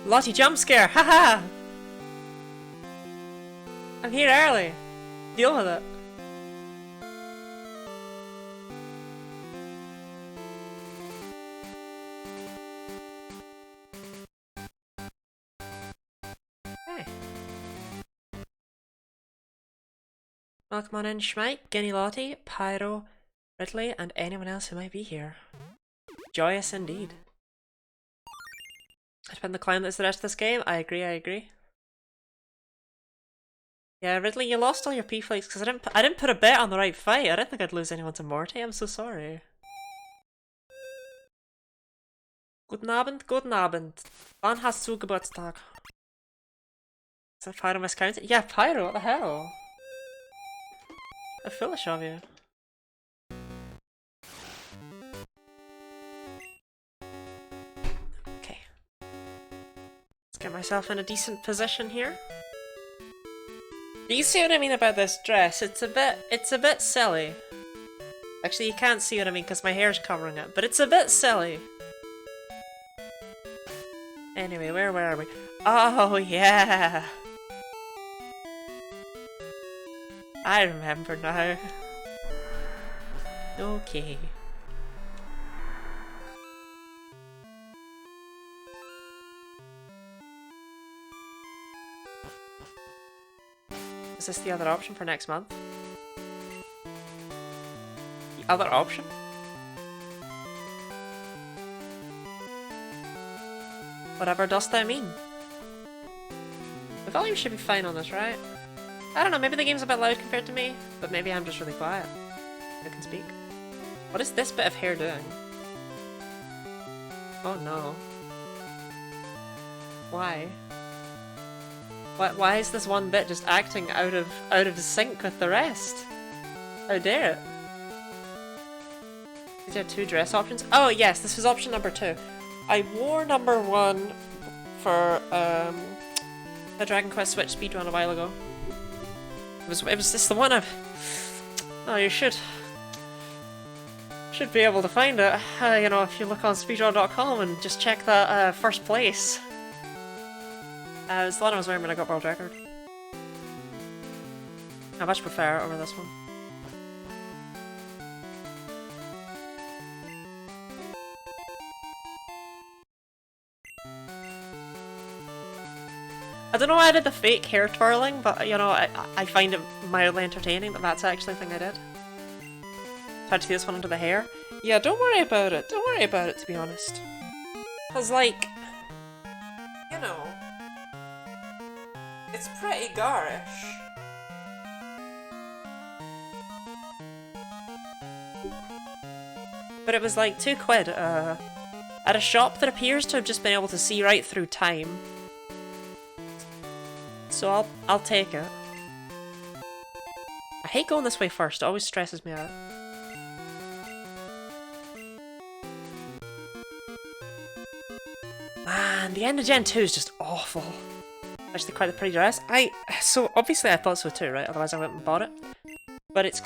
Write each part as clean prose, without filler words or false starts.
Lottie jump scare, haha! I'm here early. Deal with it. Hey. Welcome on in, Schmike, Guinea Lottie, Pyro, Ridley, and anyone else who might be here. Joyous indeed. I've been the clown that's the rest of this game. I agree, I agree. Yeah, Ridley, you lost all your P-flakes because I didn't put a bet on the right fight. I didn't think I'd lose anyone to Morty. I'm so sorry. Guten Abend, guten Abend. Wann hast du Geburtstag? Is that Pyro miscounted? Yeah, Pyro, what the hell? How foolish of you. Okay. Let's get myself in a decent position here. You see what I mean about this dress? It's a bit silly. Actually, you can't see what I mean because my hair's covering it, but it's a bit silly. Anyway, where were we? Oh, yeah! I remember now. Okay. Is this the other option for next month? The other option? Whatever dost thou mean? The volume should be fine on this, right? I don't know, maybe the game's a bit loud compared to me, but maybe I'm just really quiet. Who can speak? What is this bit of hair doing? Oh no. Why? Why is this one bit just acting out of sync with the rest? How dare it? Is there 2 dress options? Oh yes, this was option number 2. I wore number 1 for a Dragon Quest Switch speedrun a while ago. It was just the one I've... Oh, you should be able to find it. You know, if you look on speedrun.com and just check that first place. It's the one I was wearing when I got world record. I much prefer it over this one. I don't know why I did the fake hair twirling, but you know, I find it mildly entertaining that that's actually the thing I did. Tried to do this one under the hair. Yeah, don't worry about it. Don't worry about it, to be honest. Cause like, you know, it's pretty garish. But it was like £2 at a shop that appears to have just been able to see right through time. So I'll take it. I hate going this way first, it always stresses me out. Man, the end of Gen 2 is just awful. Actually quite a pretty dress. So obviously I thought so too, right? Otherwise I wouldn't have bought it. But it's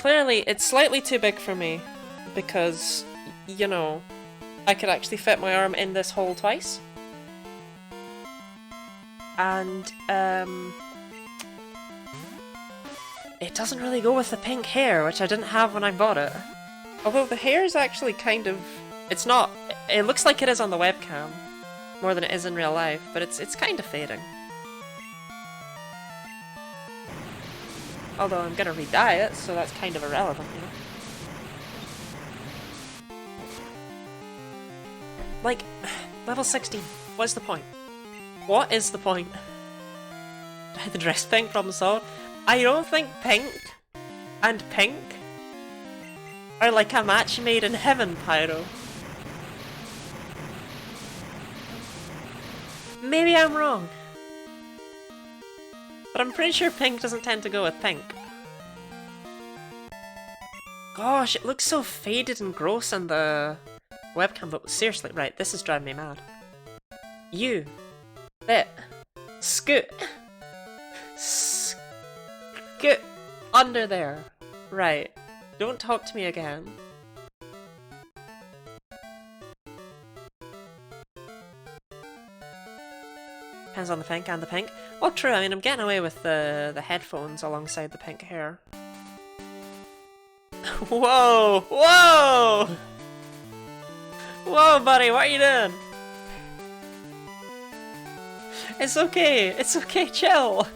slightly too big for me. Because, you know, I could actually fit my arm in this hole twice. And, it doesn't really go with the pink hair, which I didn't have when I bought it. Although the hair is actually kind of... It's not... It looks like it is on the webcam, more than it is in real life, but it's kind of fading. Although I'm gonna re-dye it, so that's kind of irrelevant, you know? Like, level 16. What's the point? What is the point? The dress pink, problem solved. I don't think pink and pink are like a match made in heaven, Pyro. Maybe I'm wrong. But I'm pretty sure pink doesn't tend to go with pink. Gosh, it looks so faded and gross on the webcam, but seriously, right, this is driving me mad. You. Bit. Scoot. Scoot. Under there. Right. Don't talk to me again. Depends on the pink and the pink. Well, true, I mean, I'm getting away with the headphones alongside the pink hair. Whoa! Whoa! Whoa, buddy, what are you doing? It's okay, chill!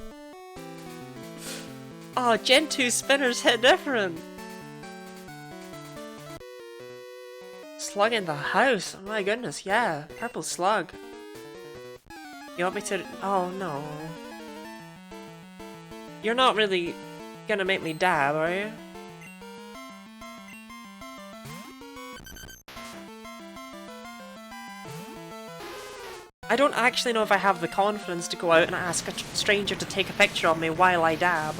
Oh, Gen 2 spinners hit different! Slug in the house, oh my goodness, yeah, purple slug. You want me to— oh no. You're not really gonna make me dab, are you? I don't actually know if I have the confidence to go out and ask a stranger to take a picture of me while I dab.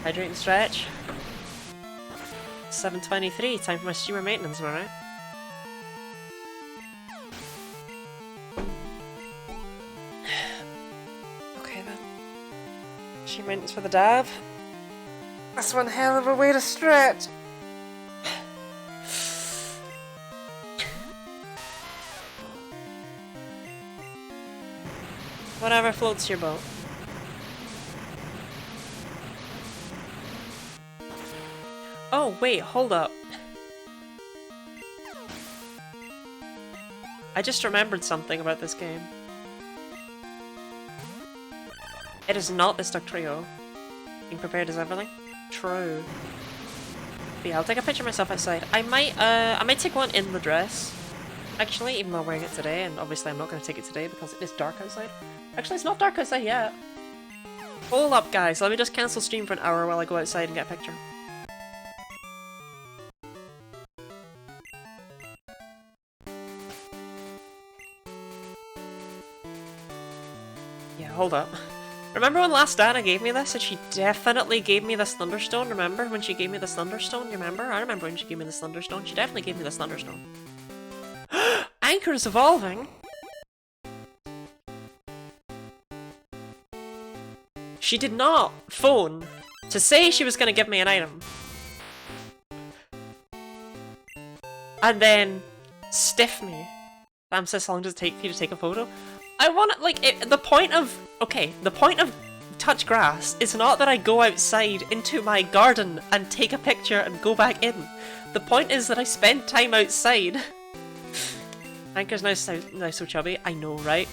Hydrate and stretch. 7:23, time for my steamer maintenance, am I right? Okay then. Steamer maintenance for the dab. That's one hell of a way to stretch! Whatever floats your boat. Oh, wait, hold up. I just remembered something about this game. It is not this Duck Trio. Being prepared is everything. True. But yeah, I'll take a picture of myself outside. I might take one in the dress. Actually, even though I'm wearing it today, and obviously I'm not going to take it today because it is dark outside. Actually, it's not dark outside yet. Hold up, guys. Let me just cancel stream for an hour while I go outside and get a picture. Yeah, hold up. Remember when last Dana gave me this? And she definitely gave me this Thunderstone. Remember when she gave me this Thunderstone? You remember? I remember when she gave me this Thunderstone. She definitely gave me this Thunderstone. Anchor is evolving! She did not phone to say she was going to give me an item. And then stiff me. Damn, sis, how long does it take for you to take a photo? I want it, like, the point of touch grass is not that I go outside into my garden and take a picture and go back in. The point is that I spend time outside. Anchor's now so chubby. I know, right?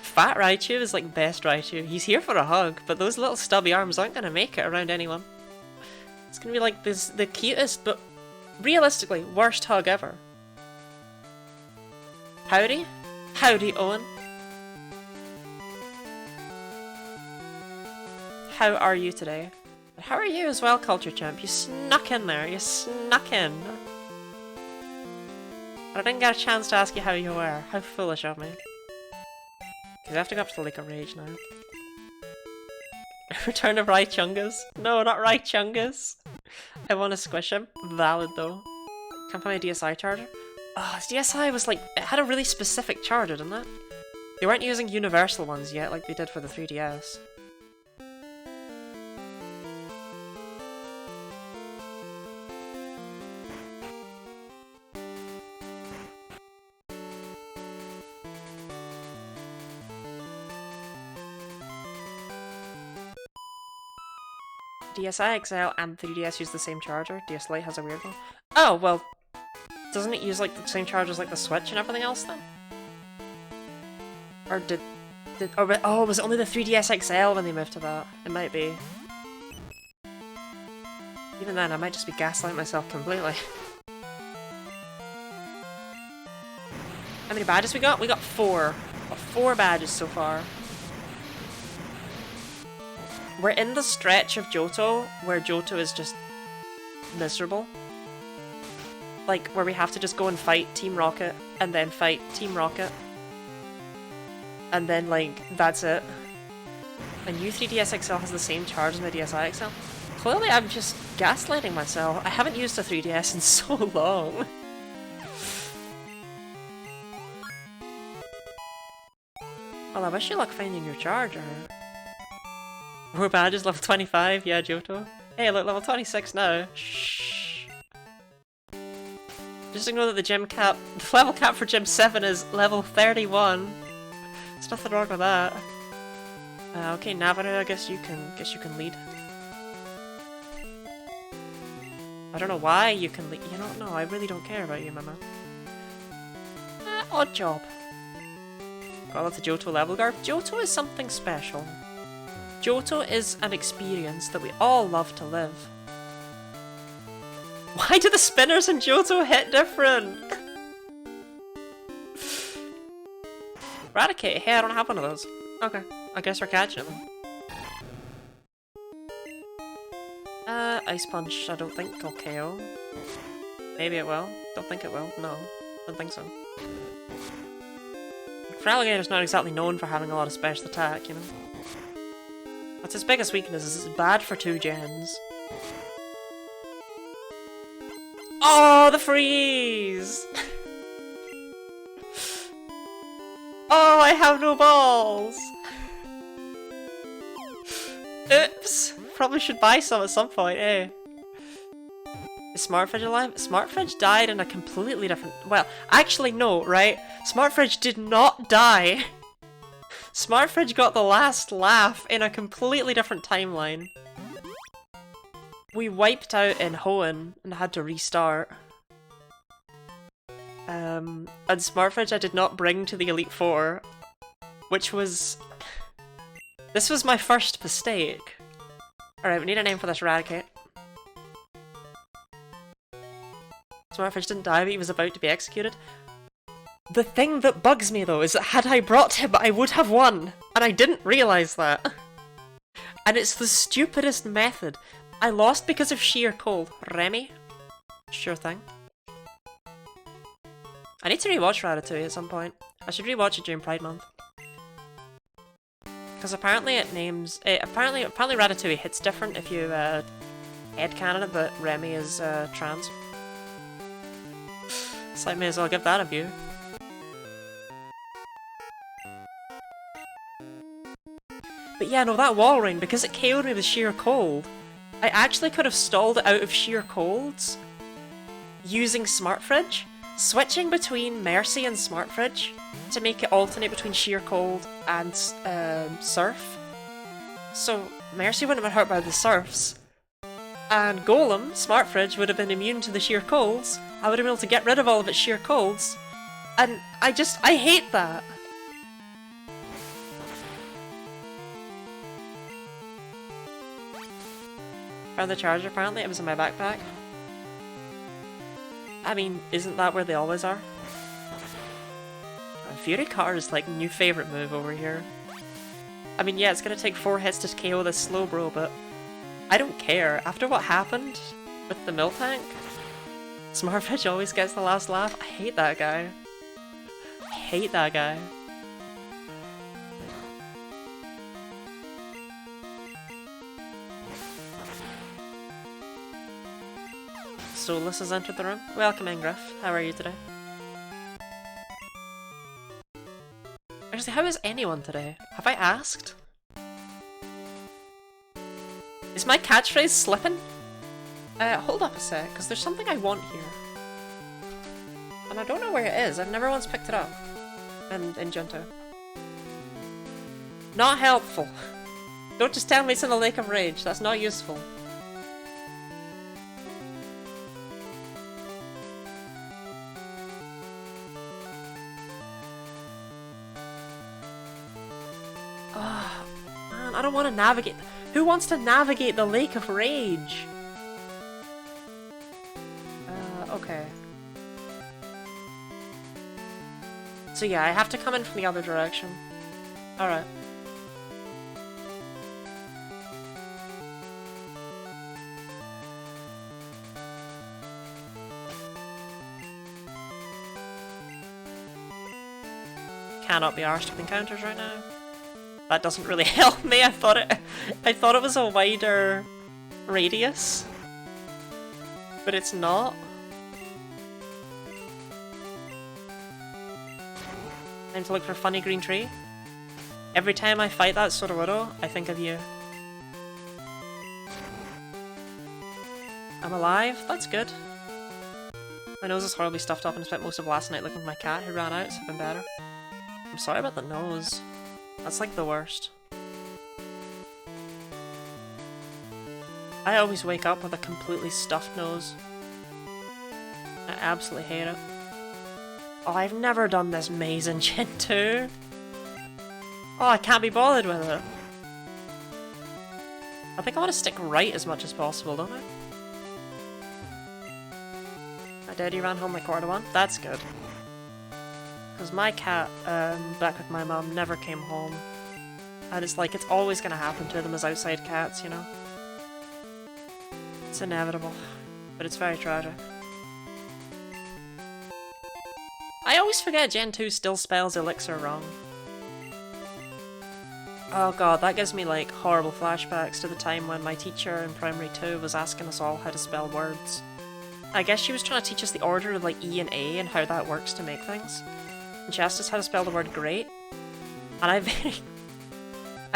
Fat Raichu is like best Raichu. He's here for a hug, but those little stubby arms aren't gonna make it around anyone. It's gonna be like the cutest, but realistically, worst hug ever. Howdy? Howdy, Owen. How are you today? How are you as well, Culture Champ? You snuck in there. You snuck in. But I didn't get a chance to ask you how you were. How foolish of me. Because I have to go up to the Lake of Rage now. Return of Raichungus? No, not Raichungus. I want to squish him. Valid though. Can't find my DSi charger? Oh, this DSi was like, it had a really specific charger, didn't it? They weren't using universal ones yet like they did for the 3DS. DSi XL and 3DS use the same charger. DS Lite has a weird one. Oh, well, doesn't it use like the same charger as like the Switch and everything else then? Or was it only the 3DS XL when they moved to that? It might be. Even then, I might just be gaslighting myself completely. How many badges we got? We got 4. Got 4 badges so far. We're in the stretch of Johto where Johto is just miserable. Like, where we have to just go and fight Team Rocket, and then fight Team Rocket. And then, like, that's it. And U3DS XL has the same charge as my DSi XL. Clearly I'm just gaslighting myself. I haven't used a 3DS in so long. Well, I wish you luck finding your charger. More badges, level 25, yeah, Johto. Hey, look, level 26 now. Shh. Just ignore that the level cap for Gym 7 is level 31. There's nothing wrong with that. Okay, Navarro, I guess you can lead. I don't know why you can lead. You don't know, I really don't care about you, my man. Odd job. Got lots of Johto level guard. Johto is something special. Johto is an experience that we all love to live. Why do the spinners in Johto hit different? Eradicate. Hey, I don't have one of those. Okay, I guess we're catching them. Ice Punch, I don't think will KO. Maybe it will. Don't think it will. No, don't think so. Feraligator's not exactly known for having a lot of special attack, you know? That's his biggest weakness, is it's bad for 2 gens. Oh, the freeze! Oh, I have no balls! Oops! Probably should buy some at some point, eh? Is Smartfridge alive? Smartfridge died in a completely different... Well, actually no, right? Smartfridge did not die! Smartfridge got the last laugh in a completely different timeline. We wiped out in Hoenn and had to restart. And Smartfridge I did not bring to the Elite Four, which was... This was my first mistake. Alright, we need a name for this Eradicate. Smartfridge didn't die, but he was about to be executed. The thing that bugs me though is that had I brought him, I would have won, and I didn't realise that. And it's the stupidest method. I lost because of sheer cold. Remy? Sure thing. I need to rewatch Ratatouille at some point. I should rewatch it during Pride Month. Because apparently it names... apparently Ratatouille hits different if you headcanon it that Remy is trans. So I may as well give that a view. But yeah, no, that wall ring, because it KO'd me with sheer cold, I actually could have stalled it out of sheer colds using Smartfridge, switching between Mercy and Smartfridge to make it alternate between sheer cold and surf. So Mercy wouldn't have been hurt by the surfs, and Golem, Smartfridge, would have been immune to the sheer colds. I would have been able to get rid of all of its sheer colds, and I hate that. Found the charger, apparently. It was in my backpack. I mean, isn't that where they always are? Fury Car is like new favourite move over here. I mean, yeah, it's gonna take 4 hits to KO this Slowbro, but I don't care. After what happened with the Miltank, Smartfridge always gets the last laugh. I hate that guy. I hate that guy. Solus has entered the room. Welcome in, Griff. How are you today? Actually, how is anyone today? Have I asked? Is my catchphrase slipping? Hold up a sec, because there's something I want here. And I don't know where it is. I've never once picked it up. In Junto. Not helpful. Don't just tell me it's in the Lake of Rage. That's not useful. I don't want to navigate. Who wants to navigate the Lake of Rage? Okay. So yeah, I have to come in from the other direction. Alright. Cannot be arsed with encounters right now. That doesn't really help me. I thought it was a wider radius, but it's not. Time to look for a funny green tree. Every time I fight that Sudowoodo, I think of you. I'm alive. That's good. My nose is horribly stuffed up and I spent most of last night looking with my cat who ran out, so I've been better. I'm sorry about the nose. That's like the worst. I always wake up with a completely stuffed nose. I absolutely hate it. Oh, I've never done this maze in Gen 2. Oh, I can't be bothered with it. I think I want to stick right as much as possible, don't I? My daddy ran home like 1:15. That's good. Because my cat, back with my mum, never came home. And it's like, it's always going to happen to them as outside cats, you know? It's inevitable. But it's very tragic. I always forget Gen 2 still spells elixir wrong. Oh god, that gives me like horrible flashbacks to the time when my teacher in primary 2 was asking us all how to spell words. I guess she was trying to teach us the order of like E and A and how that works to make things. And she asked us how to spell the word great. And I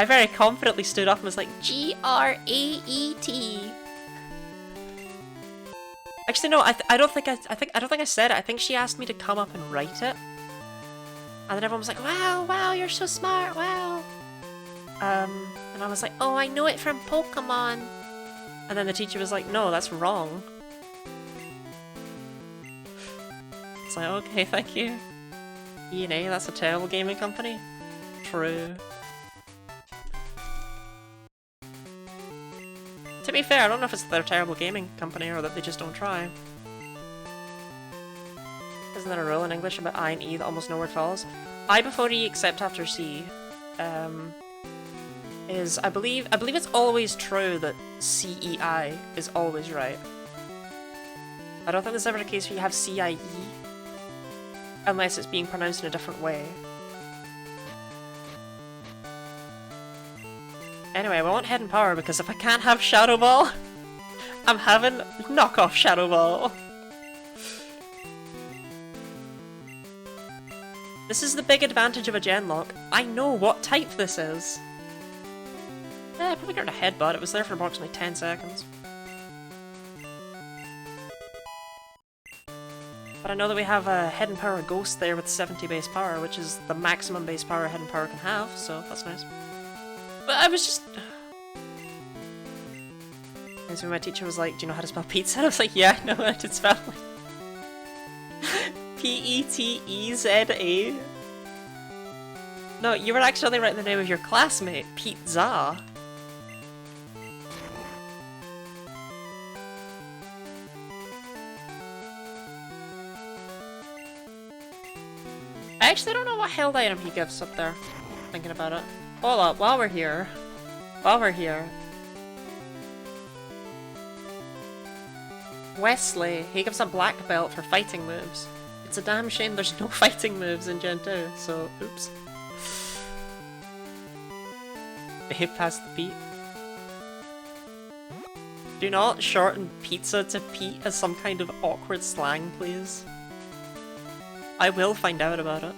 very confidently stood up and was like, G-R-A-E-T. Actually, no, I don't think I said it. I think she asked me to come up and write it. And then everyone was like, wow, you're so smart, wow. And I was like, oh, I know it from Pokémon. And then the teacher was like, no, that's wrong. It's like, okay, thank you. E&A, that's a terrible gaming company. True. To be fair, I don't know if it's their terrible gaming company or that they just don't try. Isn't there a rule in English about I and E that almost no word follows? I before E except after C. Is I believe it's always true that CEI is always right. I don't think there's ever a case where you have CIE unless it's being pronounced in a different way. Anyway, I want Hidden Power because if I can't have Shadow Ball, I'm having knockoff Shadow Ball. This is the big advantage of a Genlocke. I know what type this is. I probably got a headbutt. It was there for approximately 10 seconds. But I know that we have a Hidden Power Ghost there with 70 base power, which is the maximum base power a Hidden Power can have, so that's nice. But I was just... And so my teacher was like, do you know how to spell pizza? And I was like, yeah, I know how to spell it. P-E-T-E-Z-A. No, you were actually writing the name of your classmate, Pizza. I actually don't know what held item he gives up there, thinking about it. Hold up, while we're here. Wesley, he gives a black belt for fighting moves. It's a damn shame there's no fighting moves in Gen 2, so oops. Behave past the Pete. Do not shorten pizza to Pete as some kind of awkward slang, please. I will find out about it.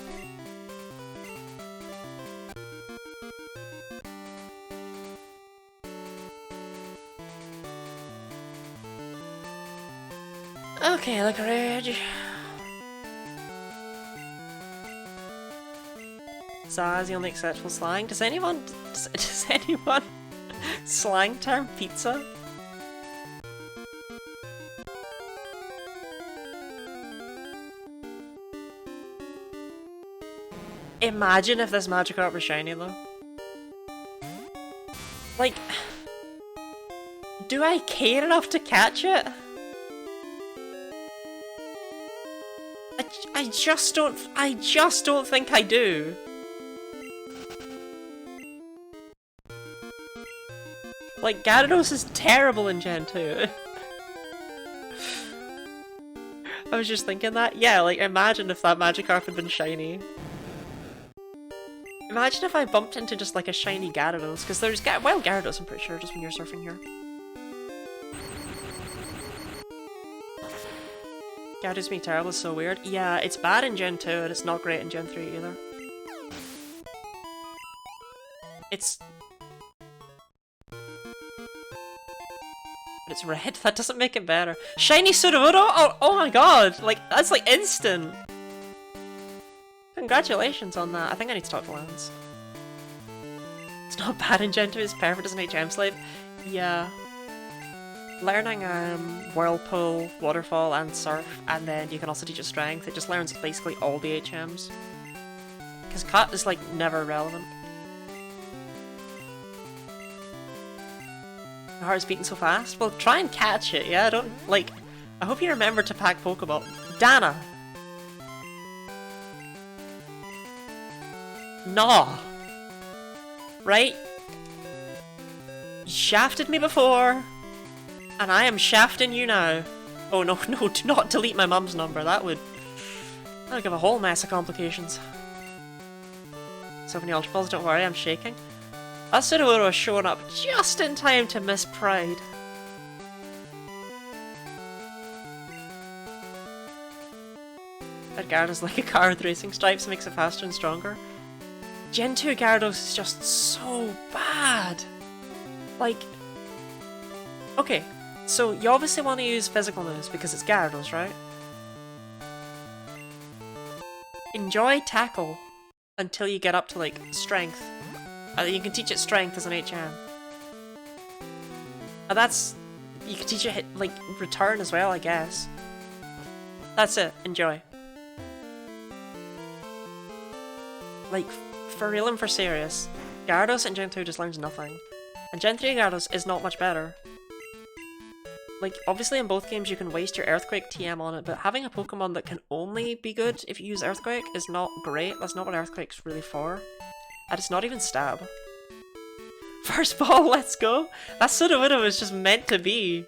Okay, look red. Zah is the only acceptable slang. Does anyone slang term pizza? Imagine if this Magikarp was shiny though. Like, do I care enough to catch it? I just don't think I do. Like, Gyarados is terrible in Gen 2. I was just thinking that. Yeah, like, imagine if that Magikarp had been shiny. Imagine if I bumped into just, like, a shiny Gyarados, because there's wild Gyarados, I'm pretty sure, just when you're surfing here. Gyarados being terrible is so weird. Yeah, it's bad in Gen 2, and it's not great in Gen 3 either. It's... But it's red. That doesn't make it better. Shiny Sudowoodo? Oh my god! Like, that's like instant! Congratulations on that. I think I need to talk to Lance. It's not bad in Gen 2, it's perfect as an HM slave. Yeah. Learning Whirlpool, Waterfall, and Surf, and then you can also teach it Strength. It just learns basically all the HMs. Because Cut is like never relevant. My heart is beating so fast. Well, try and catch it, yeah? Don't, like... I hope you remember to pack Pokeball. Dana! Nah! Right? You shafted me before, and I am shafting you now. Oh no, no, do not delete my mum's number. That would give a whole mess of complications. So many Ultra Balls, don't worry, I'm shaking. That Sudowoodo is showing up just in time to miss Pride. That Gyarados is like a car with racing stripes, makes it faster and stronger. Gen 2 Gyarados is just so bad. Like... Okay, so you obviously want to use physical moves because it's Gyarados, right? Enjoy Tackle until you get up to, like, Strength. You can teach it Strength as an HM. And that's... You can teach it, like, Return as well, I guess. That's it. Enjoy. Like, for real and for serious, Gyarados in Gen 2 just learns nothing. And Gen 3 Gyarados is not much better. Like, obviously in both games you can waste your Earthquake TM on it, but having a Pokemon that can only be good if you use Earthquake is not great. That's not what Earthquake's really for. And it's not even Stab. First ball, let's go! That Sudowoodo is just meant to be.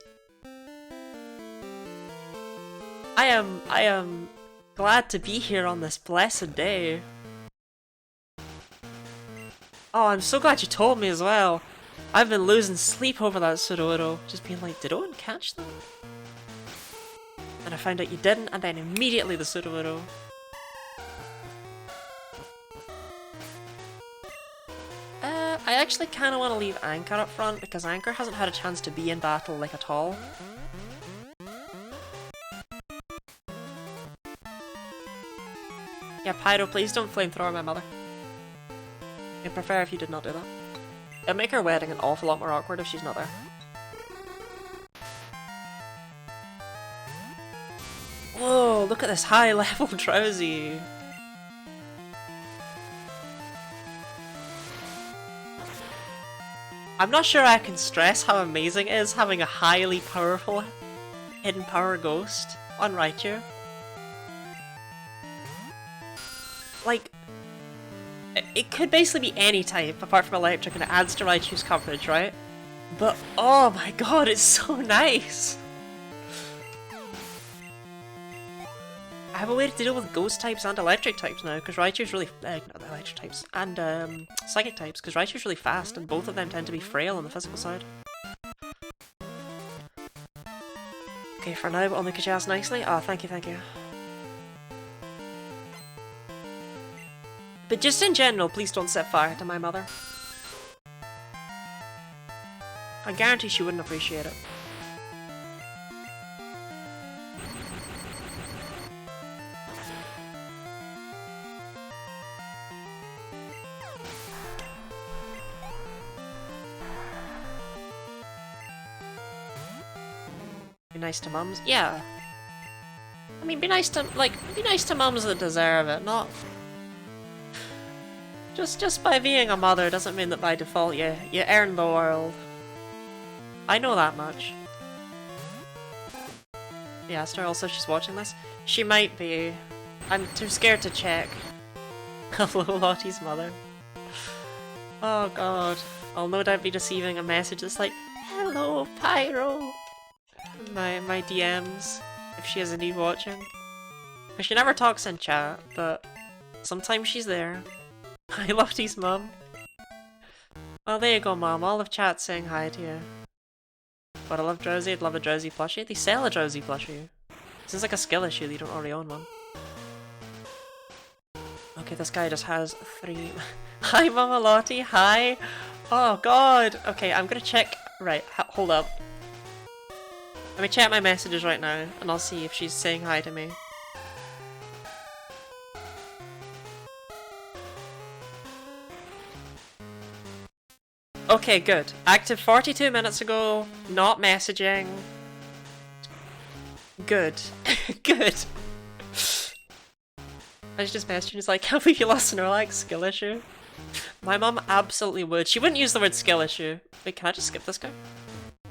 I am glad to be here on this blessed day. Oh, I'm so glad you told me as well. I've been losing sleep over that Sudowoodo. Just being like, did Owen catch them? And I found out you didn't, and then immediately the Sudowoodo. I actually kind of want to leave Anchor up front, because Anchor hasn't had a chance to be in battle, like, at all. Yeah, Pyro, please don't flamethrower my mother. I'd prefer if you did not do that. It'd make her wedding an awful lot more awkward if she's not there. Whoa, look at this high level Drowsy! I'm not sure I can stress how amazing it is having a highly powerful Hidden Power Ghost on Raichu. Like, it could basically be any type apart from electric and it adds to Raichu's coverage, right? But oh my god, it's so nice! I have a way to deal with ghost types and electric types now, because Raichu's really... not electric types, and psychic types, because Raichu's really fast and both of them tend to be frail on the physical side. Okay, for now, but only because you asked nicely. Oh, thank you, thank you. But just in general, please don't set fire to my mother. I guarantee she wouldn't appreciate it. Be nice to mums? Yeah. I mean, be nice to mums that deserve it, not... Just by being a mother doesn't mean that by default you earn the world. I know that much. Yeah, Esther, also she's watching this. She might be. I'm too scared to check. Hello, Lottie's mother. Oh god. I'll no doubt be receiving a message that's like, hello, Pyro! My DMs, if she is indeed watching. But she never talks in chat, but sometimes she's there. Hi, Lottie's mum. Well, there you go, Mom. All of chat saying hi to you. But I love Drowsy. I'd love a Drowsy plushie. They sell a Drowsy plushie. This is like a skill issue that you don't already own one. Okay, this guy just has 3... Hi, Mama Lottie. Hi. Oh, God. Okay, I'm gonna check... Right, hold up. Let me check my messages right now, and I'll see if she's saying hi to me. Okay, good. Active 42 minutes ago, not messaging. Good. Good. I just messaged her, it's like, have you lost Snorlax skill issue? My mum absolutely would. She wouldn't use the word skill issue. Wait, can I just skip this guy?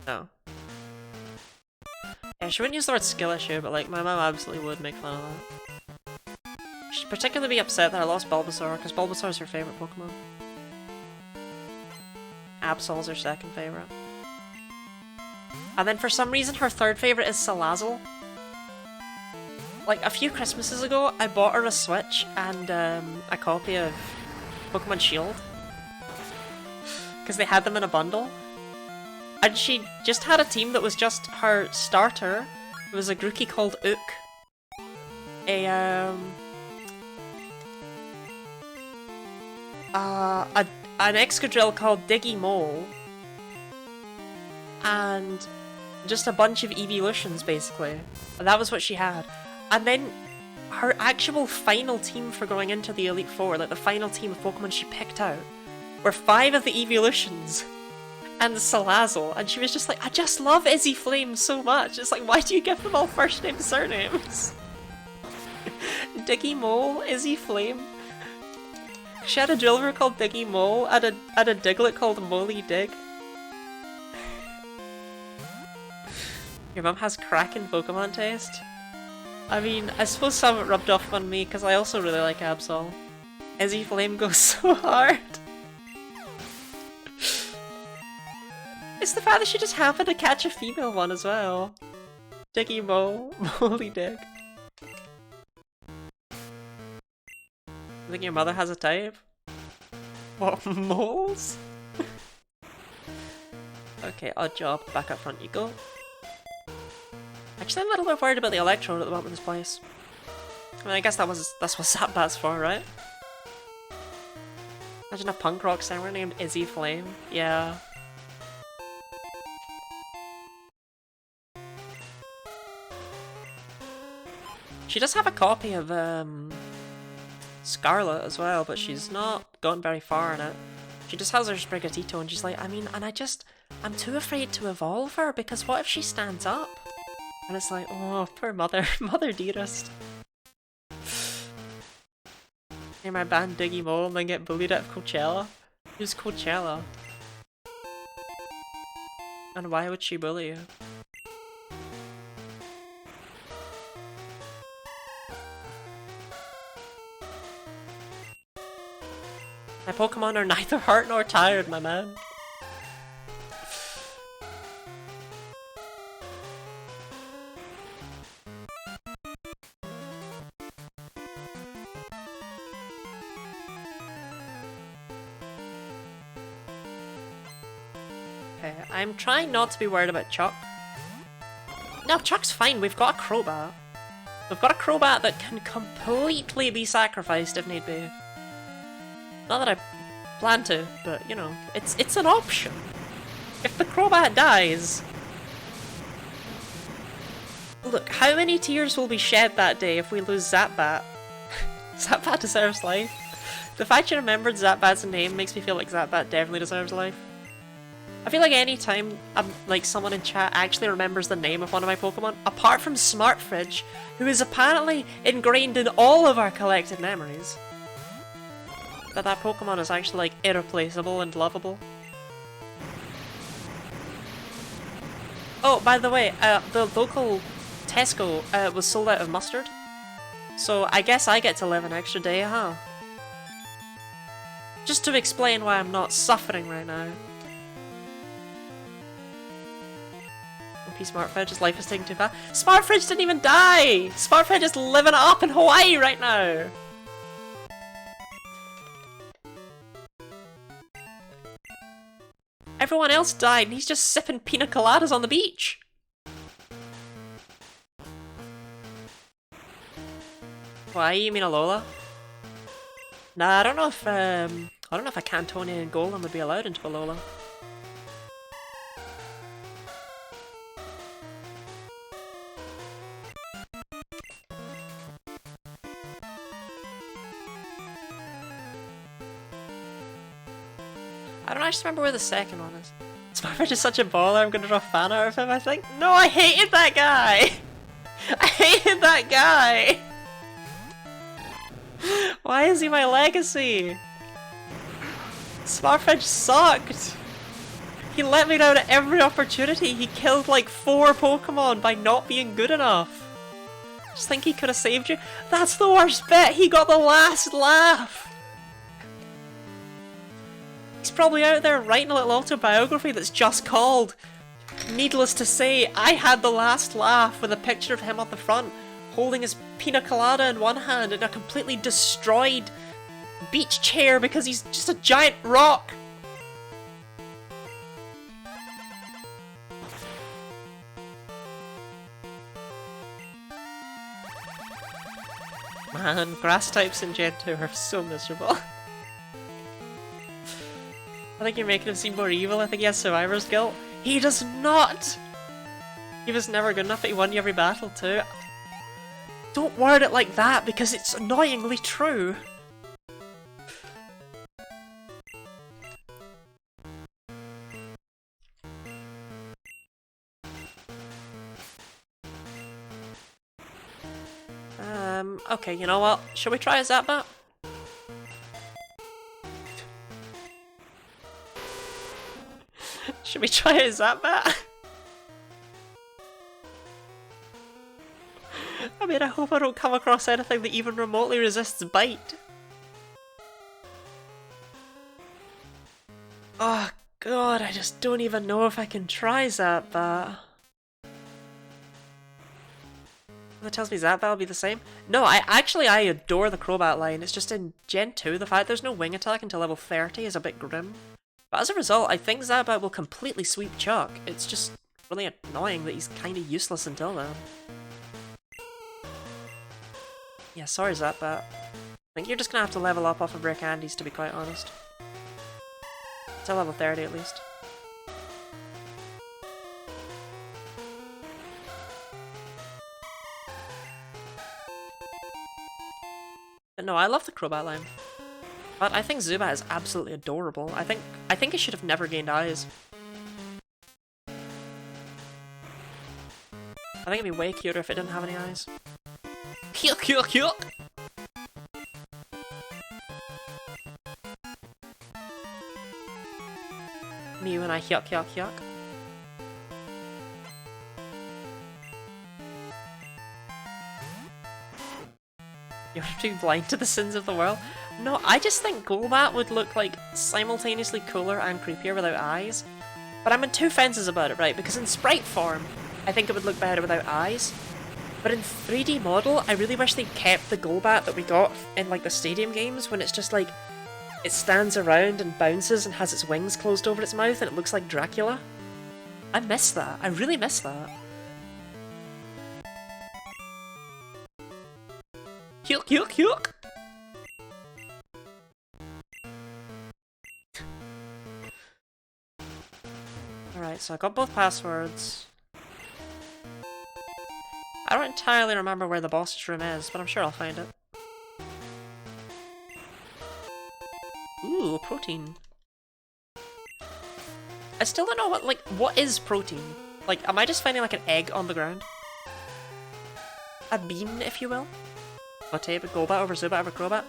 No. Yeah, she wouldn't use the word skill issue, but like, my mum absolutely would make fun of that. She'd particularly be upset that I lost Bulbasaur, because Bulbasaur is her favourite Pokemon. Absol's her second favourite. And then for some reason her third favourite is Salazzle. Like, a few Christmases ago, I bought her a Switch and a copy of Pokemon Shield. Because they had them in a bundle. And she just had a team that was just her starter. It was a Grookey called Ook. An Excadrill called Diggy Mole. And just a bunch of evolutions, basically. And that was what she had. And then her actual final team for going into the Elite Four, like the final team of Pokemon she picked out, were 5 of the evolutions and Salazzle. And she was just like, I just love Izzy Flame so much. It's like, why do you give them all first name surnames? Diggy Mole, Izzy Flame. She had a Drillbur called Diggy Mole and a Diglett called Moley Dig. Your mum has cracking Pokemon taste? I mean, I suppose some of it rubbed off on me because I also really like Absol. Izzy Flame goes so hard. It's the fact that she just happened to catch a female one as well. Diggy Mole, Moley Dig. I think your mother has a type? What, moles? Okay, odd job. Back up front you go. Actually, I'm a little bit worried about the Electrode at the moment in this place. I mean, I guess that's what Zapbat's for, right? Imagine a punk rock singer named Izzy Flame. Yeah. She does have a copy of, Scarlet as well, but she's not gone very far in it. She just has her Sprigatito and she's like, I mean, and I'm too afraid to evolve her because what if she stands up? And it's like, oh, poor mother, mother dearest. Hear my band Diggy Mole and then get bullied at Coachella? Who's Coachella? And why would she bully you? My Pokemon are neither hurt nor tired, my man. Okay, I'm trying not to be worried about Chuck. No, Chuck's fine. We've got a Crobat. We've got a Crobat that can completely be sacrificed if need be. Not that I plan to, but you know, it's an option. If the Crobat dies... Look, how many tears will be shed that day if we lose Zapbat? Zapbat deserves life. The fact you remembered Zapbat's name makes me feel like Zapbat definitely deserves life. I feel like any time like someone in chat actually remembers the name of one of my Pokemon, apart from Smart Fridge, who is apparently ingrained in all of our collective memories, that Pokemon is actually like irreplaceable and lovable. Oh, by the way, the local Tesco was sold out of mustard. So I guess I get to live an extra day, huh? Just to explain why I'm not suffering right now. OP Smart Fridge's life is taking too fast. Smart Fridge didn't even die! Smart Fridge is living it up in Hawaii right now! Everyone else died and he's just sipping pina coladas on the beach! Why, you mean Alola? Nah, I don't know if a Cantonian Golem would be allowed into Alola. I don't actually remember where the second one is. Smartfridge is such a baller, I'm gonna draw a fan art of him, I think. No, I hated that guy! I hated that guy! Why is he my legacy? Smartfridge sucked! He let me down at every opportunity. He killed like 4 Pokemon by not being good enough. Just think he could have saved you? That's the worst bit! He got the last laugh! He's probably out there writing a little autobiography that's just called, needless to say, I had the last laugh, with a picture of him on the front, holding his pina colada in one hand and a completely destroyed beach chair because he's just a giant rock. Man, grass types in Gen 2 are so miserable. I think you're making him seem more evil. I think he has survivor's guilt. He does not! He was never good enough, but he won you every battle too. Don't word it like that, because it's annoyingly true. Okay, you know what? Shall we try a Zapbat? Should we try a Zapbat? I mean, I hope I don't come across anything that even remotely resists bite. Oh god, I just don't even know if I can try Zapbat. That tells me Zapbat will be the same. No, I adore the Crobat line. It's just in Gen 2, the fact there's no wing attack until level 30 is a bit grim. But as a result, I think Zapbat will completely sweep Chuck. It's just really annoying that he's kinda useless until then. Yeah, sorry Zapbat. I think you're just gonna have to level up off of Brick Andes, to be quite honest. Till level 30 at least. But no, I love the Crobat line. But I think Zubat is absolutely adorable. I think it should have never gained eyes. I think it'd be way cuter if it didn't have any eyes. Kyuk kyuk kyuk! Mew and I hyuk hyuk hyuk. You're too blind to the sins of the world. No, I just think Golbat would look like simultaneously cooler and creepier without eyes. But I'm on two fences about it, right? Because in sprite form, I think it would look better without eyes. But in 3D model, I really wish they kept the Golbat that we got in like the stadium games, when it's just like, it stands around and bounces and has its wings closed over its mouth and it looks like Dracula. I miss that. I really miss that. Hyuk hyuk hyuk! Alright, so I got both passwords. I don't entirely remember where the boss's room is, but I'm sure I'll find it. Ooh, protein. I still don't know what is protein? Like, am I just finding like an egg on the ground? A bean, if you will? What type of Golbat over Zubat over Crobat?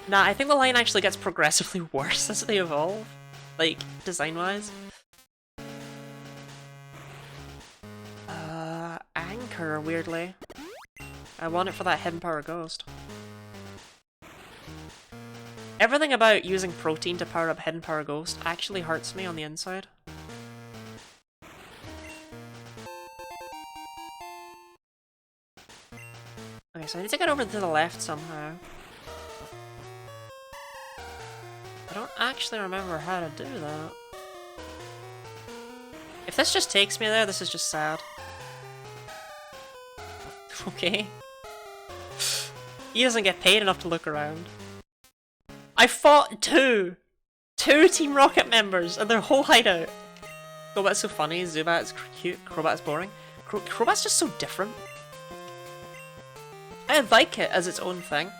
Nah, I think the line actually gets progressively worse as they evolve. Like, design-wise. Anchor, weirdly. I want it for that Hidden Power Ghost. Everything about using protein to power up Hidden Power Ghost actually hurts me on the inside. Okay, so I need to get over to the left somehow. I don't actually remember how to do that. If this just takes me there, this is just sad. Okay. He doesn't get paid enough to look around. I fought two Team Rocket members and their whole hideout. Golbat's so funny, Zubat's cute, Crobat's boring. Crobat's just so different. I like it as its own thing.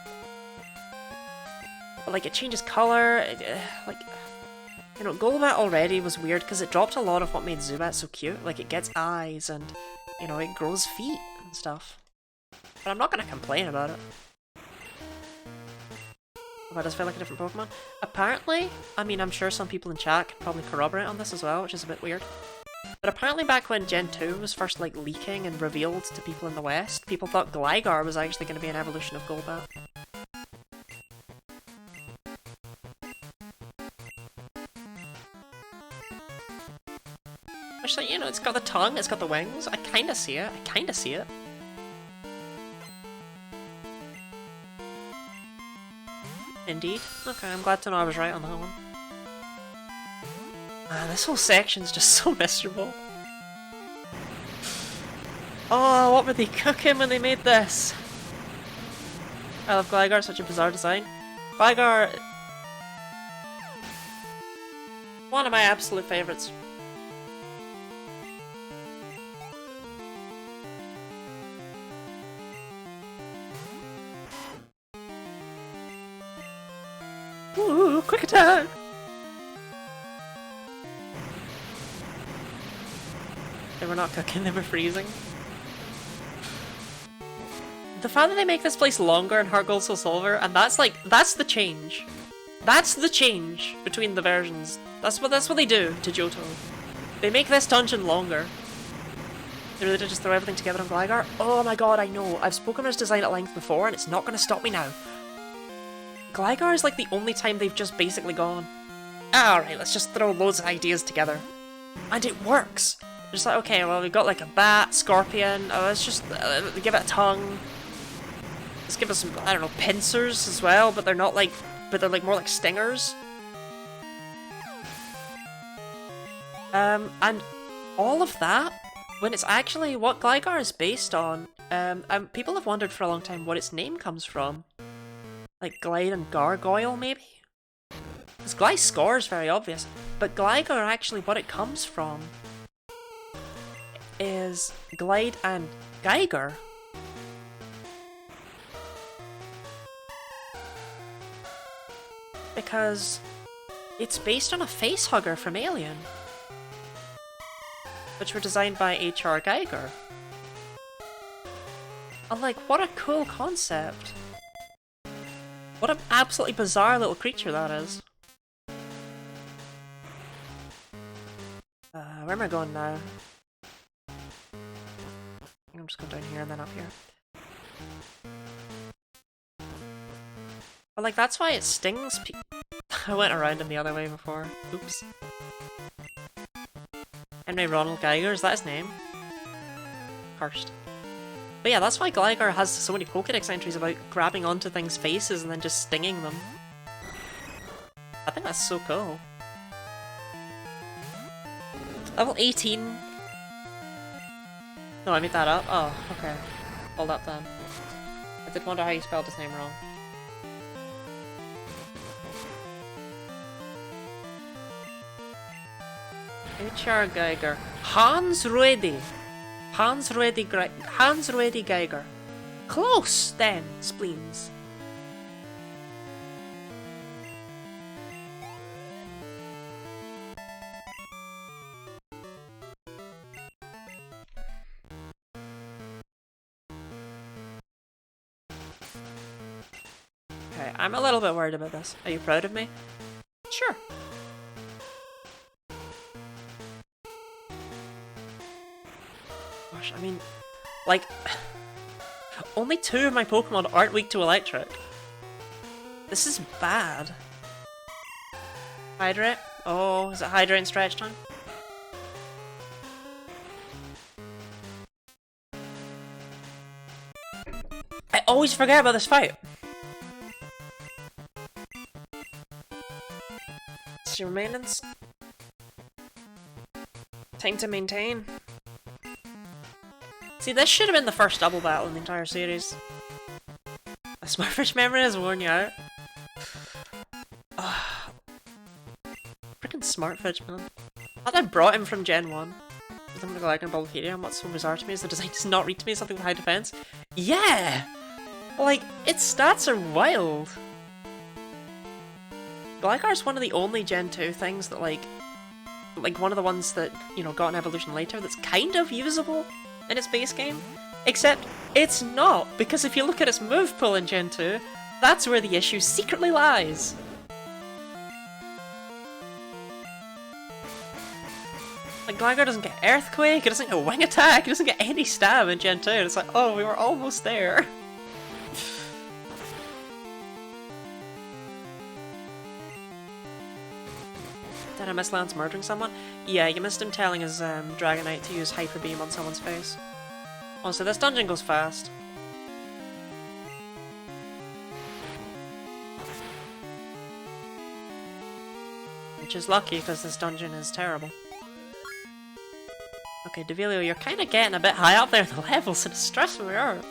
But like, it changes colour, like... You know, Golbat already was weird because it dropped a lot of what made Zubat so cute. Like, it gets eyes and, you know, it grows feet and stuff. But I'm not gonna complain about it. That does feel like a different Pokemon. Apparently, I mean, I'm sure some people in chat can probably corroborate on this as well, which is a bit weird. But apparently back when Gen 2 was first, like, leaking and revealed to people in the West, people thought Gligar was actually going to be an evolution of Golbat. Which, like, you know, it's got the tongue, it's got the wings. I kinda see it. I kinda see it. Indeed. Okay, I'm glad to know I was right on that one. This whole section's just so miserable. Oh, what were they cooking when they made this? I love Gligar, such a bizarre design. Gligar... one of my absolute favourites. Ooh, quick attack! They were not cooking, they were freezing. The fact that they make this place longer in Heart Gold Soul Silver, and that's like, that's the change. That's the change between the versions. That's what they do to Johto. They make this dungeon longer. They really did just throw everything together on Gligar. Oh my god, I know. I've spoken of his design at length before, and it's not going to stop me now. Gligar is like the only time they've just basically gone, alright, let's just throw loads of ideas together. And it works! They're just like, okay, well, we've got like a bat, scorpion, let's just give it a tongue. Let's give it some, I don't know, pincers as well, but they're not like, but they're like more like stingers. And all of that, when it's actually what Gligar is based on, people have wondered for a long time what its name comes from. Like Glide and Gargoyle, maybe? Because Gliscor is very obvious, but Gligar actually what it comes from is Glide and Geiger. Because it's based on a facehugger from Alien, which were designed by H.R. Geiger. And like, what a cool concept. What an absolutely bizarre little creature that is. Where am I going now? I'm just going down here and then up here. But like, that's why it stings people. I went around him the other way before. Oops. Henry Ronald Geiger, is that his name? Cursed. But yeah, that's why Gligar has so many Pokédex entries about grabbing onto things' faces and then just stinging them. I think that's so cool. Level 18. No, I made that up. Oh, okay. Hold up then. I did wonder how you spelled his name wrong. H.R. Geiger. Hans Ruedi. Hans Ruedi Geiger. Close then, spleens. Okay, I'm a little bit worried about this. Are you proud of me? Sure. Gosh, I mean, like, only 2 of my Pokemon aren't weak to electric. This is bad. Hydrate? Oh, is it hydrate and stretch time? I always forget about this fight. It's your maintenance. Time to maintain. See, this should have been the first double battle in the entire series. A Smurfish memory has worn you out. Freaking Smartfish, man. I thought I brought him from Gen 1. I'm gonna go like in Bulbapedia, and what's so bizarre to me is the design does not read to me something with high defense. Yeah! Like, its stats are wild. Gligar's one of the only Gen 2 things that, like one of the ones that, you know, got an evolution later that's kind of usable in its base game. Except, it's not, because if you look at its move pool in Gen 2, that's where the issue secretly lies. Like, Gligar doesn't get Earthquake, it doesn't get Wing Attack, it doesn't get any stab in Gen 2, and it's like, oh, we were almost there. Did I miss Lance murdering someone? Yeah, you missed him telling his Dragonite to use Hyper Beam on someone's face. Oh, so this dungeon goes fast. Which is lucky, because this dungeon is terrible. Okay, Devilio, you're kind of getting a bit high up there in the levels, and it's stressing me out.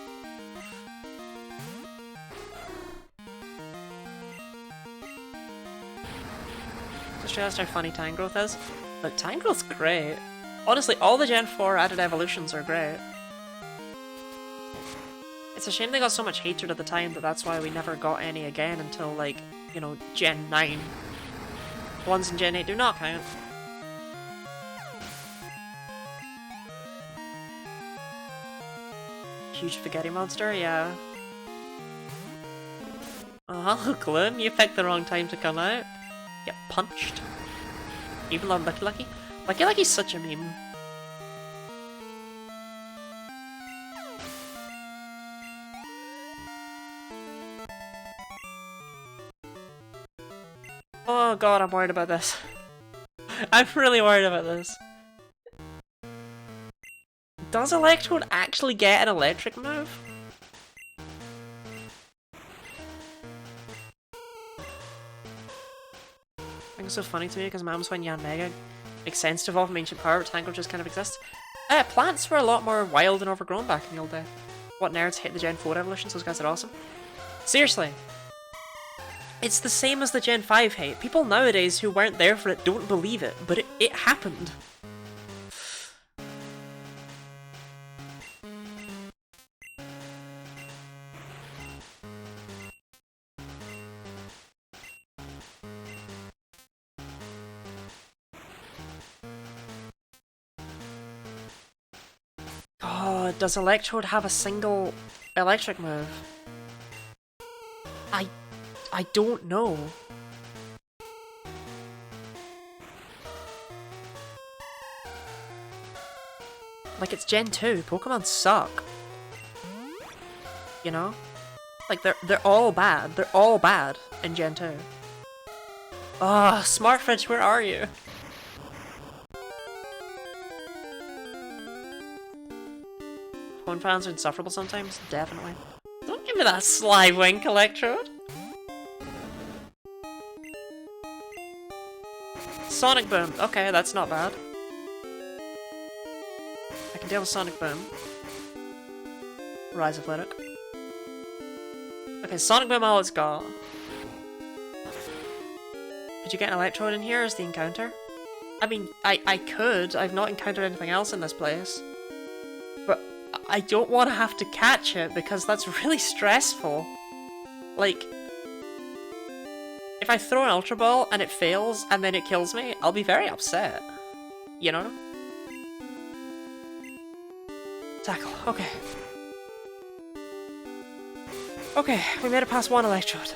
Just realised how funny Tangrowth is. But Tangrowth's great. Honestly, all the Gen 4 added evolutions are great. It's a shame they got so much hatred at the time that that's why we never got any again until, like, you know, Gen 9. The ones in Gen 8 do not count. Huge spaghetti monster, yeah. Oh, Gloom, you picked the wrong time to come out. Get punched. Even on Lucky Lucky? Lucky Lucky's such a meme. Oh god, I'm worried about this. I'm really worried about this. Does Electrode actually get an electric move? I think it's so funny to me because Mam's when Yan Mega makes sense to evolve from Ancient Power, but Tangrowth just kind of exists. Plants were a lot more wild and overgrown back in the old day. What nerds hate the Gen 4 evolutions, those guys are awesome. Seriously. It's the same as the Gen 5 hate. People nowadays who weren't there for it don't believe it, but it happened. Oh, does Electrode have a single electric move? I don't know. Like, it's Gen 2. Pokemon suck. You know? Like, they're all bad. They're all bad in Gen 2. Ah, oh, Smartfridge, where are you? Phone fans are insufferable sometimes? Definitely. Don't give me that sly wink, Electrode. Sonic Boom. Okay, that's not bad. I can deal with Sonic Boom. Rise of Lytic. Okay, Sonic Boom all it's got. Could you get an Electrode in here as the encounter? I mean, I could. I've not encountered anything else in this place. But I don't want to have to catch it because that's really stressful. Like, if I throw an Ultra Ball and it fails and then it kills me, I'll be very upset. You know? Tackle. Okay. Okay, we made it past one Electrode.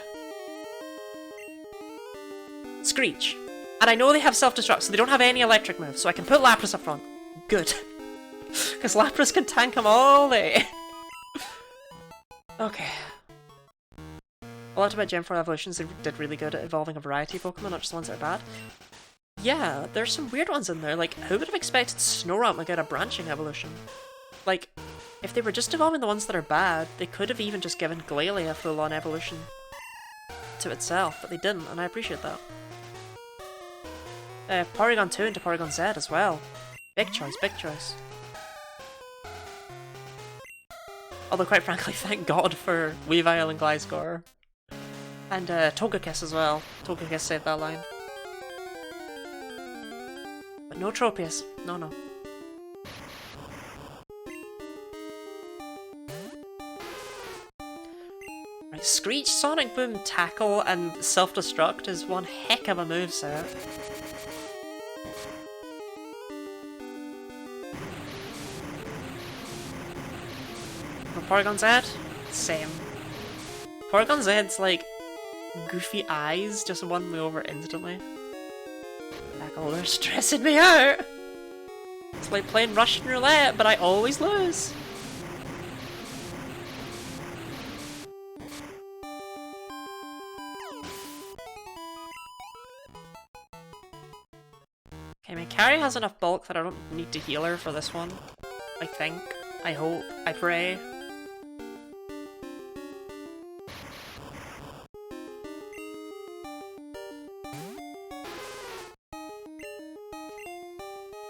Screech. And I know they have self-destruct, so they don't have any electric moves, so I can put Lapras up front. Good. Because Lapras can tank them all day. Okay. A lot about Gen 4 evolutions, they did really good at evolving a variety of Pokemon, not just the ones that are bad. Yeah, there's some weird ones in there. Like, who would have expected Snorunt to get a branching evolution? Like, if they were just evolving the ones that are bad, they could have even just given Glalie a full-on evolution to itself, but they didn't, and I appreciate that. Porygon 2 into Porygon Z as well. Big choice, big choice. Although, quite frankly, thank God for Weavile and Gliscor. And Togekiss as well. Togekiss saved that line. But no Tropius. No, no. Right, Screech, Sonic Boom, Tackle, and Self-Destruct is one heck of a moveset. Porygon Z? Same. Porygon Z's like goofy eyes just won me over instantly. Tackle, they're stressing me out! It's like playing Russian roulette, but I always lose. Okay, my Carrie has enough bulk that I don't need to heal her for this one. I think. I hope. I pray.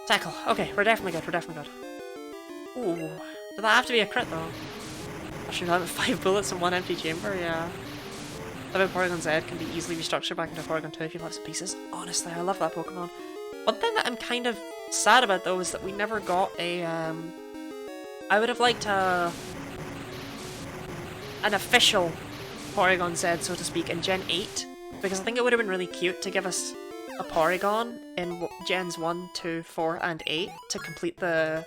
Tackle. Okay, we're definitely good, we're definitely good. Ooh. Did that have to be a crit though? Actually, no, 5 bullets in 1 empty chamber, yeah. I bet Porygon Z can be easily restructured back into Porygon 2 if you have some pieces. Honestly, I love that Pokemon. One thing that I'm kind of sad about though is that we never got a, I would have liked an official Porygon Z, so to speak, in Gen 8. Because I think it would have been really cute to give us a Porygon in Gens 1, 2, 4, and 8 to complete the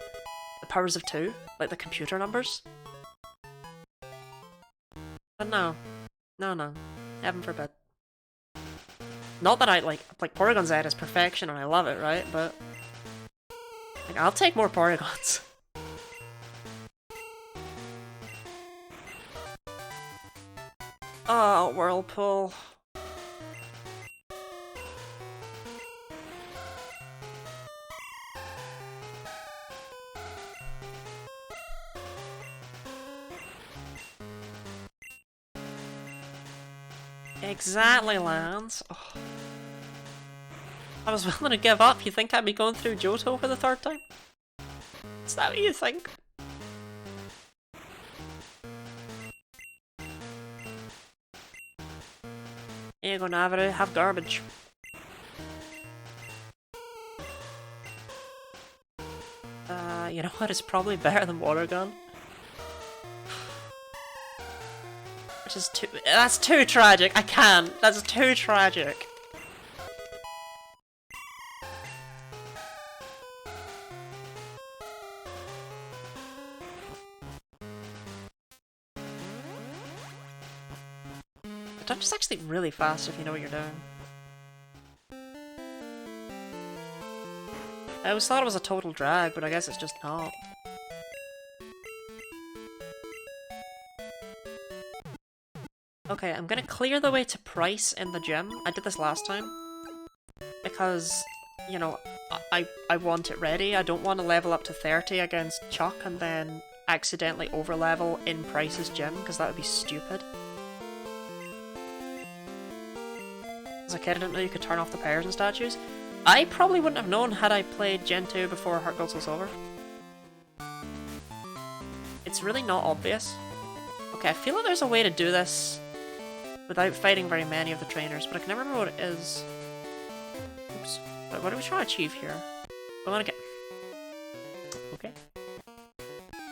powers of 2, like the computer numbers. But no. No, no. Heaven forbid. Not that I, like Porygon Z is perfection and I love it, right? But like, I'll take more Porygons. Oh, Whirlpool. Exactly, Lance. Oh. I was willing to give up. You think I'd be going through Johto for the 3rd time? Is that what you think? Here you go, Navaru. Have garbage. You know what? It's probably better than Water Gun. Which is too— that's too tragic. I can't. That's too tragic. The dungeon's actually really fast if you know what you're doing. I always thought it was a total drag, but I guess it's just not. Okay, I'm gonna clear the way to Price in the gym. I did this last time. Because, you know, I want it ready. I don't want to level up to 30 against Chuck and then accidentally overlevel in Price's gym, because that would be stupid. As a kid, I didn't know you could turn off the powers and statues. I probably wouldn't have known had I played Gen 2 before Heart Gold was over. It's really not obvious. Okay, I feel like there's a way to do this without fighting very many of the trainers, but I can never remember what it is. Oops. What are we trying to achieve here? I want to get— okay.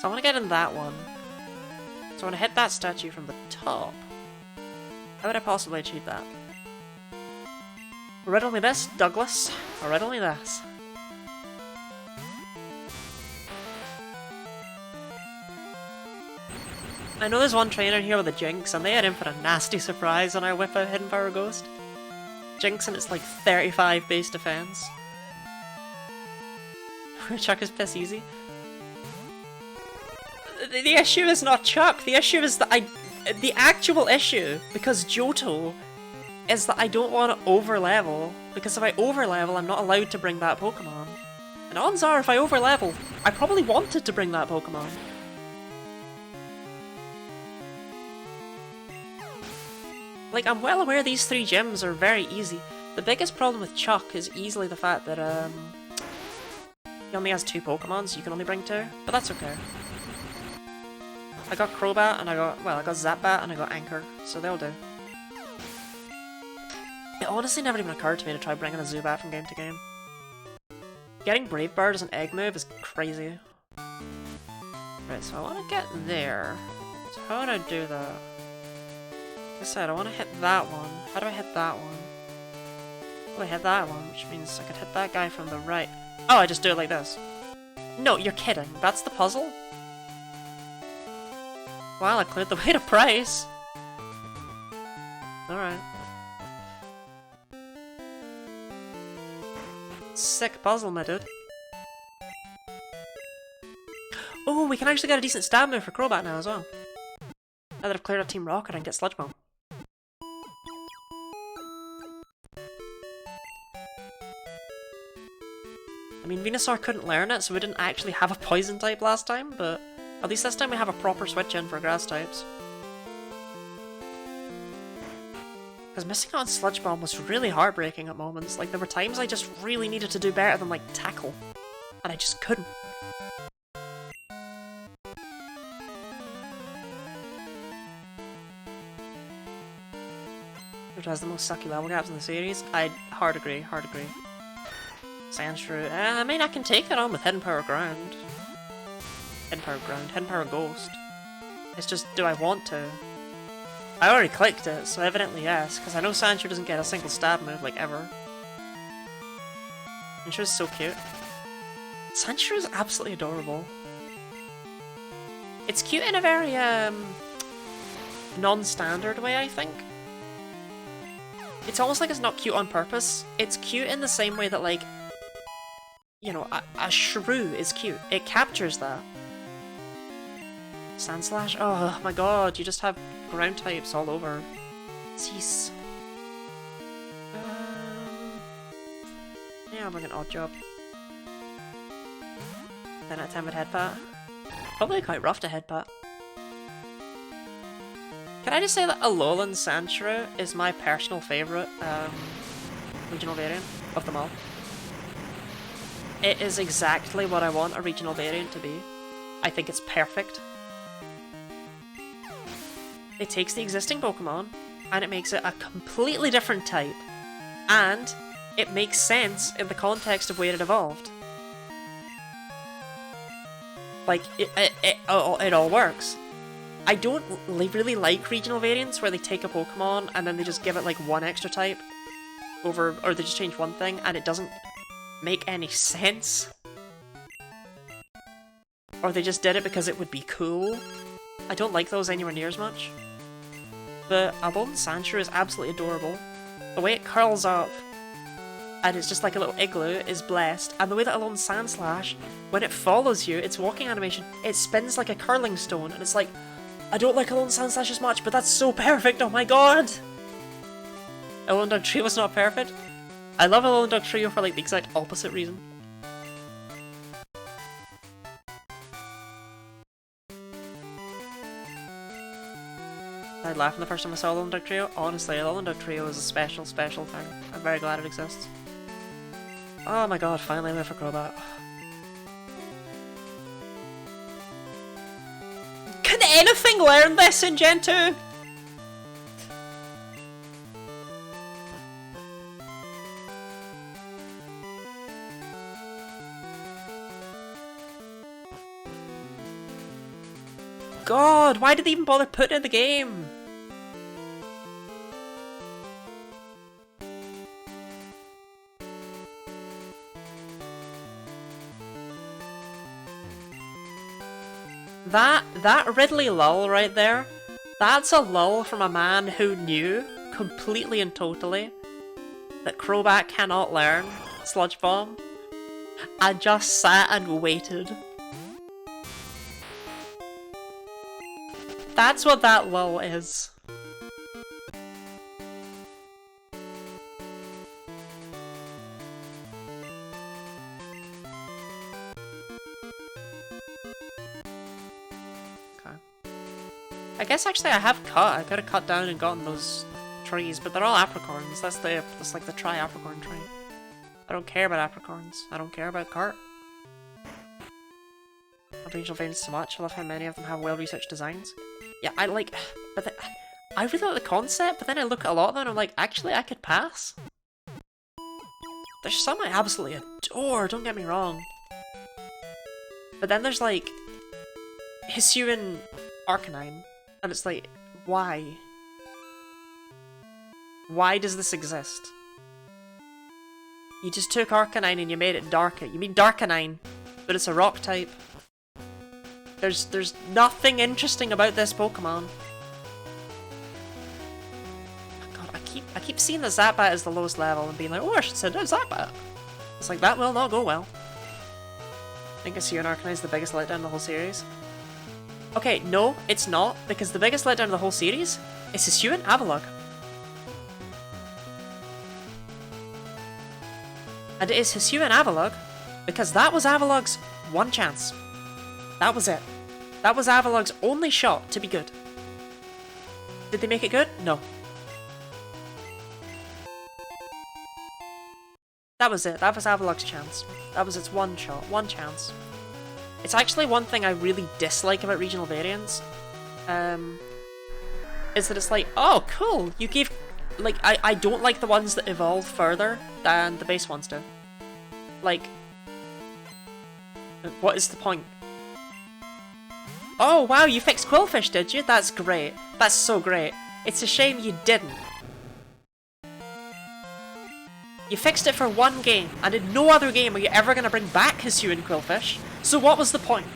So I want to get in that one. So I want to hit that statue from the top. How would I possibly achieve that? Riddle me this, Douglas. Or riddle me this. I know there's one trainer here with a Jinx, and they had in for a nasty surprise on our whip out Hidden Power Ghost. Jinx and it's like 35 base defense. Chuck is piss easy. The issue is not Chuck, the issue is that the actual issue, because Johto, is that I don't want to over-level, because if I over-level, I'm not allowed to bring that Pokemon. And odds are, if I over-level, I probably wanted to bring that Pokemon. Like, I'm well aware these 3 gyms are very easy. The biggest problem with Chuck is easily the fact that, he only has 2 Pokemon, so you can only bring 2, but that's okay. I got Crobat, and I got Zapbat, and I got Anchor, so they'll do. It honestly never even occurred to me to try bringing a Zubat from game to game. Getting Brave Bird as an egg move is crazy. Right, so I want to get there. So how would I do that? Like I said, I want to hit that one. How do I hit that one? Oh, I hit that one, which means I could hit that guy from the right. Oh, I just do it like this. No, you're kidding. That's the puzzle? Wow, I cleared the way to Price. Alright. Sick puzzle, my dude. Oh, we can actually get a decent stab move for Crobat now as well. Now that I've cleared out Team Rocket and get Sludge Bomb. I mean, Venusaur couldn't learn it, so we didn't actually have a poison type last time, but at least this time we have a proper switch in for grass types. Because missing out on Sludge Bomb was really heartbreaking at moments. Like, there were times I just really needed to do better than, like, Tackle. And I just couldn't. Which has the most sucky level gaps in the series? I'd hard agree. Sandshrew. I mean, I can take that on with Hidden Power Ground. Hidden Power Ghost. It's just, do I want to? I already clicked it, so evidently yes, because I know Sandshrew doesn't get a single stab move, like, ever. Sandshrew's so cute. Sandshrew is absolutely adorable. It's cute in a very, non-standard way, I think. It's almost like it's not cute on purpose. It's cute in the same way that, like, you know, a shrew is cute. It captures that. Sandslash? Oh my god, you just have ground types all over. Cease. Yeah, I'll bring an odd job. 10 out of 10 with headbutt. Probably quite rough to headbutt. Can I just say that Alolan Sandshrew is my personal favourite regional variant of them all? It is exactly what I want a regional variant to be. I think it's perfect. It takes the existing Pokemon, and it makes it a completely different type. And it makes sense in the context of where it evolved. Like, it all works. I don't really like regional variants where they take a Pokemon and then they just give it like one extra type over, or they just change one thing and it doesn't make any sense. Or they just did it because it would be cool. I don't like those anywhere near as much. But Alolan Sandshrew is absolutely adorable. The way it curls up and it's just like a little igloo is blessed, and the way that Alolan Sandslash, when it follows you, its walking animation, it spins like a curling stone, and it's like, I don't like Alolan Sandslash as much, but that's so perfect, oh my god! Alolan Dugtrio was not perfect. I love Alolan Dugtrio for like the exact opposite reason. I laughed the first time I saw Alolan Dugtrio. Honestly, Alolan Dugtrio is a special thing. I'm very glad it exists. Oh my god, finally I went for Crobat. Can anything learn this in Gen 2? God, why did they even bother putting it in the game? That Ridley lull right there, that's a lull from a man who knew, completely and totally, that Crobat cannot learn Sludge Bomb, and just sat and waited. That's what that lull is. I guess actually I have cut. I could have cut down and gotten those trees, but they're all apricorns. That's like the tri-apricorn tree. I don't care about apricorns. I don't care about cart. I love regional variants so much. I love how many of them have well-researched designs. Yeah, I like, but I really like the concept. But then I look at a lot of them and I'm like, actually, I could pass. There's some I absolutely adore. Don't get me wrong. But then there's like Hisuian Arcanine. And it's like, why? Why does this exist? You just took Arcanine and you made it darker. You mean Darkanine, but it's a rock type. There's nothing interesting about this Pokemon. God, I keep seeing the Zapbat as the lowest level and being like, oh, I should send out Zapbat. It's like, that will not go well. I think Hisuian Arcanine is the biggest letdown in the whole series. Okay, no, it's not, because the biggest letdown of the whole series is Hisuian Avalugg. And it is Hisuian Avalugg because that was Avalugg's one chance. That was it. That was Avalugg's only shot to be good. Did they make it good? No. That was it. That was Avalugg's chance. That was its one shot, one chance. It's actually one thing I really dislike about regional variants, is that it's like, oh, cool, you gave, like, I don't like the ones that evolve further than the base ones do. Like, what is the point? Oh, wow, you fixed Quillfish, did you? That's great. That's so great. It's a shame you didn't. You fixed it for one game, and in no other game are you ever going to bring back Hisuian Quillfish. So what was the point?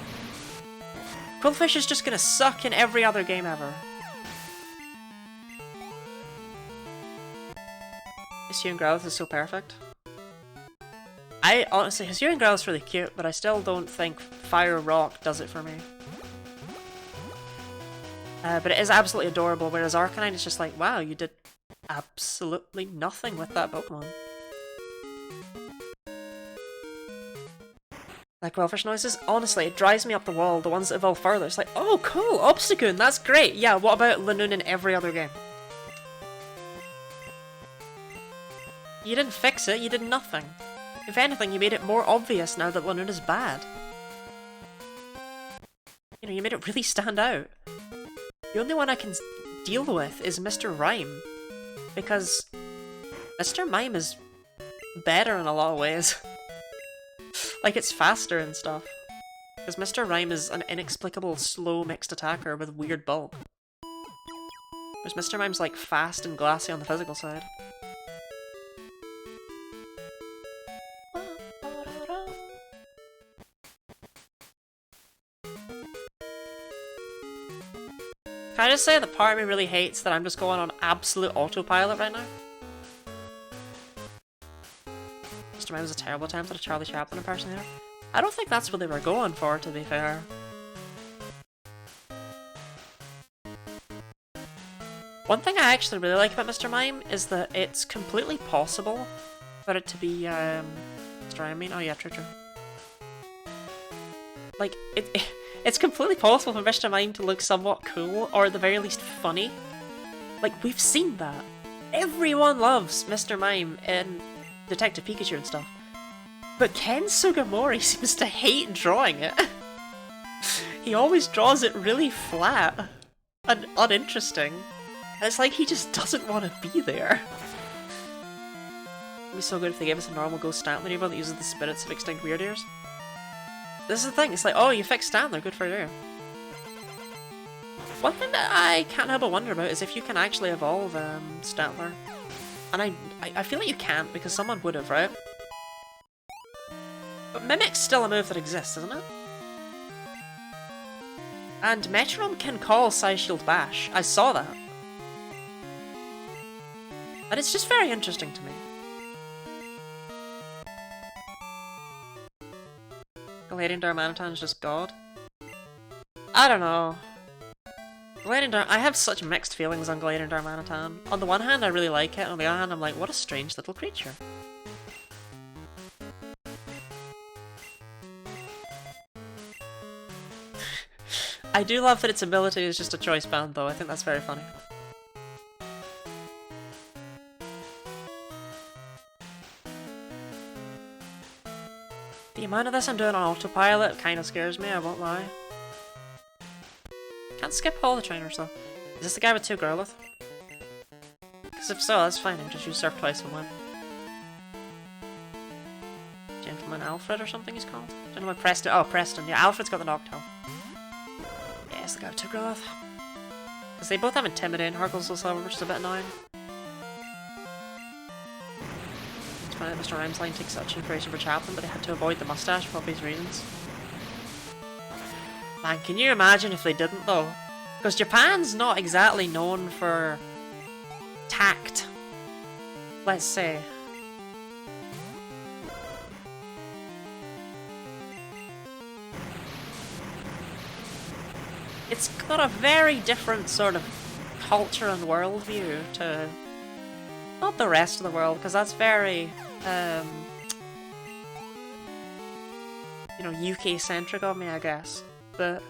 Quillfish is just going to suck in every other game ever. Hisuian Growlithe is so perfect. I honestly, Hisuian Growlithe is really cute, but I still don't think Fire Rock does it for me. But it is absolutely adorable, whereas Arcanine is just like, wow, you did absolutely nothing with that Pokemon. Like Quillfish noises, honestly, it drives me up the wall, the ones that evolve further. It's like, oh cool, Obstagoon, that's great. Yeah, what about Lanoon in every other game? You didn't fix it, you did nothing. If anything, you made it more obvious now that Lanoon is bad. You know, you made it really stand out. The only one I can deal with is Mr. Rhyme. Because Mr. Mime is better in a lot of ways. Like, it's faster and stuff. Because Mr. Rhyme is an inexplicable slow mixed attacker with weird bulk. Whereas Mr. Mime's like fast and glassy on the physical side. Can I just say that part of me really hates that I'm just going on absolute autopilot right now? Mr. Mime was a terrible attempt at a Charlie Chaplin impersonator. I don't think that's what they were going for, to be fair. One thing I actually really like about Mr. Mime is that it's completely possible for it to be, Mr. Mime, I mean? Oh yeah, true. Like, it's completely possible for Mr. Mime to look somewhat cool, or at the very least funny. Like, we've seen that. Everyone loves Mr. Mime in Detective Pikachu and stuff. But Ken Sugimori seems to hate drawing it. He always draws it really flat and uninteresting. And it's like he just doesn't want to be there. It'd be so good if they gave us a normal Ghost Stantler Evo that uses the spirits of extinct weird ears. This is the thing, it's like, oh, you fixed Stantler, good for you. One thing that I can't help but wonder about is if you can actually evolve Stantler. And I feel like you can't, because someone would have, right? But Mimic's still a move that exists, isn't it? And Metronome can call Psyshield Bash. I saw that. And it's just very interesting to me. Galarian Darmanitan is just God? I don't know. Gliding Dark, I have such mixed feelings on Gliding Darmanitan. On the one hand, I really like it, on the other hand, I'm like, what a strange little creature. I do love that its ability is just a choice band, though. I think that's very funny. The amount of this I'm doing on autopilot kind of scares me, I won't lie. Can't skip all the trainers, though. Is this the guy with 2 Growlithe? Because if so, that's fine. I can just use Surf twice and win. Gentleman Alfred or something he's called? Gentleman Preston. Oh, Preston. Yeah, Alfred's got the Noctowl. Yeah, it's the guy with 2 Growlithe. Because they both have Intimidate and Hurkles this level, which is a bit annoying. It's funny that Mr. Rhymesline takes such inspiration for Chaplin, but they had to avoid the mustache for obvious reasons. Man, can you imagine if they didn't, though? Because Japan's not exactly known for tact, let's say. It's got a very different sort of culture and worldview to not the rest of the world, because that's very, you know, UK-centric of me, I guess. But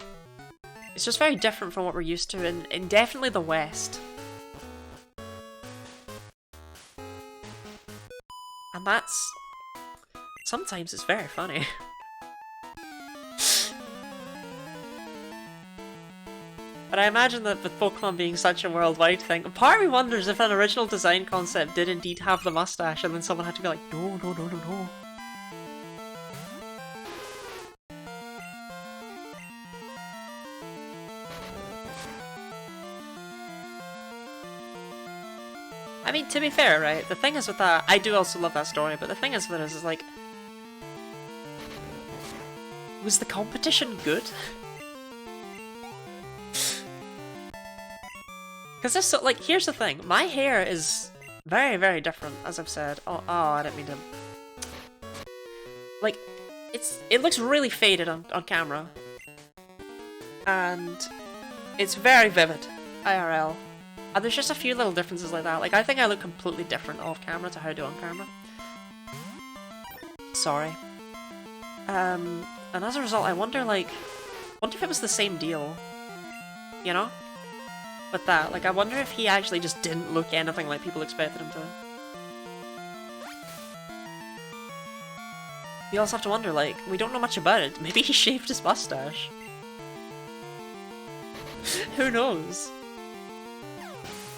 it's just very different from what we're used to in definitely the West. And that's... sometimes it's very funny. But I imagine that with Pokemon being such a worldwide thing, part of me wonders if an original design concept did indeed have the mustache and then someone had to be like, no, no, no, no, no. I mean, to be fair, right, the thing is with that, I do also love that story, but the thing is with it is like, was the competition good? Because this, like, here's the thing, my hair is very, very different, as I've said. Oh, I didn't mean to... Like, it looks really faded on camera. And it's very vivid, IRL. And there's just a few little differences like that. Like, I think I look completely different off camera to how I do on camera. Sorry. And as a result, I wonder, like... wonder if it was the same deal. You know? With that. Like, I wonder if he actually just didn't look anything like people expected him to. You also have to wonder, like, we don't know much about it. Maybe he shaved his mustache. Who knows?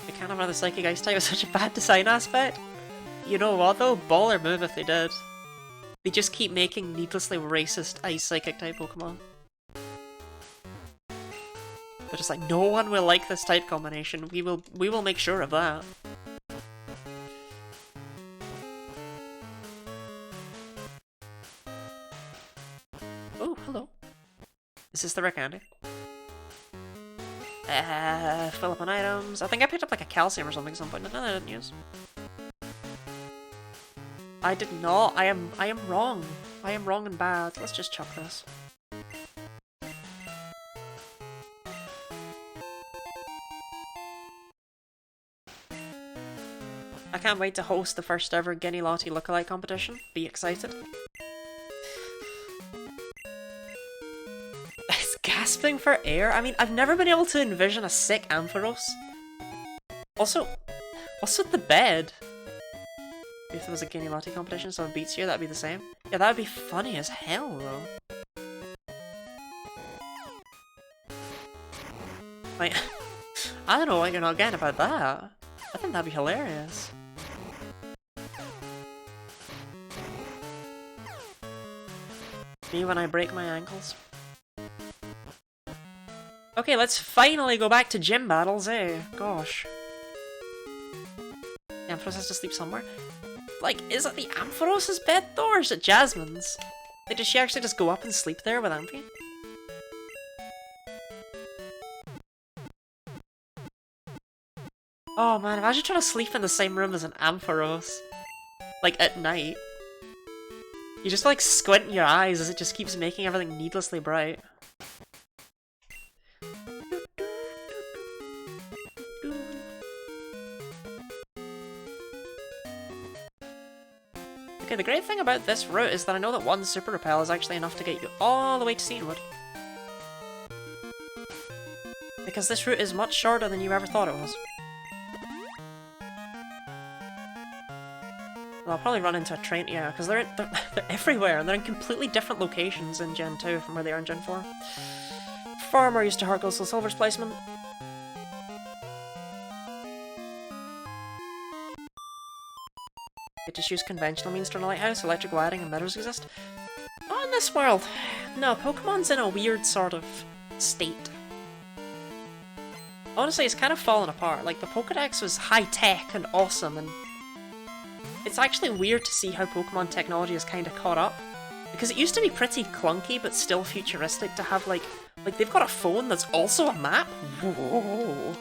I can't have another Psychic Ice type with such a bad design aspect. You know what though? Baller move if they did. They just keep making needlessly racist Ice Psychic type Pokemon. They're just like, no one will like this type combination. We will make sure of that. Oh, hello. Is this the rare candy? Fill up on items. I think I picked up like a calcium or something at some point. No, I didn't use. I did not. I am wrong. I am wrong and bad. Let's just chuck this. I can't wait to host the first ever Genlocke lookalike competition. Be excited. It's gasping for air. I mean, I've never been able to envision a sick Ampharos. Also, what's with the bed? If there was a Genlocke competition, someone beats you, that'd be the same. Yeah, that'd be funny as hell, though. Like, I don't know what you're not getting about that. I think that'd be hilarious. Me when I break my ankles. Okay, let's finally go back to gym battles, eh? Gosh. The Ampharos has to sleep somewhere. Like, is it the Ampharos' bed though, or is it Jasmine's? Like, does she actually just go up and sleep there with Amphi? Oh man, imagine trying to sleep in the same room as an Ampharos. Like, at night. You just like squint your eyes as it just keeps making everything needlessly bright. Okay, the great thing about this route is that I know that one Super Repel is actually enough to get you all the way to Cianwood. Because this route is much shorter than you ever thought it was. Well, I'll probably run into a train, yeah, because they're everywhere, and they're in completely different locations in Gen 2 from where they are in Gen 4. Far more used to Harkle's Silver's placement. You just use conventional means to run a lighthouse, electric wiring, and mirrors exist. Not in this world. No, Pokemon's in a weird sort of state. Honestly, it's kind of fallen apart. Like, the Pokedex was high-tech and awesome, and it's actually weird to see how Pokemon technology has kind of caught up. Because it used to be pretty clunky, but still futuristic to have, like they've got a phone that's also a map? Whoa.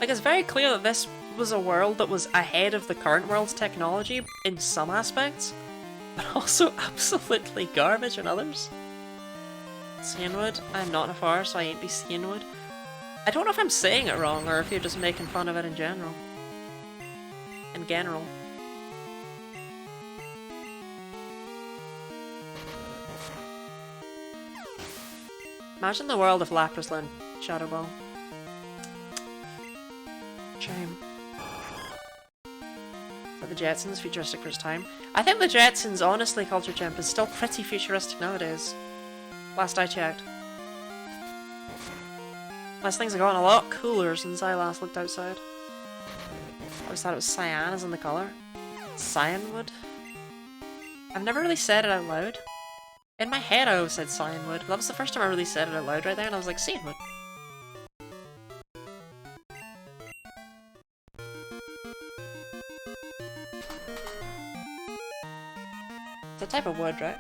Like, it's very clear that this was a world that was ahead of the current world's technology in some aspects, but also absolutely garbage in others. Cianwood? I'm not in a forest, so I ain't be Cianwood. I don't know if I'm saying it wrong, or if you're just making fun of it in general. In general. Imagine the world if Lapras learned Shadow Ball. Shame. But the Jetsons, futuristic for its time. I think the Jetsons, honestly, Culture Champ, is still pretty futuristic nowadays. Last I checked. Unless things have gotten a lot cooler since I last looked outside. I always thought it was cyan as in the colour. Cianwood? I've never really said it out loud. In my head I always said Cianwood. That was the first time I really said it out loud right there, and I was like, Cianwood. It's a type of wood, right?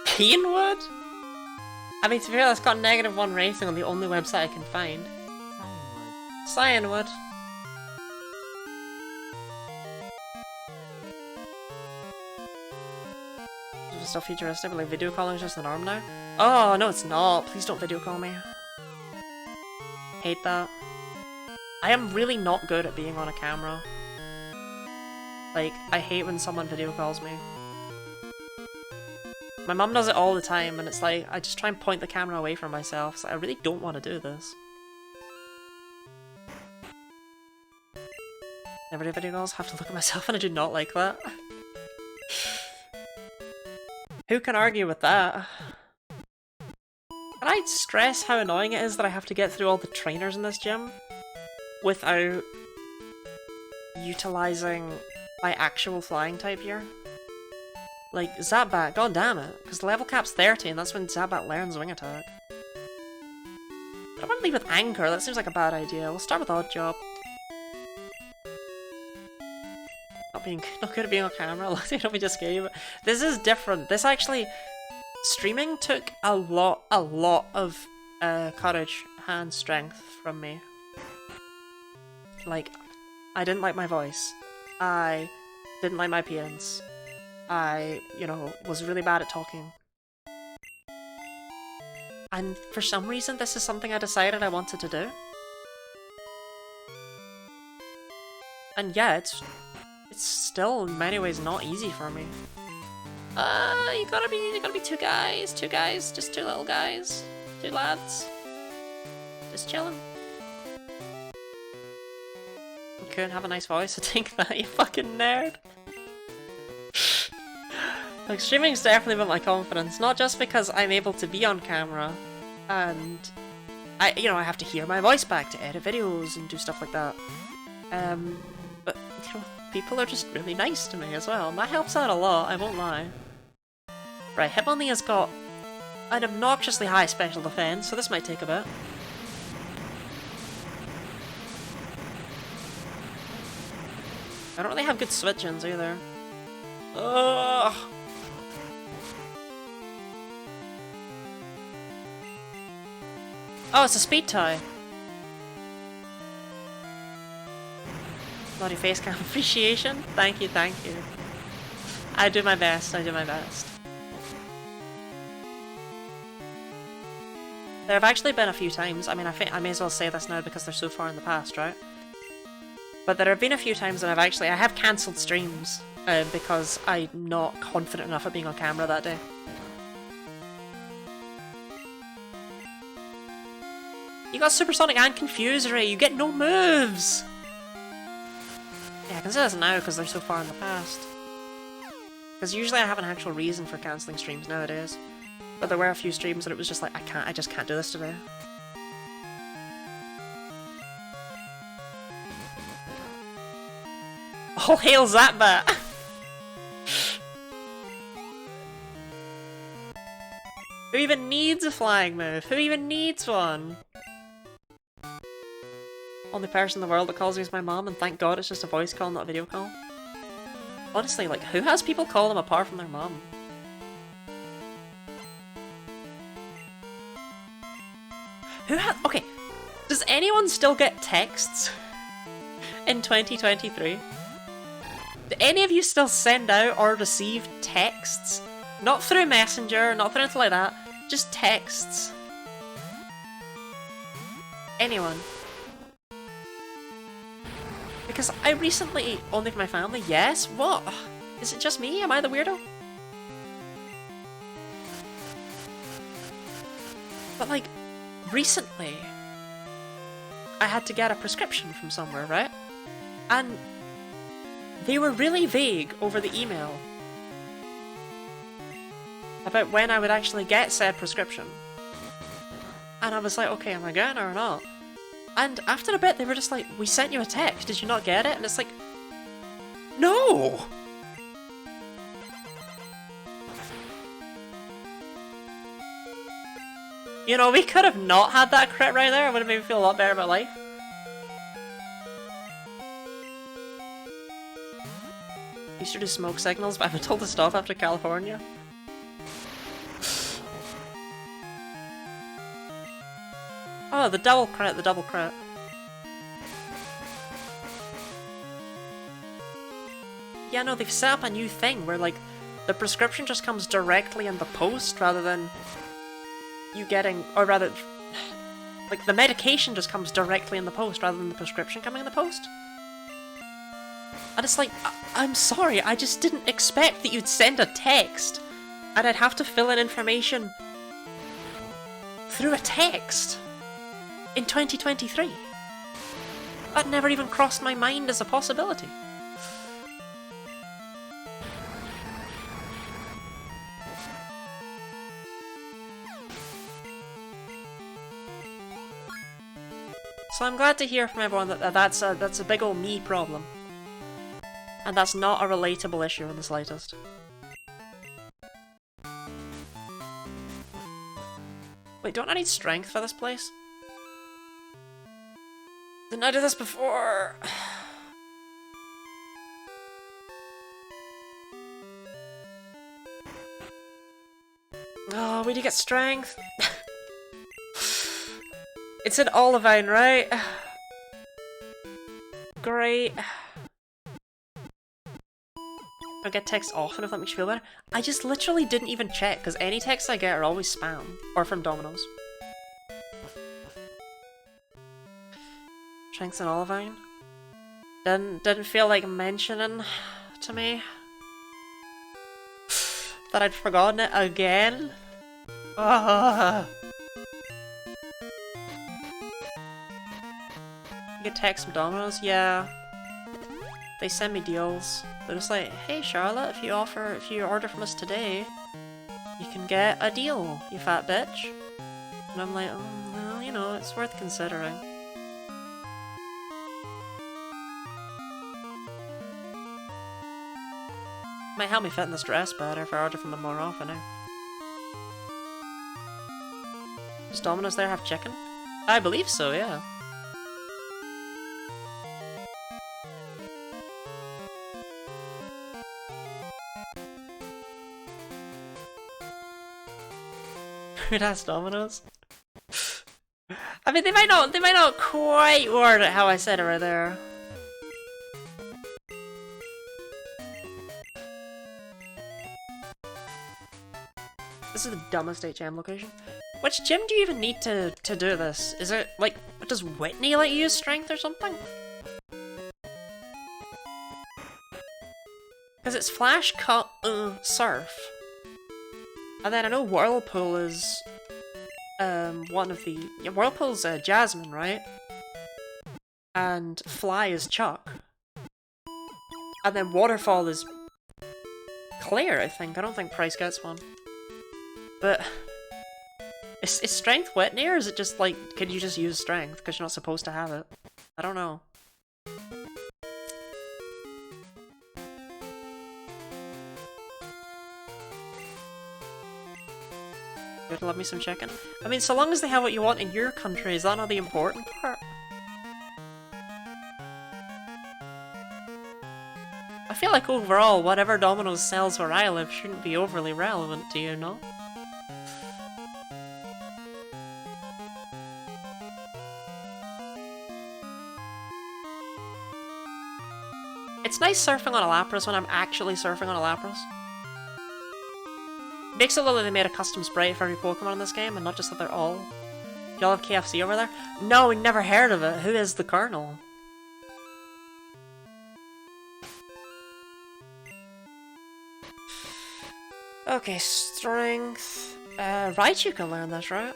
Keenwood? I mean, to be fair, that's got -1 rating on the only website I can find. Cianwood. Is it still futuristic, but like video calling is just the norm now? Oh, no it's not. Please don't video call me. Hate that. I am really not good at being on a camera. Like, I hate when someone video calls me. My mum does it all the time, and it's like, I just try and point the camera away from myself, so I really don't want to do this. Never do video calls, have to look at myself, and I do not like that. Who can argue with that? Can I stress how annoying it is that I have to get through all the trainers in this gym without utilizing my actual flying type here? Like, Zapbat, god damn it, because the level cap's 30 and that's when Zapbat learns Wing Attack. I don't want to leave with Anchor, that seems like a bad idea. We'll start with Odd Job. Not good at being on camera, let me just game. This is different. This actually, streaming took a lot of courage and strength from me. Like, I didn't like my voice. I didn't like my appearance. I, you know, was really bad at talking. And for some reason, this is something I decided I wanted to do. And yeah, it's still in many ways not easy for me. You gotta be two guys, just two little guys, two lads, just chilling. You couldn't have a nice voice, I think that, you fucking nerd. Like, streaming's definitely built my confidence, not just because I'm able to be on camera, and I have to hear my voice back to edit videos and do stuff like that. But, you know, people are just really nice to me as well, and that helps out a lot, I won't lie. Right, Hitmonlee's got an obnoxiously high special defense, so this might take a bit. I don't really have good switch-ins either. Ugh. Oh, it's a speed toy. Bloody face cam appreciation. Thank you, thank you. I do my best, I do my best. There have actually been a few times, I mean, I think I may as well say this now because they're so far in the past, right? But there have been a few times that I have cancelled streams because I'm not confident enough at being on camera that day. You got Supersonic and Confusory, you get no moves! Yeah, I can say this now because they're so far in the past. Because usually I have an actual reason for cancelling streams nowadays. But there were a few streams that it was just like, I just can't do this today. All hail Zapbat! Who even needs a flying move? Who even needs one? Only person in the world that calls me is my mom, and thank God it's just a voice call, not a video call. Honestly, like, who has people call them apart from their mom? Okay, does anyone still get texts in 2023? Do any of you still send out or receive texts? Not through Messenger, not through anything like that, just texts. Anyone? Because I recently, only for my family, yes? What? Is it just me? Am I the weirdo? But like, recently, I had to get a prescription from somewhere, right? And they were really vague over the email about when I would actually get said prescription. And I was like, okay, am I getting it or not? And after a bit, they were just like, we sent you a text, did you not get it? And it's like, no! You know, we could have not had that crit right there, it would have made me feel a lot better about life. Used to do smoke signals, but I've been told to stop after California. Oh, the double crit, the double crit. Yeah, no, they've set up a new thing where, like, the prescription just comes directly in the post rather than you getting, or rather, like, the medication just comes directly in the post rather than the prescription coming in the post. And it's like, I'm sorry, I just didn't expect that you'd send a text and I'd have to fill in information through a text in 2023. That never even crossed my mind as a possibility. So I'm glad to hear from everyone that that's a big ol' me problem. And that's not a relatable issue in the slightest. Wait, don't I need strength for this place? Didn't I do this before? Oh, we do get strength. It's an Olivine, right? Great. I get texts often if that makes you feel better. I just literally didn't even check, because any texts I get are always spam. Or from Domino's. Shanks and Olivine? Didn't feel like mentioning to me that I'd forgotten it again. Ugh. You get texts from Domino's? Yeah. They send me deals. They're just like, hey Charlotte, if you order from us today, you can get a deal, you fat bitch. And I'm like, oh, well, you know, it's worth considering. Might help me fit in this dress better if I order from them more often, eh? Does Domino's there have chicken? I believe so, yeah. Rude ass Domino's. I mean, they might not quite word it how I said it right there. This is the dumbest HM location. Which gym do you even need to do this? Is it, like, does Whitney let you use strength or something? Because it's Flash, Cut, Surf. And then I know Whirlpool is, one of the... Yeah, Whirlpool's Jasmine, right? And Fly is Chuck. And then Waterfall is Claire, I think. I don't think Price gets one. But... Is Strength Whitney, or is it just, like, can you just use Strength because you're not supposed to have it? I don't know. You'd love me some chicken. I mean, so long as they have what you want in your country, is that not the important part? I feel like overall, whatever Domino's sells where I live shouldn't be overly relevant, do you know? It's nice surfing on a Lapras when I'm actually surfing on a Lapras. Makes it look like they made a custom sprite for every Pokemon in this game, and not just that they're all... Do y'all have KFC over there? No, we never heard of it. Who is the Colonel? Okay, Strength... Raichu can learn this, right?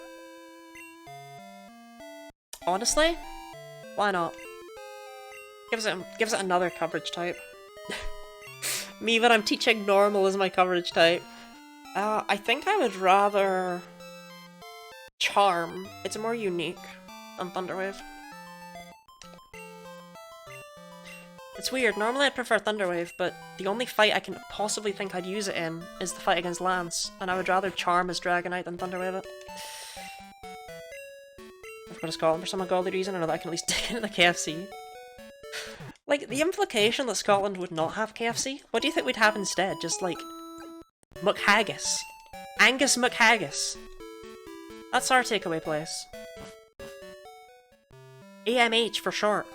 Honestly? Why not? Gives it another coverage type. Me when I'm teaching normal is my coverage type. I think I would rather... Charm. It's more unique than Thunderwave. It's weird, normally I'd prefer Thunderwave, but the only fight I can possibly think I'd use it in is the fight against Lance, and I would rather Charm as Dragonite than Thunderwave it. I've got to Scotland for some ungodly reason, I know that I can at least dig into the KFC. Like, the implication that Scotland would not have KFC? What do you think we'd have instead? Just like... McHaggis. Angus McHaggis. That's our takeaway place. AMH for short.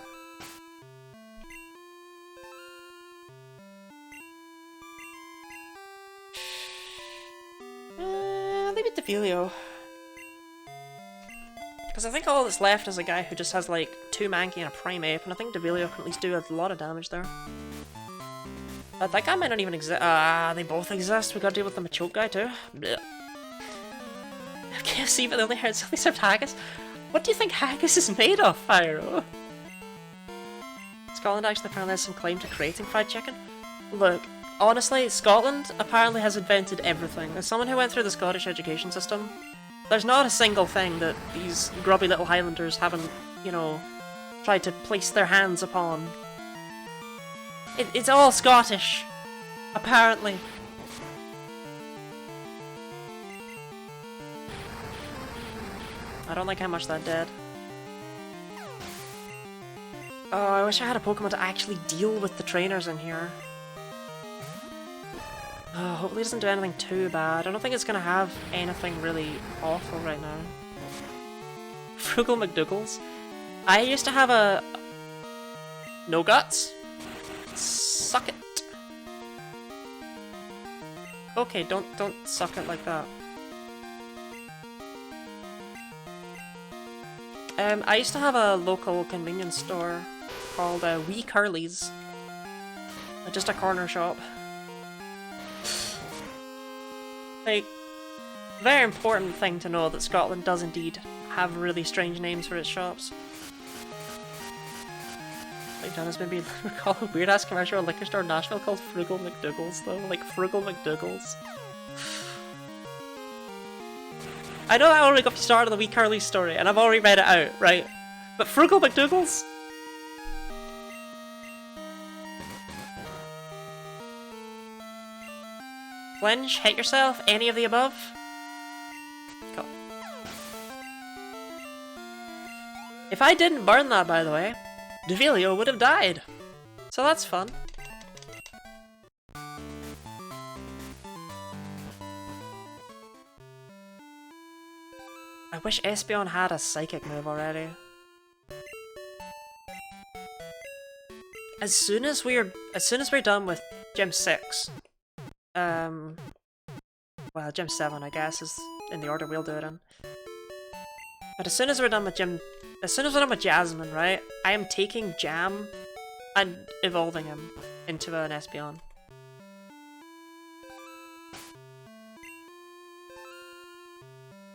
Leave it to Velio. Because I think all that's left is a guy who just has like 2 Mankey and a Primeape, and I think Devilio can at least do a lot of damage there. That guy might not even exist. They both exist. We gotta deal with the Machoke guy too. Blech. KFC, but they only served haggis. What do you think haggis is made of, Pyro? Scotland actually apparently has some claim to creating fried chicken. Look, honestly, Scotland apparently has invented everything. As someone who went through the Scottish education system, there's not a single thing that these grubby little Highlanders haven't, you know, tried to place their hands upon. It's all Scottish, apparently. I don't like how much that did. Oh, I wish I had a Pokemon to actually deal with the trainers in here. Oh, hopefully it doesn't do anything too bad. I don't think it's gonna have anything really awful right now. Frugal McDougal's. I used to have a... No guts? Suck it. Okay, don't suck it like that. I used to have a local convenience store called Wee Curly's. Just a corner shop. Like, very important thing to know that Scotland does indeed have really strange names for its shops. Like, John has been being recalled a weird-ass commercial at a liquor store in Nashville called Frugal McDougal's, though. Like, Frugal McDougal's. I know that already got me started on the Wee Curly story, and I've already read it out, right? But Frugal McDougal's? Flinch, hit yourself, any of the above? Cool. If I didn't burn that, by the way, Devilio would have died. So that's fun. I wish Espeon had a psychic move already. As soon as we're done with Gym 6, well, Gym 7 I guess is in the order we'll do it in. But as soon as we're done with Jasmine, right, I am taking Jam and evolving him into an Espeon.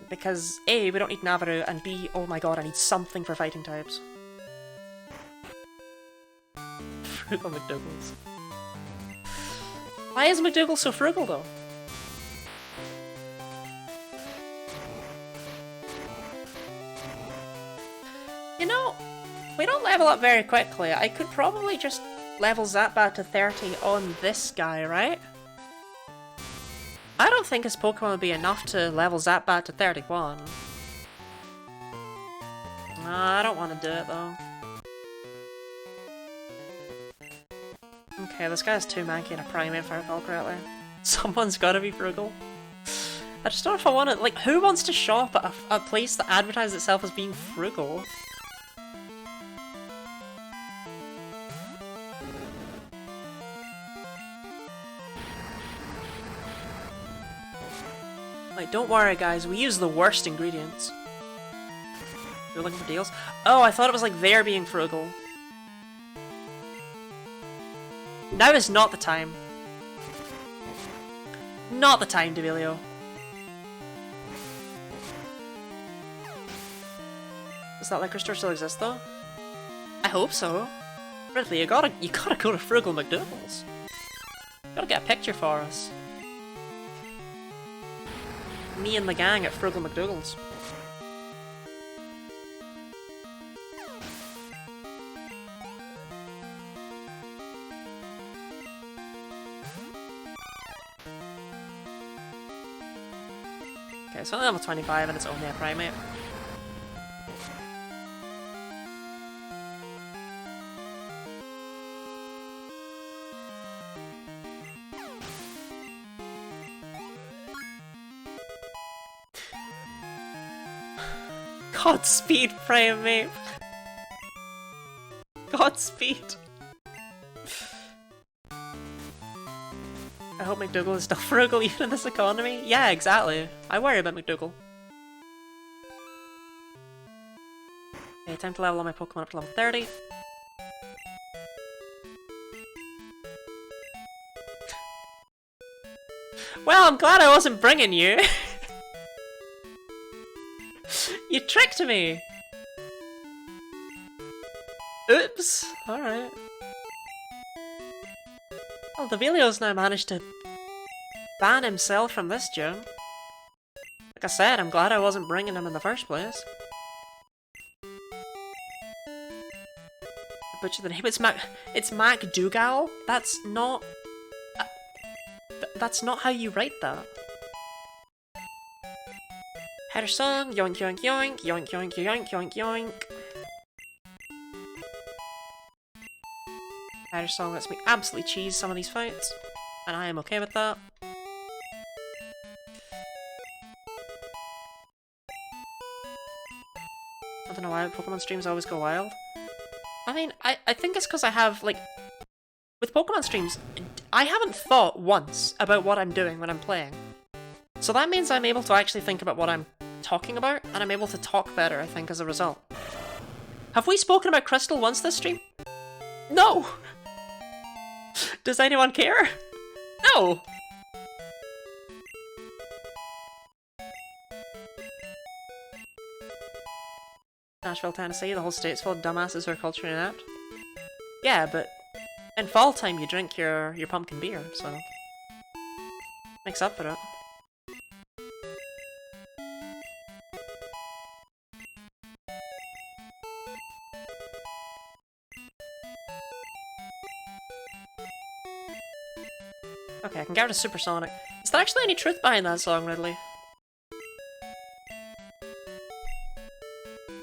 Because A, we don't need Navaru, and B, oh my god, I need something for fighting types. Frugal McDougal's. Why is McDougal so frugal though? You know, we don't level up very quickly. I could probably just level Zapbat to 30 on this guy, right? I don't think his Pokemon would be enough to level Zapbat to 31. Nah, I don't want to do it though. Okay, this guy has 2 Mankey and a Primate if I recall correctly. Someone's gotta be frugal. I just don't know if I want to, like, who wants to shop at a place that advertises itself as being frugal? Like, don't worry guys, we use the worst ingredients. You're looking for deals? Oh, I thought it was like they're being frugal. Now is not the time. Not the time, Devilio. Does that liquor store still exist though? I hope so. Ridley, you gotta go to Frugal McDougal's. You gotta get a picture for us. Me and the gang at Frugal McDougal's. Okay, it's only level 25 and it's only a Primate. Godspeed, Primate! Godspeed! I hope McDougal is still frugal even in this economy. Yeah, exactly. I worry about McDougal. Okay, time to level all my Pokemon up to level 30. Well, I'm glad I wasn't bringing you! You tricked me! Oops! Alright. Well, Devilio's now managed to ban himself from this gym. Like I said, I'm glad I wasn't bringing him in the first place. I butchered the name. It's MacDougal? That's not... that's not how you write that. Header song, yoink yoink yoink, yoink yoink yoink yoink yoink. Header song lets me absolutely cheese some of these fights, and I am okay with that. I don't know why Pokemon streams always go wild. I mean, I think it's because I have, like, with Pokemon streams, I haven't thought once about what I'm doing when I'm playing. So that means I'm able to actually think about what I'm talking about, and I'm able to talk better, I think, as a result. Have we spoken about Crystal once this stream? No! Does anyone care? No! Nashville, Tennessee, the whole state's full of dumbasses who are culturally inept. Yeah, but in fall time you drink your pumpkin beer, so makes up for it. Okay, I can get rid of Supersonic. Is there actually any truth behind that song, Ridley?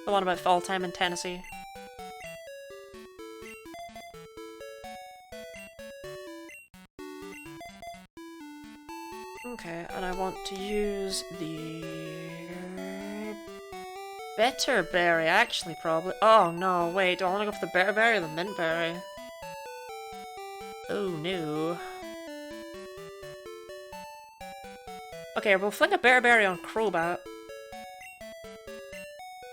The one about fall time in Tennessee. Okay, and I want to use the Bitter berry, actually, probably. Oh no, wait, do I want to go for the bitter berry or the mint berry? Oh no. Okay, we'll fling a bitter berry on Crobat.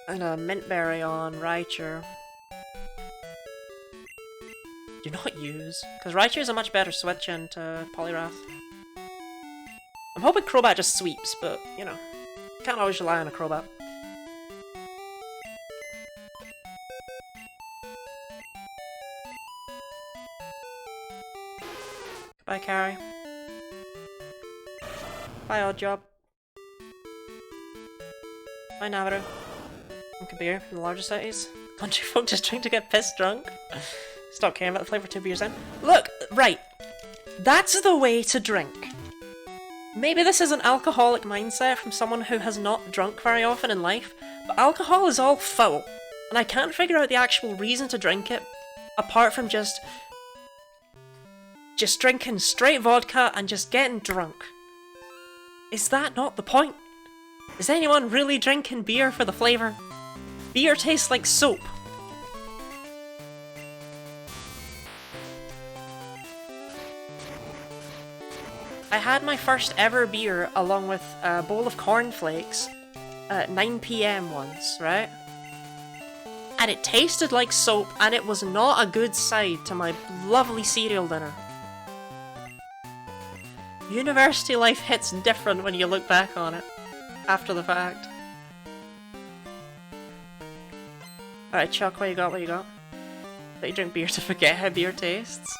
And a mint berry on Raichu. Do not use, because Raichu is a much better switch into Poliwrath. I'm hoping Crobat just sweeps, but, you know, can't always rely on a Crobat. Bye, Carrie. Bye, Oddjob. Bye, Naviru. And Kabir from the larger cities. Country folk just trying to get pissed drunk. Stop caring about the flavour 2 beers in. Look, right. That's the way to drink. Maybe this is an alcoholic mindset from someone who has not drunk very often in life, but alcohol is all foul, and I can't figure out the actual reason to drink it, apart from just drinking straight vodka and just getting drunk. Is that not the point? Is anyone really drinking beer for the flavour? Beer tastes like soap. I had my first ever beer along with a bowl of cornflakes at 9 PM once, right? And it tasted like soap, and it was not a good side to my lovely cereal dinner. University life hits different when you look back on it, after the fact. Alright, Chuck, what you got, what you got? That you drink beer to forget how beer tastes?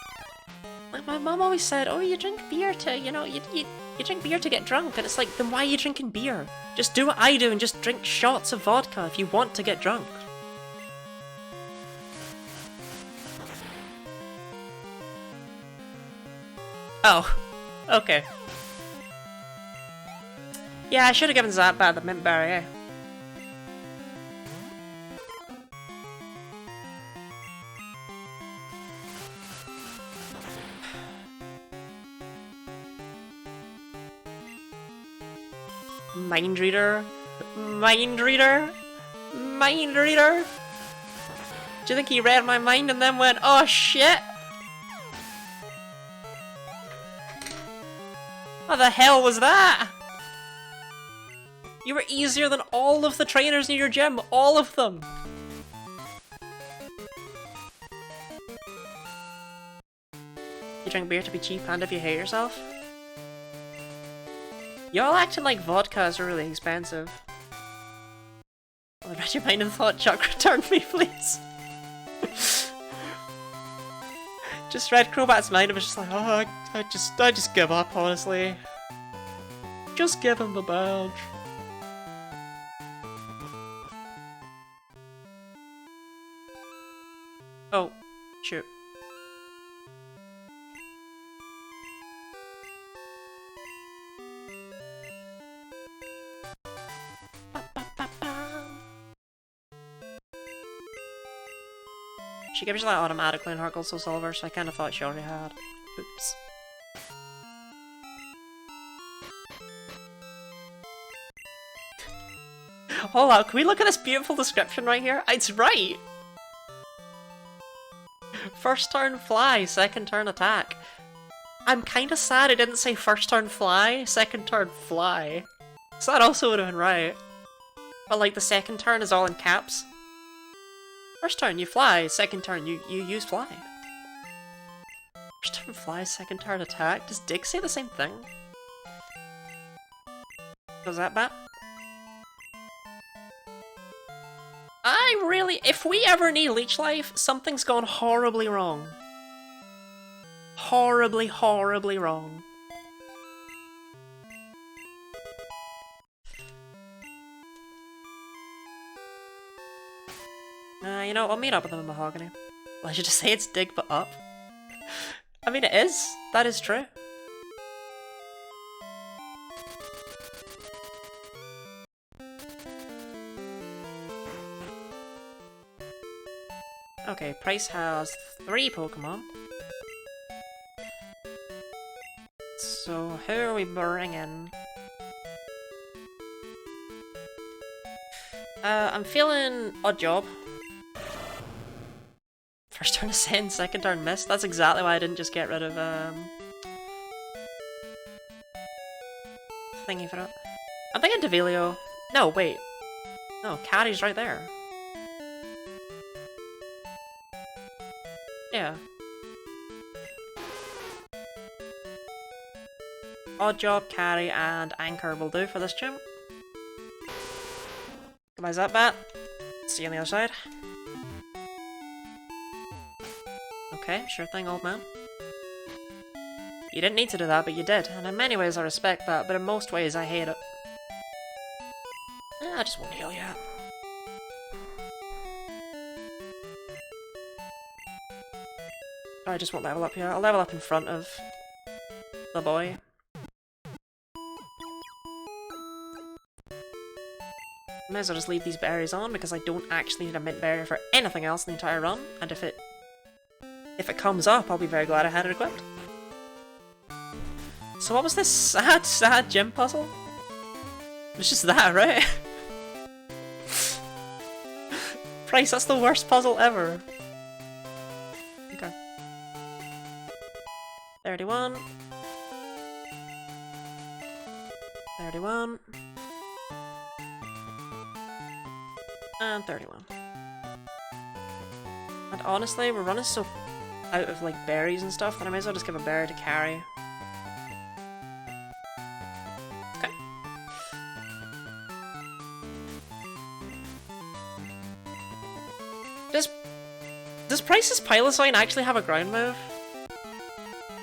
Like, my mum always said, oh, you drink beer to, you know, you drink beer to get drunk, and it's like, then why are you drinking beer? Just do what I do and just drink shots of vodka if you want to get drunk. Oh, okay. Yeah, I should have given Zapbat the mint berry, eh? Mind reader? Mind reader? Mind reader? Do you think he read my mind and then went, oh shit? What the hell was that? You were easier than all of the trainers in your gym, all of them! You drink beer to be cheap and if you hate yourself? Y'all acting like vodka is really expensive. Well, I read your mind and thought, Chuck, return me, please. Just read Crobat's mind and was just like, oh, I just give up, honestly. Just give him the badge. Oh, shoot. She gives you that automatically in Heart Gold Soul Silver, so I kind of thought she already had. Oops. Hold on, can we look at this beautiful description right here? It's right! First turn fly, second turn attack. I'm kinda sad I didn't say first turn fly, second turn fly. So that also would have been right. But like the second turn is all in caps. First turn you fly, second turn you use fly. First turn fly, second turn attack. Does Dig say the same thing? Was that bad? If we ever need Leech Life, something's gone horribly wrong. Horribly, horribly wrong. You know, I'll meet up with them in Mahogany. Well, I should just say it's Dig, but up. I mean, it is. That is true. Okay, Price has 3 Pokemon. So, who are we bringing? I'm feeling Odd Job. First turn Ascend, second turn Mist. That's exactly why I didn't just get rid of, thingy for it. I'm thinking Devilio. No, wait. No, Caddy's right there. Yeah. Odd Job, Caddy, and Anchor will do for this gym. Goodbye, Zapbat. See you on the other side. Okay, sure thing, old man. You didn't need to do that, but you did, and in many ways I respect that, but in most ways I hate it. I just won't heal yet. I just won't level up here. I'll level up in front of the boy. May as well just leave these berries on because I don't actually need a mint berry for anything else in the entire run, and if it comes up, I'll be very glad I had it equipped. So what was this sad gym puzzle? It's just that, right? Price, that's the worst puzzle ever. Okay. 31. 31. And 31. And honestly, we're running so out of like berries and stuff that I may as well just give a berry to carry. Okay. Does Price's Piloswine actually have a ground move?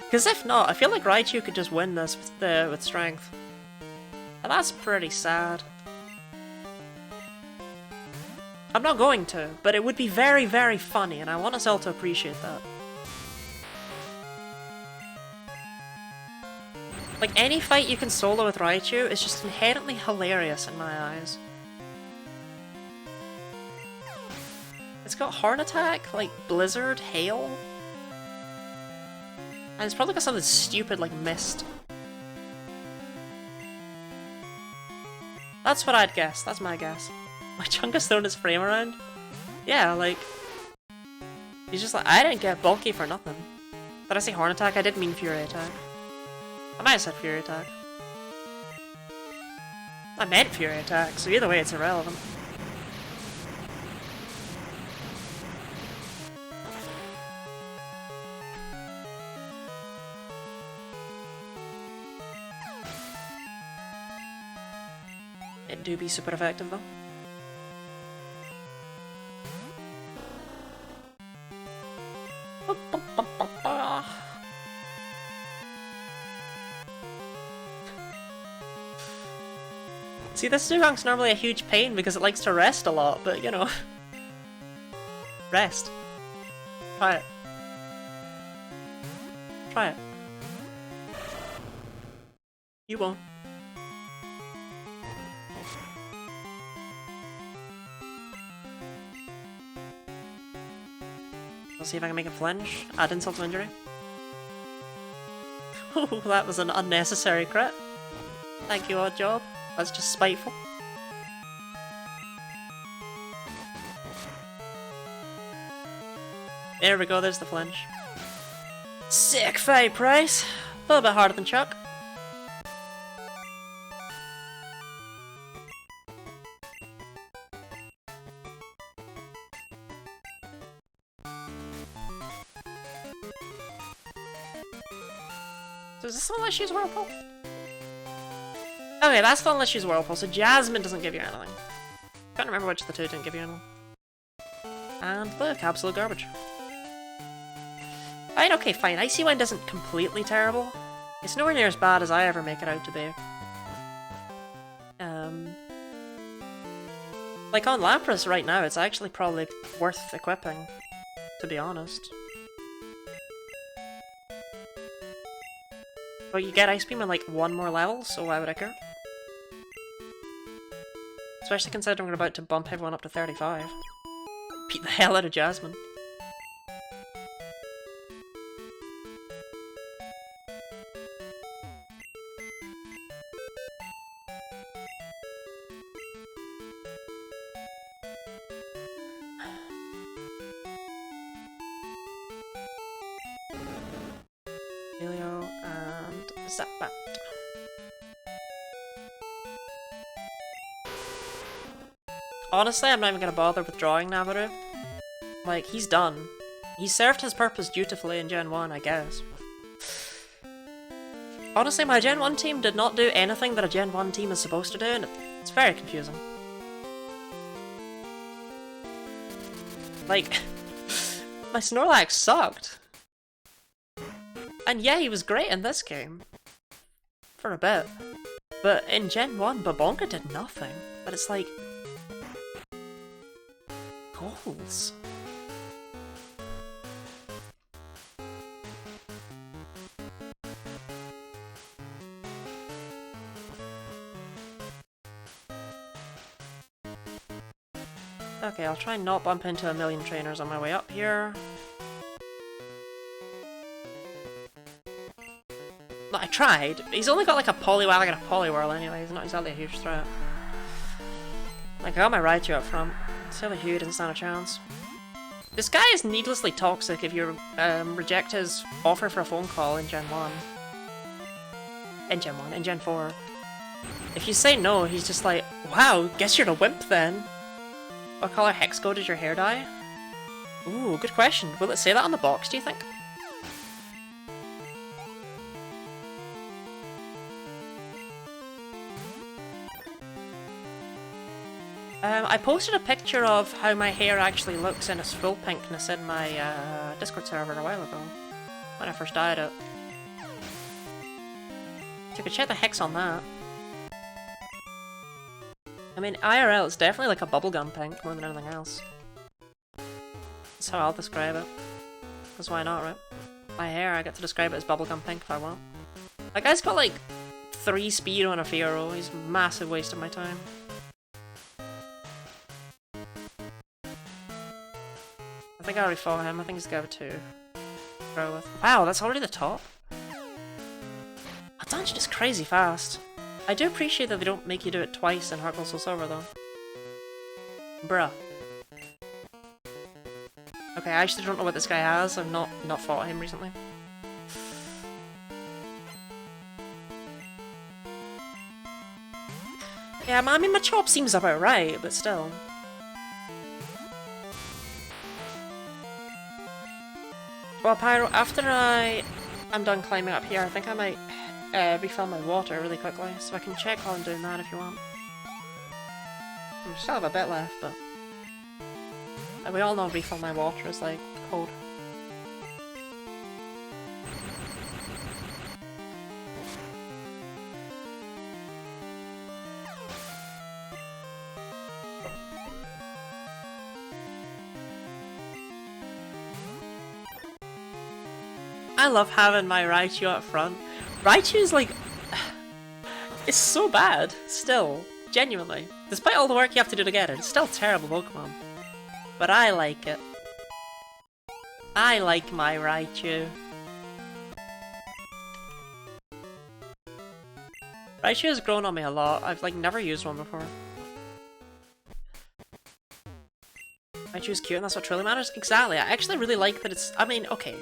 Because if not, I feel like Raichu could just win this with strength. And that's pretty sad. I'm not going to, but it would be very, very funny, and I want us all to appreciate that. Like, any fight you can solo with Raichu is just inherently hilarious in my eyes. It's got Horn Attack, like Blizzard, Hail. And it's probably got something stupid like Mist. That's what I'd guess, that's my guess. My Chunka's throwing his frame around? Yeah, like... He's just like, I didn't get bulky for nothing. Did I say Horn Attack? I did mean Fury Attack. I might have said Fury Attack. I meant Fury Attack, so either way it's irrelevant. It do be super effective though. See, this Dugonk's normally a huge pain because it likes to rest a lot, but you know. Rest. Try it. Try it. You won't. I'll see if I can make it flinch. Add insult to injury. Oh, that was an unnecessary crit. Thank you, Odd Job. That's just spiteful. There we go, there's the flinch. Sick fight, Price! A little bit harder than Chuck. So is this the one that she's Whirlpool? Okay, that's the one that she's Whirlpool, so Jasmine doesn't give you anything. Can't remember which of the two didn't give you anything. And look, absolute garbage. Fine, okay, fine. Icy Wind isn't completely terrible. It's nowhere near as bad as I ever make it out to be. Like on Lapras right now, it's actually probably worth equipping, to be honest. But you get Ice Beam in like one more level, so why would I care? Especially considering we're about to bump everyone up to 35. Beat the hell out of Jasmine. Elio and Zapbat. Honestly, I'm not even gonna bother withdrawing Navaru. Like, he's done. He served his purpose dutifully in Gen 1, I guess. Honestly, my Gen 1 team did not do anything that a Gen 1 team is supposed to do, and it's very confusing. Like, my Snorlax sucked. And yeah, he was great in this game. For a bit. But in Gen 1, Babonka did nothing. But it's like... goals. Okay, I'll try and not bump into a million trainers on my way up here. I tried. He's only got like a Poliwag and a Poliwhirl anyway, he's not exactly a huge threat. Like, I got my Raichu up front. Silly Hugh doesn't stand a chance. This guy is needlessly toxic if you reject his offer for a phone call in Gen 1. In Gen 4. If you say no, he's just like, wow, guess you're a wimp then. What color hex code did your hair dye? Ooh, good question. Will it say that on the box, do you think? I posted a picture of how my hair actually looks in its full pinkness in my Discord server a while ago, when I first dyed it. So you could check the hex on that. I mean, IRL is definitely like a bubblegum pink more than anything else. That's how I'll describe it. Because why not, right? My hair, I get to describe it as bubblegum pink if I want. That guy's got like 3 speed on a Fearow. He's a massive waste of my time. I think I already fought him. I think he's got 2. Throw with. Wow, that's already the top? That dungeon is crazy fast. I do appreciate that they don't make you do it twice in Heart Gold Soul Silver though. Bruh. Okay, I actually don't know what this guy has. I've not fought him recently. Yeah, I mean my chop seems about right, but still. Well, Pyro, after I'm done climbing up here, I think I might refill my water really quickly, so I can check while I'm doing that if you want. I still have a bit left, but we all know refill my water is like code. I love having my Raichu up front. Raichu is like... it's so bad, still. Genuinely. Despite all the work you have to do to get it, it's still a terrible Pokemon. But I like it. I like my Raichu. Raichu has grown on me a lot. I've like never used one before. Raichu's cute and that's what truly matters? Exactly. I actually really like that it's... I mean, okay.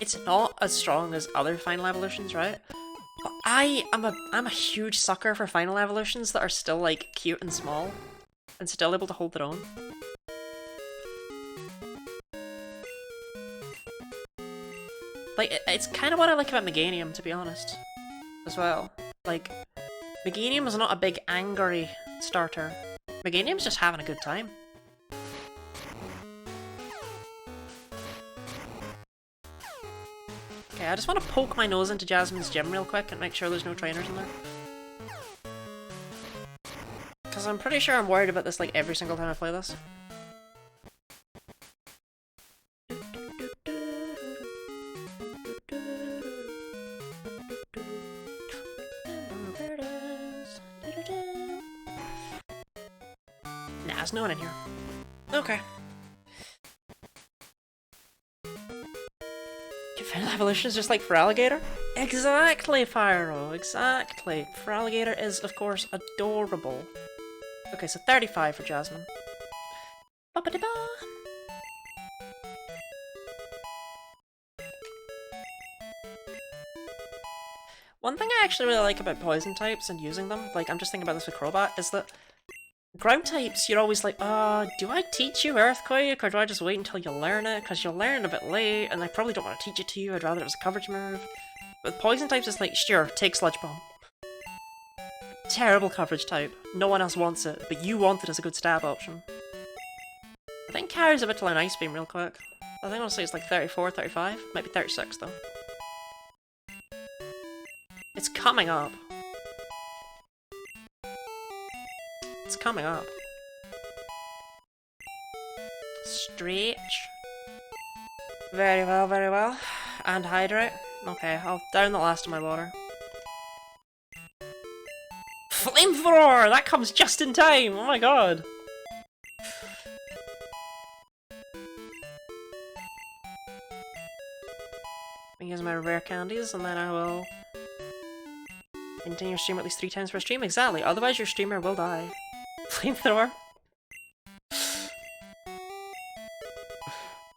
It's not as strong as other final evolutions, right? But I'm a huge sucker for final evolutions that are still like cute and small and still able to hold their own. Like it's kind of what I like about Meganium, to be honest, as well. Like Meganium is not a big angry starter. Meganium's just having a good time. Okay, I just want to poke my nose into Jasmine's gym real quick and make sure there's no trainers in there. Because I'm pretty sure I'm worried about this like every single time I play this. Nah, there's no one in here. Okay. Final evolution is just like Feraligatr? Exactly, Pyro, exactly. Feraligatr is, of course, adorable. Okay, so 35 for Jasmine. Ba-ba-da-ba! One thing I actually really like about poison types and using them, like I'm just thinking about this with Crobat, is that ground types, you're always like, do I teach you Earthquake, or do I just wait until you learn it? Because you'll learn it a bit late, and I probably don't want to teach it to you, I'd rather it was a coverage move. With poison types, it's like, sure, take Sludge Bomb. Terrible coverage type. No one else wants it, but you want it as a good stab option. I think carries a bit to learn Ice Beam real quick. I think honestly it's like 34, 35, might be 36 though. It's coming up. It's coming up. Stretch. Very well, very well. And hydrate. Okay, I'll down the last of my water. Flamethrower! That comes just in time! Oh my god! I'm using my rare candies and then I will maintain your stream at least 3 times per stream. Exactly, otherwise your streamer will die. Flamethrower.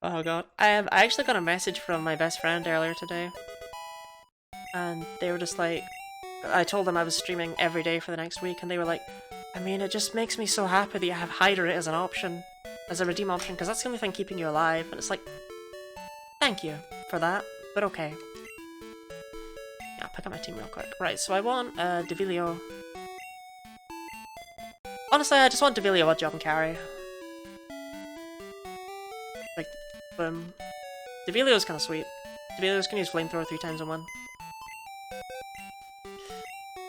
Oh god. I actually got a message from my best friend earlier today. And they were just like, I told them I was streaming every day for the next week, and they were like, I mean, it just makes me so happy that you have Hydrate as an option, as a redeem option, because that's the only thing keeping you alive. And it's like, thank you for that, but okay. Yeah, I'll pick up my team real quick. Right, so I want Devilio. Honestly, I just want Devilio odd job and carry. Like, boom. Devilio's kind of sweet. Devilio's can use Flamethrower 3 times in one.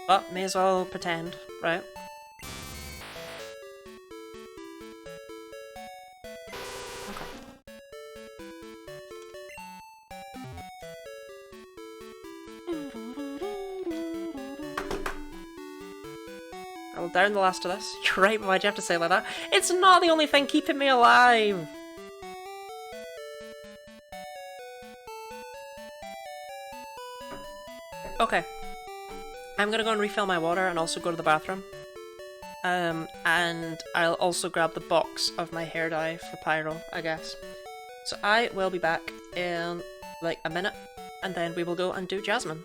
But may as well pretend, right? Okay. I will down the last of this. You're right, but why'd you have to say it like that? It's not the only thing keeping me alive! Okay. I'm gonna go and refill my water and also go to the bathroom. And I'll also grab the box of my hair dye for Pyro, I guess. So I will be back in like a minute, and then we will go and do Jasmine.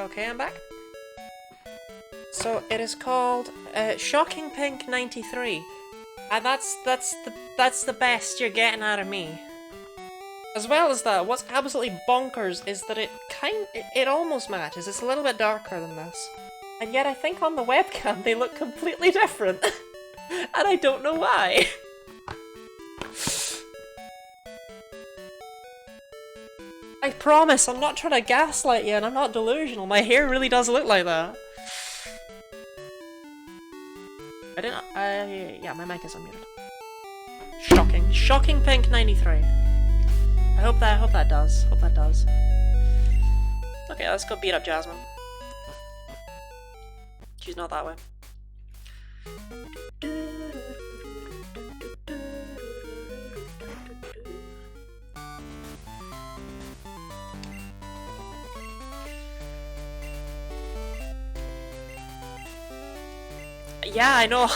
Okay, I'm back. So it is called Shocking Pink 93, and that's the best you're getting out of me. As well as that, what's absolutely bonkers is that it almost matches. It's a little bit darker than this, and yet I think on the webcam they look completely different, and I don't know why. I promise, I'm not trying to gaslight you, and I'm not delusional. My hair really does look like that. I didn't. Yeah, my mic is unmuted. Shocking Pink 93. I hope that does. Okay, let's go beat up Jasmine. She's not that way. Yeah, I know.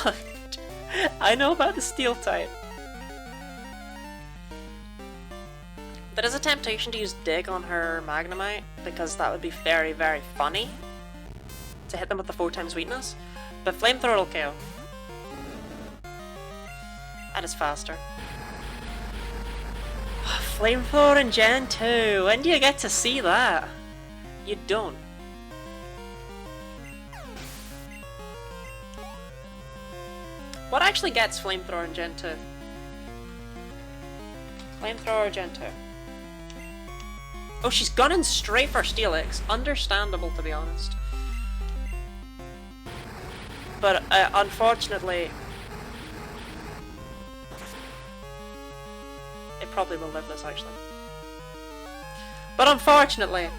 I know about the steel type. There is a temptation to use Dig on her Magnemite, because that would be very, very funny to hit them with the 4x weakness. But Flamethrower will KO. That is faster. Flamethrower in Gen 2. When do you get to see that? You don't. What actually gets Flamethrower in Gen 2? Flamethrower Gen 2. Oh, she's gunning straight for Steelix. Understandable, to be honest. But, unfortunately... it probably will live this, actually. But unfortunately...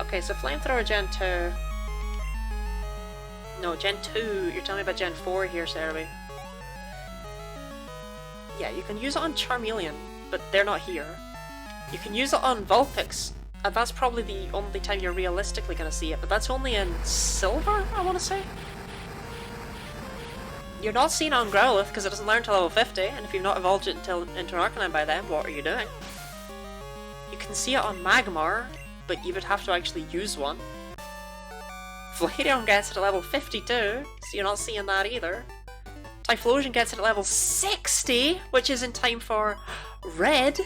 Okay, so Flamethrower Gen 2... No, Gen 2. You're telling me about Gen 4 here, Cerebi. Yeah, you can use it on Charmeleon, but they're not here. You can use it on Vulpix, and that's probably the only time you're realistically going to see it, but that's only in Silver, I want to say? You're not seeing it on Growlithe, because it doesn't learn till level 50, and if you've not evolved it into an Arcanine by then, what are you doing? You can see it on Magmar, but you would have to actually use one. Flareon gets it at level 52, so you're not seeing that either. Typhlosion gets it at level 60, which is in time for Red.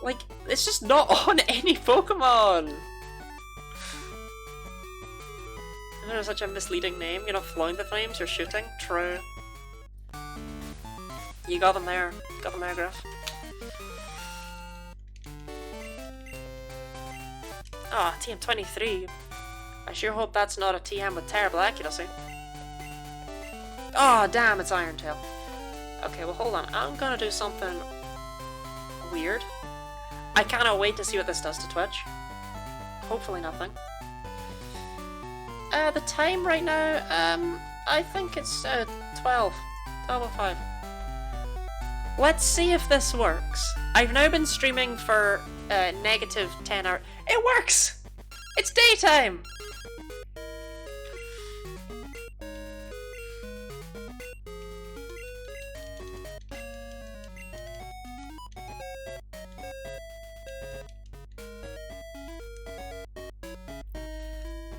Like, it's just not on any Pokemon! Isn't there such a misleading name? You're not flowing the flames, you're shooting? True. You got them there. Got them there, Griff. Ah, oh, TM23. I sure hope that's not a TM with terrible accuracy. Oh, damn, it's Iron Tail. Okay, well, hold on. I'm gonna do something weird. I cannot wait to see what this does to Twitch. Hopefully nothing. The time right now, I think it's 12:05. Let's see if this works. I've now been streaming for negative 10 hours. It works! It's daytime!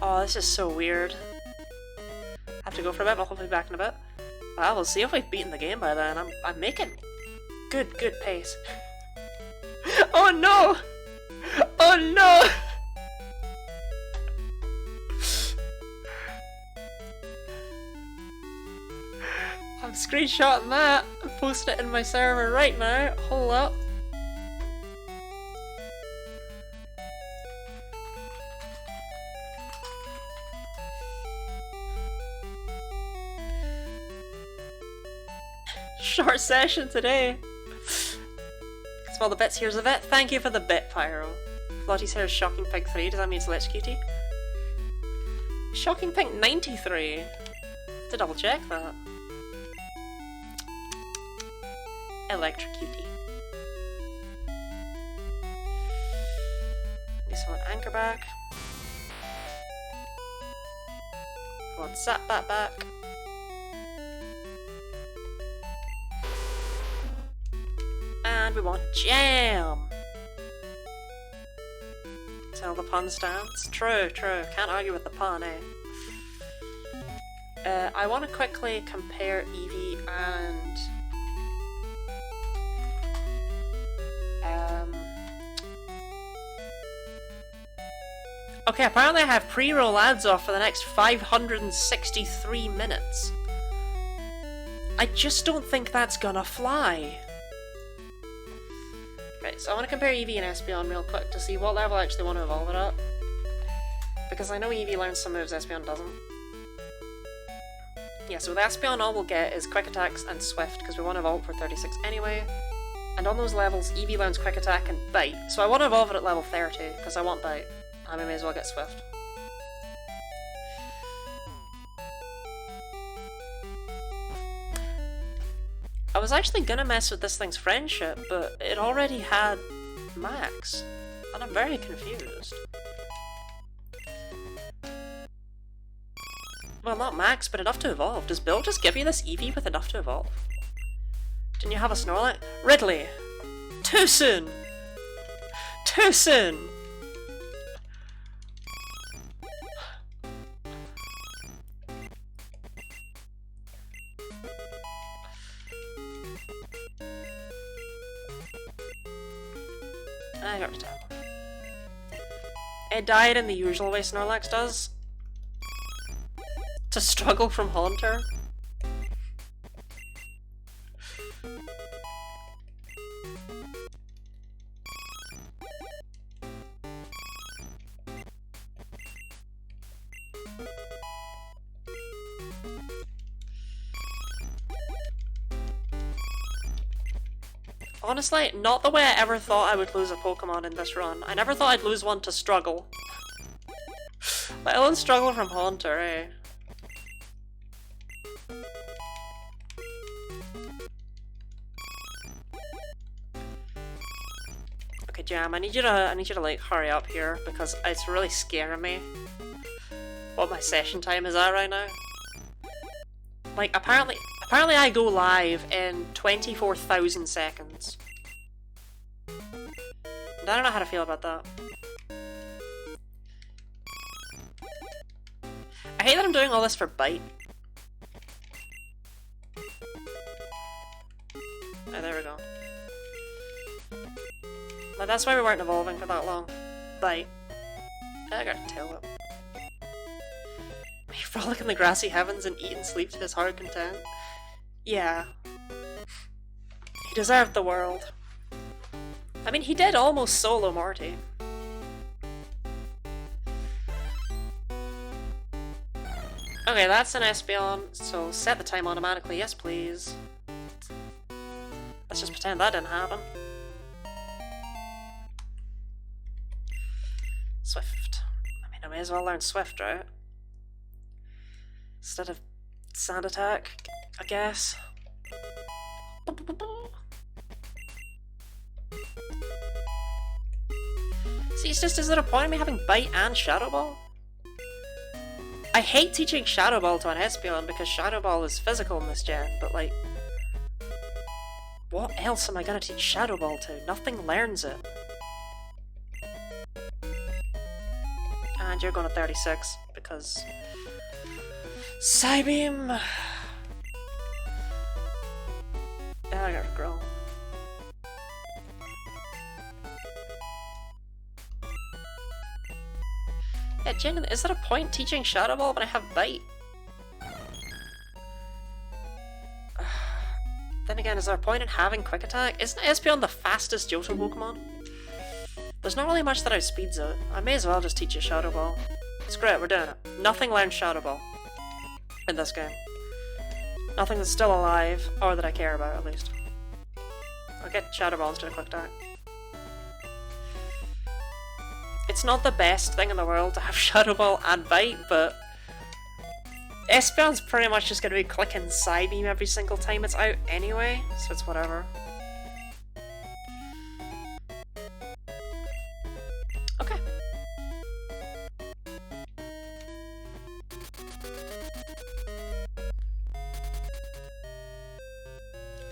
Oh, this is so weird. I have to go for a bit, but I'll hopefully be back in a bit. Well, we'll see if we've beaten the game by then. I'm making good pace. Oh no! Oh no! I'm screenshotting that and posting it in my server right now. Hold up. Short session today. Small the bits, here's a bit. Thank you for the bit, Pyro. Flottie's hair is Shocking Pink 3. Does that mean it's Electrocutie? Shocking Pink 93. To double check that. Electrocutie. Need someone anchor back. Want Zapbat back. And we want Jam! Till the pun stands. True, true. Can't argue with the pun, eh? I want to quickly compare Eevee and... Okay, apparently I have pre-roll ads off for the next 563 minutes. I just don't think that's gonna fly. Right, so I want to compare Eevee and Espeon real quick to see what level I actually want to evolve it at. Because I know Eevee learns some moves Espeon doesn't. Yeah, so with Espeon all we'll get is Quick Attacks and Swift, because we want to evolve for 36 anyway. And on those levels, Eevee learns Quick Attack and Bite. So I want to evolve it at level 30, because I want Bite. And I may as well get Swift. I was actually gonna mess with this thing's friendship, but it already had Max. And I'm very confused. Well, not Max, but enough to evolve. Does Bill just give you this Eevee with enough to evolve? Didn't you have a Snorlax? Ridley! Too soon! Too soon! I got to tell. It died in the usual way Snorlax does. To struggle from Haunter. Honestly, not the way I ever thought I would lose a Pokemon in this run. I never thought I'd lose one to struggle. Let alone struggle from Haunter, eh? Okay, Jam, I need you to like hurry up here because it's really scaring me what my session time is at right now. Like apparently I go live in 24,000 seconds. And I don't know how to feel about that. I hate that I'm doing all this for Bite. Oh, there we go. Well, that's why we weren't evolving for that long. Bite. I got to tell him. He frolic in the grassy heavens and eat and sleep to his heart content. Yeah. He deserved the world. I mean, he did almost solo Morty. Okay, that's an Espeon, so set the time automatically, yes please. Let's just pretend that didn't happen. Swift. I mean, I may as well learn Swift, right? Instead of Sand Attack, I guess. See, it's just, is there a point in me having Bite and Shadow Ball? I hate teaching Shadow Ball to an Espeon because Shadow Ball is physical in this gen, but like... what else am I gonna teach Shadow Ball to? Nothing learns it. And you're going to 36, because... Psybeam! Yeah, I gotta grow. Yeah, genuinely, is there a point teaching Shadow Ball when I have Bite? Then again, is there a point in having Quick Attack? Isn't Espeon the fastest Johto Pokemon? There's not really much that outspeeds it. I may as well just teach you Shadow Ball. Screw it, we're doing it. Nothing learns Shadow Ball. In this game. Nothing that's still alive, or that I care about, at least. I'll get Shadow Ball instead of Quick Attack. It's not the best thing in the world to have Shadow Ball and Bite, but... Espeon's pretty much just gonna be clicking Psybeam every single time it's out anyway, so it's whatever. Okay.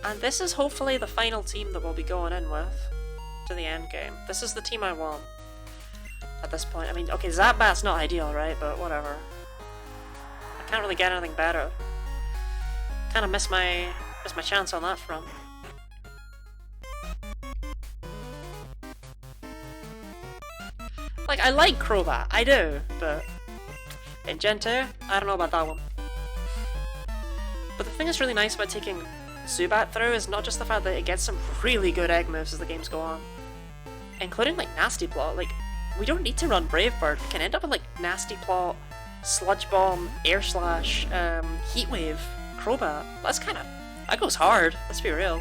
And this is hopefully the final team that we'll be going in with to the end game. This is the team I want. at this point. I mean, okay, Zapbat's not ideal, right? But whatever. I can't really get anything better. Kind of miss my chance on that front. Like, I like Crobat, I do, but in Gen 2, I don't know about that one. But the thing that's really nice about taking Zubat through is not just the fact that it gets some really good egg moves as the games go on, including like Nasty Plot. Like, we don't need to run Brave Bird, we can end up with like Nasty Plot, Sludge Bomb, Air Slash, Heat Wave, Crobat. That goes hard, let's be real.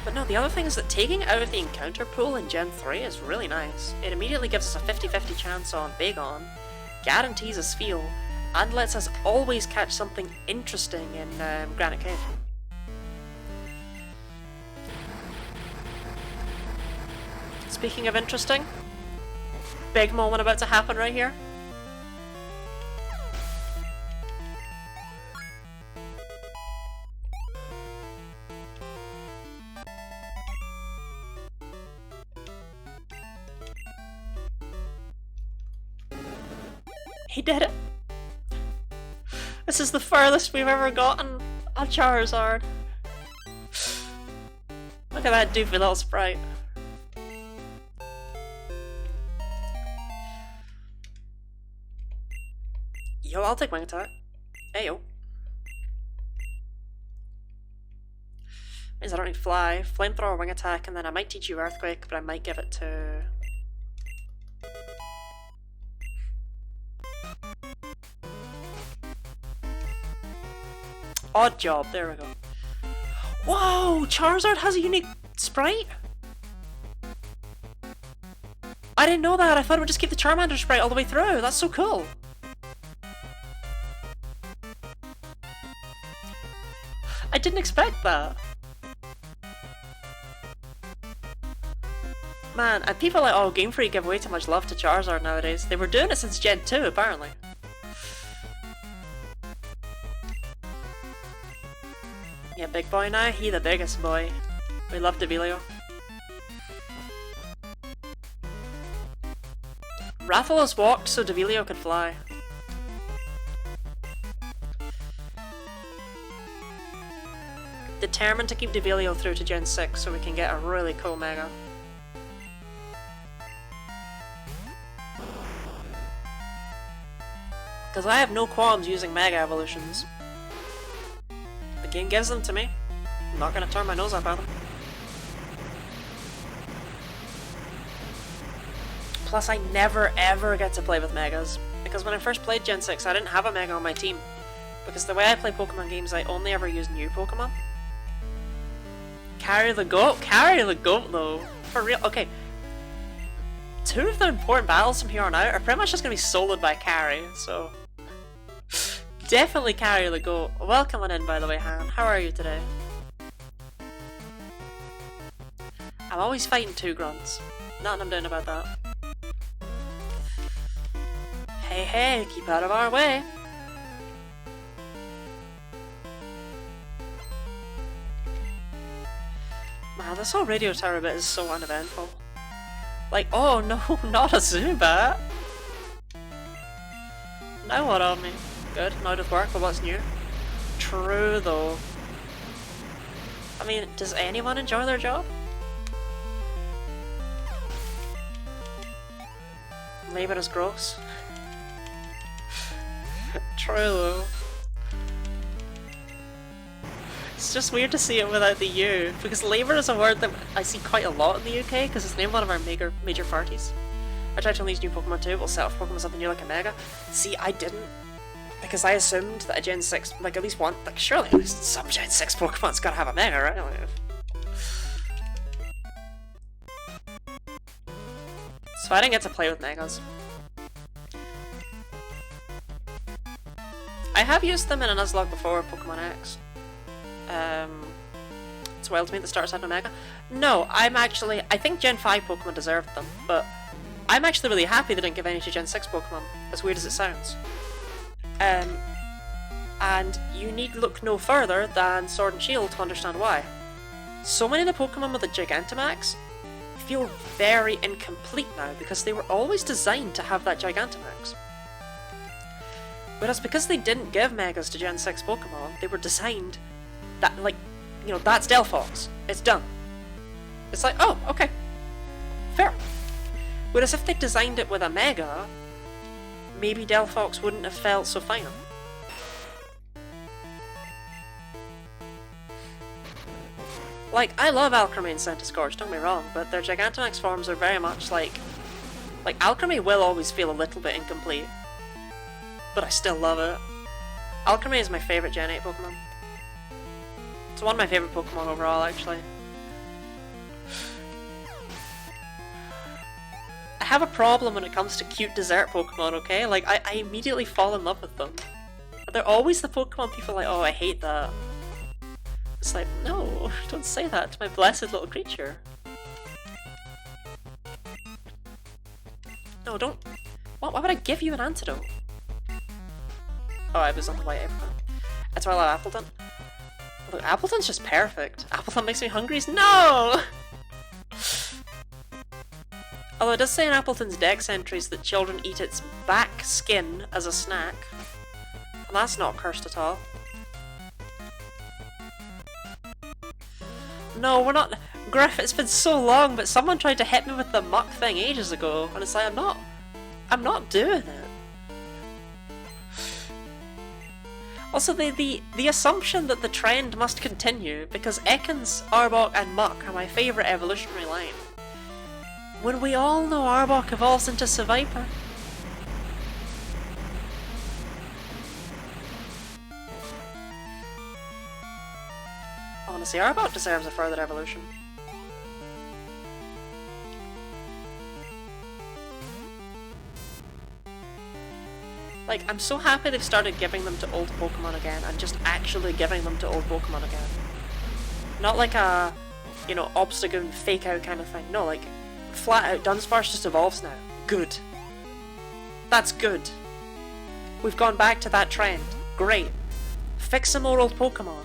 But no, the other thing is that taking out of the encounter pool in Gen 3 is really nice. It immediately gives us a 50-50 chance on Bagon, guarantees us Feel, and lets us always catch something interesting in Granite Cave. Speaking of interesting, big moment about to happen right here. He did it! This is the furthest we've ever gotten on Charizard. Look at that doofy little sprite. Yo, I'll take Wing Attack. Hey yo. Means I don't need Fly. Flamethrower, Wing Attack, and then I might teach you Earthquake, but I might give it to... Odd Job, there we go. Whoa! Charizard has a unique sprite? I didn't know that, I thought it would just keep the Charmander sprite all the way through, that's so cool! I didn't expect that! Man, and people like, oh, Game Freak give way too much love to Charizard nowadays. They were doing it since Gen 2, apparently. Yeah, big boy now? He the biggest boy. We love Devilio. Rathalos walked so Devilio could fly. Determined to keep Devilio through to Gen 6 so we can get a really cool Mega. Because I have no qualms using Mega Evolutions. The game gives them to me. I'm not gonna turn my nose up at them. Plus, I never ever get to play with Megas. Because when I first played Gen 6, I didn't have a Mega on my team. Because the way I play Pokemon games, I only ever use new Pokemon. Carry the goat? Carry the goat though. For real? Okay. 2 of the important battles from here on out are pretty much just gonna be soloed by Carry, so... Definitely Carry the goat. Welcome on in, by the way, Han. How are you today? I'm always fighting 2 grunts. Nothing I'm doing about that. Hey, hey, keep out of our way. Man, this whole radio tower bit is so uneventful. Like, oh no, not a Zubat! Now what of me? Good, not with work, but what's new? True though. I mean, does anyone enjoy their job? Labor is gross. True though. It's just weird to see it without the U, because labour is a word that I see quite a lot in the UK, because it's named one of our major parties. I tried to unleash new Pokemon too, we'll set off Pokemon something new like a Mega. See, I didn't, because I assumed that a Gen 6, like at least one, like surely at least some Gen 6 Pokemon's gotta have a Mega, right? So I didn't get to play with Megas. I have used them in a Nuzlocke before, Pokemon X. It's wild to me at the start had no Mega. No, I think Gen 5 Pokemon deserved them, but I'm actually really happy they didn't give any to Gen 6 Pokemon, as weird as it sounds. And you need look no further than Sword and Shield to understand why. So many of the Pokemon with the Gigantamax feel very incomplete now because they were always designed to have that Gigantamax. Whereas because they didn't give Megas to Gen 6 Pokemon, they were designed that, like, you know, that's Delphox. It's done. It's like, oh, okay. Fair. Whereas if they designed it with a Mega, maybe Delphox wouldn't have felt so final. Like, I love Alcremie and Centiskorch, don't get me wrong, but their Gigantamax forms are very much like Alcremie will always feel a little bit incomplete. But I still love it. Alcremie is my favourite Gen 8 Pokemon. It's one of my favourite Pokemon overall, actually. I have a problem when it comes to cute dessert Pokemon, okay? Like, I immediately fall in love with them. They're always the Pokemon people are like, oh, I hate that. It's like, no, don't say that to my blessed little creature. No, don't. Why would I give you an antidote? Oh, I was on the white apricot. That's why I love Appleton. Look, Appleton's just perfect. Appleton makes me hungry. No! Although it does say in Appleton's Dex entries that children eat its back skin as a snack. And that's not cursed at all. No, we're not. Griff, it's been so long, but someone tried to hit me with the muck thing ages ago, and it's like, I'm not doing it. Also, the assumption that the trend must continue, because Ekans, Arbok, and Muck are my favourite evolutionary line. When we all know Arbok evolves into Seviper. Honestly, Arbok deserves a further evolution. Like, I'm so happy they've started giving them to old Pokemon again, and just actually giving them to old Pokemon again. Not like a, you know, Obstagoon fake out kind of thing. No, like, flat out, Dunsparce just evolves now. Good. That's good. We've gone back to that trend. Great. Fix some more old Pokemon.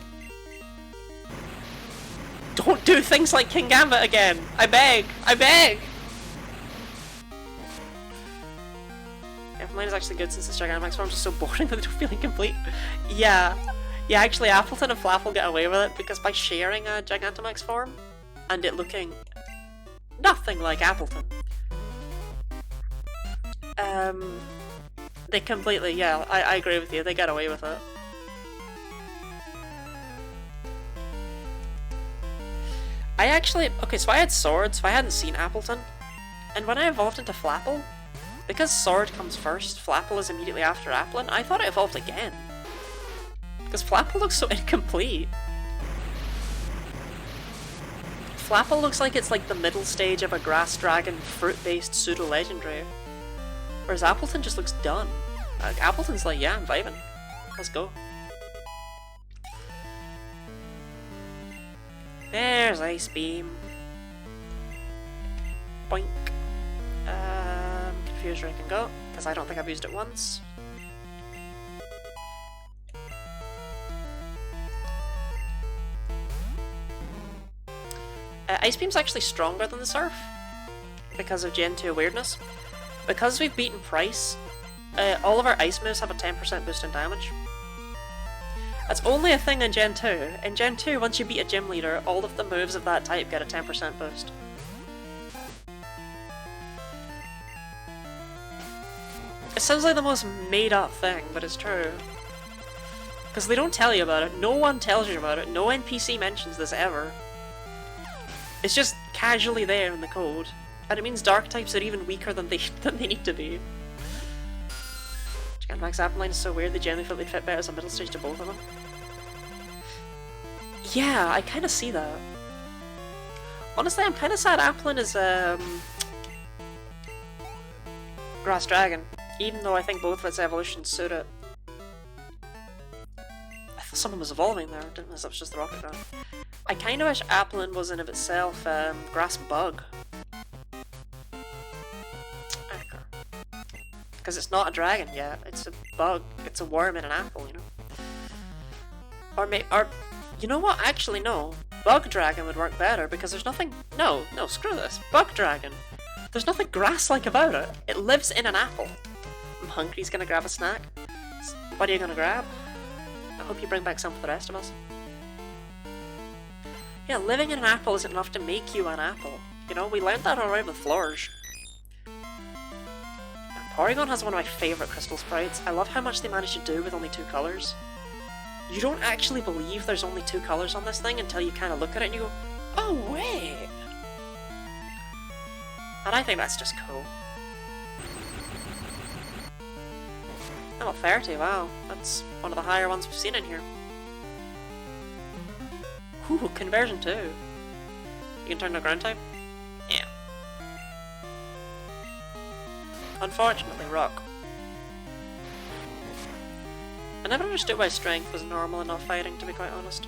Don't do things like Kingambit again! I beg! I beg! Yeah, mine is actually good since the Gigantamax forms are so boring that they don't feel incomplete. Yeah. Yeah, actually Appleton and Flapple get away with it because by sharing a Gigantamax form and it looking nothing like Appleton. They completely, yeah, I agree with you, they get away with it. I actually, okay, so I had Sword, so I hadn't seen Appleton, and when I evolved into Flapple, because Sword comes first, Flapple is immediately after Applin, I thought it evolved again. Because Flapple looks so incomplete. Flapple looks like it's like the middle stage of a Grass Dragon fruit-based pseudo-legendary. Whereas Appleton just looks done. Like, Appleton's like, yeah, I'm vibing. Let's go. There's Ice Beam. Boink. Confuse Ring can go, because I don't think I've used it once. Ice Beam's actually stronger than the Surf, because of Gen 2 weirdness. Because we've beaten Price, all of our Ice moves have a 10% boost in damage. That's only a thing in Gen 2. In Gen 2, once you beat a gym leader, all of the moves of that type get a 10% boost. It sounds like the most made up thing, but it's true. Because they don't tell you about it, no one tells you about it, no NPC mentions this ever. It's just casually there in the code. And it means dark types are even weaker than they need to be. Gigantamax Appline is so weird, they generally felt they'd fit better as a middle stage to both of them. Yeah, I kind of see that. Honestly, I'm kind of sad Applin is Grass Dragon, even though I think both of its evolutions suit it. I thought someone was evolving there, didn't realize that was just the rocket ground. I kind of wish Applin was in of itself Grass Bug. Because it's not a dragon yet, it's a bug, it's a worm in an apple, you know? Or you know what, actually no. Bug Dragon would work better because there's nothing... No, screw this. Bug Dragon. There's nothing grass-like about it. It lives in an apple. I'm hungry, he's gonna grab a snack. What are you gonna grab? I hope you bring back some for the rest of us. Yeah, living in an apple isn't enough to make you an apple. You know, we learned that already with Flourish. Porygon has one of my favourite crystal sprites. I love how much they managed to do with only 2 colours. You don't actually believe there's only 2 colours on this thing until you kind of look at it and you go, oh wait! And I think that's just cool. Level 30, wow. That's one of the higher ones we've seen in here. Ooh, conversion too. You can turn to ground type? Yeah. Unfortunately, rock. I never understood why strength was normal and not fighting, to be quite honest.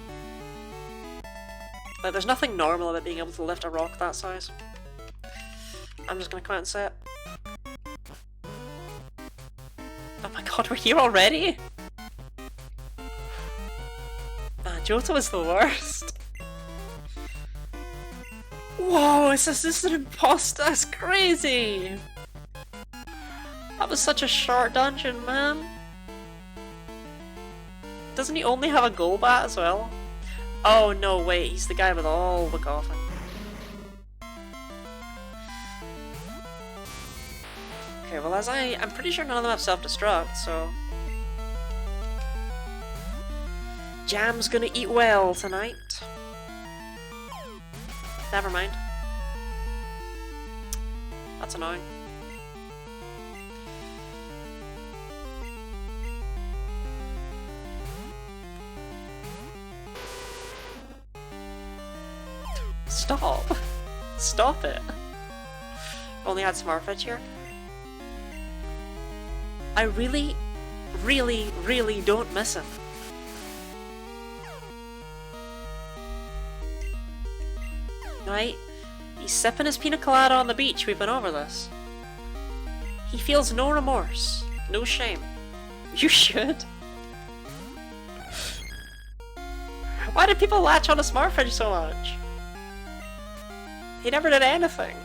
Like, there's nothing normal about being able to lift a rock that size. I'm just gonna come out and say it. Oh my god, we're here already? Man, Johto is the worst. Whoa, is this an imposter? That's crazy! That was such a short dungeon, man. Doesn't he only have a Golbat as well? Oh no, wait, he's the guy with all the coughing. Okay, well I'm pretty sure none of them have self-destruct, so... Jam's gonna eat well tonight. Never mind. That's annoying. Stop! Stop it! Only had Smartfetch here. I really, really don't miss him. Right? He's sipping his pina colada on the beach, we've been over this. He feels no remorse, no shame. You should. Why did people latch on to Smartfetch so much? He never did anything.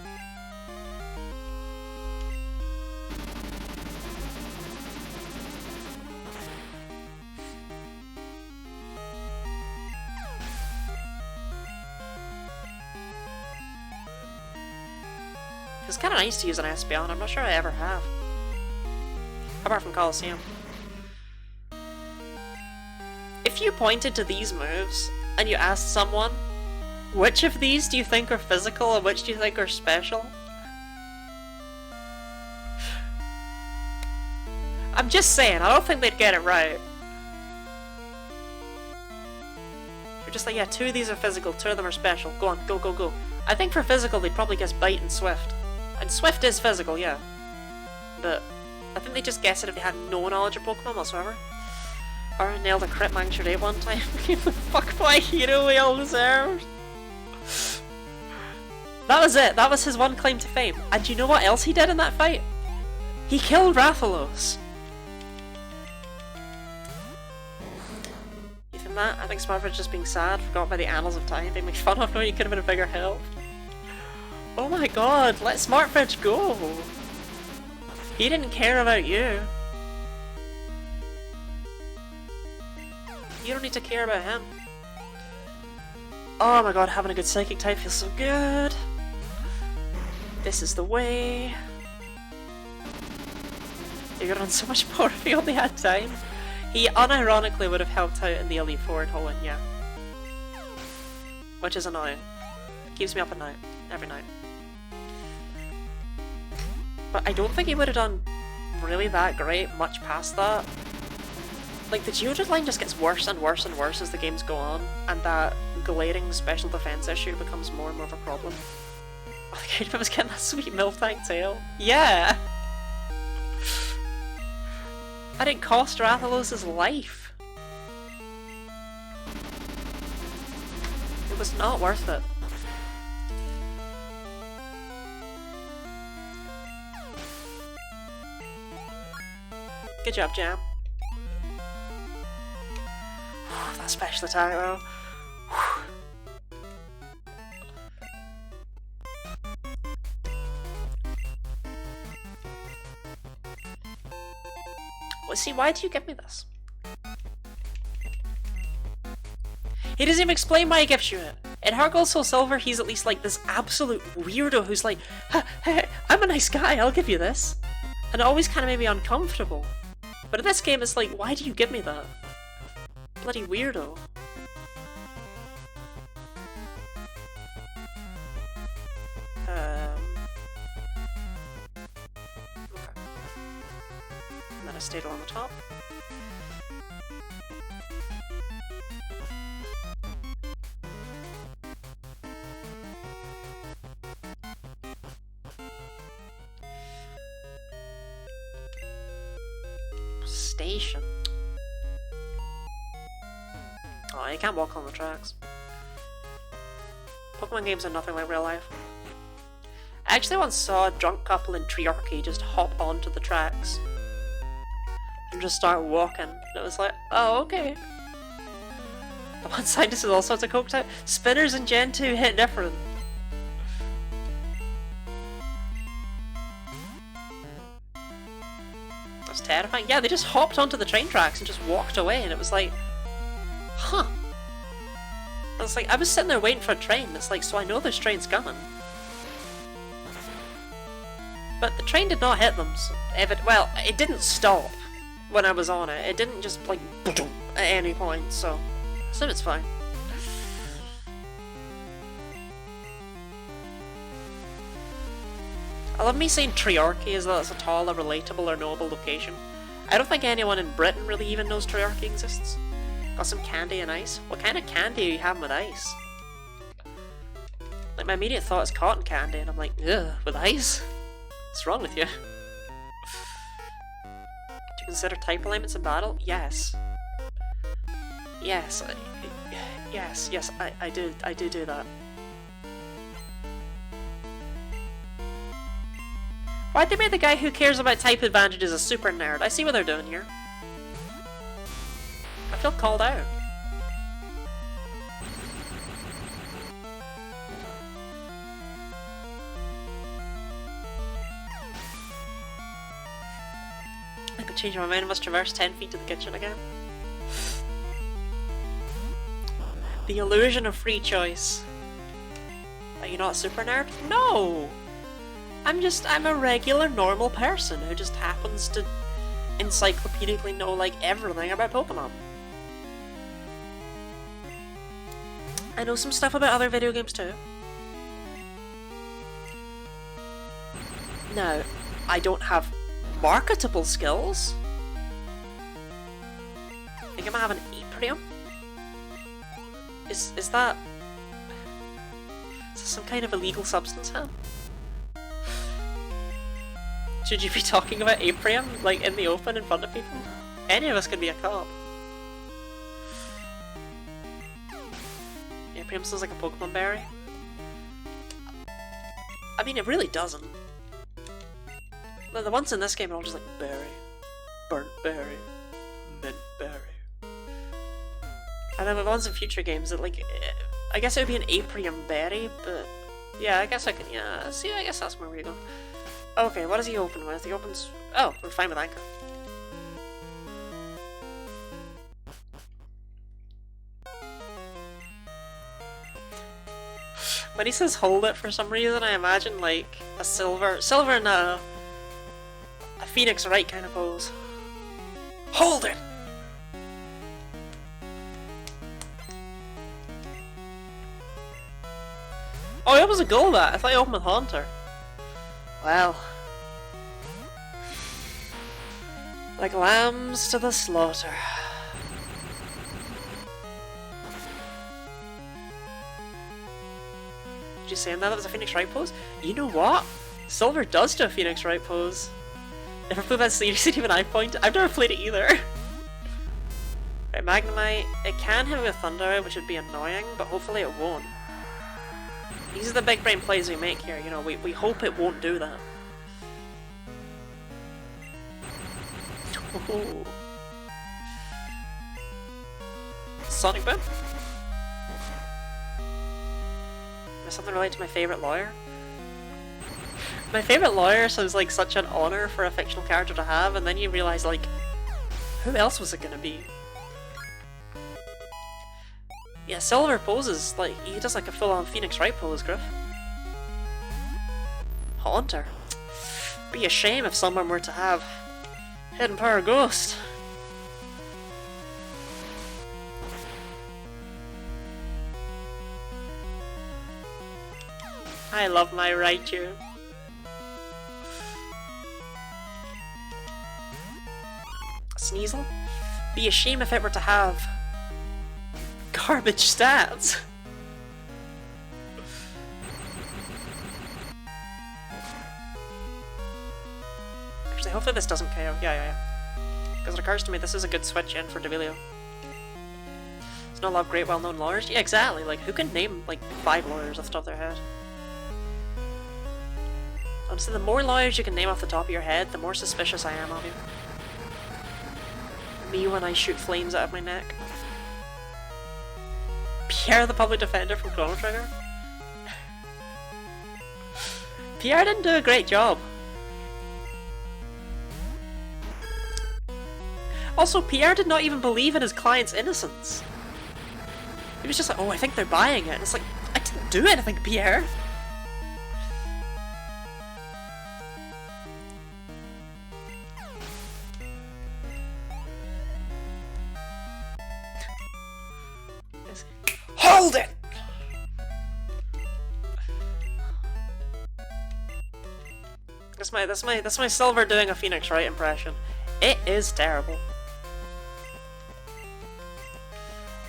It's kind of nice to use an Espeon, I'm not sure I ever have. Apart from Coliseum. If you pointed to these moves, and you asked someone, which of these do you think are physical and which do you think are special? I'm just saying, I don't think they'd get it right. You're just like, yeah, 2 of these are physical, 2 of them are special. Go on, go, go, go. I think for physical, they'd probably guess Bite and Swift. And Swift is physical, yeah. But I think they just guessed it if they had no knowledge of Pokemon whatsoever. Or nailed a crit Mangsure Day one time. Fuck my hero we all deserved. That was it. That was his one claim to fame. And do you know what else he did in that fight? He killed Rathalos. You think that? I think Smartfetch just being sad, forgot by the annals of time, being made fun of, knowing he could have been a bigger help. Oh my god, let Smartfetch go! He didn't care about you. You don't need to care about him. Oh my god, having a good Psychic type feels so good. This is the way. You could run so much more if he only had time. He unironically would have helped out in the Elite Four in Hoenn, yeah. Which is annoying. Keeps me up at night. Every night. But I don't think he would have done really that great much past that. Like, the Geodude line just gets worse and worse and worse as the games go on, and that glaring special defense issue becomes more and more of a problem. Oh, the kid was getting that sweet Miltank tail. Yeah! I didn't cost Rathalos' life. It was not worth it. Good job, Jam. That special attack though. See, why do you give me this? He doesn't even explain why he gives you it. In Heart Gold Soul Silver, he's at least like this absolute weirdo who's like, hey, I'm a nice guy, I'll give you this. And it always kind of made me uncomfortable. But in this game, it's like, why do you give me that? Bloody weirdo. Okay. And then I stayed on the top. Station. Oh, you can't walk on the tracks. Pokemon games are nothing like real life. I actually once saw a drunk couple in Treorchy just hop onto the tracks and just start walking. And it was like, oh, okay. The one scientist with all sorts of coke type. Spinners in Gen 2 hit different. That's terrifying. Yeah, they just hopped onto the train tracks and just walked away, and it was like, huh. I was like, I was sitting there waiting for a train. It's like, so I know this train's coming. But the train did not hit them. So well, it didn't stop when I was on it. It didn't just like at any point, so I assume it's fine. I love me saying Treorchy as though it's at all a relatable or knowable location. I don't think anyone in Britain really even knows Treorchy exists. Got some candy and ice? What kind of candy are you having with ice? Like, my immediate thought is cotton candy, and I'm like, ugh, with ice? What's wrong with you? Do you consider type alignments in battle? Yes. Yes, yes, I do that. Why'd they make the guy who cares about type advantages a super nerd? I see what they're doing here. I feel called out. I could change my mind and must traverse 10 feet to the kitchen again. The illusion of free choice. Are you not a super nerd? No! I'm a regular, normal person who just happens to encyclopedically know, like, everything about Pokemon. I know some stuff about other video games too. Now, I don't have marketable skills. I think I might have an Aprium. Is that some kind of illegal substance, huh? Should you be talking about Aprium, like, in the open in front of people? Any of us could be a cop. Aprium sounds like a Pokemon berry. I mean, it really doesn't. The ones in this game are all just like berry, burnt berry, mint berry. And then the ones in future games that, like, I guess it would be an Aprium berry, but yeah, I guess I can, yeah, see, I guess that's where we go. Okay, what does he open with? He opens... Oh, we're fine with Anchor. When he says hold it for some reason, I imagine like a silver and a Phoenix Wright kind of pose. Hold it! Oh, he opens a Golbat. I thought he opened with Haunter. Well, like lambs to the slaughter. Did you say that was a Phoenix Wright pose? You know what? Silver does do a Phoenix Wright pose. Never played that seriously, even I point. I've never played it either. Right, Magnemite. It can hit with Thunder, which would be annoying, but hopefully it won't. These are the big brain plays we make here, you know, we hope it won't do that. Oh. Sonic Boom? Is something related to my favourite lawyer? My favourite lawyer sounds like such an honour for a fictional character to have, and then you realise, like, Who else was it gonna be? Yeah, Silver poses, like, he does like a full-on Phoenix Wright pose, Griff. Haunter. Be a shame if someone were to have Hidden Power Ghost. I love my Raichu. Sneasel? Be a shame if it were to have garbage stats. Actually, hopefully this doesn't KO. Yeah. Because it occurs to me this is a good switch in for Devilio. There's not a lot of great well-known lawyers. Yeah, exactly. Like, who can name, like, 5 lawyers off the top of their head? Honestly, the more lawyers you can name off the top of your head, the more suspicious I am of you. Me when I shoot flames out of my neck. Pierre the Public Defender from Chrono Trigger? Pierre didn't do a great job. Also, Pierre did not even believe in his client's innocence. He was just like, oh, I think they're buying it. And it's like, I didn't do anything, Pierre. Hold it! That's my Silver doing a Phoenix Wright impression. It is terrible.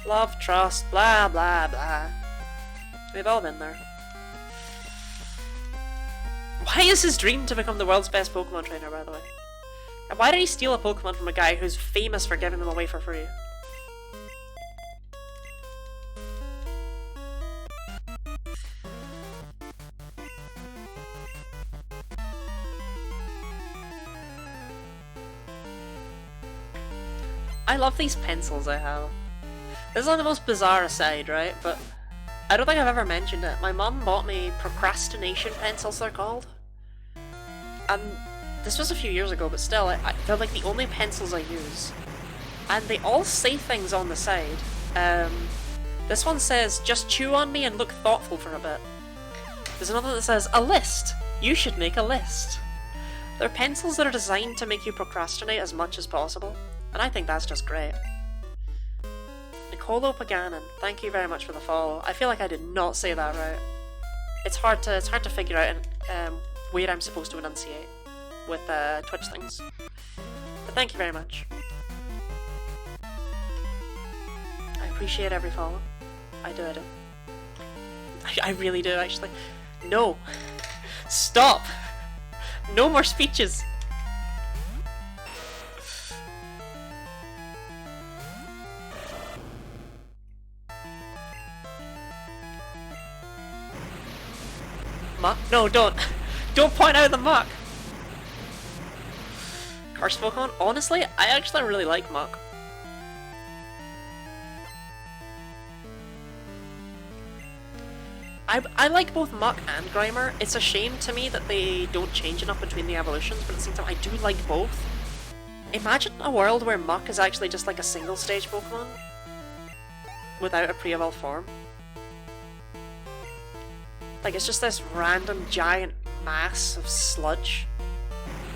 Love, trust, blah blah blah. We've all been there. Why is his dream to become the world's best Pokemon trainer, by the way? And why did he steal a Pokemon from a guy who's famous for giving them away for free? I love these pencils I have. This is like the most bizarre aside, right? But I don't think I've ever mentioned it. My mum bought me procrastination pencils, they're called. And this was a few years ago, but still, they're like the only pencils I use. And they all say things on the side. This one says, just chew on me and look thoughtful for a bit. There's another that says, a list. You should make a list. They're pencils that are designed to make you procrastinate as much as possible. And I think that's just great. Nicolo Paganin, thank you very much for the follow. I feel like I did not say that right. It's hard to figure out where I'm supposed to enunciate with Twitch things. But thank you very much. I appreciate every follow. I do. I really do, actually. No! Stop! No more speeches! Muck? No, don't! Don't point out the Muck! Curse Pokemon? Honestly, I actually really like Muck. I like both Muck and Grimer. It's a shame to me that they don't change enough between the evolutions, but at the same time, I do like both. Imagine a world where Muck is actually just like a single stage Pokemon without a pre-evolved form. Like, it's just this random giant mass of sludge.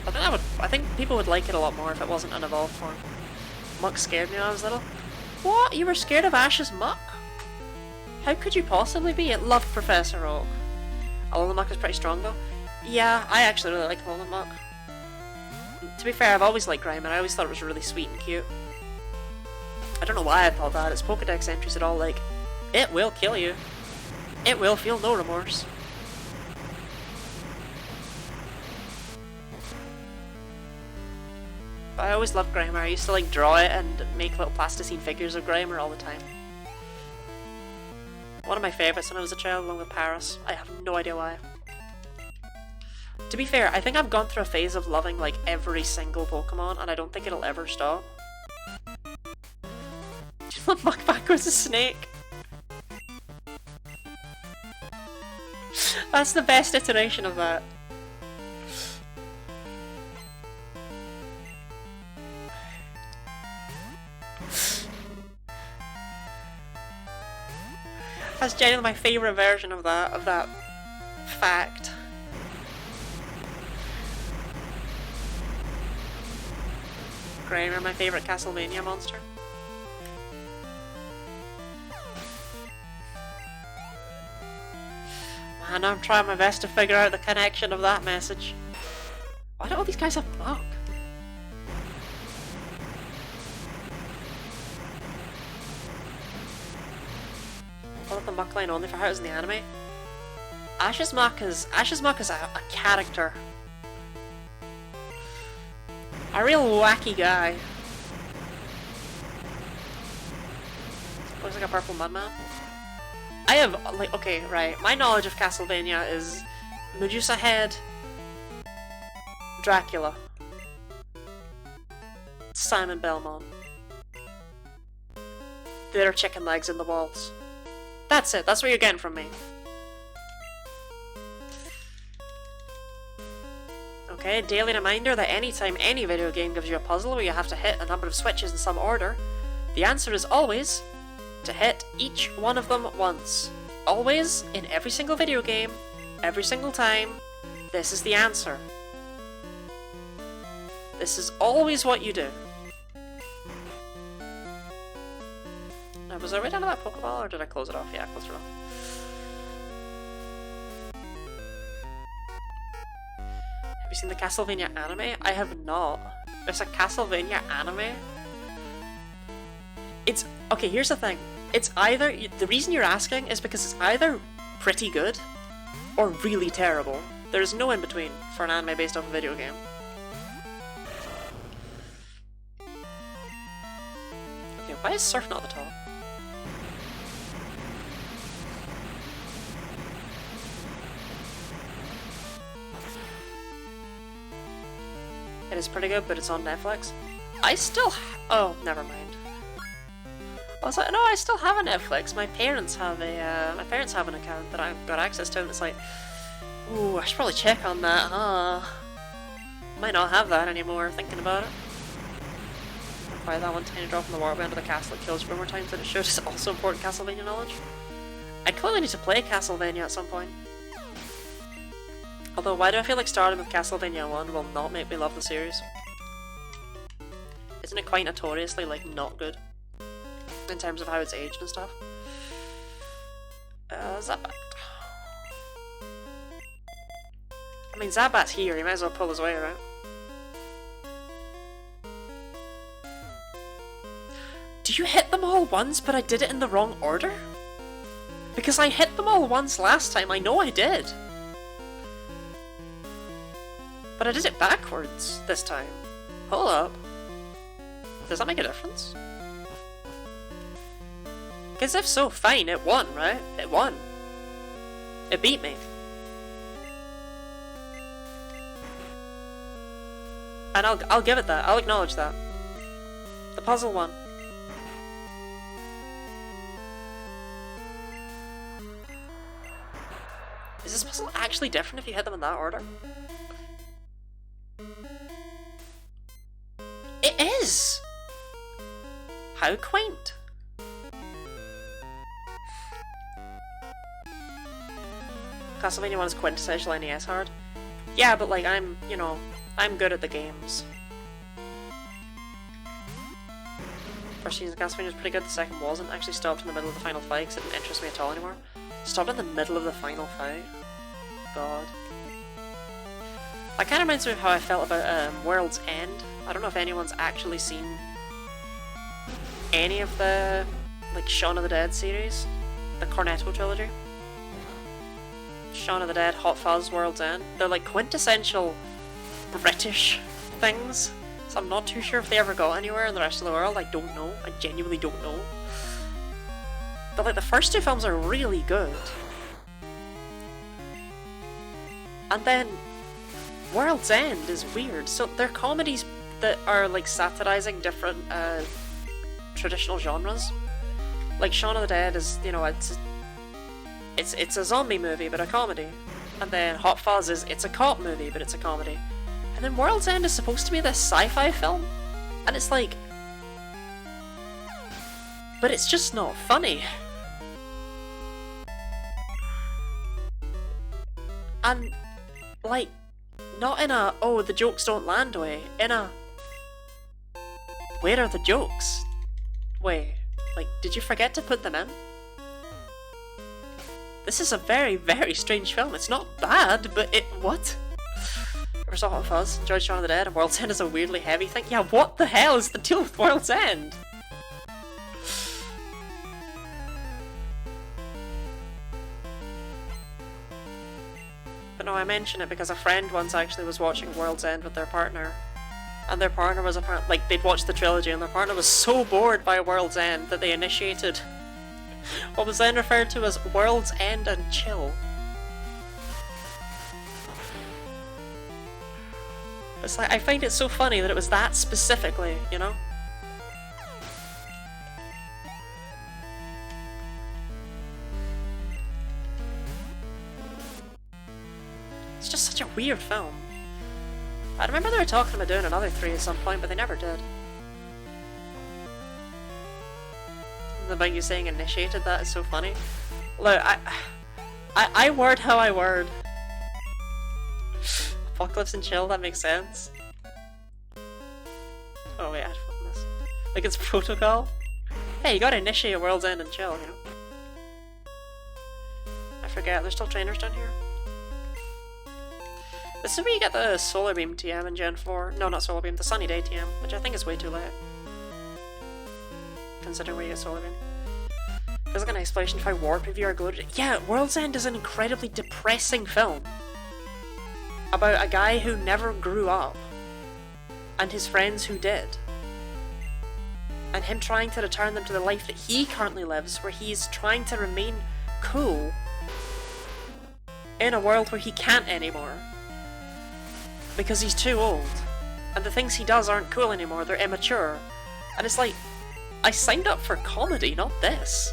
I think people would like it a lot more if it wasn't an evolved form. Muck scared me when I was little. What? You were scared of Ash's Muck? How could you possibly be? It loved Professor Oak. Alolan Muck is pretty strong though. Yeah, I actually really like Alolan Muck. To be fair, I've always liked Grimer. I always thought it was really sweet and cute. I don't know why I thought that. Its Pokedex entries at all like, it will kill you. It will feel no remorse. But I always loved Grimer. I used to like draw it and make little plasticine figures of Grimer all the time. One of my favourites when I was a child, along with Paris. I have no idea why. To be fair, I think I've gone through a phase of loving like every single Pokemon, and I don't think it'll ever stop. Muckback was a snake. That's the best iteration of that. That's genuinely my favourite version of that fact. Kramer, my favourite Castlevania monster. Man, I'm trying my best to figure out the connection of that message. Why do all these guys have muck? What if the muck line only for how it was in the anime? Ash's muck is a character. A real wacky guy. Looks like a purple mudman. I have, like, okay, right. My knowledge of Castlevania is Medusa Head, Dracula, Simon Belmont. There are chicken legs in the walls. That's it. That's what you're getting from me. Okay, a daily reminder that anytime any video game gives you a puzzle where you have to hit a number of switches in some order, the answer is always to hit each one of them once. Always, in every single video game, every single time, this is the answer. This is always what you do. Now, was I right out of that Pokeball, or did I close it off? Yeah, I closed it off. Have you seen the Castlevania anime? I have not. There's a Castlevania anime? It's... okay, here's the thing. It's either... the reason you're asking is because it's either pretty good or really terrible. There's no in between for an anime based off a video game. Okay, why is Surf not at the top? It is pretty good, but it's on Netflix. I still... oh, never mind. I was like, no, I still have a Netflix. My parents have a, my parents have an account that I've got access to, and it's like, ooh, I should probably check on that, huh? Might not have that anymore, thinking about it. Why that one tiny drop in the water under the castle that kills you more times than it should is also important Castlevania knowledge. I clearly need to play Castlevania at some point. Although, why do I feel like starting with Castlevania 1 will not make me love the series? Isn't it quite notoriously, like, not good? In terms of how it's aged and stuff. Zabat. I mean, Zabat's here, he might as well pull his way around. Do you hit them all once, but I did it in the wrong order? Because I hit them all once last time, I know I did. But I did it backwards this time. Hold up. Does that make a difference? Because if so, fine, it won, right? It won. It beat me. And I'll give it that. I'll acknowledge that. The puzzle won. Is this puzzle actually different if you hit them in that order? It is! How quaint. Castlevania 1 is quintessential NES hard. Yeah, but like, I'm good at the games. First season of Castlevania was pretty good, the second wasn't. I actually stopped in the middle of the final fight because it didn't interest me at all anymore. Stopped in the middle of the final fight? God. That kind of reminds me of how I felt about World's End. I don't know if anyone's actually seen any of the, like, Shaun of the Dead series. The Cornetto trilogy. Shaun of the Dead, Hot Fuzz, World's End. They're like quintessential British things. So I'm not too sure if they ever got anywhere in the rest of the world. I don't know. I genuinely don't know. But like the first two films are really good. And then World's End is weird. So they're comedies that are like satirizing different traditional genres. Like Shaun of the Dead is, you know, it's a zombie movie but a comedy. And then Hot Fuzz is, it's a cop movie but it's a comedy. And then World's End is supposed to be this sci-fi film. And it's like... but it's just not funny. And, like, not in a, oh, the jokes don't land way, in a, where are the jokes? Way. Like, did you forget to put them in? This is a very, very strange film. It's not bad, but it, what? Result of Us, Enjoyed Shaun of the Dead, and World's End is a weirdly heavy thing. Yeah, what the hell is the deal with World's End? But no, I mention it because a friend once actually was watching World's End with their partner. And their partner was apparently, like, they'd watched the trilogy and their partner was so bored by World's End that they initiated what was then referred to as World's End and Chill. It's like, I find it so funny that it was that specifically, you know? It's just such a weird film. I remember they were talking about doing another 3 at some point, but they never did. About you saying initiated that is so funny. Look, I word how I word. Apocalypse and Chill, that makes sense. Oh wait, I'd fucking miss. Like it's protocol? Hey, you gotta initiate World's End and Chill, you know? I forget, there's still trainers down here. This is where you get the Solar Beam TM in Gen 4. No, not Solar Beam, the Sunny Day TM, which I think is way too late. Considering where you get Solar Beam. Feels like an explanation of how war preview are good. Yeah, World's End is an incredibly depressing film. About a guy who never grew up. And his friends who did. And him trying to return them to the life that he currently lives, where he's trying to remain cool in a world where he can't anymore. Because he's too old. And the things he does aren't cool anymore, they're immature. And it's like, I signed up for comedy, not this.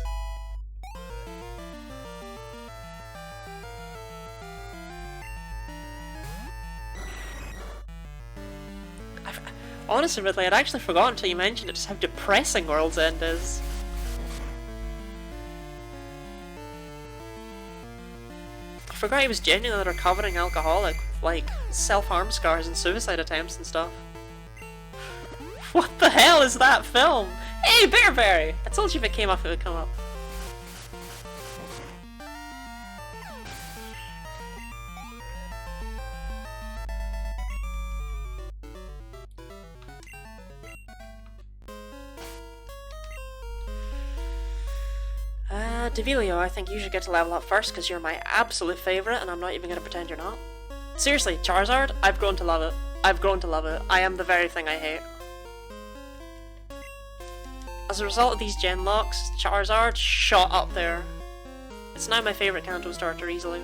Honestly, Ridley, I'd actually forgotten until you mentioned it just how depressing World's End is. I forgot he was genuinely a recovering alcoholic, with, like, self-harm scars and suicide attempts and stuff. What the hell is that film? Hey, Bearberry! I told you if it came up, it would come up. Devilio, I think you should get to level up first because you're my absolute favourite and I'm not even going to pretend you're not. Seriously, Charizard, I've grown to love it. I've grown to love it. I am the very thing I hate. As a result of these Genlocks, Charizard shot up there. It's now my favourite Kanto starter easily.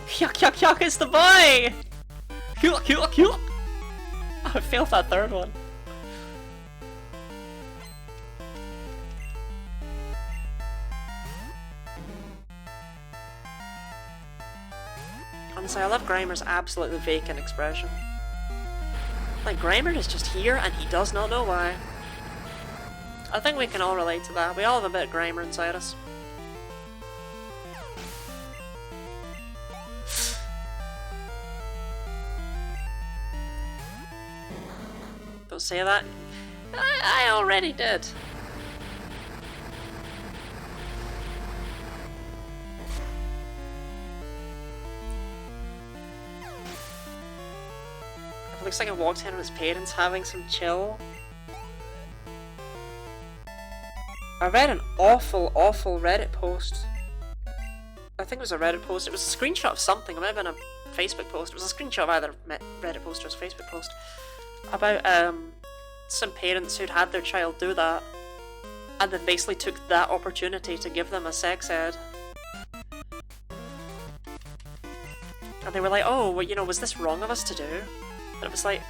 Yuck yuck yuck, it's the boy! Yuck yuck yuck! I failed that third one. Honestly, I love Grimer's absolutely vacant expression. Like, Grimer is just here and he does not know why. I think we can all relate to that. We all have a bit of Grimer inside us. Don't say that. I already did. It looks like it walked in on his parents having some chill. I read an awful, awful Reddit post. I think it was a Reddit post. It was a screenshot of something. It might have been a Facebook post. It was a screenshot of either Reddit post or a Facebook post. About some parents who'd had their child do that. And then basically took that opportunity to give them a sex ed. And they were like, oh, well, you know, was this wrong of us to do? And it was like,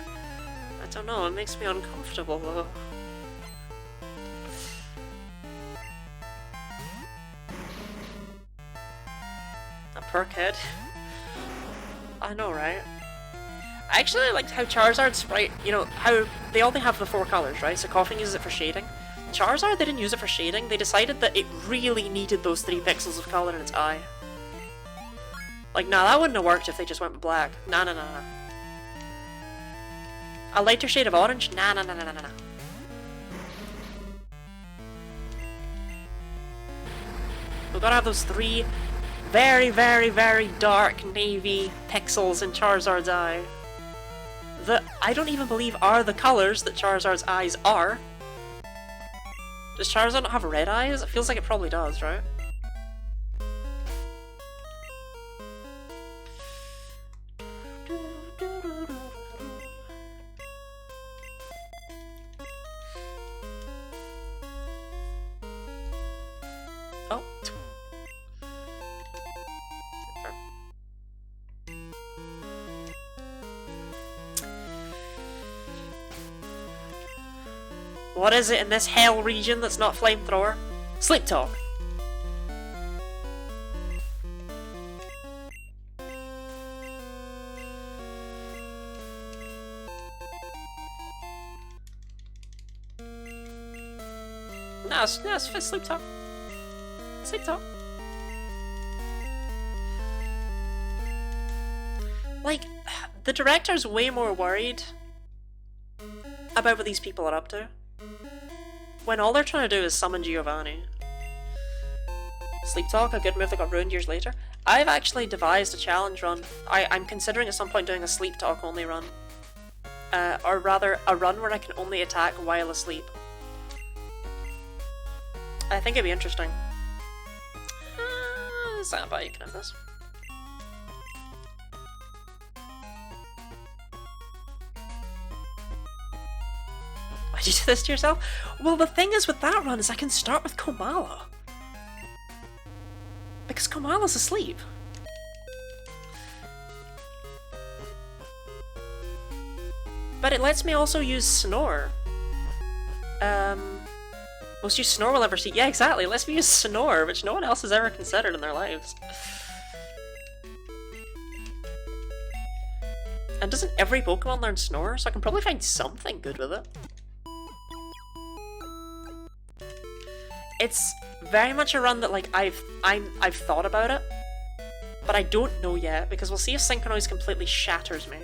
I don't know, it makes me uncomfortable though. A poor kid. I know, right? I actually liked how Charizard's sprite, you know, how they only have the 4 colours, right? So Coughing uses it for shading. Charizard, they didn't use it for shading. They decided that it really needed those 3 pixels of color in its eye. Like, nah, that wouldn't have worked if they just went with black. Nah, nah, nah, nah. A lighter shade of orange? Nah, nah, nah, nah, nah, nah. We've got to have those 3 very, very, very dark navy pixels in Charizard's eye. That I don't even believe are the colors that Charizard's eyes are. Does Charizard not have red eyes? It feels like it probably does, right? Oh. What is it in this hell region that's not flamethrower? Sleep talk. No, it's sleep talk. Sleep talk. Like, the director's way more worried about what these people are up to, when all they're trying to do is summon Giovanni. Sleep talk, a good move that got ruined years later. I've actually devised a challenge run. I'm considering at some point doing a sleep talk only run. Or rather, a run where I can only attack while asleep. I think it'd be interesting. Sandbite, you can have this. Why'd you do this to yourself? Well, the thing is with that run is I can start with Komala. Because Komala's asleep. But it lets me also use Snore. Most use Snore will ever see. Yeah, exactly. It lets me use Snore, which no one else has ever considered in their lives. And doesn't every Pokemon learn Snore? So I can probably find something good with it. It's very much a run that like I've thought about it, but I don't know yet because we'll see if Synchronize completely shatters me.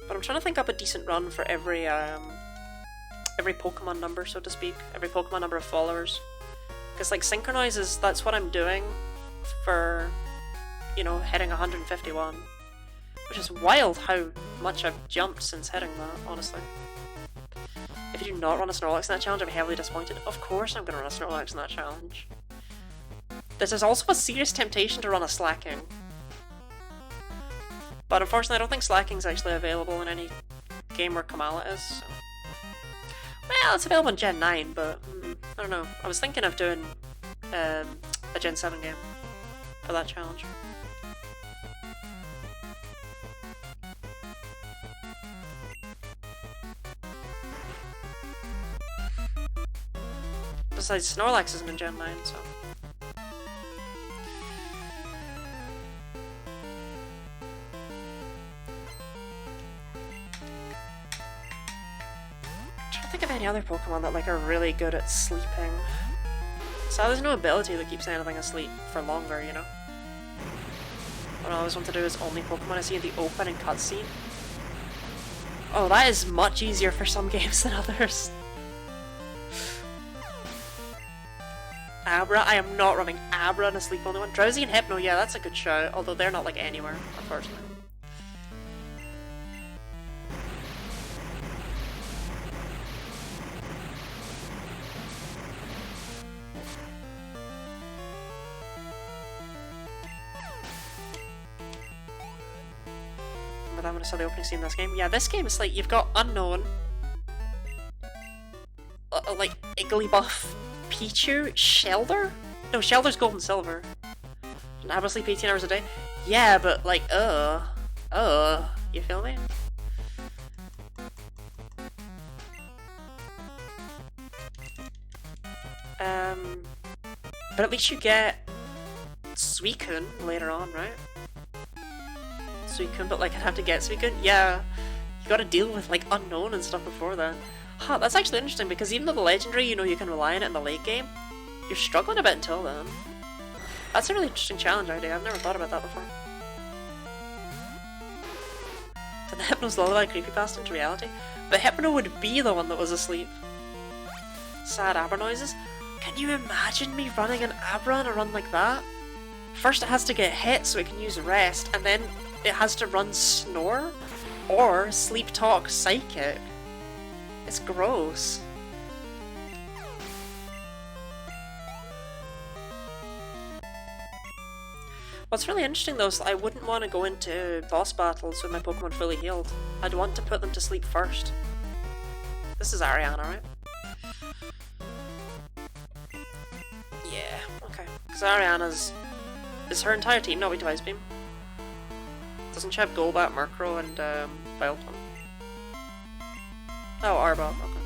But I'm trying to think up a decent run for every Pokemon number, so to speak, every Pokemon number of followers. Because like Synchronize is that's what I'm doing for, you know, hitting 151, which is wild how much I've jumped since hitting that, honestly. If you do not run a Snorlax in that challenge, I'm heavily disappointed. Of course I'm going to run a Snorlax in that challenge. This is also a serious temptation to run a Slacking. But unfortunately I don't think Slacking is actually available in any game where Komala is. So. Well, it's available in Gen 9, but I don't know. I was thinking of doing a Gen 7 game for that challenge. Besides, Snorlax isn't in Gen 9, so... I'm trying to think of any other Pokemon that like are really good at sleeping. So there's no ability that keeps anything asleep for longer, you know? What I always want to do is only Pokemon I see in the opening cutscene. Oh, that is much easier for some games than others. Abra? I am not running Abra in a sleep only one. Drowsy and Hypno, yeah, that's a good shout, although they're not like anywhere, unfortunately. But I'm gonna saw the opening scene in this game. Yeah, this game is like, you've got Unknown, like Igglybuff, Pichu, Shelder? No, Shelder's gold and silver. And I sleep 18 hours a day? Yeah, but like, you feel me? But at least you get Suicune later on, right? Suicune, but like I'd have to get Suicune? Yeah, you gotta deal with like Unknown and stuff before then. Huh, that's actually interesting because even though the legendary, you know you can rely on it in the late game, you're struggling a bit until then. That's a really interesting challenge idea. I've never thought about that before. Did the Hypno's lullaby creepypasta into reality? But Hypno would be the one that was asleep. Sad Abra noises? Can you imagine me running an Abra in a run like that? First it has to get hit so it can use rest, and then it has to run Snore? Or Sleep Talk Psychic? It's gross. What's really interesting though is I wouldn't want to go into boss battles with my Pokemon fully healed. I'd want to put them to sleep first. This is Ariana, right? Yeah, okay. Because Ariana's... Is her entire team not weak to Ice Beam? Doesn't she have Golbat, Murkrow, and Vileplume? Oh, Arbok, okay.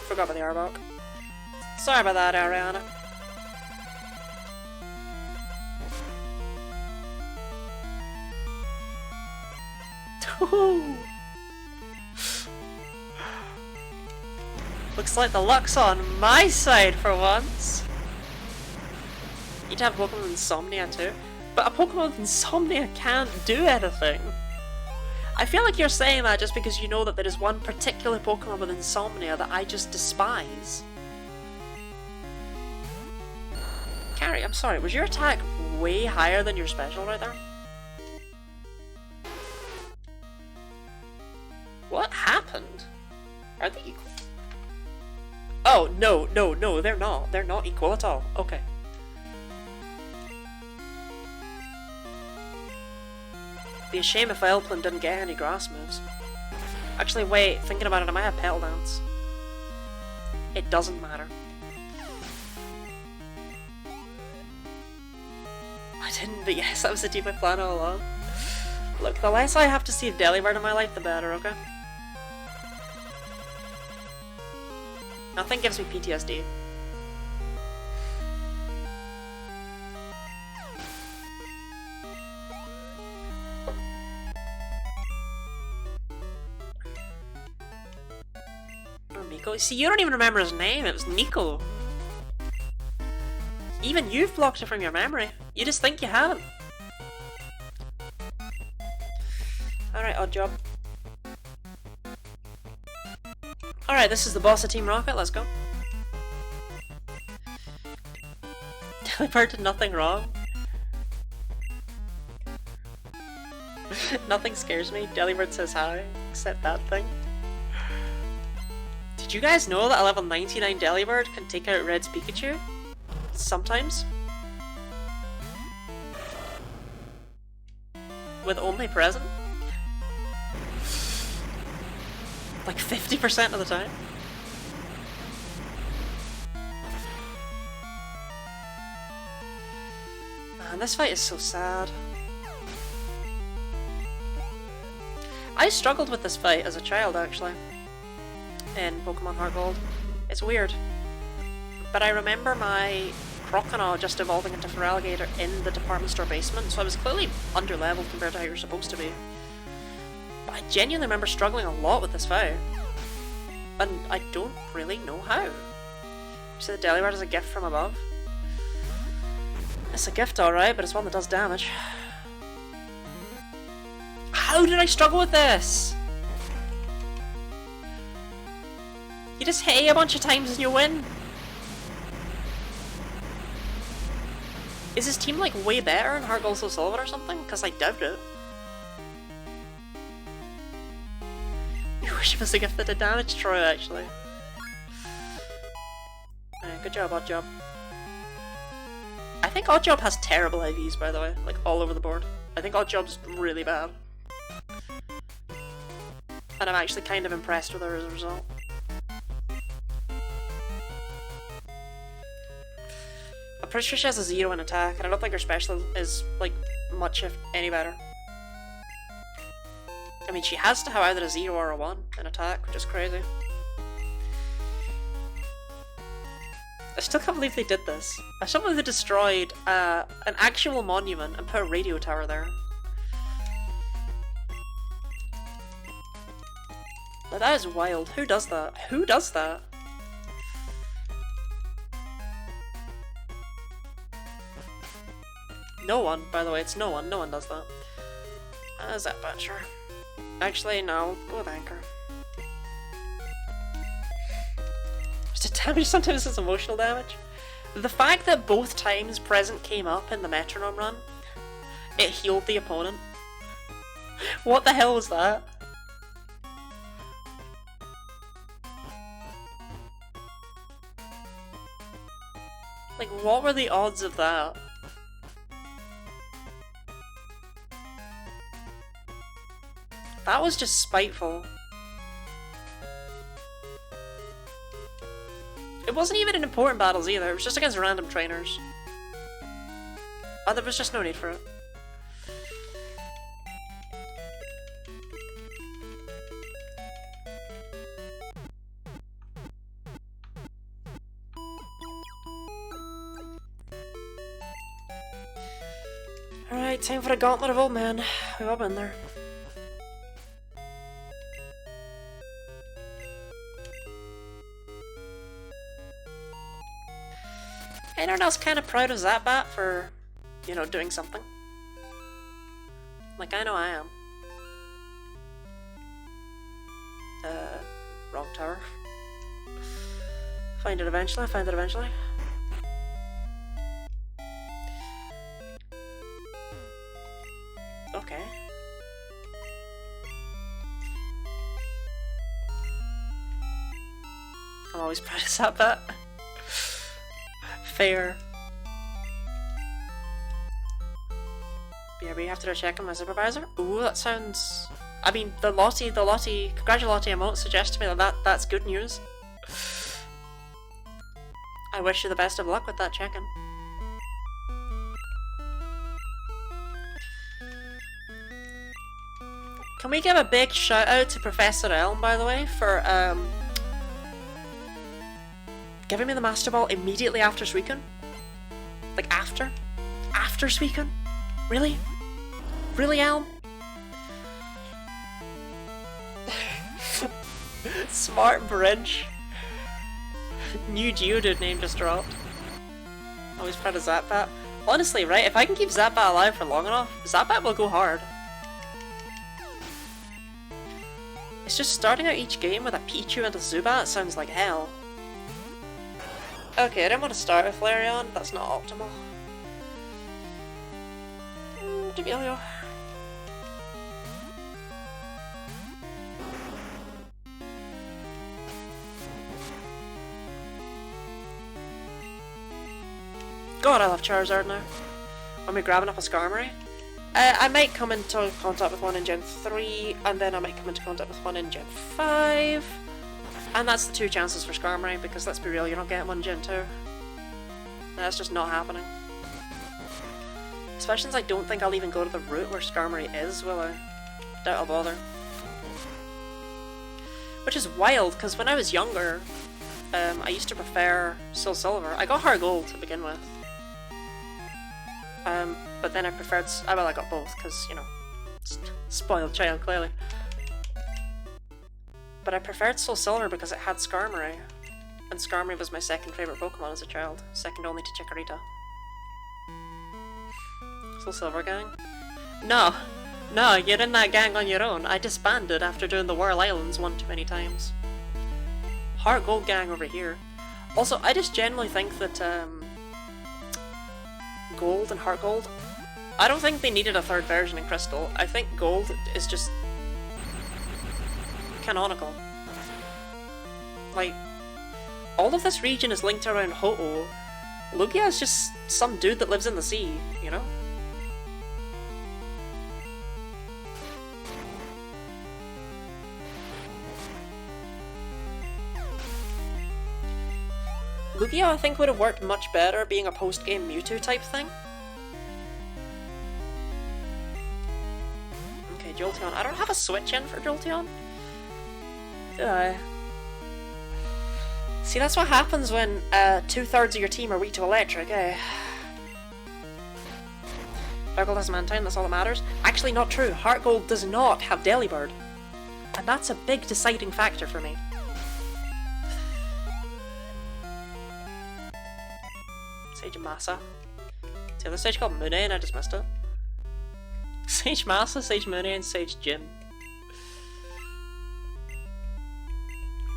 Forgot about the Arbok. Sorry about that, Ariana. Looks like the luck's on my side for once. You'd have Pokemon with Insomnia too. But a Pokemon with Insomnia can't do anything. I feel like you're saying that just because you know that there is one particular Pokemon with Insomnia that I just despise. Carrie, I'm sorry, was your attack way higher than your special right there? What happened? Are they equal? Oh, no, no, no, they're not. They're not equal at all. Okay. Be a shame if Vileplume didn't get any grass moves. Actually, wait, thinking about it, I might have Petal Dance. It doesn't matter. I didn't, but yes, that was the team I planned all along. Look, the less I have to see of Delibird in my life, the better, okay? Nothing gives me PTSD. Oh, Nico. See, you don't even remember his name, it was Nico. Even you've blocked it from your memory. You just think you haven't. Alright, odd job. Alright, this is the boss of Team Rocket, let's go. Delibird did nothing wrong. Nothing scares me. Delibird says hi, except that thing. Did you guys know that a level 99 Delibird can take out Red's Pikachu? Sometimes. With only present? Like 50% of the time? Man, this fight is so sad. I struggled with this fight as a child, actually. In Pokemon Heart Gold. It's weird. But I remember my Croconaw just evolving into Feraligatr in the department store basement, so I was clearly under-leveled compared to how you're supposed to be. But I genuinely remember struggling a lot with this fight. And I don't really know how. You see the Delibird as a gift from above? It's a gift alright, but it's one that does damage. How did I struggle with this? You just hit A bunch of times and you win. Is his team like way better in Heart Gold Soul Silver or something? Because I doubt it. You wish it was a gift that did damage, Troy, actually. Good job, Oddjob. I think Oddjob has terrible IVs, by the way, like all over the board. I think Oddjob's really bad. And I'm actually kind of impressed with her as a result. I'm pretty sure she has a 0 in attack, and I don't think her special is, like, much if any better. I mean, she has to have either a 0 or a 1 in attack, which is crazy. I still can't believe they did this. I still believe they destroyed an actual monument and put a radio tower there. Now that is wild. Who does that? Who does that? No one, by the way, it's no one. No one does that. Is that bad? Sure. Actually, no. Go with Anchor. Just a damage, sometimes it's emotional damage. The fact that both times present came up in the metronome run, it healed the opponent. What the hell was that? Like, what were the odds of that? That was just spiteful. It wasn't even in important battles either, it was just against random trainers. Oh, there was just no need for it. Alright, time for a gauntlet of old men. We've all been there. Anyone else kind of proud of Zapbat for, you know, doing something? Like, I know I am. Wrong tower. Find it eventually, find it eventually. Okay. I'm always proud of Zapbat. Fair. BRB, you have to do a check on my supervisor? Ooh, that sounds... I mean, the Lottie Congratulati emote suggests to me that that's good news. I wish you the best of luck with that check-in. Can we give a big shout out to Professor Elm, by the way, for giving me the Master Ball immediately after Suicune? Like, after? After Suicune? Really? Really, Elm? Smart bridge. New Geodude name just dropped. Always proud of Zapbat. Honestly, right, if I can keep Zapbat alive for long enough, Zapbat will go hard. It's just starting out each game with a Pichu and a Zubat sounds like hell. Okay, I didn't want to start with Flareon, that's not optimal. Devilio. God, I love Charizard now. Am we grabbing up a Skarmory? I might come into contact with one in Gen 3, and then I might come into contact with one in Gen 5. And that's the 2 chances for Skarmory, because let's be real, you're not getting one in Gen 2. That's just not happening. Especially since I don't think I'll even go to the route where Skarmory is, will I? Doubt I'll bother. Which is wild, because when I was younger, I used to prefer Soul Silver. I got Heart Gold to begin with. But then I preferred... well, I got both, because, you know, spoiled child, clearly. But I preferred Soul Silver because it had Skarmory. And Skarmory was my second favourite Pokemon as a child. Second only to Chikorita. Soul Silver gang? No! No, you're in that gang on your own. I disbanded after doing the Whirl Islands one too many times. Heart Gold gang over here. Also, I just generally think that, Gold and Heart Gold, I don't think they needed a third version in Crystal. I think Gold is just canonical. Like, all of this region is linked around Ho-Oh. Lugia is just some dude that lives in the sea, you know? Lugia, I think, would have worked much better being a post-game Mewtwo type thing. Okay, Jolteon. I don't have a switch in for Jolteon. Do I? See, that's what happens when 2/3 of your team are weak to electric, eh? Heart Gold has Mantine, that's all that matters. Actually, not true. Heart Gold does not have Delibird. And that's a big deciding factor for me. Sage Massa. Is the other stage called Mooney and I just missed it? Sage Massa, Sage Mooney, and Sage Jim.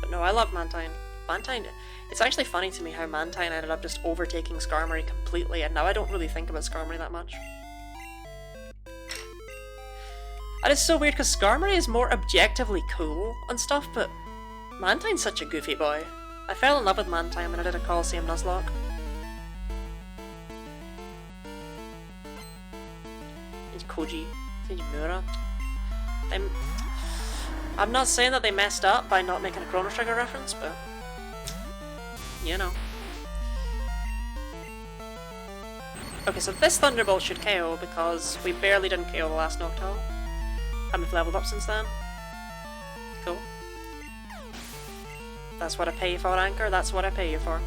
But no, I love Mantine. Mantine, it's actually funny to me how Mantine ended up just overtaking Skarmory completely, and now I don't really think about Skarmory that much. And it's so weird because Skarmory is more objectively cool and stuff, but Mantine's such a goofy boy. I fell in love with Mantine when I did a Coliseum Nuzlocke. It's Koji. It's Mura. I'm not saying that they messed up by not making a Chrono Trigger reference, but you know. Okay, so this Thunderbolt should KO because we barely didn't KO the last Noctowl. And we've leveled up since then. Cool. That's what I pay you for, Anchor. That's what I pay you for.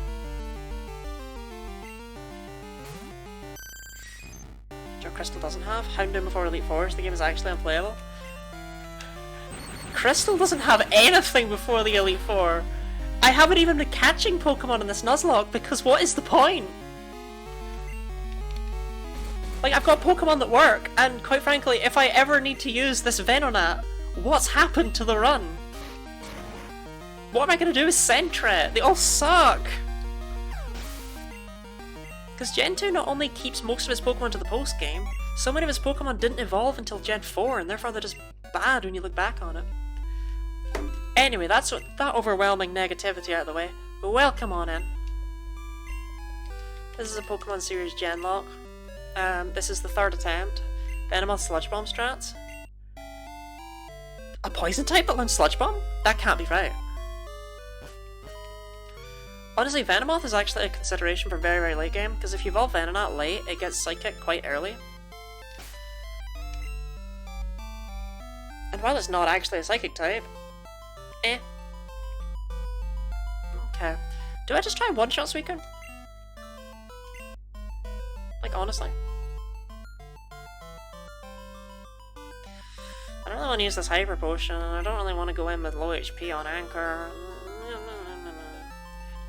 Which our Crystal doesn't have. Houndoom before Elite Four. The game is actually unplayable. Crystal doesn't have anything before the Elite Four. I haven't even been catching Pokemon in this Nuzlocke because what is the point? Like, I've got Pokemon that work, and quite frankly, if I ever need to use this Venonat, what's happened to the run? What am I gonna do with Sentret? They all suck! Because Gen 2 not only keeps most of his Pokemon to the post-game, so many of his Pokemon didn't evolve until Gen 4, and therefore they're just bad when you look back on it. Anyway, that's that overwhelming negativity out of the way. Welcome on in. This is a Pokemon series Genlocke. This is the third attempt. Venomoth Sludge Bomb strats. A poison type that learns Sludge Bomb? That can't be right. Honestly, Venomoth is actually a consideration for very, very late game, because if you evolve Venonat late, it gets Psychic quite early. And while it's not actually a Psychic type, eh. Okay. Do I just try one-shot Suicune? Like, honestly. I don't really want to use this Hyper Potion, and I don't really want to go in with low HP on Anchor.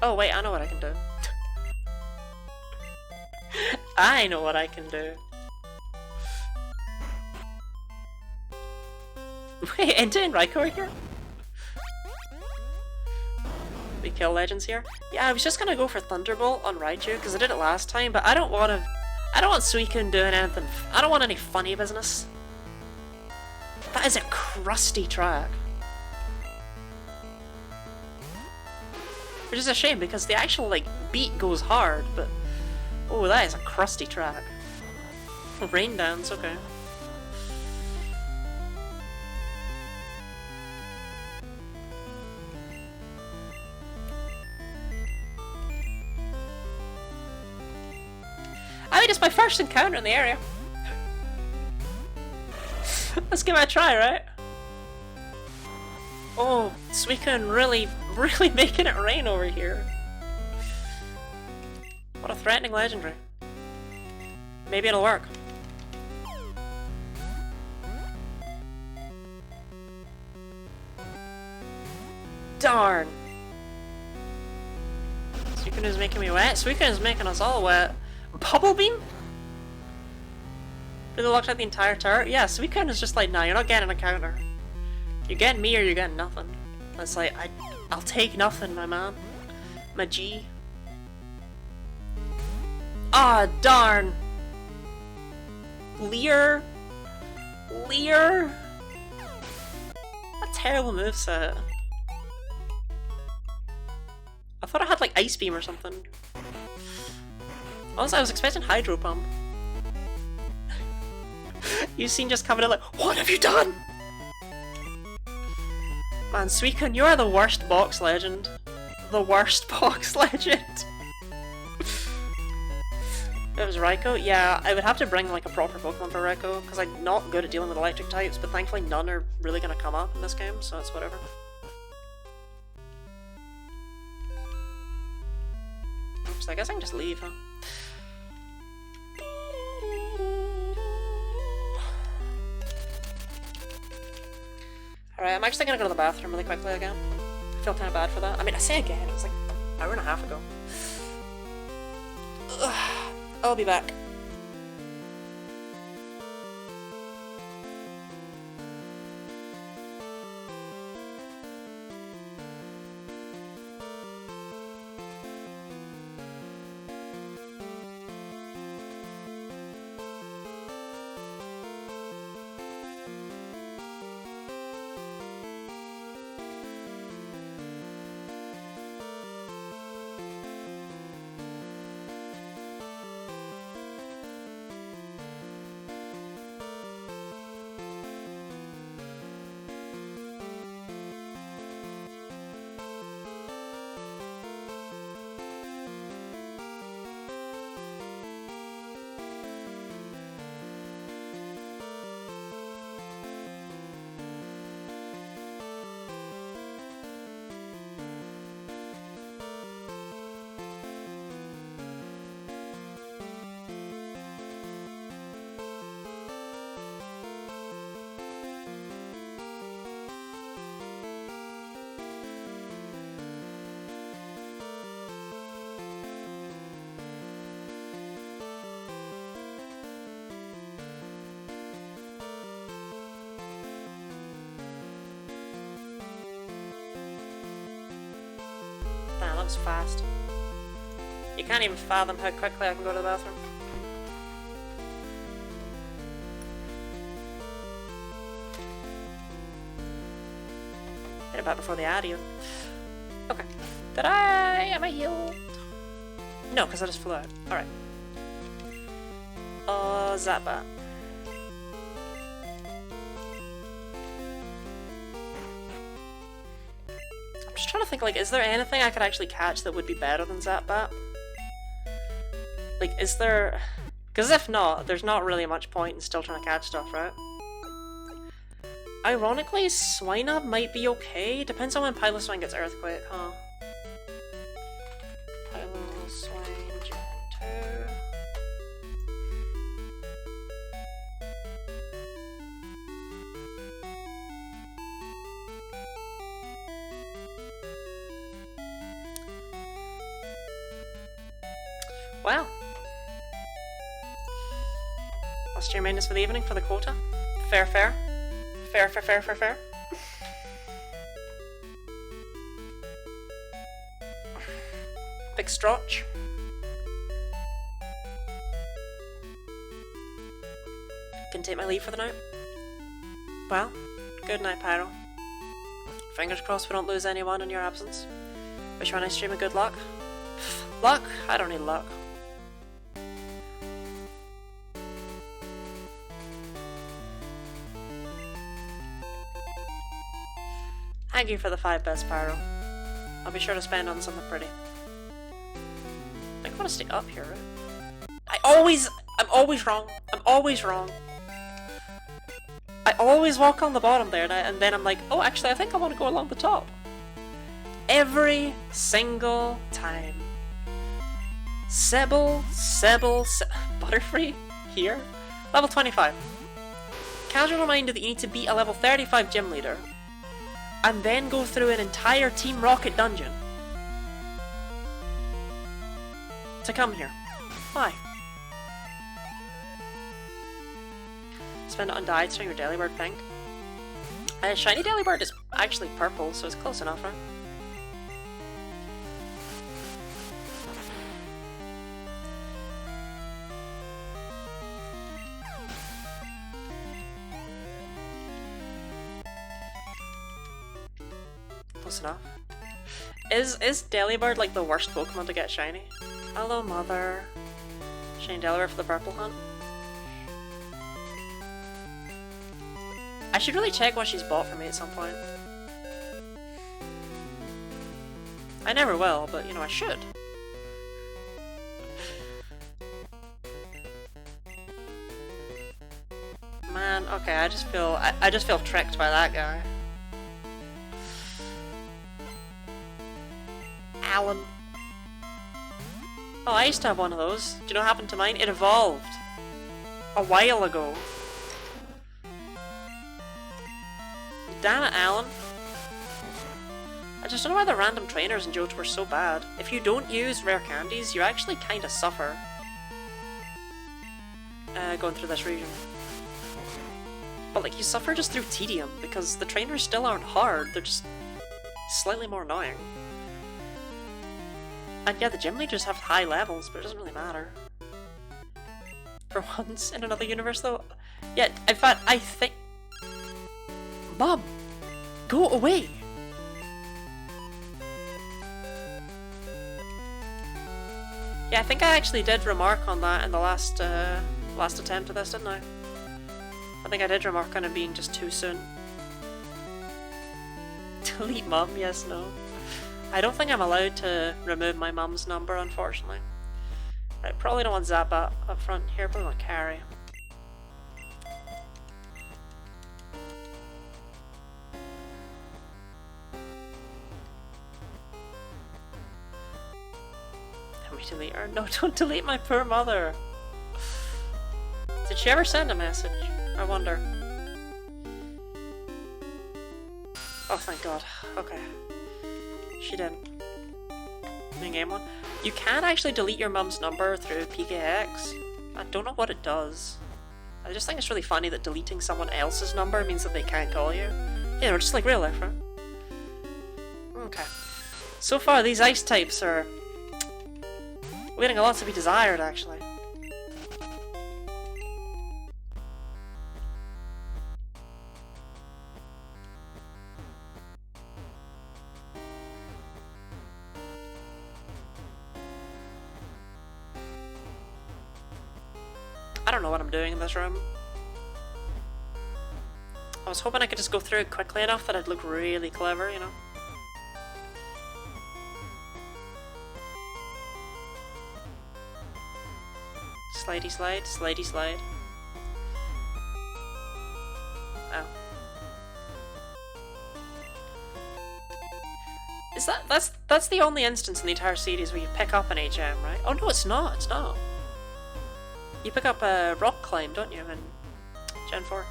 Oh wait, I know what I can do. I know what I can do. Wait, Entei and Raikou are here? We kill legends here? Yeah, I was just gonna go for Thunderbolt on Raichu, because I did it last time, but I don't want Suicune doing anything. I don't want any funny business. That is a crusty track. Which is a shame, because the actual, like, beat goes hard, but... Oh, that is a crusty track. Rain Dance, okay. I mean, it's my first encounter in the area. Let's give it a try, right? Oh, Suicune really making it rain over here. What a threatening legendary. Maybe it'll work. Darn! Suicune is making me wet. Suicune is making us all wet. Bubble Beam? Really locked out the entire turret? Yeah, Suicune is just like, nah, you're not getting a counter. You're getting me or you're getting nothing. It's like, I'll take nothing, my man. My G. Ah, darn! Leer? Leer? A terrible moveset. I thought I had like Ice Beam or something. Honestly, I was expecting Hydro Pump. You seen just coming in like, what have you done? Man, Suicune, you are the worst box legend. The worst box legend. It was Raikou? Yeah, I would have to bring like a proper Pokemon for Raikou, because I'm not good at dealing with electric types, but thankfully none are really going to come up in this game, so it's whatever. Oops, I guess I can just leave, huh? Alright, I'm actually gonna go to the bathroom really quickly again. I feel kind of bad for that. I mean, I say again, it was like an hour and a half ago. Ugh, I'll be back. Damn, that was fast. You can't even fathom how quickly I can go to the bathroom. Hit it back before the ad even. Okay. Am I healed? No, because I just flew out. Alright. Zappa. I'm just trying to think, like, is there anything I could actually catch that would be better than Zapbat? Like, is there... Because if not, there's not really much point in still trying to catch stuff, right? Ironically, Swinub might be okay. Depends on when Piloswine gets Earthquake, huh? Piloswine Gen 2... Well. What's your maintenance for the evening for the quota? Fair, fair. Fair, fair, fair, fair, fair. Big Strotch. Can take my leave for the night. Well, good night, Pyro. Fingers crossed we don't lose anyone in your absence. Wish you a nice stream of good luck. Luck? I don't need luck. Thank you for the 5 best, Pyro. I'll be sure to spend on something pretty. I think I want to stay up here, right? I'm always wrong. I'm always wrong. I always walk on the bottom there, and then I'm like, oh, actually, I think I want to go along the top. Every single time. Butterfree? Here? Level 25. Casual reminder that you need to beat a level 35 gym leader. And then go through an entire Team Rocket dungeon. To come here. Why? Spend it on dyed so your Delibird pink. Shiny Delibird is actually purple, so it's close enough, right? Close enough. Is Delibird like the worst Pokemon to get shiny? Hello, mother. Shiny Delibird for the purple hunt. I should really check what she's bought for me at some point. I never will, but you know, I should. Man, okay, I just feel tricked by that guy. Alan. Oh, I used to have one of those. Do you know what happened to mine? It evolved. A while ago. Damn it, Alan. I just don't know why the random trainers and jokes were so bad. If you don't use rare candies, you actually kinda suffer. Going through this region. But like, you suffer just through tedium, because the trainers still aren't hard, they're just slightly more annoying. And yeah, the gym leaders have high levels, but it doesn't really matter. For once, in another universe though. Yeah, in fact, I think... Mom! Go away! Yeah, I think I actually did remark on that in the last attempt at this, didn't I? I think I did remark on it being just too soon. Delete mum, yes, no. I don't think I'm allowed to remove my mum's number, unfortunately. Right, probably don't want Zappa up front here, probably want Carrie. Let me delete her. No, don't delete my poor mother. Did she ever send a message? I wonder. Oh, thank God. Okay. She didn't. New game one. You can actually delete your mum's number through PKX. I don't know what it does. I just think it's really funny that deleting someone else's number means that they can't call you. You know, just like real life, right? Okay. So far, these ice types are leaving a lot to be desired, actually. I don't know what I'm doing in this room. I was hoping I could just go through it quickly enough that I'd look really clever, you know? Slidey slide, slidey slide. Oh. Is that's the only instance in the entire series where you pick up an HM, right? Oh no, it's not, it's not. You pick up a rock climb, don't you, in Gen 4?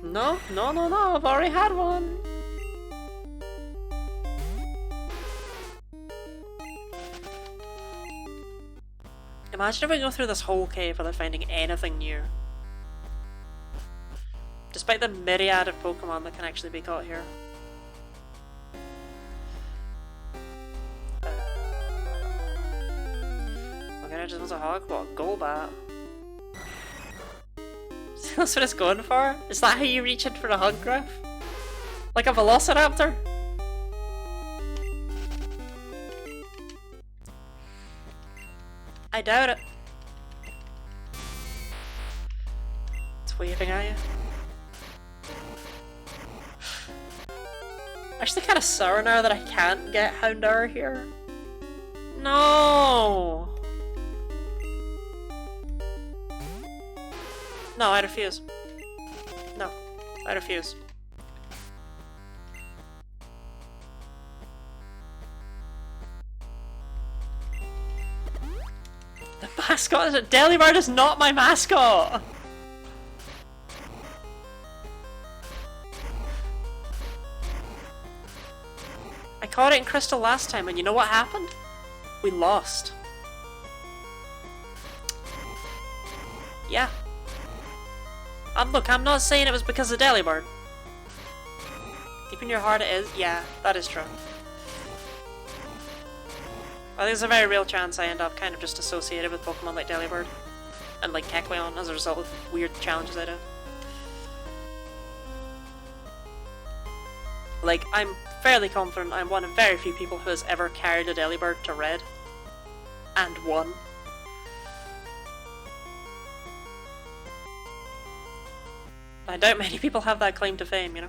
No, no, no, no, I've already had one! Imagine if we go through this whole cave without finding anything new. Despite the myriad of Pokemon that can actually be caught here. Okay, I just want a hog. What? Golbat? That's what it's going for? Is that how you reach in for a hug, Griff? Like a Velociraptor? I doubt it. It's waving at you. Actually kind of sour now that I can't get Houndour here. No! No, I refuse. No, I refuse. The mascot is a Delibird is not my mascot! I caught it in Crystal last time and you know what happened? We lost. Yeah. Look, I'm not saying it was because of Delibird. Deep in your heart it is. Yeah, that is true. Well, there's a very real chance I end up kind of just associated with Pokemon like Delibird. And like Kecleon as a result of weird challenges I do. Like, I'm fairly confident I'm one of very few people who has ever carried a Delibird to red. And won. I doubt many people have that claim to fame, you know?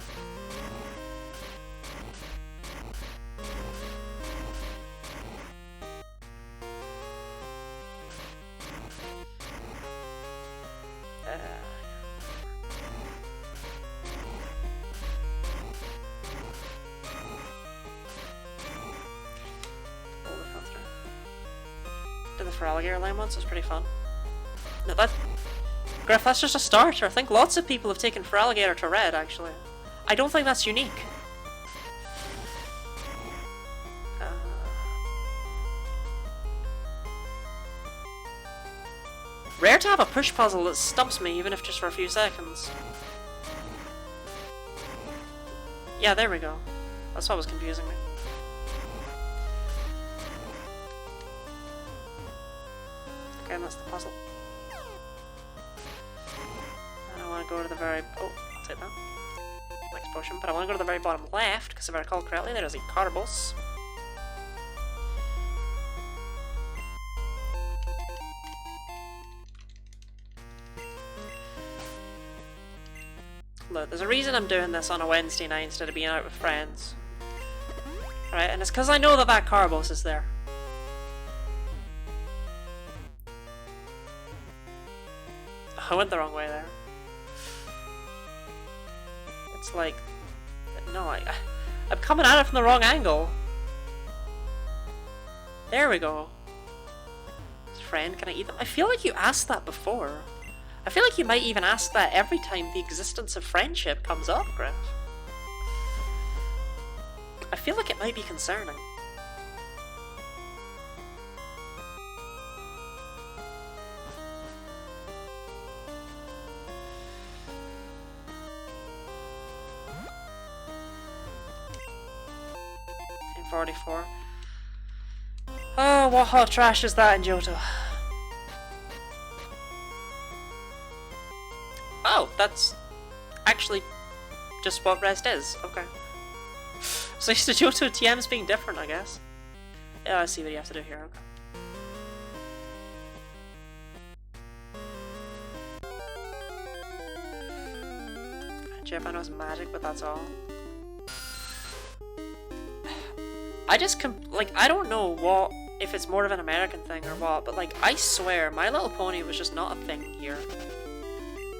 Did the Feraligatr line once, it was pretty fun. No, Griff, that's just a starter. I think lots of people have taken Feraligatr to red, actually. I don't think that's unique. Rare to have a push puzzle that stumps me, even if just for a few seconds. Yeah, there we go. That's what was confusing me. Okay, that's the puzzle. I want to go to the very... Oh, I'll take that. Next potion. But I want to go to the very bottom left, because if I recall correctly, there is a Carbos. Look, there's a reason I'm doing this on a Wednesday night instead of being out with friends. Right, and it's because I know that that Carbos is there. I went the wrong way there. It's like... No, I'm coming at it from the wrong angle. There we go. Friend, can I eat them? I feel like you asked that before. I feel like you might even ask that every time the existence of friendship comes up, Griff. I feel like it might be concerning. In 44. Oh, what hot trash is that in Johto? Oh, that's actually just what rest is. Okay. So used to Johto TMs being different, I guess. Yeah, I see what you have to do here. Okay. Chip, I know it's magic, but that's all. I just like, I don't know what, if it's more of an American thing or what, but like, I swear, My Little Pony was just not a thing here.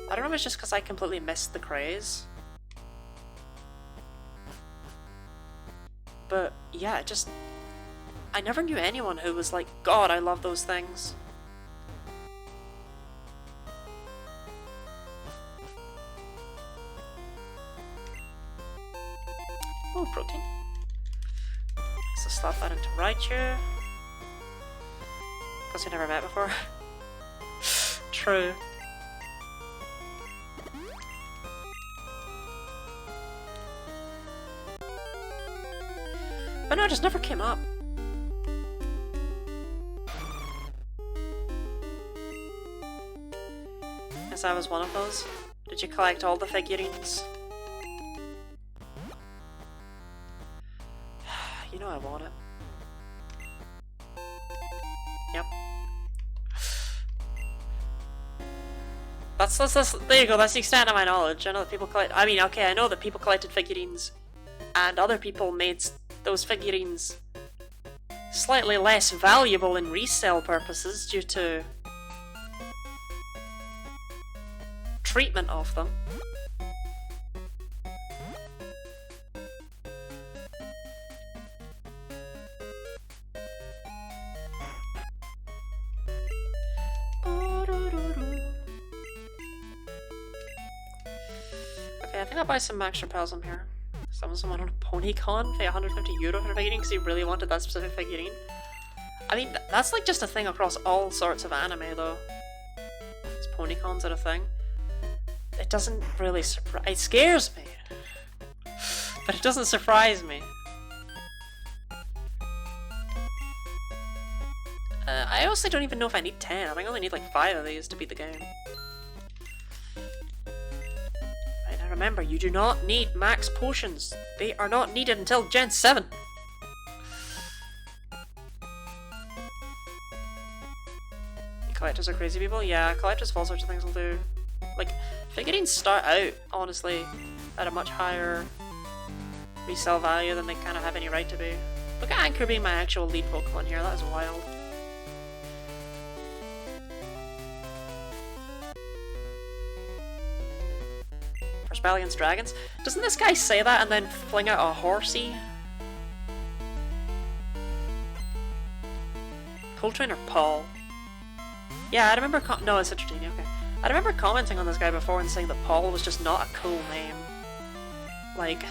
I don't know if it's just because I completely missed the craze. But yeah, it just... I never knew anyone who was like, God, I love those things. Oh, protein. So slap that into Raichu. Because we never met before. True. But no, it just never came up. Guess I was one of those. Did you collect all the figurines? You know I want it. Yep. That's there you go, that's the extent of my knowledge. I know that people collect, I mean, okay, I know that people collected figurines and other people made those figurines slightly less valuable in resale purposes due to treatment of them. Okay, I think I'll buy some max repels on here. Someone on a PonyCon pay €150 for a figurine because he really wanted that specific figurine. I mean, that's like just a thing across all sorts of anime though. Is PonyCons are a thing. It doesn't really surprise... It scares me. But it doesn't surprise me. I honestly don't even know if I need 10. I think I only need like 5 of these to beat the game. Remember, you do not need max potions. They are not needed until Gen 7. Collectors are crazy people? Yeah, collectors of all sorts of things will do. Like, figurines start out, honestly, at a much higher resale value than they kind of have any right to be. Look at Anchor being my actual lead Pokemon here, that is wild. For spell against dragons? Doesn't this guy say that and then fling out a horsey? Coltrane or Paul? Yeah, I remember no, it's Citradini, okay. I remember commenting on this guy before and saying that Paul was just not a cool name. Like,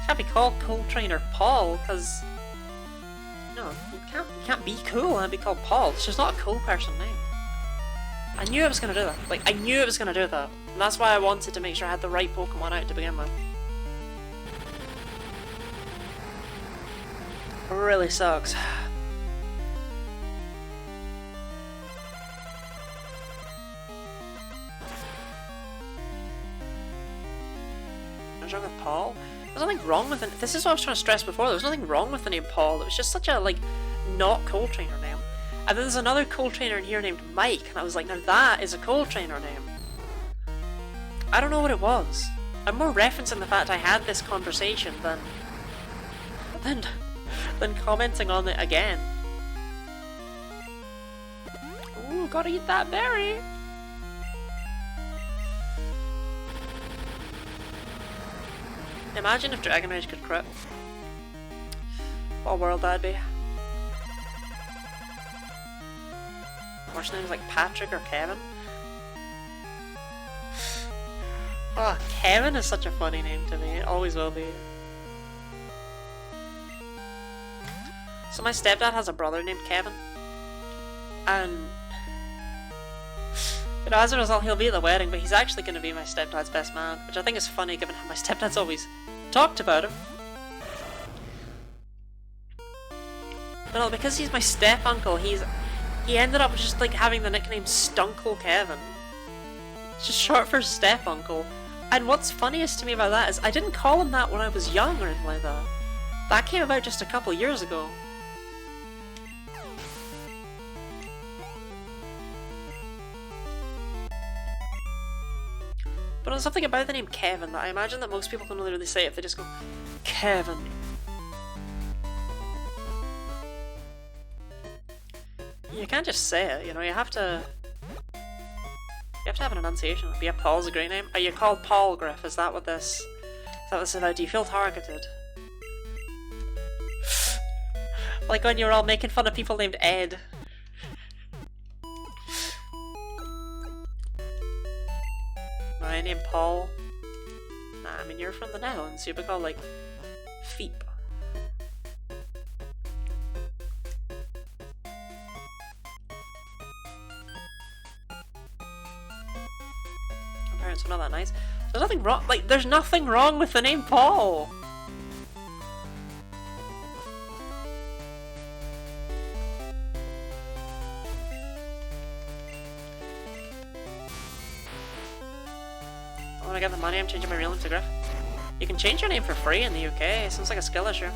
can't be called Cool Trainer Paul, because no, you can't be cool and be called Paul. It's just not a cool person name. I knew I was gonna do that. Like, I knew it was gonna do that. And that's why I wanted to make sure I had the right Pokemon out to begin with. It really sucks. What's wrong with Paul? There's nothing wrong with it. This is what I was trying to stress before. There was nothing wrong with the name Paul. It was just such a, like, not cool trainer name. And then there's another cool trainer in here named Mike, and I was like, now that is a cool trainer name. I don't know what it was. I'm more referencing the fact I had this conversation than commenting on it again. Ooh, gotta eat that berry! Imagine if Dragon Rage could crit. What a world that'd be. Worst names like Patrick or Kevin. Oh, Kevin is such a funny name to me. It always will be. So my stepdad has a brother named Kevin. And you know, as a result, he'll be at the wedding, but he's actually going to be my stepdad's best man, which I think is funny given how my stepdad's always talked about him. But no, because he's my step-uncle, he ended up just like having the nickname Stunkle Kevin. It's just short for step-uncle. And what's funniest to me about that is I didn't call him that when I was young or anything like that. That came about just a couple years ago. But there's something about the name Kevin that I imagine that most people can only really say if they just go, Kevin. You can't just say it, you know, you have to have an enunciation. Yeah, Paul's a great name. Are you called Paul, Griff? Is that what this is about? Do you feel targeted? Like when you were all making fun of people named Ed. My name Paul. Nah, I mean you're from the Netherlands, you'd be called like Feep. Parents are not that nice. There's nothing wrong. Like, there's nothing wrong with the name Paul. I want to get the money. I'm changing my real name to Griff. You can change your name for free in the UK. It seems like a skill issue.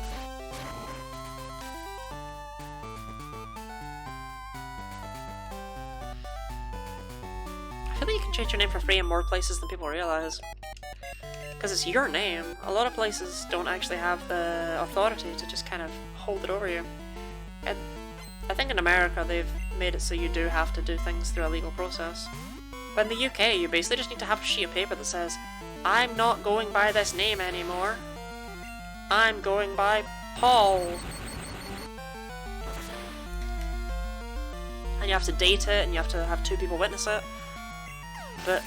I feel like you can change your name for free in more places than people realise. Because it's your name. A lot of places don't actually have the authority to just kind of hold it over you. And I think in America they've made it so you do have to do things through a legal process. But in the UK you basically just need to have a sheet of paper that says, I'm not going by this name anymore. I'm going by Paul. And you have to date it and you have to have 2 people witness it. But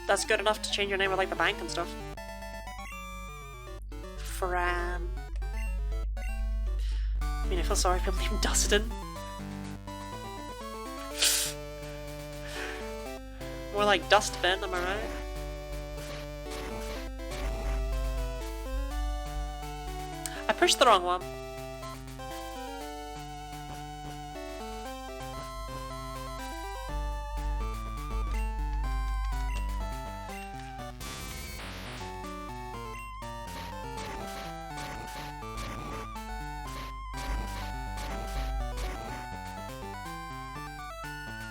that's good enough to change your name with like the bank and stuff. Fran. I mean, I feel sorry for people named Dustin. More like Dustbin, am I right? I pushed the wrong one.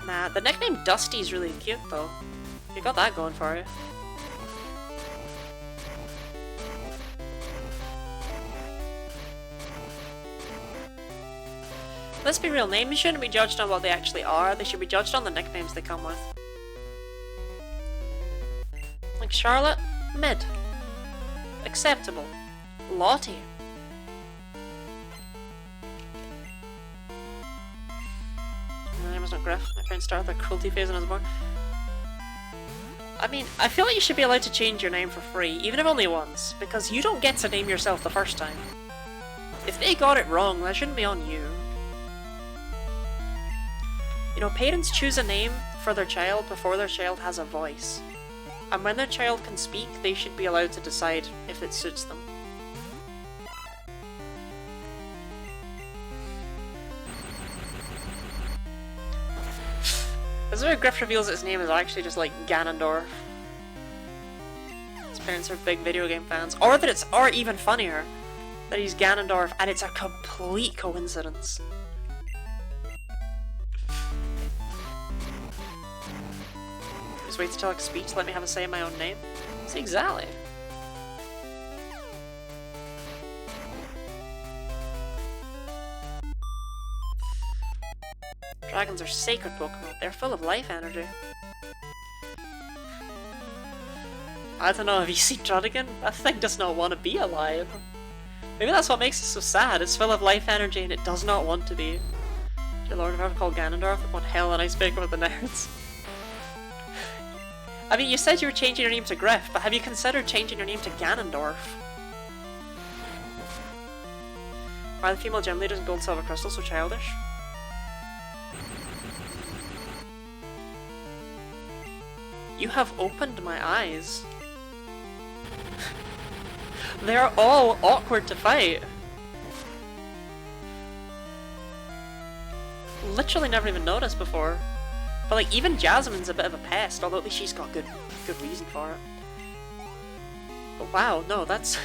Nah, the nickname Dusty's really cute though. You got that going for you. Let's be real, names shouldn't be judged on what they actually are, they should be judged on the nicknames they come with. Like Charlotte, mid. Acceptable. Lottie. name is not Griff. My parents started their cruelty phase when I was born. I mean, I feel like you should be allowed to change your name for free, even if only once, because you don't get to name yourself the first time. If they got it wrong, that shouldn't be on you. You know, parents choose a name for their child before their child has a voice. And when their child can speak, they should be allowed to decide if it suits them. This is where Griff reveals that his name is actually just like Ganondorf. His parents are big video game fans. Or that it's, or even funnier, that he's Ganondorf and it's a complete coincidence. Just wait till I speak to let me have a say in my own name. See, exactly. Dragons are sacred Pokemon. They're full of life energy. I don't know, have you seen Druddigan? That thing does not want to be alive. Maybe that's what makes it so sad. It's full of life energy and it does not want to be. Dear Lord, if I ever called Ganondorf, what hell and I speak with the nerds. I mean, you said you were changing your name to Griff, but have you considered changing your name to Ganondorf? Why are the female gym leaders in gold, silver, crystal so childish? You have opened my eyes. They're all awkward to fight. Literally never even noticed before. But like, even Jasmine's a bit of a pest, although at least she's got good reason for it. But wow, no, that's...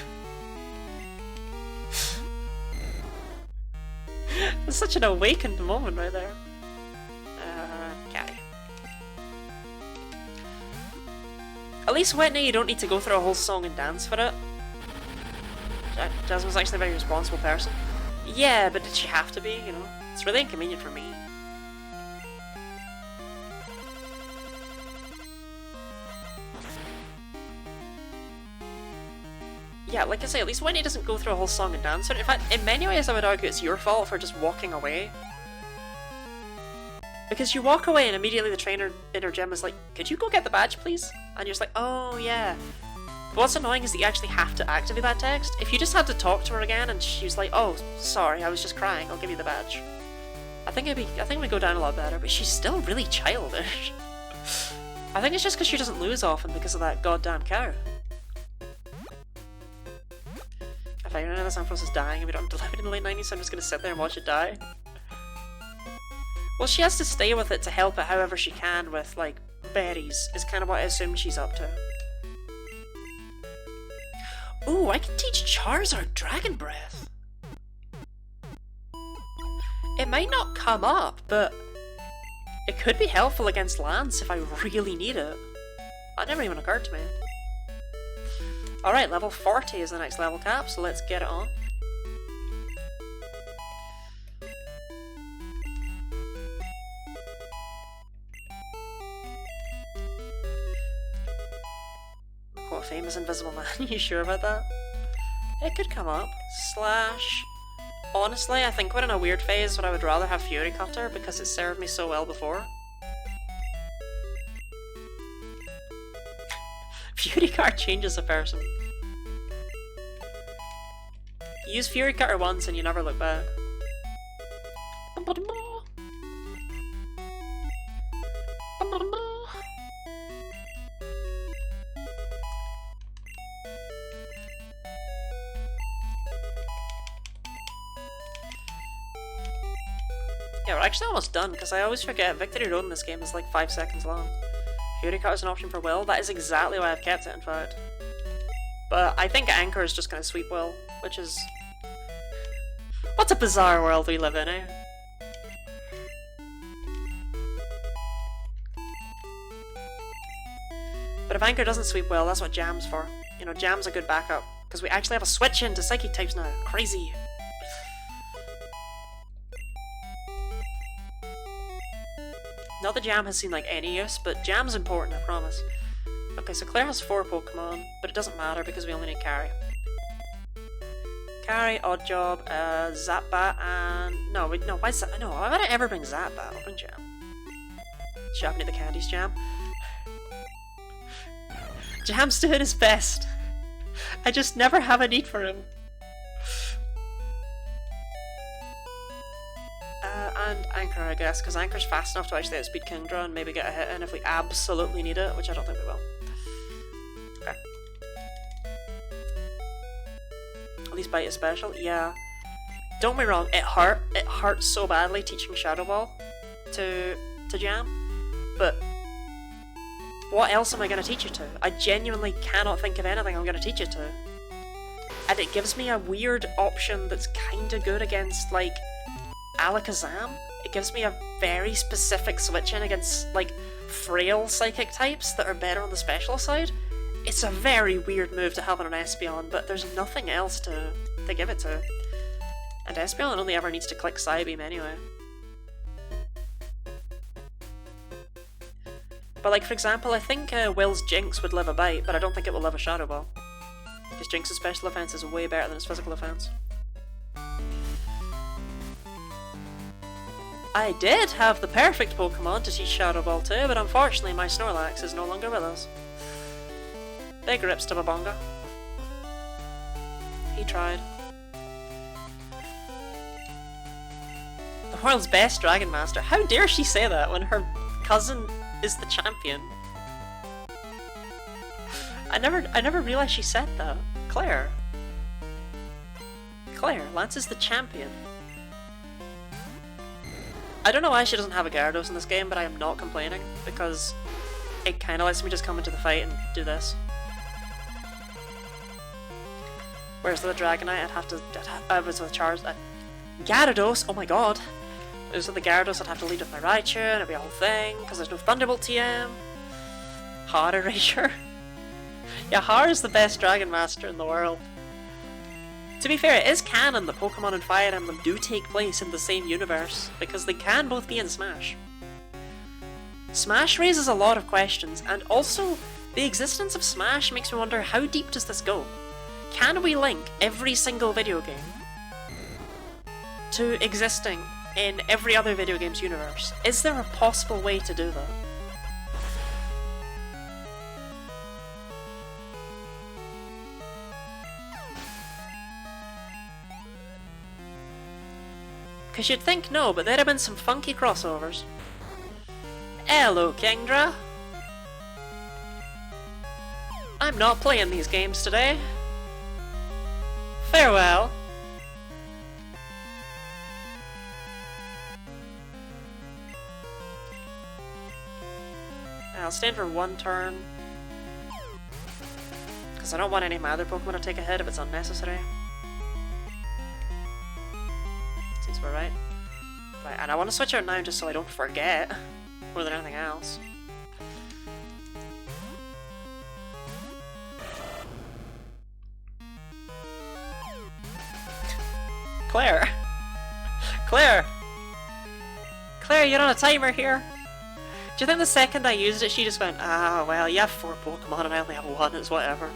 That's such an awakened moment right there. Okay. At least Whitney, you don't need to go through a whole song and dance for it. Jasmine's actually a very responsible person. Yeah, but did she have to be, you know? It's really inconvenient for me. Yeah, like I say, at least Whitney doesn't go through a whole song and dance. In fact, in many ways I would argue it's your fault for just walking away. Because you walk away and immediately the trainer in her gym is like, could you go get the badge please? And you're just like, oh yeah. But what's annoying is that you actually have to activate that text. If you just had to talk to her again and she was like, oh, sorry, I was just crying, I'll give you the badge. I think we'd go down a lot better, but she's still really childish. I think it's just because she doesn't lose often because of that goddamn cow. If I know this Ampharos is dying and we don't have to live it in the late 90s, so I'm just gonna sit there and watch it die. Well, she has to stay with it to help it however she can with, like, berries, is kind of what I assume she's up to. Ooh, I can teach Charizard Dragon Breath! It might not come up, but it could be helpful against Lance if I really need it. That never even occurred to me. Alright, level 40 is the next level cap, so let's get it on. What famous invisible man? You sure about that? It could come up. Slash... Honestly, I think we're in a weird phase where I would rather have Fury Cutter because it served me so well before. Fury Cutter changes a person. Use Fury Cutter once and you never look back. Yeah, we're actually almost done, because I always forget Victory Road in this game is like 5 seconds long. Fury Cutter is an option for Will. That is exactly why I've kept it, in fact. But I think Anchor is just going to sweep Will, which is... What a bizarre world we live in, eh? But if Anchor doesn't sweep Will, that's what Jam's for. You know, Jam's a good backup, because we actually have a switch into Psychic types now. Crazy! Not that Jam has seen like any use, but Jam's important, I promise. Okay, so Claire has 4 Pokemon, but it doesn't matter because we only need Carry. Carry, Oddjob, Zapbat, and... No, wait, no, why Zapbat? No, why would I ever bring Zapbat? I'll bring Jam. Shopping at the candies, Jam. Jam's doing his best. I just never have a need for him. And Anchor, I guess, because Anchor's fast enough to actually outspeed Kingdra and maybe get a hit in if we absolutely need it, which I don't think we will. Okay. At least Bite is special, yeah. Don't get me wrong, it hurt so badly teaching Shadow Ball to Jam, but what else am I going to teach you to? I genuinely cannot think of anything I'm going to teach you to. And it gives me a weird option that's kinda good against, like, Alakazam. It gives me a very specific switch in against, like, frail psychic types that are better on the special side. It's a very weird move to have on an Espeon, but there's nothing else to give it to. And Espeon only ever needs to click Psybeam anyway. But like, for example, I think Will's Jinx would live a Bite, but I don't think it will live a Shadow Ball. Because Jinx's special offense is way better than his physical offense. I did have the perfect Pokemon to teach Shadow Ball to, but unfortunately my Snorlax is no longer with us. Big rips to Babonga. He tried. The world's best Dragon Master. How dare she say that when her cousin is the champion? I never realized she said that. Claire, Lance is the champion. I don't know why she doesn't have a Gyarados in this game, but I am not complaining, because it kinda lets me just come into the fight and do this. Whereas with the Dragonite, I'd have to... I was with Charge... Gyarados! Oh my god! It was with the Gyarados, I'd have to lead with my Raichu, and it'd be a whole thing, because there's no Thunderbolt TM. Heart Erasure. Yeah, Har is the best Dragon Master in the world. To be fair, it is canon that Pokemon and Fire Emblem do take place in the same universe, because they can both be in Smash. Smash raises a lot of questions, and also, the existence of Smash makes me wonder, how deep does this go? Can we link every single video game to existing in every other video game's universe? Is there a possible way to do that? Because you'd think no, but there'd have been some funky crossovers. Hello, Kingdra. I'm not playing these games today. Farewell. I'll stand for one turn. Because I don't want any of my other Pokemon to take a hit if it's unnecessary. Seems about right. Right, and I want to switch out now just so I don't forget, more than anything else. Claire! Claire! Claire, you're on a timer here! Do you think the second I used it, she just went, ah, well, you have 4 Pokemon and I only have 1, it's whatever.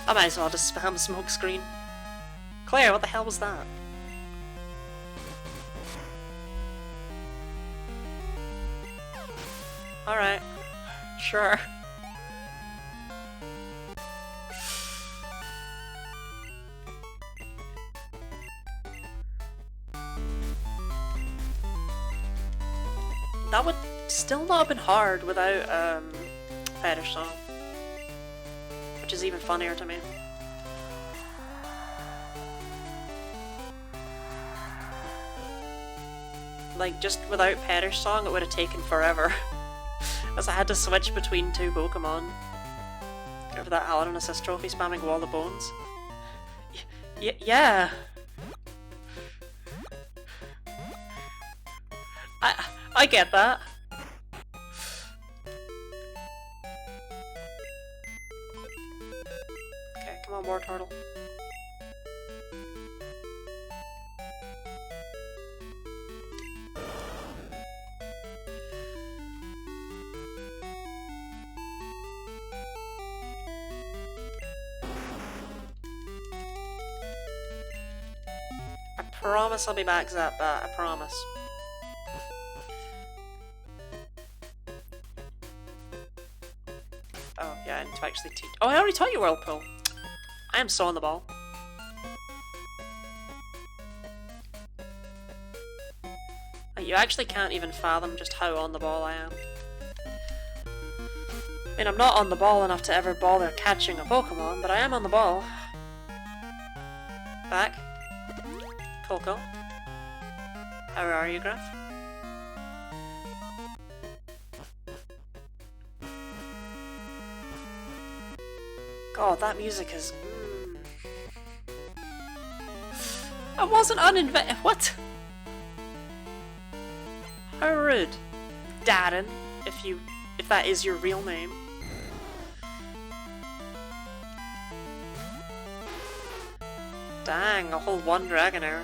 I might as well just spam Smokescreen. Claire, what the hell was that? Alright. Sure. That would still not have been hard without, Fetish Song. Which is even funnier to me. Like, just without Fetish Song, it would have taken forever. As I had to switch between 2 Pokemon. Go for that Aladdin Assist Trophy spamming Wall of Bones. Yeah! I get that. Okay, come on, War Turtle. I promise I'll be back, Zapbat, I promise. Yeah, I need to actually teach. Oh, I already taught you Whirlpool. I am so on the ball. You actually can't even fathom just how on the ball I am. I mean, I'm not on the ball enough to ever bother catching a Pokémon, but I am on the ball. Back. Coco. How are you, Griff? God, that music is... I wasn't uninvited. What? How rude. Darren, if that is your real name. Dang, a whole one Dragonair.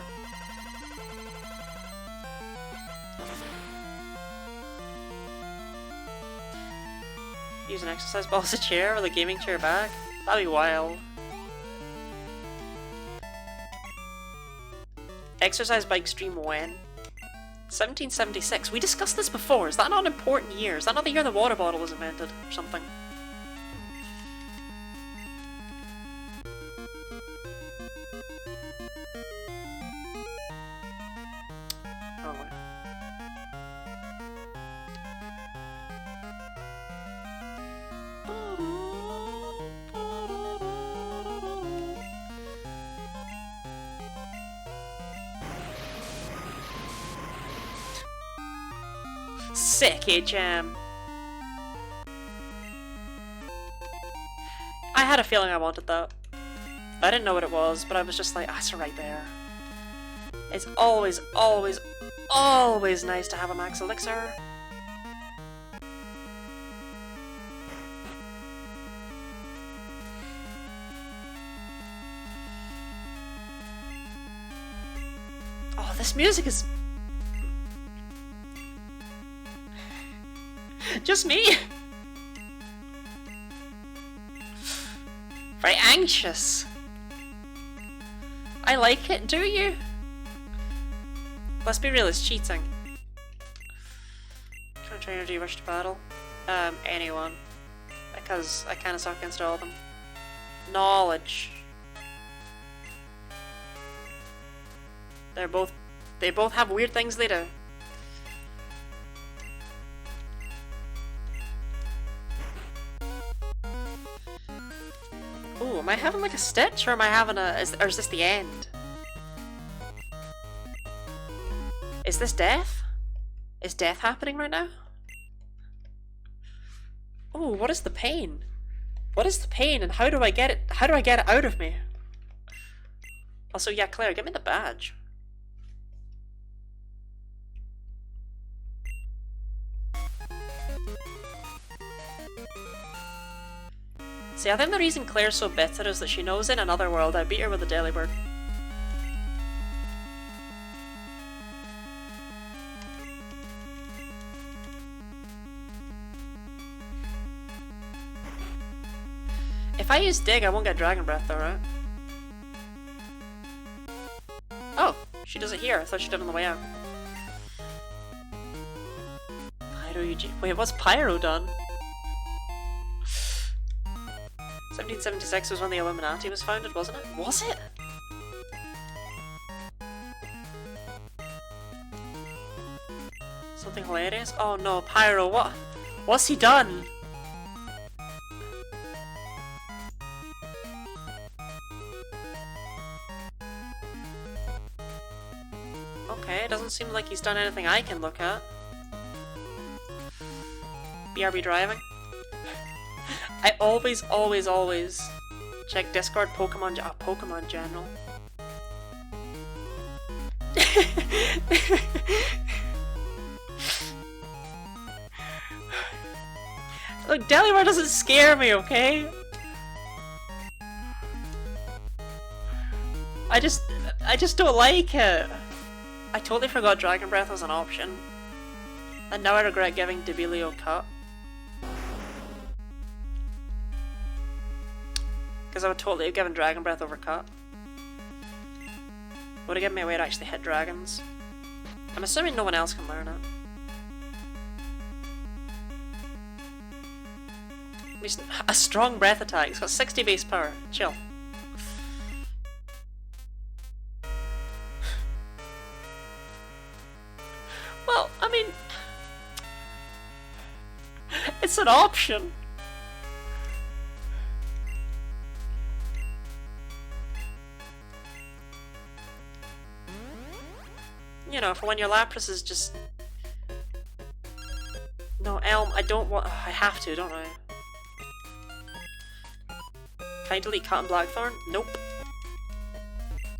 Use an exercise ball as a chair with a gaming chair back? That'd be wild. Exercise bike stream when? 1776. We discussed this before. Is that not an important year? Is that not the year the water bottle was invented or something? Oh, wait. Sick HM. I had a feeling I wanted that. I didn't know what it was, but I was just like, ah, it's right there. It's always, always, always nice to have a max elixir. Oh, this music is... just me! Very anxious. I like it, do you? Let's be real, it's cheating. Current trainer, do you wish to battle? Anyone. Because I kinda suck against all of them. Knowledge. They both have weird things they do. Ooh, am I having like a stitch, or am I having a... or is this the end? Is this death? Is death happening right now? Ooh, what is the pain? What is the pain, and how do I get it? How do I get it out of me? Also, yeah, Claire, give me the badge. See, I think the reason Claire's so bitter is that she knows in another world I beat her with a Delibird. If I use Dig, I won't get Dragon Breath though, right? Oh, she does it here. I thought she did it on the way out. Pyro Eugene. Wait, what's Pyro done? 1776 was when the Illuminati was founded, wasn't it? Was it? Something hilarious? Oh no, Pyro, what? What's he done? Okay, it doesn't seem like he's done anything I can look at. BRB driving? I always check Discord Pokemon General. Look, Delaware doesn't scare me, okay? I just don't like it. I totally forgot Dragon Breath was an option. And now I regret giving Debilio Cut. Because I would totally have given Dragon Breath over Cut. Would have given me a way to actually hit dragons. I'm assuming no one else can learn it. A strong breath attack. It's got 60 base power. Chill. Well, I mean, it's an option. You know, for when your Lapras is just... No, Elm, I don't want... I have to, don't I? Can I delete Cat and Blackthorn? Nope.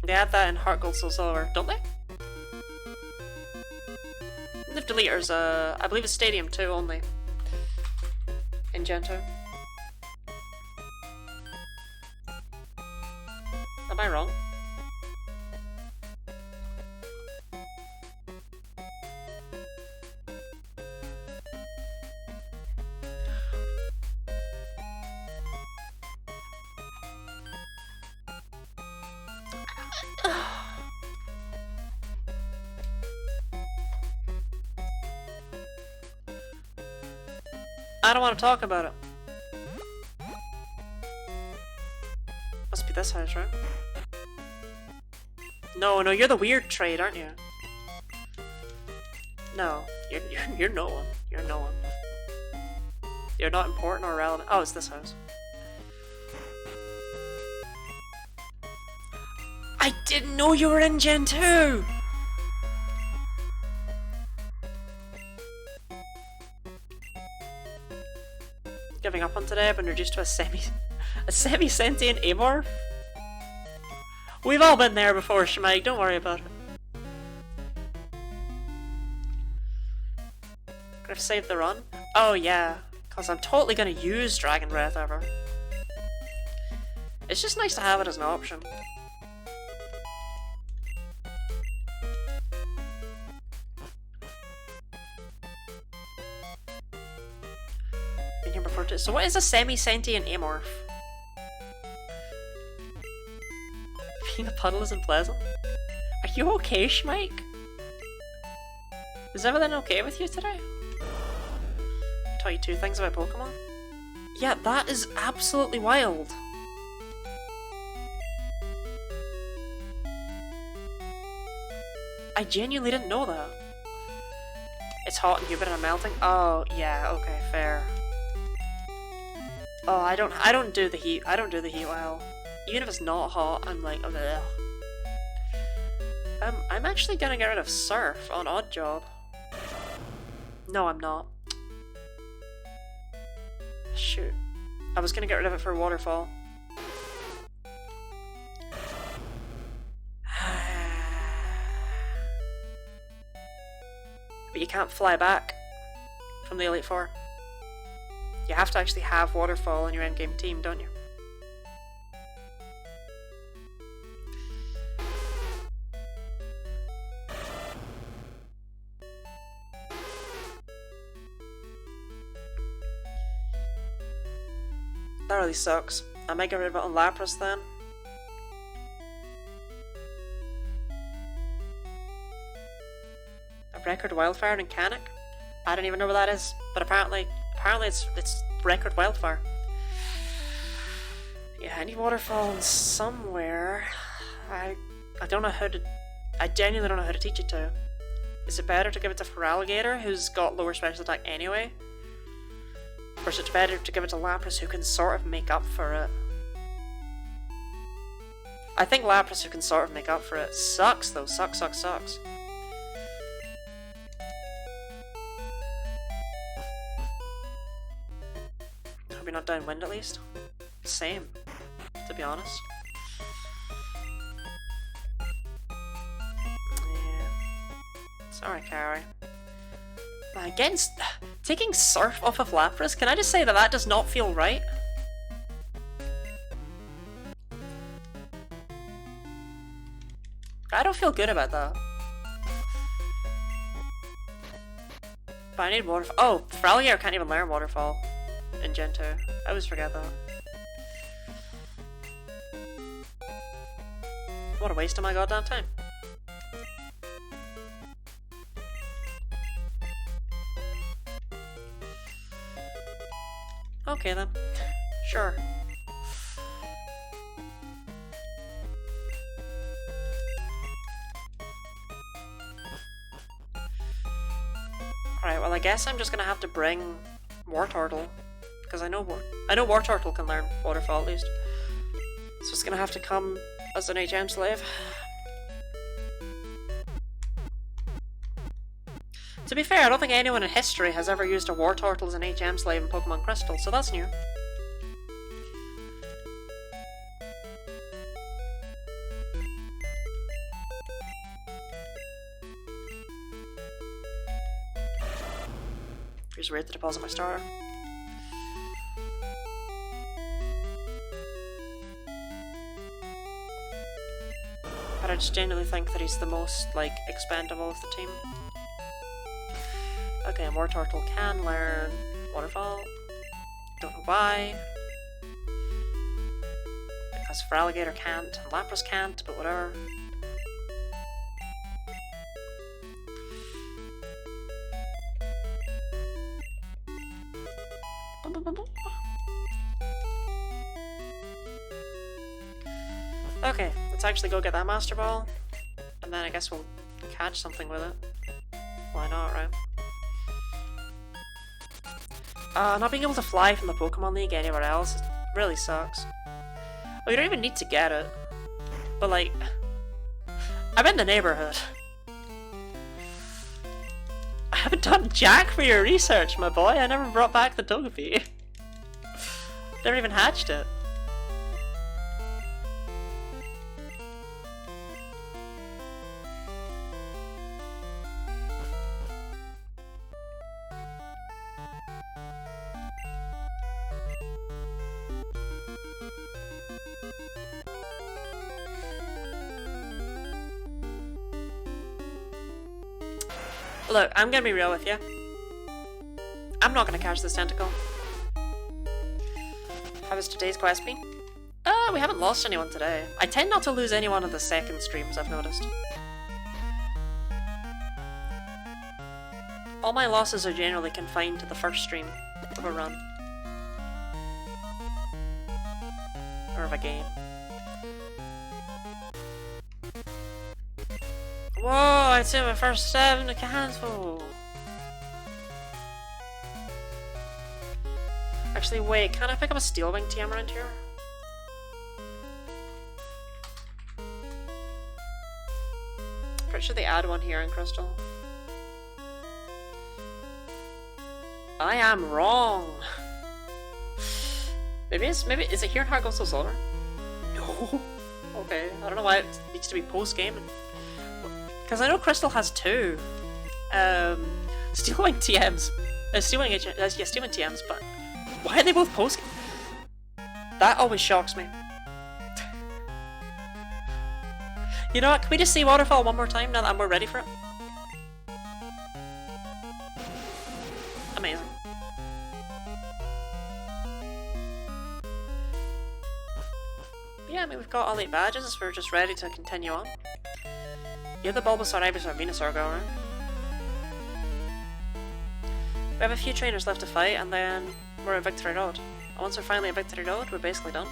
They add that in Heart Gold Soul Silver, don't they? The deleters, I believe it's Stadium 2 only. In Gen 2. Am I wrong? I don't want to talk about it. Must be this house, right? No, you're the weird trade, aren't you? No, you're no one. You're no one. You're not important or relevant. Oh, it's this house. I didn't know you were in Gen 2! Giving up on today, I've been reduced to a semi-sentient Amorph? We've all been there before, Shemai, don't worry about it. Gonna save the run? Oh yeah, because I'm totally gonna use Dragon Breath ever. It's just nice to have it as an option. So what is a semi-sentient Amorph? Being a puddle isn't pleasant. Are you okay, Schmike? Is everything okay with you today? I taught you 2 things about Pokemon? Yeah, that is absolutely wild. I genuinely didn't know that. It's hot and humid and I'm melting? Oh, yeah, okay, fair. Oh, I don't do the heat. I don't do the heat well. Even if it's not hot, I'm like, ugh. I'm actually gonna get rid of Surf on Odd Job. No, I'm not. Shoot. I was gonna get rid of it for Waterfall. But you can't fly back from the Elite Four. You have to actually have Waterfall in your endgame team, don't you? That really sucks. I might get rid of it on Lapras then. A record Wildfire in Canic? I don't even know what that is, but apparently it's record Wildfire. Yeah, I need Waterfall somewhere. I don't know how to... I genuinely don't know how to teach it to. Is it better to give it to Feraligatr, who's got lower special attack anyway? Or is it better to give it to Lapras, who can sort of make up for it? I think Lapras, who can sort of make up for it. Sucks though, sucks. Hope you're not downwind at least. Same, to be honest. Yeah. Sorry, Carrie. Taking Surf off of Lapras, can I just say that that does not feel right? I don't feel good about that. But I need Waterfall. Oh, Feraligatr can't even learn Waterfall in Gen 2. I always forget that. What a waste of my goddamn time. Okay then. Sure. Alright, well I guess I'm just gonna have to bring Wartortle. Because I know Wartortle can learn Waterfall at least. So it's gonna have to come as an HM slave. To be fair, I don't think anyone in history has ever used a Wartortle as an HM slave in Pokemon Crystal, so that's new. Here's weird to deposit my starter. But I just genuinely think that he's the most, like, expendable of the team. Okay, Wartortle can learn Waterfall. Don't know why. Because Feraligatr can't, and Lapras can't, but whatever. Okay, let's actually go get that Master Ball. And then I guess we'll catch something with it. Why not, right? Not being able to fly from the Pokemon League anywhere else really sucks. Well, you don't even need to get it. But like, I'm in the neighborhood. I haven't done jack for your research, my boy. I never brought back the Togepi. Never even hatched it. Look, I'm gonna be real with you. I'm not gonna catch this tentacle. How has today's quest been? We haven't lost anyone today. I tend not to lose anyone in the second streams, I've noticed. All my losses are generally confined to the first stream of a run. Or of a game. Whoa, I took my first step into cancel. Actually, wait, can I pick up a Steel Wing TM around here? Pretty sure they add one here in Crystal. I am wrong. Maybe is it here in Heart Gold Soul Silver? No. Okay, I don't know why it needs to be post game. Because I know Crystal has two Steel Wing TMs. Steel Wing TMs, but why are they both post game? That always shocks me. You know what, can we just see Waterfall one more time now that we're ready for it? Amazing. Yeah, I mean, we've got all 8 badges, we're just ready to continue on. You have the Bulbasaur, Ivysaur, Venusaur going around. We have a few trainers left to fight, and then we're at Victory Road. And once we're finally at Victory Road, we're basically done.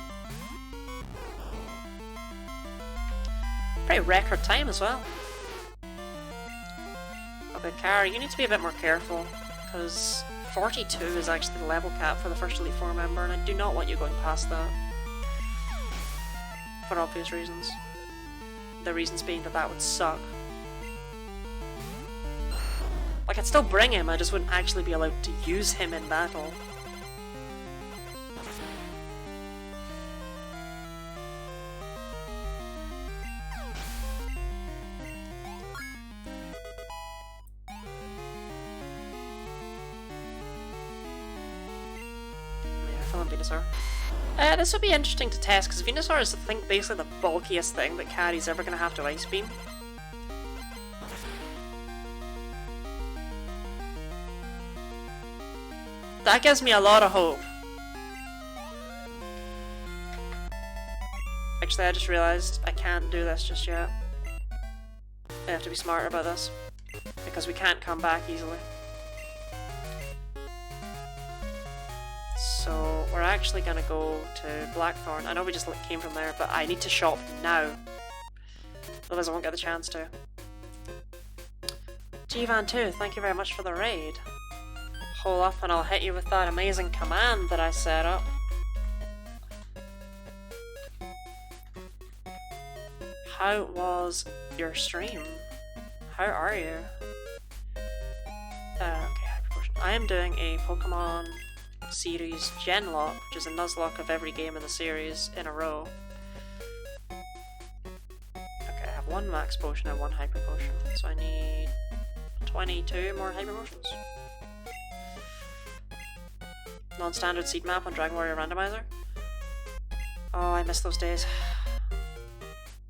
Pretty record time as well. Okay, Kara, you need to be a bit more careful, because 42 is actually the level cap for the first Elite Four member, and I do not want you going past that. For obvious reasons. The reasons being that that would suck. Like, I'd still bring him, I just wouldn't actually be allowed to use him in battle. Venusaur. This would be interesting to test, because Venusaur is, I think, basically the bulkiest thing that Caddy's ever going to have to Ice Beam. That gives me a lot of hope. Actually, I just realised I can't do this just yet. I have to be smarter about this, because we can't come back easily. So we're actually gonna go to Blackthorn. I know we just came from there, but I need to shop now. Otherwise I won't get the chance to. G-Van2, thank you very much for the raid. Hold up and I'll hit you with that amazing command that I set up. How was your stream? How are you? Okay, Hyperpotion. I am doing a Pokemon series Genlocke, which is a Nuzlocke of every game in the series in a row. Okay, I have one Max Potion and one Hyper Potion, so I need 22 more Hyper Potions. Non-standard seed map on Dragon Warrior Randomizer. Oh, I miss those days.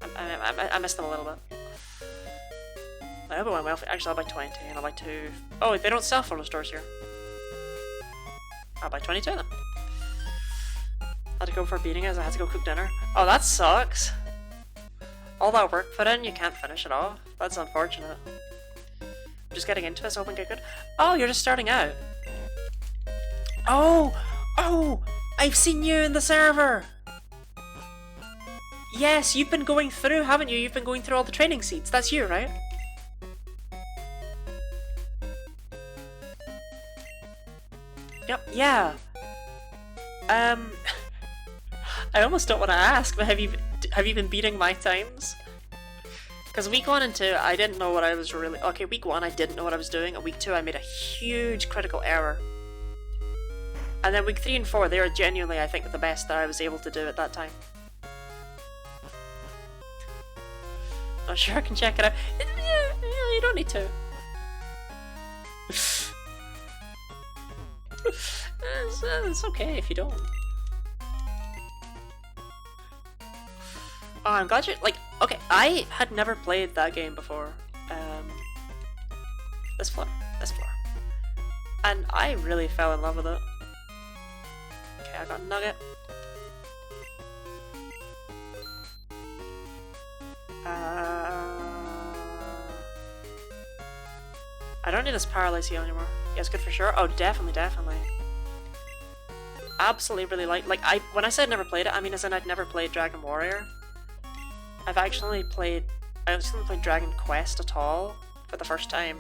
I missed them a little bit. I hope it went well. Actually, I'll buy 20 and I'll buy 2. Oh, they don't sell photo stores here. I'll buy 22 then. Had to go for beating as I had to go cook dinner. Oh, that sucks. All that work put in, you can't finish it off. That's unfortunate. Just getting into this, hoping to get good. Oh, you're just starting out. Oh! Oh! I've seen you in the server! Yes, you've been going through, haven't you? You've been going through all the training seeds. That's you, right? Yep, yeah. I almost don't want to ask, but have you been beating my times? Because week 1 and 2, I didn't know what I was really... Okay, week 1, I didn't know what I was doing, and week 2, I made a huge critical error. And then week 3 and 4, they were genuinely, I think, the best that I was able to do at that time. Not sure I can check it out. Yeah, you don't need to. It's okay if you don't. Oh, I'm glad you're, like, okay, I had never played that game before. This floor. And I really fell in love with it. Okay, I got a nugget. I don't need this Paralyze heal anymore. Yeah, it's good for sure. Oh, definitely. Absolutely really like when I said never played it, I mean as in I'd never played Dragon Warrior. I actually played Dragon Quest at all for the first time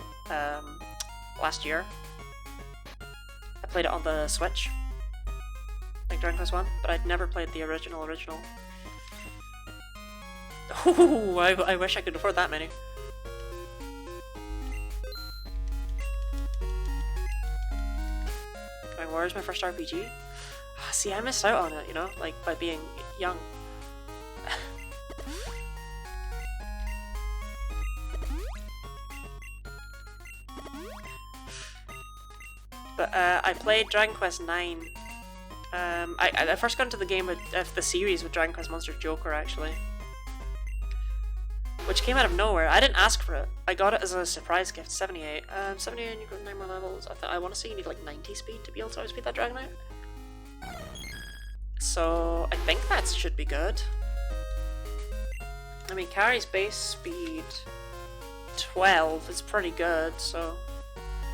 last year. I played it on the Switch, like Dragon Quest 1, but I'd never played the original. Ooh, I wish I could afford that many. Dragon Warrior is my first RPG. See, I missed out on it, you know, like by being young. But I played Dragon Quest 9. I first got into the game with the series with Dragon Quest Monsters Joker actually, which came out of nowhere. I didn't ask for it. I got it as a surprise gift. 78. 78 and you go 9 more levels. I want to say you need like 90 speed to be able to outspeed that Dragonite. So I think that should be good. I mean, Carrie's base speed 12 is pretty good, so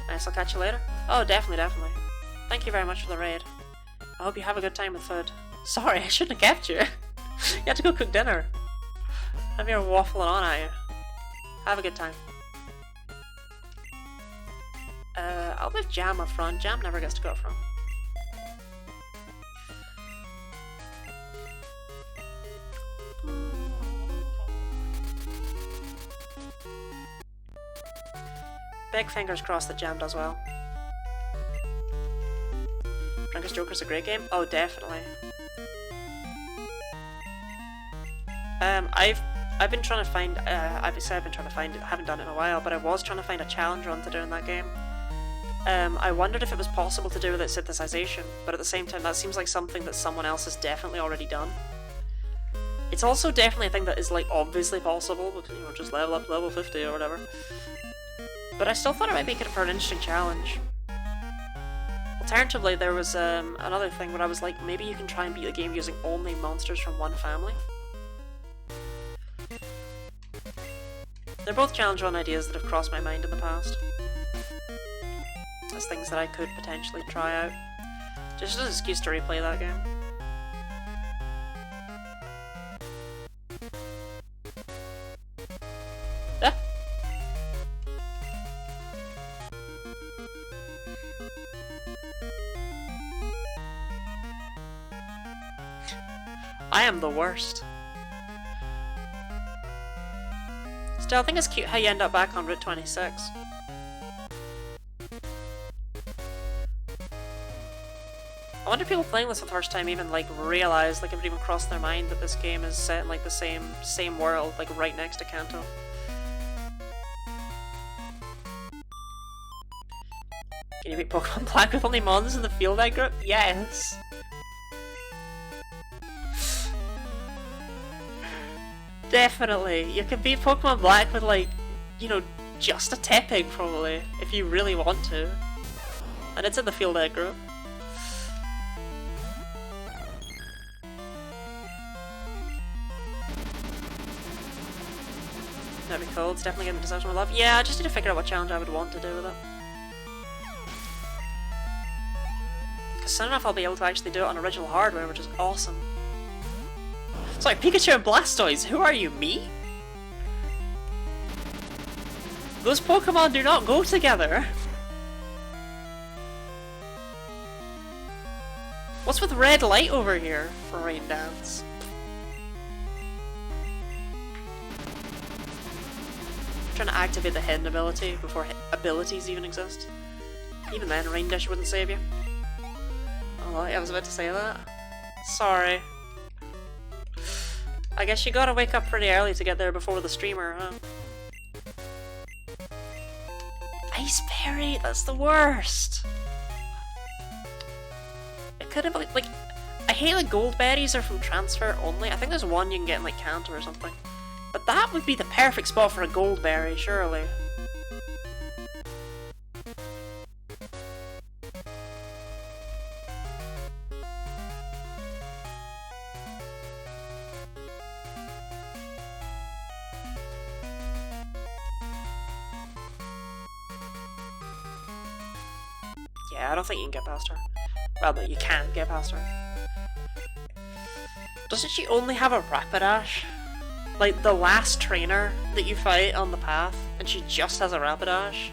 I guess I'll catch you later. Oh, definitely. Thank you very much for the raid. I hope you have a good time with food. Sorry, I shouldn't have kept you. You had to go cook dinner. I'm here waffling on at you. Have a good time. I'll leave Jam up front. Jam never gets to go up front. Big fingers crossed that Jam does well. Drunkest Joker's a great game? Oh, definitely. I've been trying to find, obviously I've been trying to find it, I haven't done it in a while, but I was trying to find a challenge run to do in that game. I wondered if it was possible to do without synthesization, but at the same time that seems like something that someone else has definitely already done. It's also definitely a thing that is like obviously possible, because you know, just level up to level 50 or whatever. But I still thought it might make it for an interesting challenge. Alternatively, there was another thing where I was like, maybe you can try and beat the game using only monsters from one family. They're both challenge run ideas that have crossed my mind in the past as things that I could potentially try out. Just an excuse to replay that game. Ah. I am the worst. Still, I think it's cute how you end up back on Route 26. I wonder if people playing this for the first time even like realize, like, if it even crossed their mind that this game is set in like the same world, like right next to Kanto. Can you beat Pokemon Black with only Mons in the field egg group? Yes! Definitely! You can beat Pokemon Black with, like, you know, just a Tepig probably, if you really want to. And it's in the field egg group. That'd be cool, it's definitely getting Deception with Love. Yeah, I just need to figure out what challenge I would want to do with it. Because soon enough I'll be able to actually do it on original hardware, which is awesome. Sorry, Pikachu and Blastoise, who are you, me? Those Pokemon do not go together! What's with red light over here for Rain Dance? Trying to activate the hidden ability before abilities even exist. Even then, Rain Dish wouldn't save you. Oh, I was about to say that. Sorry. I guess you gotta wake up pretty early to get there before the streamer, huh? Ice Berry, that's the worst! It could have, like, I hate that gold berries are from transfer only. I think there's one you can get in, like, Kanto or something. But that would be the perfect spot for a gold berry, surely. Yeah, I don't think you can get past her. Well, no, you can't get past her. Doesn't she only have a Rapidash? Like, the last trainer that you fight on the path, and she just has a Rapidash?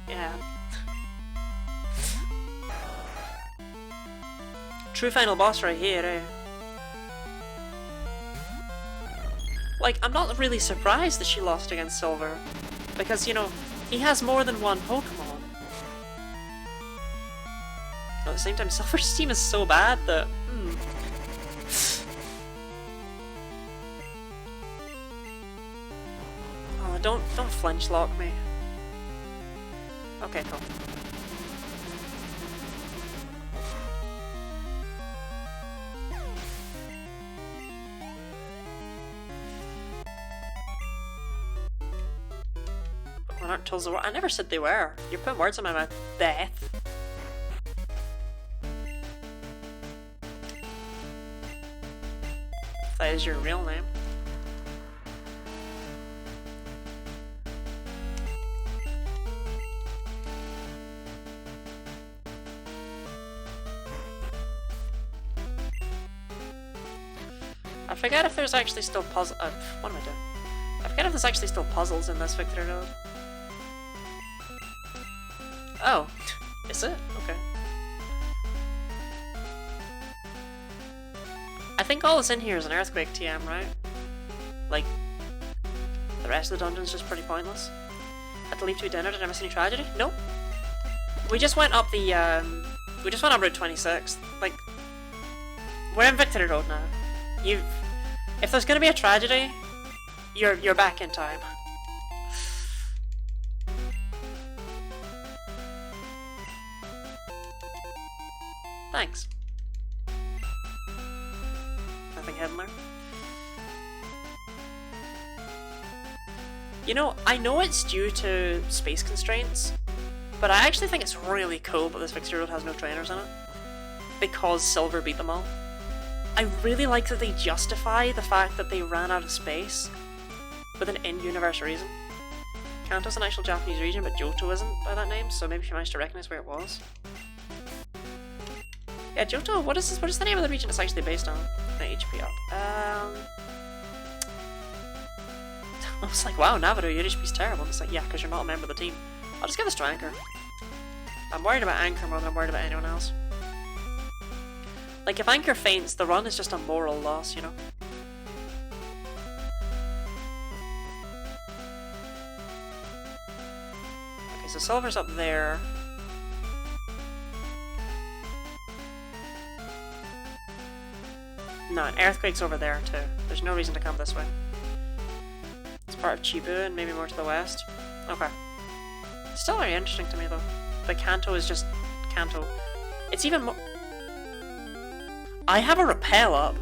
Yeah. True final boss right here, eh? Like, I'm not really surprised that she lost against Silver. Because, you know, he has more than one Pokemon. At the same time, Silver's team is so bad that... Oh, don't flinch lock me. Okay, cool. Pokemon aren't tools of war. I never said they were. You're putting words in my mouth. Beth. That is your real name. I forget if there's actually still what am I doing? I forget if there's actually still puzzles in this victory road. Oh, is it? Okay. I think all that's in here is an Earthquake TM, right? Like, the rest of the dungeon's just pretty pointless. Had to leave to dinner, did I miss any tragedy? Nope. We just went up the, we just went up Route 26. Like, we're in Victory Road now. If there's gonna be a tragedy, you're back in time. Thanks. Nothing hidden there. You know, I know it's due to space constraints, but I actually think it's really cool that this Victory Road has no trainers in it. Because Silver beat them all. I really like that they justify the fact that they ran out of space with an in-universe reason. Kanto's an actual Japanese region, but Johto isn't by that name, so maybe she managed to recognize where it was. Yeah, Johto, what is this? What is the name of the region it's actually based on? The HP up. I was like, wow, Navaru, your HP's terrible. And it's like, yeah, because you're not a member of the team. I'll just give this to Anchor. I'm worried about Anchor more than I'm worried about anyone else. Like, if Anchor faints, the run is just a moral loss, you know? Okay, so Silver's up there. No, an Earthquake's over there, too. There's no reason to come this way. It's part of Chibu and maybe more to the west. Okay. Still very interesting to me, though. But Kanto is just Kanto. It's even more... I have a Repel up.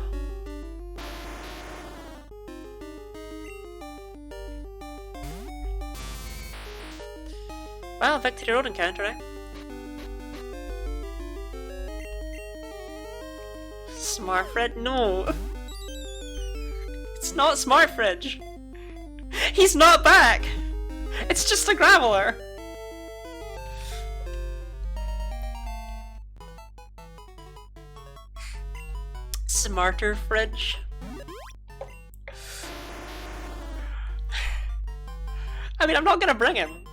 Well, Victory Road encounter, eh? Smart Fridge? No. It's not Smart Fridge. He's not back. It's just a Graveler. Smarter Fridge. I mean, I'm not gonna bring him.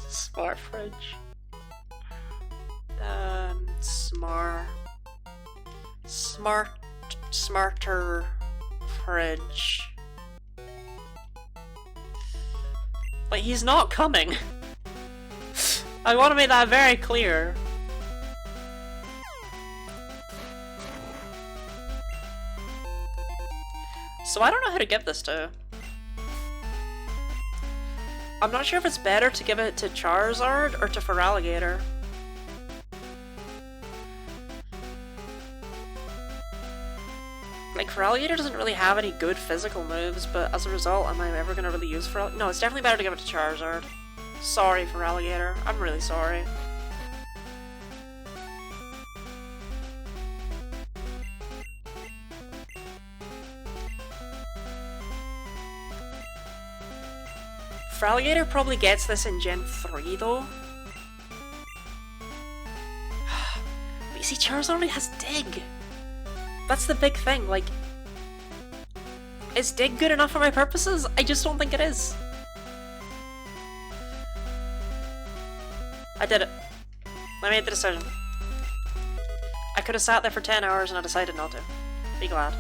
Smart Fridge. Smarter Fridge. Like, he's not coming. I want to make that very clear. So I don't know who to give this to. I'm not sure if it's better to give it to Charizard or to Feraligatr. Like, Feraligatr doesn't really have any good physical moves, but as a result, am I ever gonna really use Feraligatr? No, it's definitely better to give it to Charizard. Sorry, Feraligatr. I'm really sorry. Feraligatr probably gets this in Gen 3, though. But you see, Charizard only has Dig. That's the big thing, like... Is Dig good enough for my purposes? I just don't think it is. I did it. I made the decision. I could have sat there for 10 hours and I decided not to. Be glad.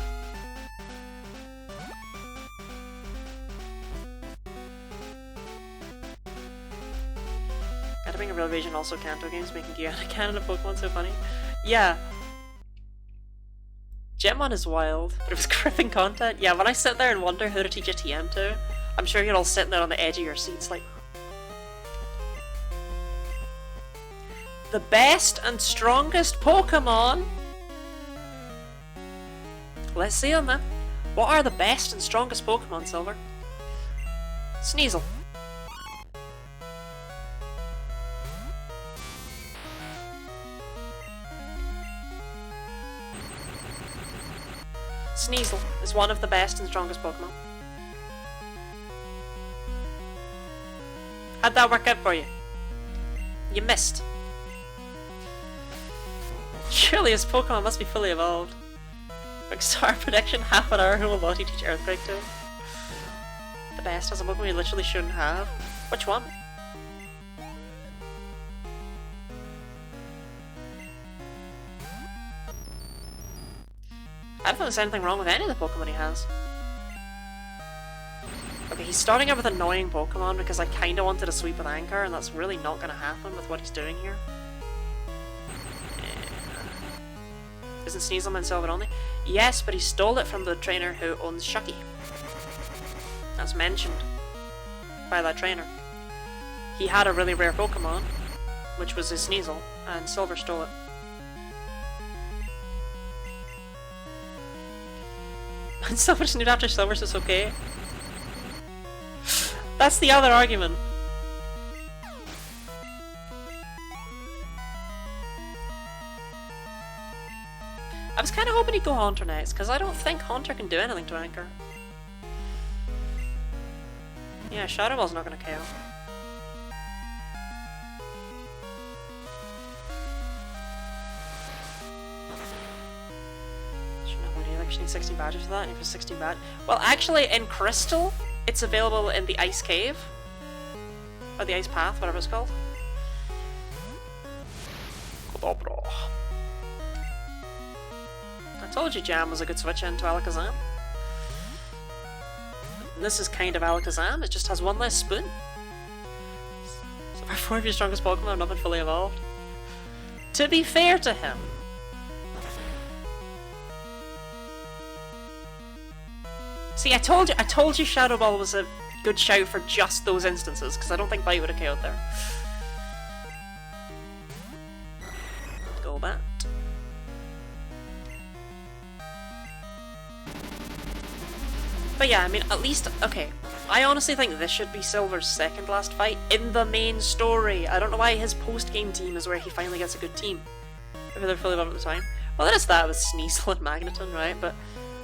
Gotta bring a real vision also Kanto games, making Guyana Canada Pokemon so funny. Yeah. Gemon is wild, but it was gripping content. Yeah, when I sit there and wonder who to teach a TM to, I'm sure you're all sitting there on the edge of your seats like... The best and strongest Pokemon? Let's see them then. What are the best and strongest Pokemon, Silver? Sneasel. Sneasel is one of the best and strongest Pokemon. How'd that work out for you? You missed. Surely his Pokemon must be fully evolved. Quick star prediction, half an hour, who will Lottie teach Earthquake to? The best as a Pokemon you literally shouldn't have. Which one? I don't think there's anything wrong with any of the Pokemon he has. Okay, he's starting out with annoying Pokemon because I kinda wanted to sweep with Anchor, and that's really not gonna happen with what he's doing here. Isn't Sneaselman Silver only? Yes, but he stole it from the trainer who owns Shucky. That's mentioned by that trainer. He had a really rare Pokemon, which was his Sneasel, and Silver stole it. And Silver just named after Silver, so it's okay. That's the other argument. I was kind of hoping he'd go Haunter next, because I don't think Haunter can do anything to Anchor. Yeah, Shadow Ball's not going to KO. actually need 16 badges for that. I need for 16 badges. Well, actually, in Crystal, it's available in the Ice Cave. Or the Ice Path, whatever it's called. Kadabra. I told you Jam was a good switch into Alakazam. And this is kind of Alakazam, it just has one less spoon. So by 4 of your strongest Pokemon have not been fully evolved. To be fair to him. See, I told you Shadow Ball was a good shout for just those instances, because I don't think Bite would have KO'd there. Go back. But yeah, I mean, at least, okay, I honestly think this should be Silver's second last fight in the main story. I don't know why his post-game team is where he finally gets a good team. If they're fully evolved at the time. Well, there is that with Sneasel and Magneton, right? But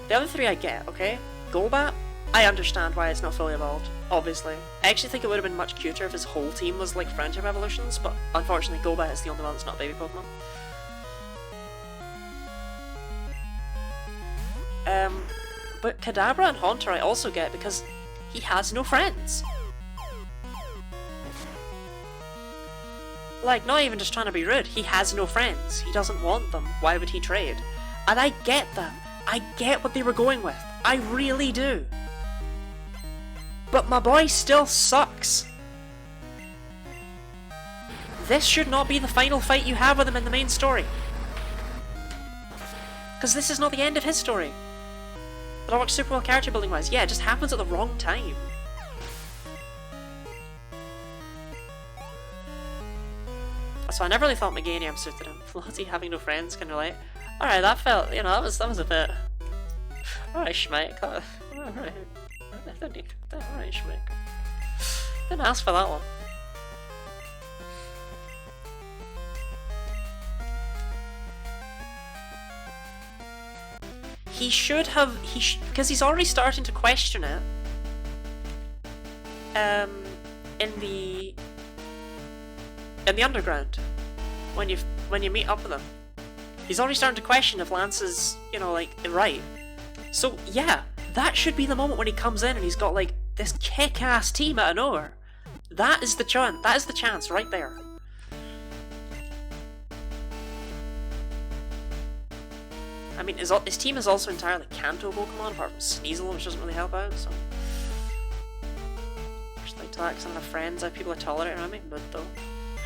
the other three I get, okay? Golbat, I understand why it's not fully evolved, obviously. I actually think it would have been much cuter if his whole team was like friendship evolutions, but unfortunately Golbat is the only one that's not baby Pokemon. But Kadabra and Haunter I also get because he has no friends. Like, not even just trying to be rude, he has no friends. He doesn't want them. Why would he trade? And I get that. I get what they were going with. I really do. But my boy still sucks. This should not be the final fight you have with him in the main story. Because this is not the end of his story. But I works super well character building wise. Yeah, it just happens at the wrong time. So I never really thought Meganium suited him. Lottie having no friends can relate. Alright, that felt, you know, that was a bit... Alright, Schmeck. Alright. Alright, Schmeck. Didn't ask for that one. He should have, because he's already starting to question it. In the underground, when you meet up with him, he's already starting to question if Lance is, you know, like right. So yeah, that should be the moment when he comes in and he's got like this kick-ass team out of nowhere. That is the chance. That is the chance right there. I mean, his team is also entirely Kanto Pokemon, apart from Sneasel, which doesn't really help out, so... Just like to that, because I don't have friends, I have people that tolerate around me, but though.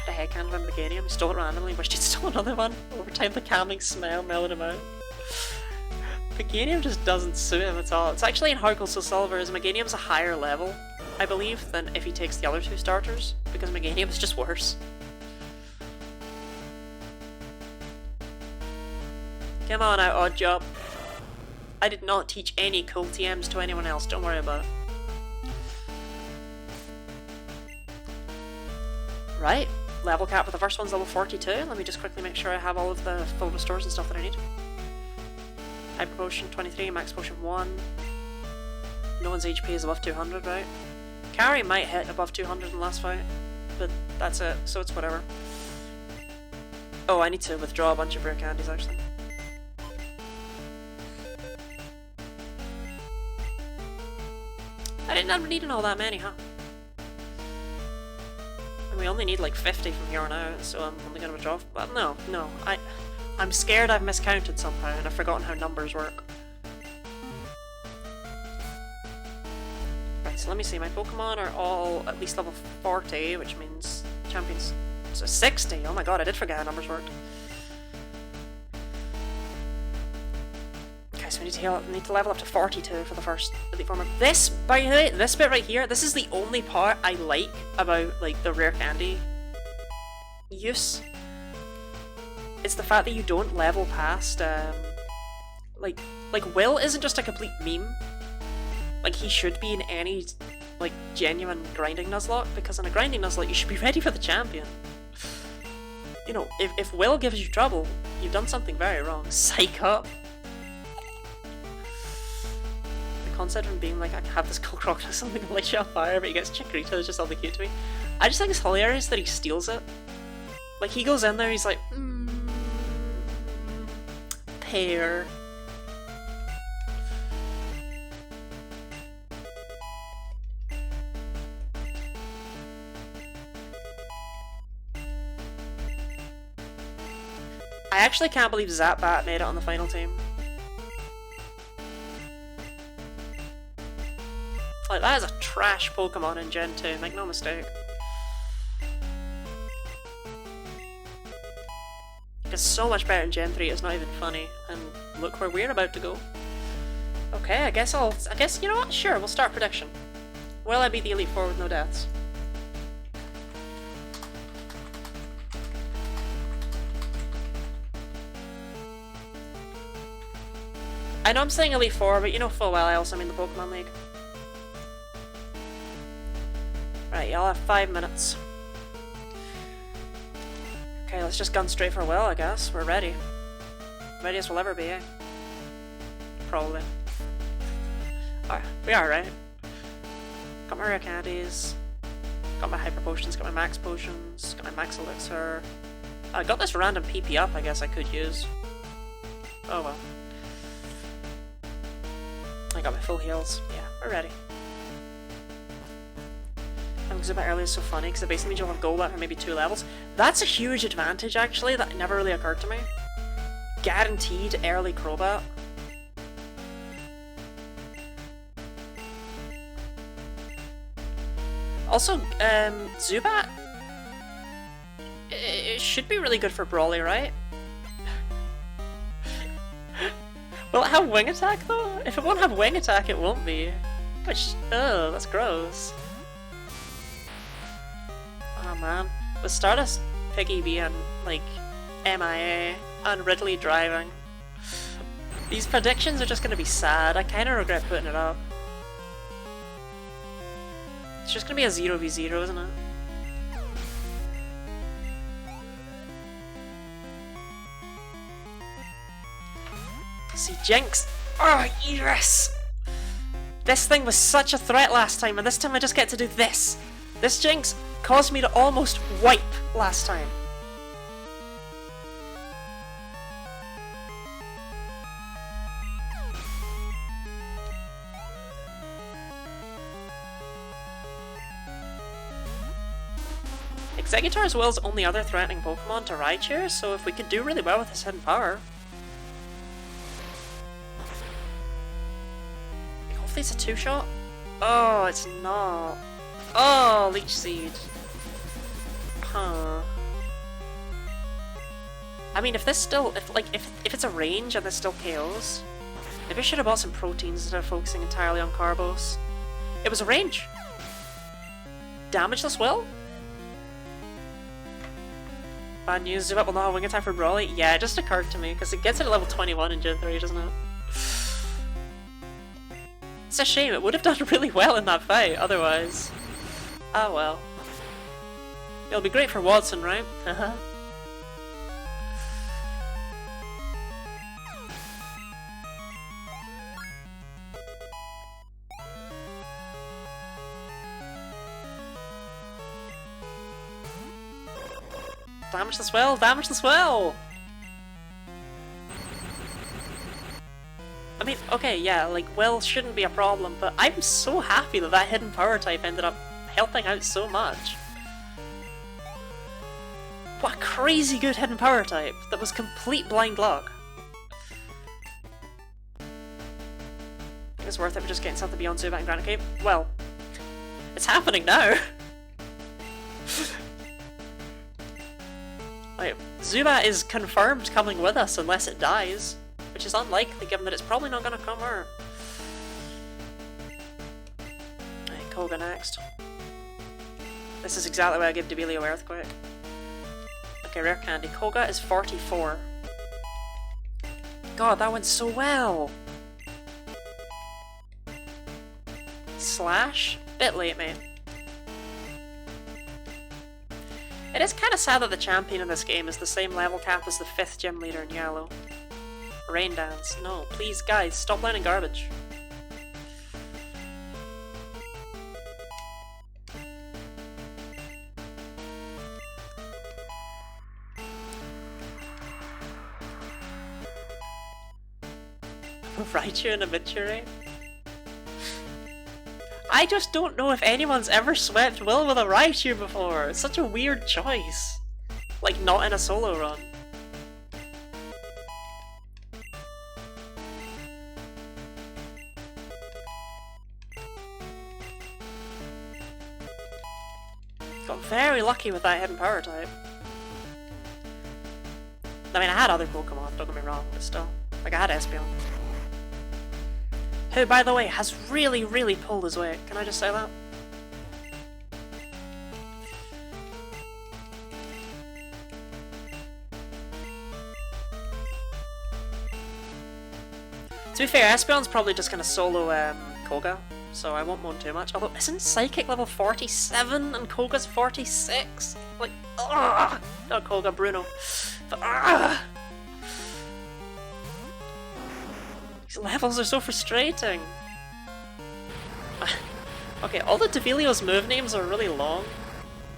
The heck handle him Meganium, he stole it randomly, wished he'd stole another one. Over time, the calming smell mellowed him out. Meganium just doesn't suit him at all. It's actually in Heart Gold Soul Silver, is Meganium's a higher level, I believe, than if he takes the other two starters, because Meganium is just worse. Come on out, Oddjob. I did not teach any cool TMs to anyone else, don't worry about it. Right, level cap for the first one's level 42. Let me just quickly make sure I have all of the full restores and stuff that I need. Hyper Potion 23, Max Potion 1. No one's HP is above 200, right? Carry might hit above 200 in the last fight, but that's it, so it's whatever. Oh, I need to withdraw a bunch of rare candies actually. I didn't end up needing all that many, huh? And we only need like 50 from here on out, so I'm only gonna withdraw. But no, I'm scared I've miscounted somehow and I've forgotten how numbers work. Right, so let me see, my Pokemon are all at least level 40, which means champions. So 60, oh my god, I did forget how numbers worked. So we need to level up to 42 for the first Elite Former. This, by the way, this bit right here, this is the only part I like about, like, the rare candy use. It's the fact that you don't level past, like Will isn't just a complete meme. Like, he should be in any, like, genuine grinding Nuzlocke, because in a grinding Nuzlocke, you should be ready for the champion. You know, if Will gives you trouble, you've done something very wrong. Psych up. Concept of him being like, I can have this cool crocodile something and light you on fire, but he gets Chikorita, it's just something cute to me. I just think it's hilarious that he steals it. Like, he goes in there, he's like, pear. I actually can't believe Zapbat made it on the final team. Like, that is a trash Pokemon in Gen 2, make no mistake. It's so much better in Gen 3, it's not even funny. And look where we're about to go. Okay, I guess, you know what? Sure, we'll start prediction. Will I beat the Elite Four with no deaths? I know I'm saying Elite Four, but you know full well I also mean the Pokemon League. Right, y'all have 5 minutes. Okay, let's just gun straight for Will, I guess. We're ready. Ready as we'll ever be, eh? Probably. Alright, we are, right? Got my rare candies. Got my hyper potions, got my max potions, got my max elixir. I got this random PP up I guess I could use. Oh well. I got my full heals. Yeah, we're ready. And Zubat early is so funny because it basically means you'll have Golbat for maybe 2 levels. That's a huge advantage actually, that never really occurred to me. Guaranteed early Crobat. Also, Zubat, it should be really good for Brawly, right? Will it have Wing Attack though? If it won't have Wing Attack, it won't be. Which, oh, that's gross. Oh man. With Stardust Piggy being, like, MIA and Ridley driving, these predictions are just gonna be sad. I kinda regret putting it up. It's just gonna be a 0v0, isn't it? See, Jinx! Oh, yes! This thing was such a threat last time, and this time I just get to do this! This Jinx caused me to almost wipe last time. Exeggutor is Will's only other threatening Pokemon to Raichu, so if we could do really well with his hidden power... Hopefully it's a 2-shot? Oh, it's not. Oh, Leech Seed. Huh. I mean, if this still... If it's a range and this still KOs, maybe I should have bought some proteins instead of focusing entirely on Carbos. It was a range! Damageless Will? Bad news, Zubat will not have Wing Attack for Brawly? Yeah, it just occurred to me, because it gets it at level 21 in Gen 3, doesn't it? It's a shame, it would have done really well in that fight, otherwise. Ah well. It'll be great for Watson, right? Haha. Damage this well! Damage this well! I mean, okay, yeah, like, Will shouldn't be a problem, but I'm so happy that that hidden power type ended up helping out so much. What a crazy good hidden power type that was complete blind luck. It's worth it for just getting something beyond Zubat and Granite Cave? Well, it's happening now! Like, Zubat is confirmed coming with us unless it dies, which is unlikely given that it's probably not gonna come here. Right, Koga next. This is exactly what I give Debilio Earthquake. Okay, rare candy. Koga is 44. God, that went so well! Slash? Bit late, mate. It is kind of sad that the champion in this game is the same level cap as the 5th gym leader in yellow. Rain Dance. No, please guys, stop learning garbage. Raichu and a Mitsuri? I just don't know if anyone's ever swept Will with a Raichu before. It's such a weird choice. Like, not in a solo run. very lucky with that hidden power type. I mean, I had other Pokemon, don't get me wrong, but still. Like, I had Espeon. Who, by the way, has really, really pulled his weight. Can I just say that? To be fair, Espeon's probably just gonna solo Koga, so I won't moan too much. Although, isn't Psychic level 47 and Koga's 46? Like, ugh! Not Koga, Bruno. But, ugh! These levels are so frustrating. Okay, all the Devilio's move names are really long.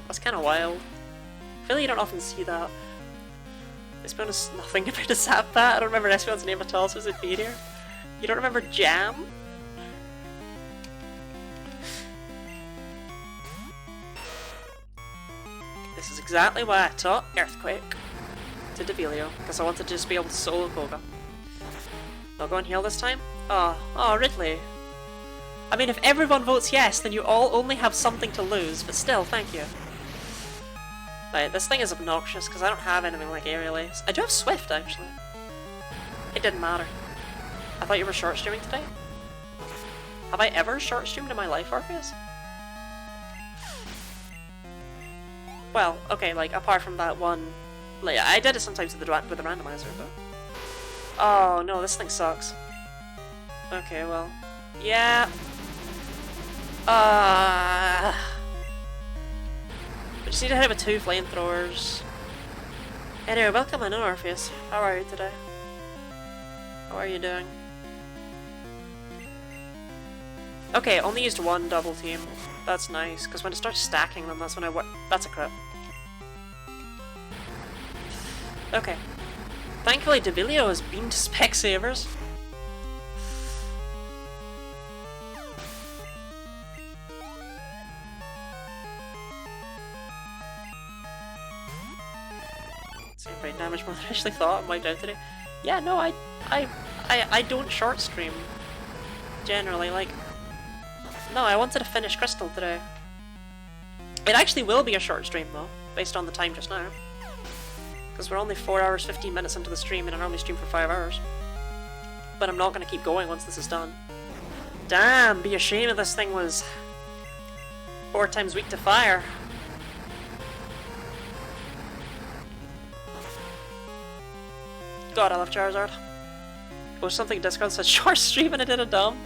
That's kind of wild. I feel like you don't often see that. Espeon is nothing compared to Zapbat. I don't remember Espeon's name at all, so it's inferior. You don't remember Jam? This is exactly why I taught Earthquake to Devilio, because I wanted to just be able to solo Koga. I'll go and heal this time? Oh, Ridley. I mean, if everyone votes yes, then you all only have something to lose, but still, thank you. Right, this thing is obnoxious, because I don't have anything like Aerial Ace. I do have Swift, actually. It didn't matter. I thought you were short streaming today? Have I ever short streamed in my life, Orpheus? Well, okay, like, apart from that one... Like, I did it sometimes with the randomizer, but... Oh, no, this thing sucks. Okay, well... Yeah... We just need to hit it with 2 flamethrowers. Anyway, welcome in, Orpheus. How are you today? How are you doing? Okay, only used 1 double team. That's nice, because when it starts stacking them, that's when that's a crit. Okay. Thankfully, Devilio has been to Specsavers. Same brain damage more than I actually thought. I'm wiped out today. Yeah, no, I don't short stream. Generally, like... No, I wanted to finish Crystal today. It actually will be a short stream though, based on the time just now. Because we're only 4 hours 15 minutes into the stream and I normally stream for 5 hours. But I'm not going to keep going once this is done. Damn, be a shame if this thing was 4 times weak to fire. God, I love Charizard. Oh, something in Discord said short stream and I did a dumb.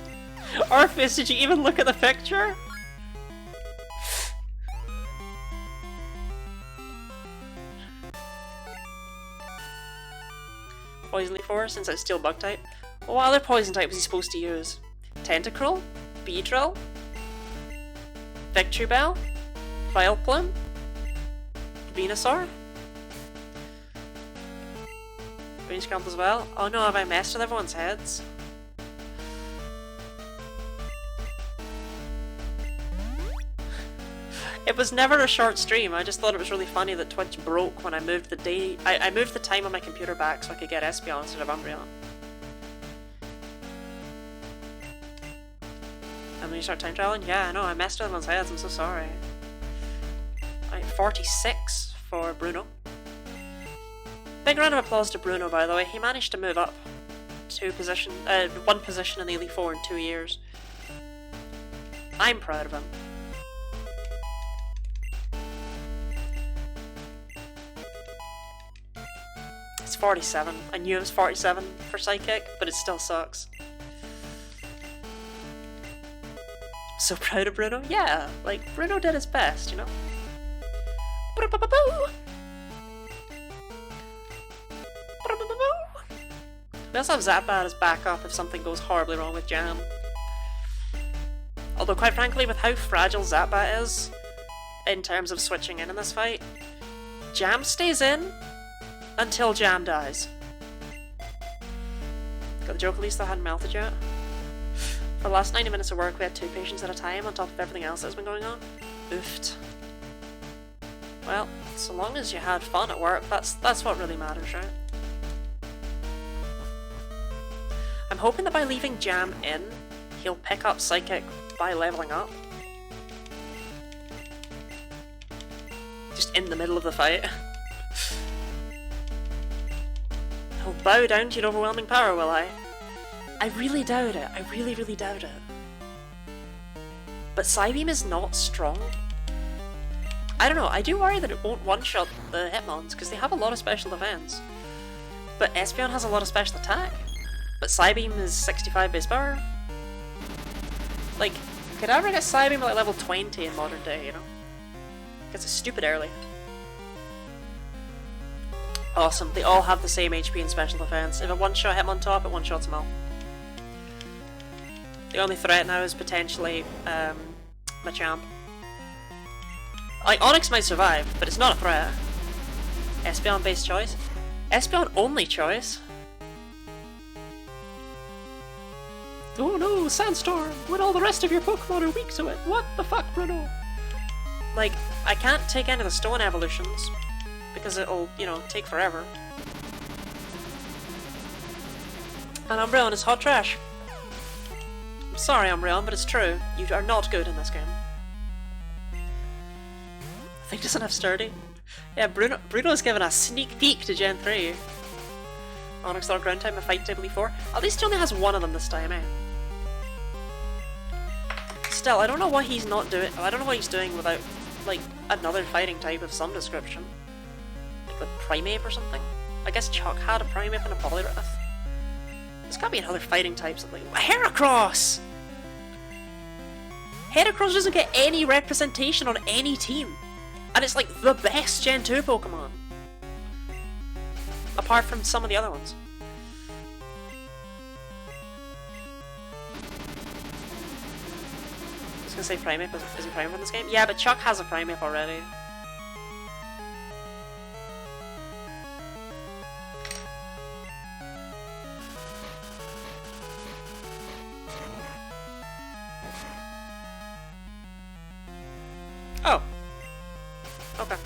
Orpheus, did you even look at the picture? Poison Leaf 4 since it's Steel Bug type. What other poison type was he supposed to use? Tentacruel? Beedrill? Victory Bell? Vileplume? Venusaur? Green Scramble as well? Oh no, have I messed with everyone's heads? It was never a short stream, I just thought it was really funny that Twitch broke when I moved the day- I moved the time on my computer back so I could get Espeon instead of Umbreon. And when you start time traveling? Yeah, I know, I messed with everyone's heads, I'm so sorry. Alright, 46 for Bruno. Big round of applause to Bruno, by the way, he managed to move up 1 position in the Elite Four in 2 years. I'm proud of him. It's 47. I knew it was 47 for Psychic, but it still sucks. So proud of Bruno? Yeah, like, Bruno did his best, you know? We also have Zapbat as backup if something goes horribly wrong with Jam. Although, quite frankly, with how fragile Zapbat is, in terms of switching in this fight, Jam stays in until Jam dies. Got the joke at least that hadn't melted yet. For the last 90 minutes of work, we had 2 patients at a time on top of everything else that's been going on. Oofed. Well, so long as you had fun at work, that's what really matters, right? I'm hoping that by leaving Jam in, he'll pick up Psychic by leveling up. just in the middle of the fight. I'll bow down to your overwhelming power, will I? I really doubt it. I really, really doubt it. But Psybeam is not strong. I don't know, I do worry that it won't one-shot the Hitmons, because they have a lot of special defense. But Espeon has a lot of special attack. But Psybeam is 65 base power. Like, could I ever get Psybeam at like level 20 in modern day, you know? Because it's stupid early. Awesome, they all have the same HP and special defense. If it one-shot Hitmontop, it one-shots them all. The only threat now is potentially Machamp. Like, Onix might survive, but it's not a threat. Espeon base choice? Espeon only choice? Oh no, Sandstorm! When all the rest of your Pokemon are weak to it! What the fuck, Bruno? Like, I can't take any of the stone evolutions, because it'll, you know, take forever. And Umbreon is hot trash. I'm sorry, Umbreon, but it's true. You are not good in this game. I think doesn't have Sturdy. Yeah, Bruno's given a sneak peek to Gen 3. Onix Lord Ground Type, a Fight Type Elite 4. At least he only has one of them this time, eh? Still, I don't know what he's not doing. I don't know what he's doing without, like, another fighting type of some description. Like the Primeape or something? I guess Chuck had a Primeape and a Poliwrath. There's gotta be another fighting type, something. Heracross! Heracross doesn't get any representation on any team. And it's like the best Gen 2 Pokemon. Apart from some of the other ones. I was gonna say Primeape, isn't Primeape in this game? Yeah, but Chuck has a Primeape already. Oh. Okay.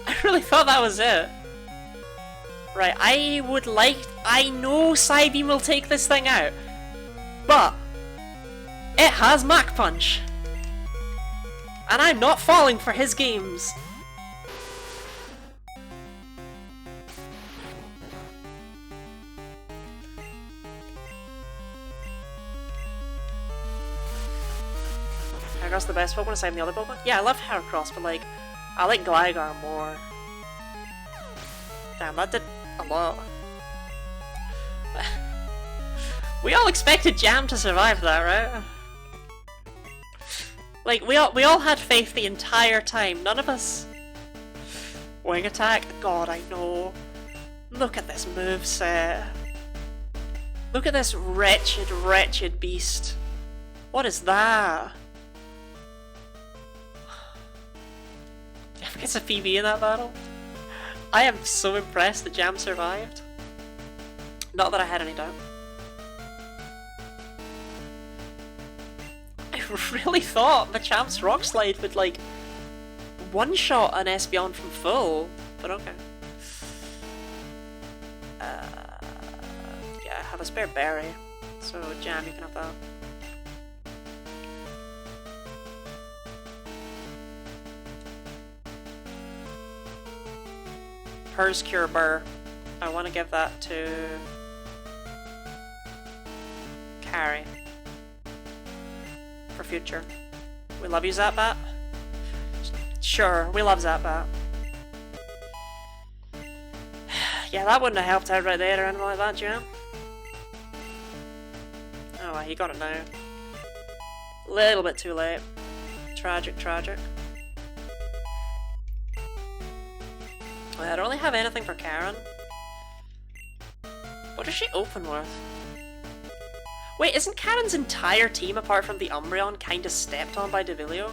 I really thought that was it. Right, I know Psybeam will take this thing out, but it has Mach Punch. And I'm not falling for his games. Heracross the best Pokemon aside from the other Pokemon? Yeah, I love Heracross, but like, I like Gligar more. Damn, that did a lot. We all expected Jam to survive that, right? Like, we all had faith the entire time. None of us... Wing Attack? God, I know. Look at this moveset. Look at this wretched, wretched beast. What is that? If it's a PB in that battle. I am so impressed that Jam survived. Not that I had any doubt. I really thought Machamp's Rock Slide would like one-shot an Espeon from full, but okay. Yeah, I have a spare berry, so Jam, you can have that. Hers Cure Burr. I want to give that to Carrie for future. We love you, Zapbat. Sure, we love Zapbat. Yeah, that wouldn't have helped out right there or anything like that, Jam. Oh, well, he got it now. Little bit too late. Tragic, tragic. I don't really have anything for Karen. What does she open with? Wait, isn't Karen's entire team, apart from the Umbreon, kinda stepped on by Devilio?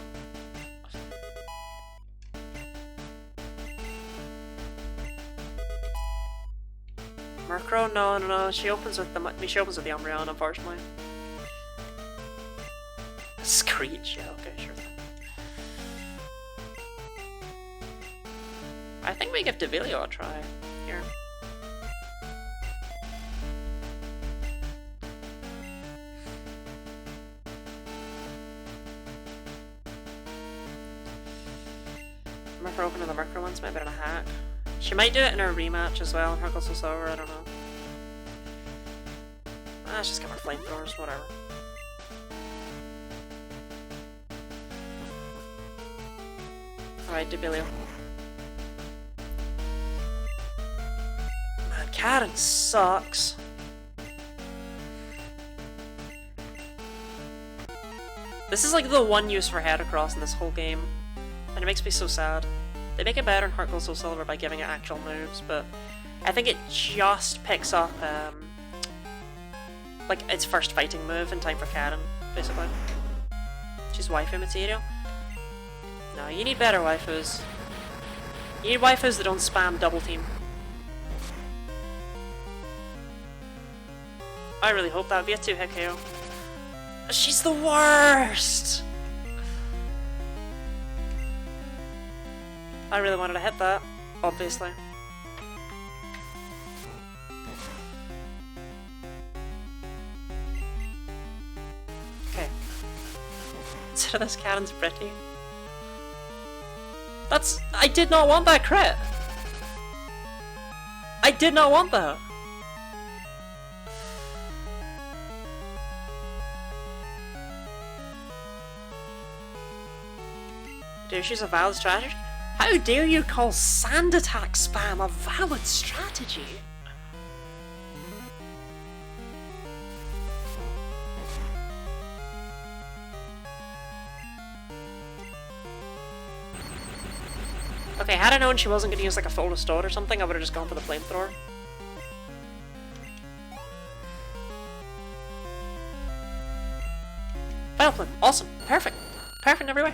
Murkrow? No. She opens with the Umbreon, unfortunately. Screech, yeah, okay, sure thing. I think we give Devilio a try here. Remember opening the Mercury ones, maybe in a hack. She might do it in her rematch as well, in her Crystal Silver, I don't know. Let's just give her flamethrowers, whatever. Alright, Debilio. Man, Karen sucks. This is like the one use for Heracross in this whole game. And it makes me so sad. They make it better in Heart Gold Soul Silver by giving it actual moves, but I think it just picks up like its first fighting move in time for Karen, basically. She's waifu material. No, you need better waifus. You need waifus that don't spam double team. I really hope that would be a 2-hit KO. She's the worst! I really wanted to hit that, obviously. Okay. Consider this Karen's pretty. That's... I did not want that crit! I did not want that! Dude, she's a valid strategy? How dare you call sand attack spam a valid strategy? Okay, had I known she wasn't going to use like a full restore or something, I would have just gone for the flamethrower. Vileplume, awesome, perfect, perfect in every way.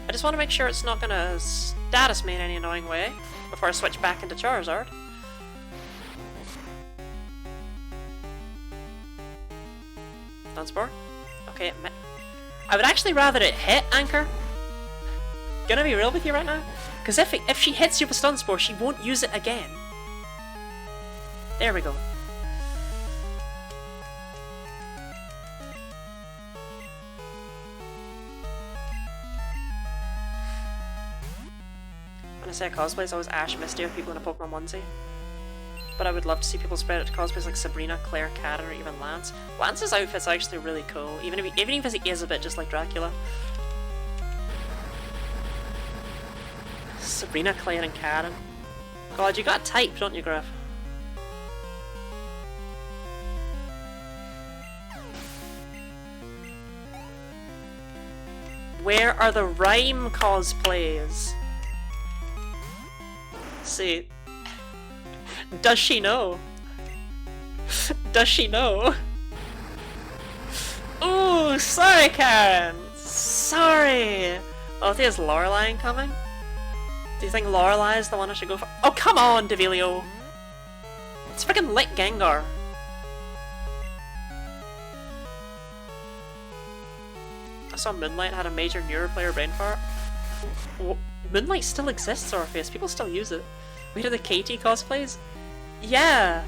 I just want to make sure it's not going to status me in any annoying way before I switch back into Charizard. Dunsparce? Okay, I would actually rather it hit Anchor. Gonna be real with you right now? Because if she hits you with Dunsparce, she won't use it again. There we go. When I say cosplays, I always Ash Misty or people in a Pokemon onesie. But I would love to see people spread it to cosplays like Sabrina, Claire, Karen, or even Lance. Lance's outfit's actually really cool, even if he is a bit just like Dracula. Sabrina, Claire, and Karen. God, you got type, don't you, Griff? Where are the rhyme cosplays? See. Does she know? Does she know? Ooh, sorry, Karen! Sorry! Oh, there's Lorelei coming? Do you think Lorelei is the one I should go for? Oh, come on, Devilio! It's freaking Lit Gengar! I saw Moonlight had a major Neuroplayer brain fart. Moonlight still exists, Orpheus. People still use it. Wait, are the Katie cosplays? Yeah!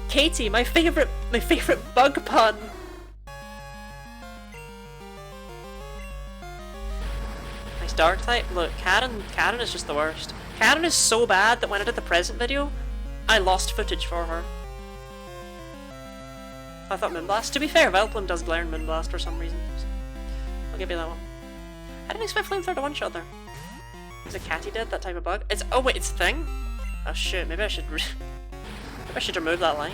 Katie, my favorite bug pun! Nice dark type. Look, Karen is just the worst. Karen is so bad that when I did the present video, I lost footage for her. I thought Moonblast. To be fair, Vileplume does glare in Moonblast for some reason. So I'll give you that one. I didn't expect Flamethrower to one-shot there. Is it Catty dead, that type of bug? It's- oh wait, it's Thing? Oh shit, maybe I should remove that line.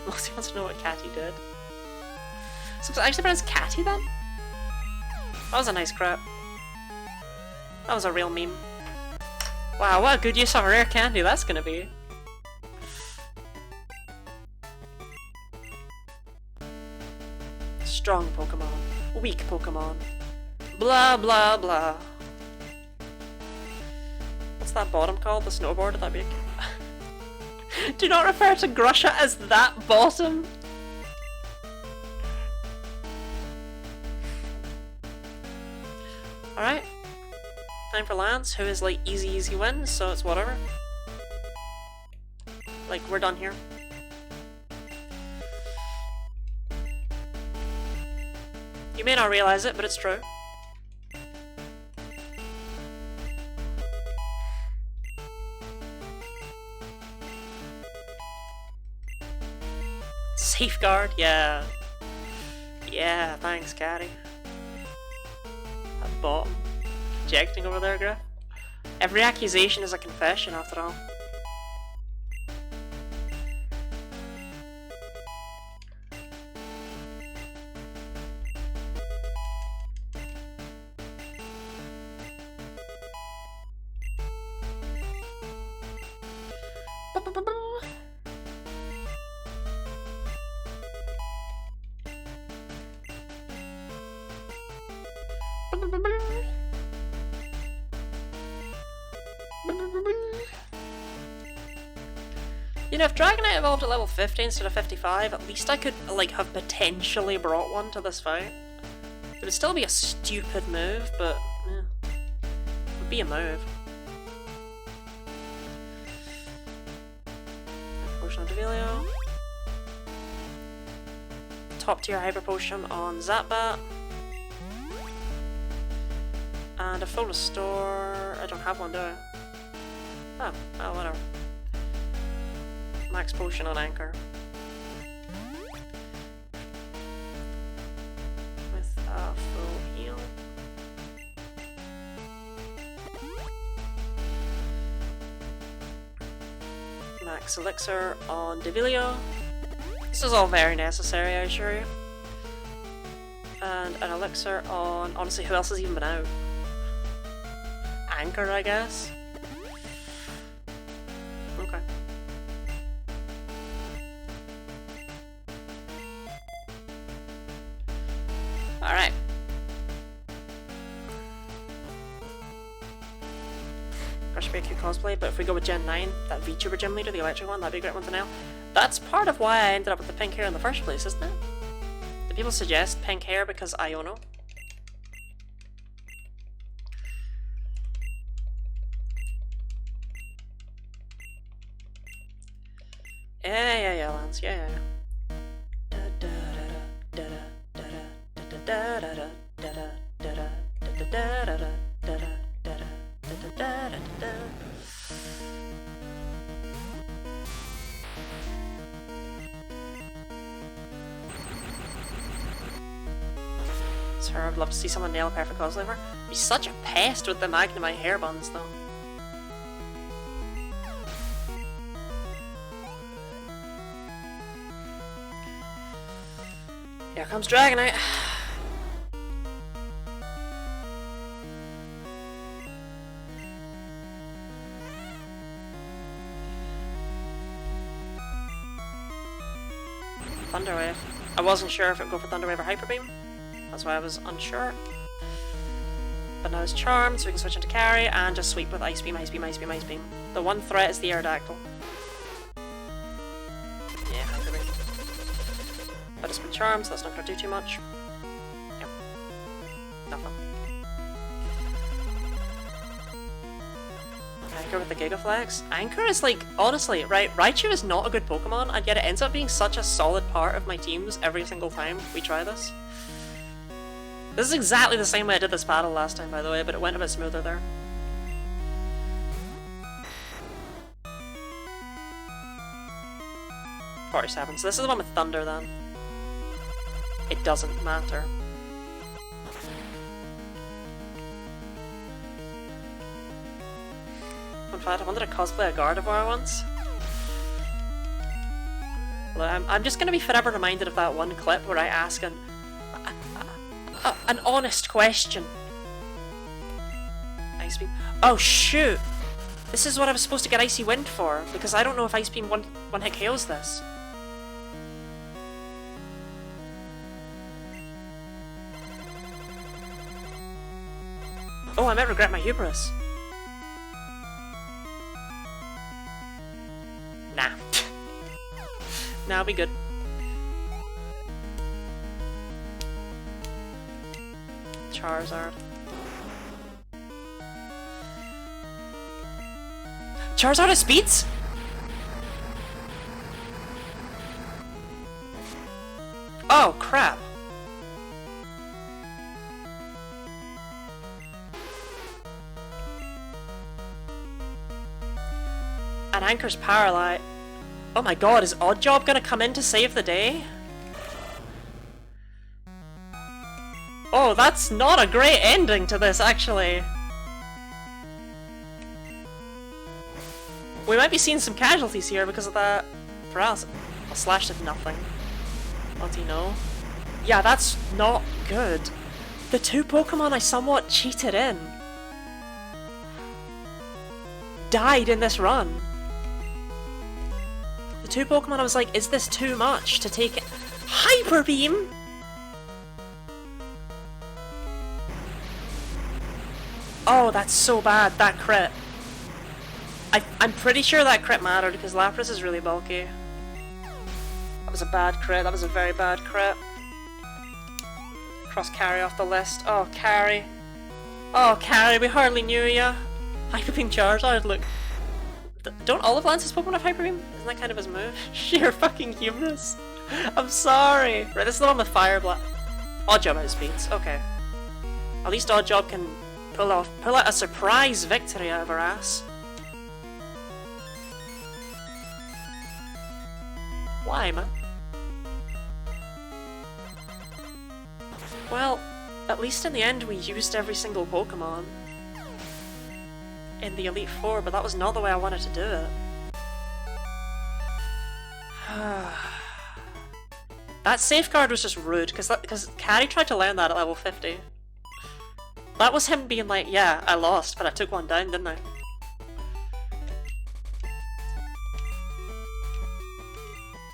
Lucy wants to know what Catty did. So it's actually pronounced Catty then? That was a nice crap. That was a real meme. Wow, what a good use of a rare candy that's gonna be. Strong Pokemon. Weak Pokemon. Blah blah blah. What's that bottom called? The snowboard? That'd be a... Do not refer to Grusha as that bottom! time for Lance, who is like easy win, so it's whatever. Like, we're done here. You may not realize it, but it's true. Safeguard, yeah. Yeah, thanks, Caddy. That bottom. Projecting over there, Griff. Every accusation is a confession, after all. You know, if Dragonite evolved at level 50 instead of 55, at least I could, like, have potentially brought one to this fight. It would still be a stupid move, but, yeah. It would be a move. Hyper Potion on Devilio. Top tier Hyper Potion on Zapbat. And a full restore. I don't have one, do I? Oh, well, whatever. Max potion on Anchor. With a full heal. Max Elixir on Devilio. This is all very necessary, I assure you. And an Elixir on... honestly, who else has even been out? Anchor, I guess? Okay. Alright. Crush BQ cosplay, but if we go with Gen 9, that VTuber gym leader, the electric one, that'd be a great one to nail. That's part of why I ended up with the pink hair in the first place, isn't it? Do people suggest pink hair because I don't know? Yeah, Lance, yeah. Sir, I'd love to see someone nail a perfect cosplay for her. He's such a pest with the Magnemite hair buns, though. Here comes Dragonite. Thunderwave. I wasn't sure if it would go for Thunderwave or Hyper Beam. That's why I was unsure. But now it's Charmed, so we can switch into Carry and just sweep with Ice Beam, Ice Beam, Ice Beam, Ice Beam. The one threat is the Aerodactyl. Yeah, Hyper Beam. But it's been Charmed, so that's not going to do too much. Yep. Nothing. Okay, go with the Gigaflex. Anchor is like, honestly, right, Raichu is not a good Pokemon, and yet it ends up being such a solid part of my teams every single time we try this. This is exactly the same way I did this battle last time, by the way, but it went a bit smoother there. $47, so this is the one with Thunder then. It doesn't matter. In fact, I wanted to cosplay a Gardevoir once. Well, I'm just gonna be forever reminded of that one clip where I ask an honest question. Ice Beam. Oh shoot! This is what I was supposed to get Icy Wind for, because I don't know if Ice Beam one hit KOs this. Oh, I might regret my hubris. Nah. Nah, I'll be good. Charizard. Charizard has speeds? Oh, crap. And Anchor's paralyzed. Oh my god, is Oddjob gonna come in to save the day? Oh, that's not a great ending to this, actually. We might be seeing some casualties here because of that paralysis. Oh, Slash did nothing. What do you know? Yeah, that's not good. The two Pokemon I somewhat cheated in died in this run. The two Pokemon I was like, is this too much to take it? Hyper Beam? Oh, that's so bad, that crit. I'm pretty sure that crit mattered because Lapras is really bulky. That was a bad crit, that was a very bad crit. Cross Carry off the list. Oh, Carry. Oh, Carry, we hardly knew ya. Hyper Beam Charizard, look. Don't all of Lance's Pokemon have Hyper Beam? Isn't that kind of his move? Sheer fucking hubris. I'm sorry. Right, this is the one with Fire Blast. Oddjob has speeds, okay. At least Oddjob can pull out a surprise victory out of her ass. Why, man? Well, at least in the end we used every single Pokemon in the Elite Four, but that was not the way I wanted to do it. That safeguard was just rude, because Carrie tried to learn that at level 50. That was him being like, yeah, I lost, but I took one down, didn't I?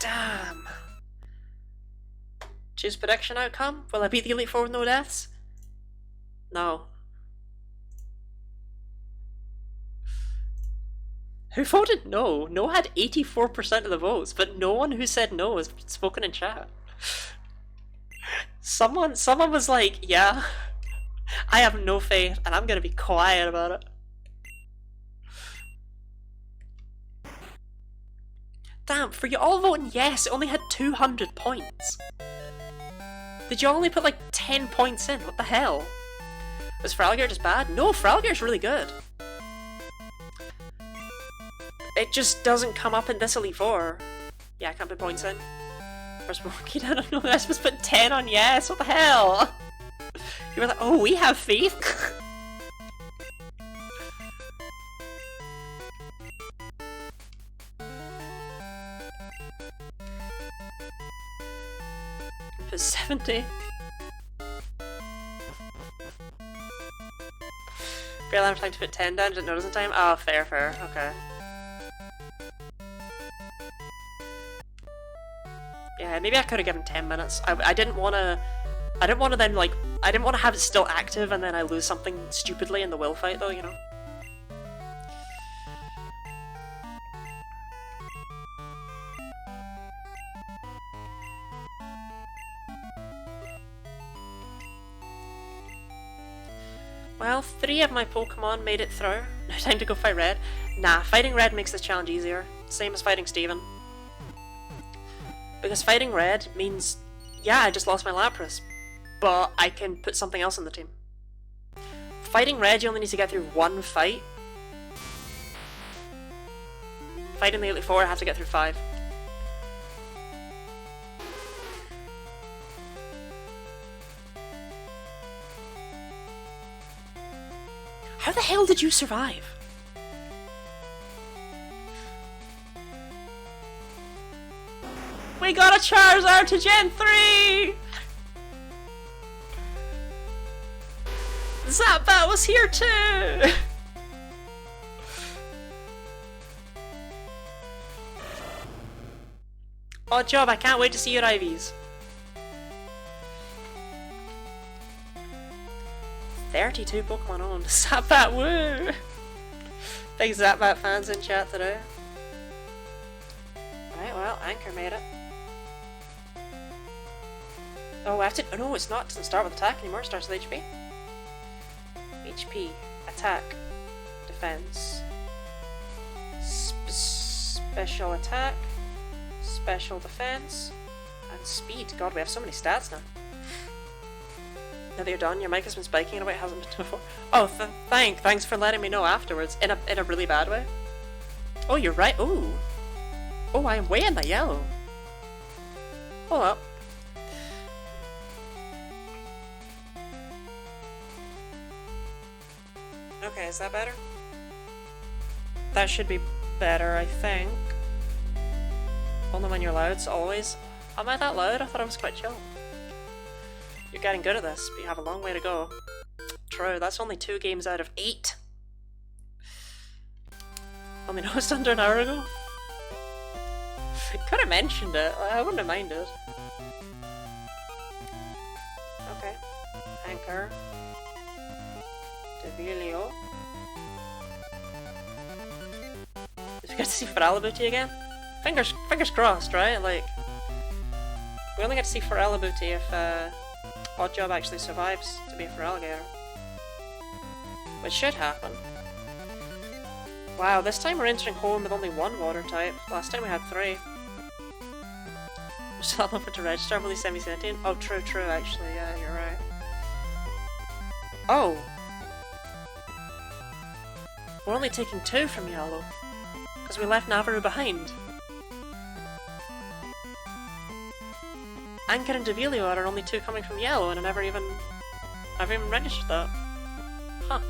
Damn. Choose prediction outcome? Will I beat the Elite Four with no deaths? No. Who voted no? No had 84% of the votes, but no one who said no has spoken in chat. Someone was like, yeah, I have no faith and I'm gonna be quiet about it. Damn, for you all voting yes, it only had 200 points. Did you only put like 10 points in? What the hell? Was Fralgear just bad? No, Fralgear's really good. It just doesn't come up in this Elite Four. Yeah, I can't put points in. First monkey, I don't know, I supposed to put 10 on yes, what the hell? You were like, oh, we have faith? Put 70. Great line for time to put 10 down, didn't notice in time? Oh, fair, okay. Yeah, maybe I could have given 10 minutes. I didn't want to then, like, I didn't want to have it still active and then I lose something stupidly in the will fight, though, you know? Well, 3 of my Pokemon made it through. Now time to go fight Red. Nah, fighting Red makes this challenge easier. Same as fighting Steven. Because fighting Red means, yeah, I just lost my Lapras, but I can put something else on the team. Fighting Red, you only need to get through 1 fight. Fighting the Elite Four, I have to get through 5. How the hell did you survive? We got a Charizard to Gen 3! Zapbat was here too! Oddjob, I can't wait to see your IVs. 32 Pokemon on. Zapbat, woo! Big Zapbat fans in chat today. Right, well, Anchor made it. Oh, I have to. Oh no, it's not. It doesn't start with attack anymore. It starts with HP. HP, attack, defense, Special attack, special defense, and speed. God, we have so many stats now. Now that you're done, your mic has been spiking in a way it hasn't been before. Oh, thanks for letting me know afterwards. In a really bad way. Oh, you're right. Ooh. Oh, I am way in the yellow. Hold up. Okay, is that better? That should be better, I think. Only when you're loud, so always. Am I that loud? I thought I was quite chill. You're getting good at this, but you have a long way to go. True, that's only 2 games out of 8. I mean, I was under an hour ago. Could have mentioned it, I wouldn't have minded. Okay. Anchor. Devilio. Did we get to see Feralibuti again? Fingers crossed, right? Like, we only get to see Feralibuti if Oddjob actually survives to be a Feraligatr. Which should happen. Wow, this time we're entering home with only 1 water type. Last time we had 3. We're still looking to register, will he semi-sentient? Oh, true, actually, yeah, you're right. Oh! We're only taking 2 from yellow. Because we left Navaru behind. Anchor and Devilio are only 2 coming from yellow, and I've even registered that. Huh.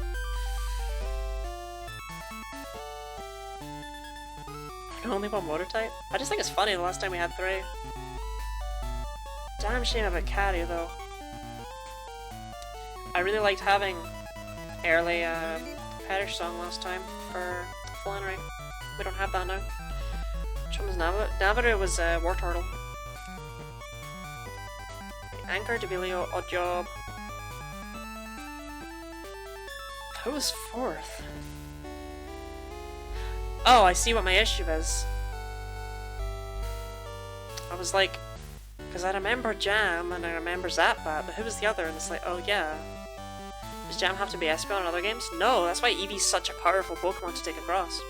Only 1 water type? I just think it's funny the last time we had 3. Damn shame about Carry though. I really liked having early Perish Song last time for Flannery. We don't have that now. Which one was Navaru? Navaru was Wartortle. Anchor, Devilio, Oddjob. Who was 4th? Oh, I see what my issue is. I was like, because I remember Jam and I remember Zapbat, but who was the other? And it's like, oh yeah. Does Jam have to be Espeon in other games? No, that's why Eevee's such a powerful Pokemon to take across.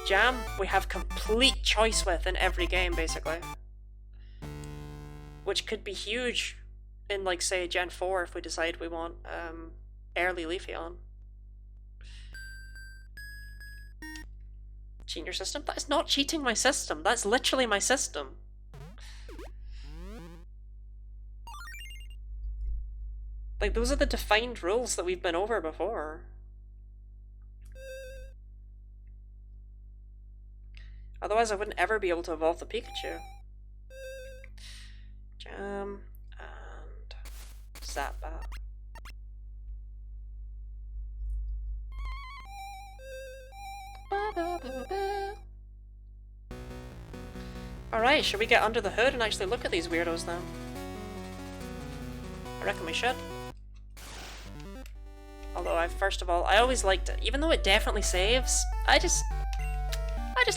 Jam, we have complete choice with in every game, basically. Which could be huge in, like, say, Gen 4 if we decide we want early Leafeon. Cheating your system? That is not cheating my system. That's literally my system. Like, those are the defined rules that we've been over before. Otherwise I wouldn't ever be able to evolve the Pikachu. Jam and Zapbat. Alright, should we get under the hood and actually look at these weirdos then? I reckon we should. Although first of all, I always liked it. Even though it definitely saves, I just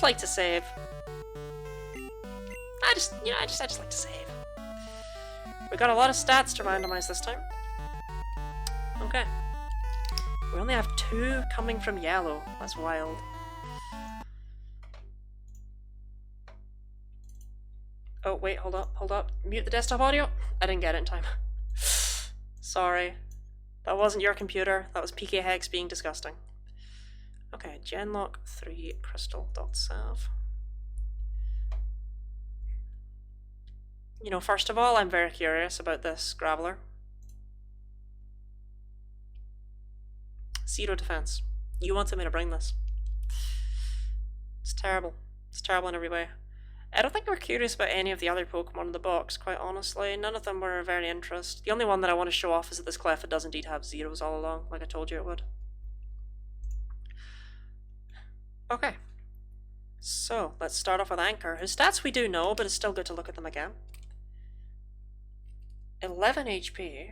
like to save. I just like to save. We got a lot of stats to randomize this time. Okay. We only have 2 coming from yellow. That's wild. Oh, wait, hold up. Mute the desktop audio? I didn't get it in time. Sorry. That wasn't your computer, that was PK Hex being disgusting. Okay, Genlocke 3 Crystal.salve. You know, first of all, I'm very curious about this Graveler. 0 defense. You wanted me to bring this. It's terrible. It's terrible in every way. I don't think we're curious about any of the other Pokemon in the box, quite honestly. None of them were very interesting. The only one that I want to show off is that this Cleffa does indeed have zeros all along, like I told you it would. Okay. So, let's start off with Anchor, whose stats we do know, but it's still good to look at them again. 11 HP,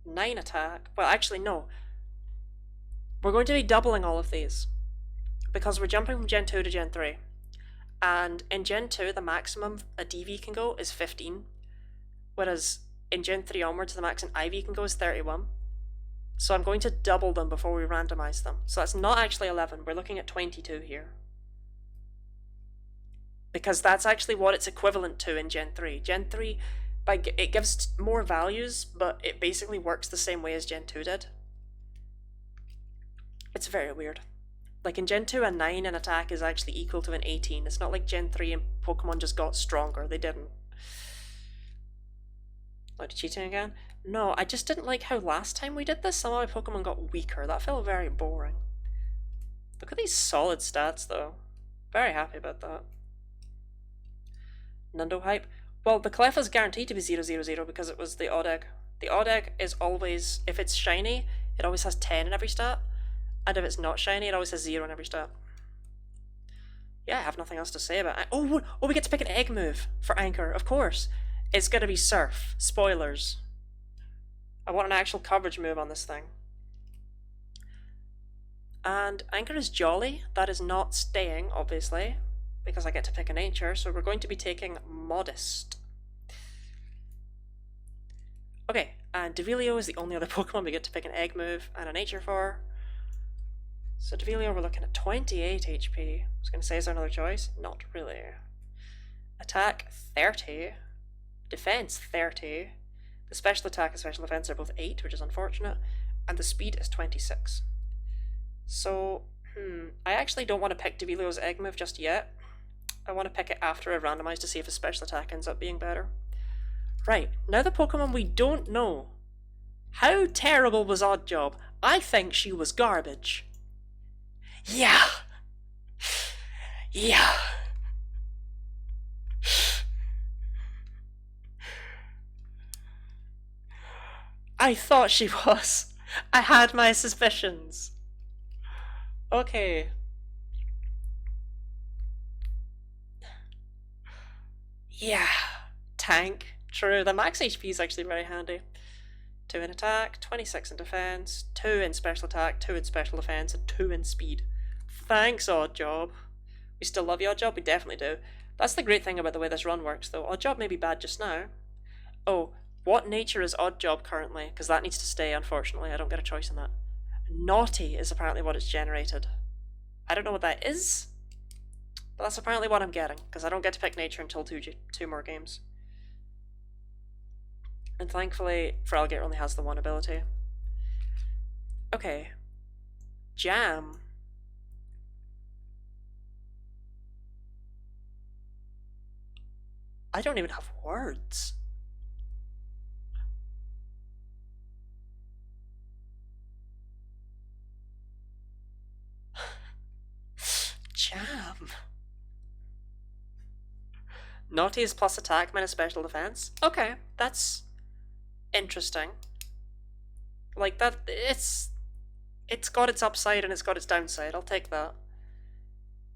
9 attack. Well, actually, no. We're going to be doubling all of these, because we're jumping from Gen 2 to Gen 3. And in Gen 2, the maximum a DV can go is 15, whereas in Gen 3 onwards, the max an IV can go is 31. So I'm going to double them before we randomize them. So that's not actually 11, we're looking at 22 here. because that's actually what it's equivalent to in Gen 3. Gen 3, it gives more values, but it basically works the same way as Gen 2 did. It's very weird. Like in Gen 2, a 9 in attack is actually equal to an 18. It's not like Gen 3 and Pokemon just got stronger. They didn't. Like cheating again? No, I just didn't like how last time we did this, some of my Pokemon got weaker. That felt very boring. Look at these solid stats though. Very happy about that. Nundo hype. Well, the Clef is guaranteed to be 000 because it was the odd egg. The odd egg is always, if it's shiny, it always has 10 in every stat. And if it's not shiny, it always has 0 in every stat. Yeah, I have nothing else to say about it. Oh, we get to pick an egg move for Anchor, of course. It's gonna be Surf. Spoilers. I want an actual coverage move on this thing. And Anchor is Jolly. That is not staying, obviously, because I get to pick a nature, so we're going to be taking Modest. Okay, and Devilio is the only other Pokemon we get to pick an egg move and a nature for. So Devilio, we're looking at 28 HP. I was going to say, is there another choice? Not really. Attack, 30. Defense, 30. The special attack and special defense are both 8, which is unfortunate. And the speed is 26. So, I actually don't want to pick Devilio's egg move just yet. I want to pick it after I randomize to see if a special attack ends up being better. Right, now the Pokemon we don't know. How terrible was Oddjob? I think she was garbage. Yeah! Yeah! I thought she was. I had my suspicions. Okay. Yeah. Tank. True, the max HP is actually very handy. 2 in attack, 26 in defense, 2 in special attack, 2 in special defense, and 2 in speed. Thanks, Oddjob. We still love you, Oddjob, we definitely do. That's the great thing about the way this run works, though. Oddjob may be bad just now. Oh, what nature is Oddjob currently? Because that needs to stay, unfortunately. I don't get a choice in that. Naughty is apparently what it's generated. I don't know what that is, but that's apparently what I'm getting, because I don't get to pick nature until two more games. And thankfully, Feraligatr only has the one ability. Okay. Jam. I don't even have words. Jam. Naughty is plus attack minus special defense. Okay, that's interesting. Like that, it's got its upside and it's got its downside. I'll take that.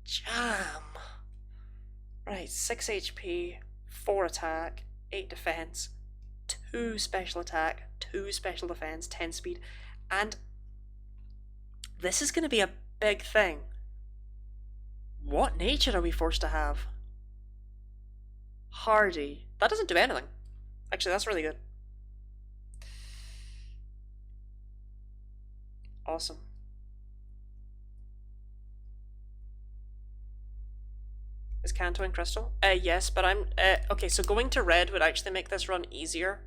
Jam. Right, 6 HP, 4 attack, 8 defense, 2 special attack, 2 special defense, 10 speed, and this is going to be a big thing. What nature are we forced to have? Hardy. That doesn't do anything. Actually, that's really good. Awesome. Is Kanto and Crystal? Yes, but I'm... okay, so going to red would actually make this run easier.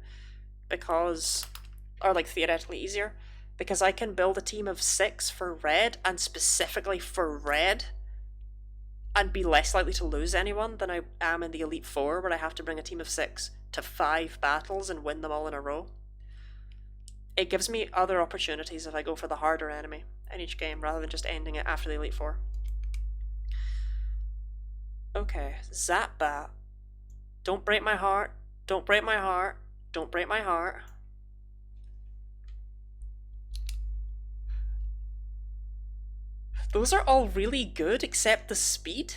Because... or, like, theoretically easier. Because I can build a team of 6 for red, and specifically for red, and be less likely to lose anyone than I am in the Elite Four, where I have to bring a team of 6 to 5 battles and win them all in a row. It gives me other opportunities if I go for the harder enemy in each game, rather than just ending it after the Elite Four. Okay, Zapbat. Don't break my heart. Don't break my heart. Don't break my heart. Those are all really good except the speed,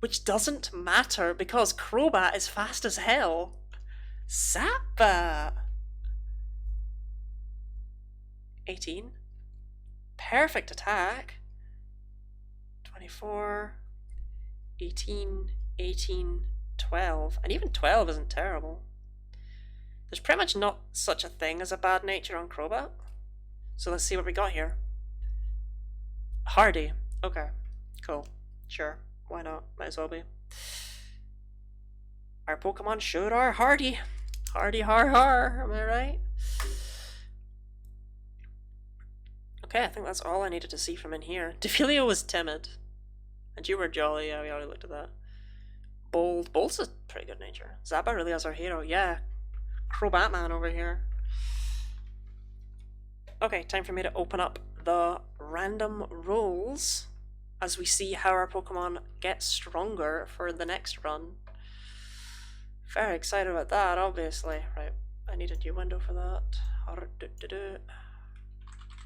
which doesn't matter because Crobat is fast as hell. Zapbat! 18. Perfect attack. 24. 18, 18, 12. And even 12 isn't terrible. There's pretty much not such a thing as a bad nature on Crobat. So let's see what we got here. Hardy. Okay. Cool. Sure. Why not? Might as well be. Our Pokemon sure are hardy. Hardy har har, am I right? Okay, I think that's all I needed to see from in here. Defilio was timid. And you were jolly, yeah, we already looked at that. Bold. Bold's a pretty good nature. Zappa really is our hero, yeah. Crow Batman over here. Okay, time for me to open up the random rolls as we see how our Pokemon get stronger for the next run. Very excited about that, obviously. Right, I need a new window for that.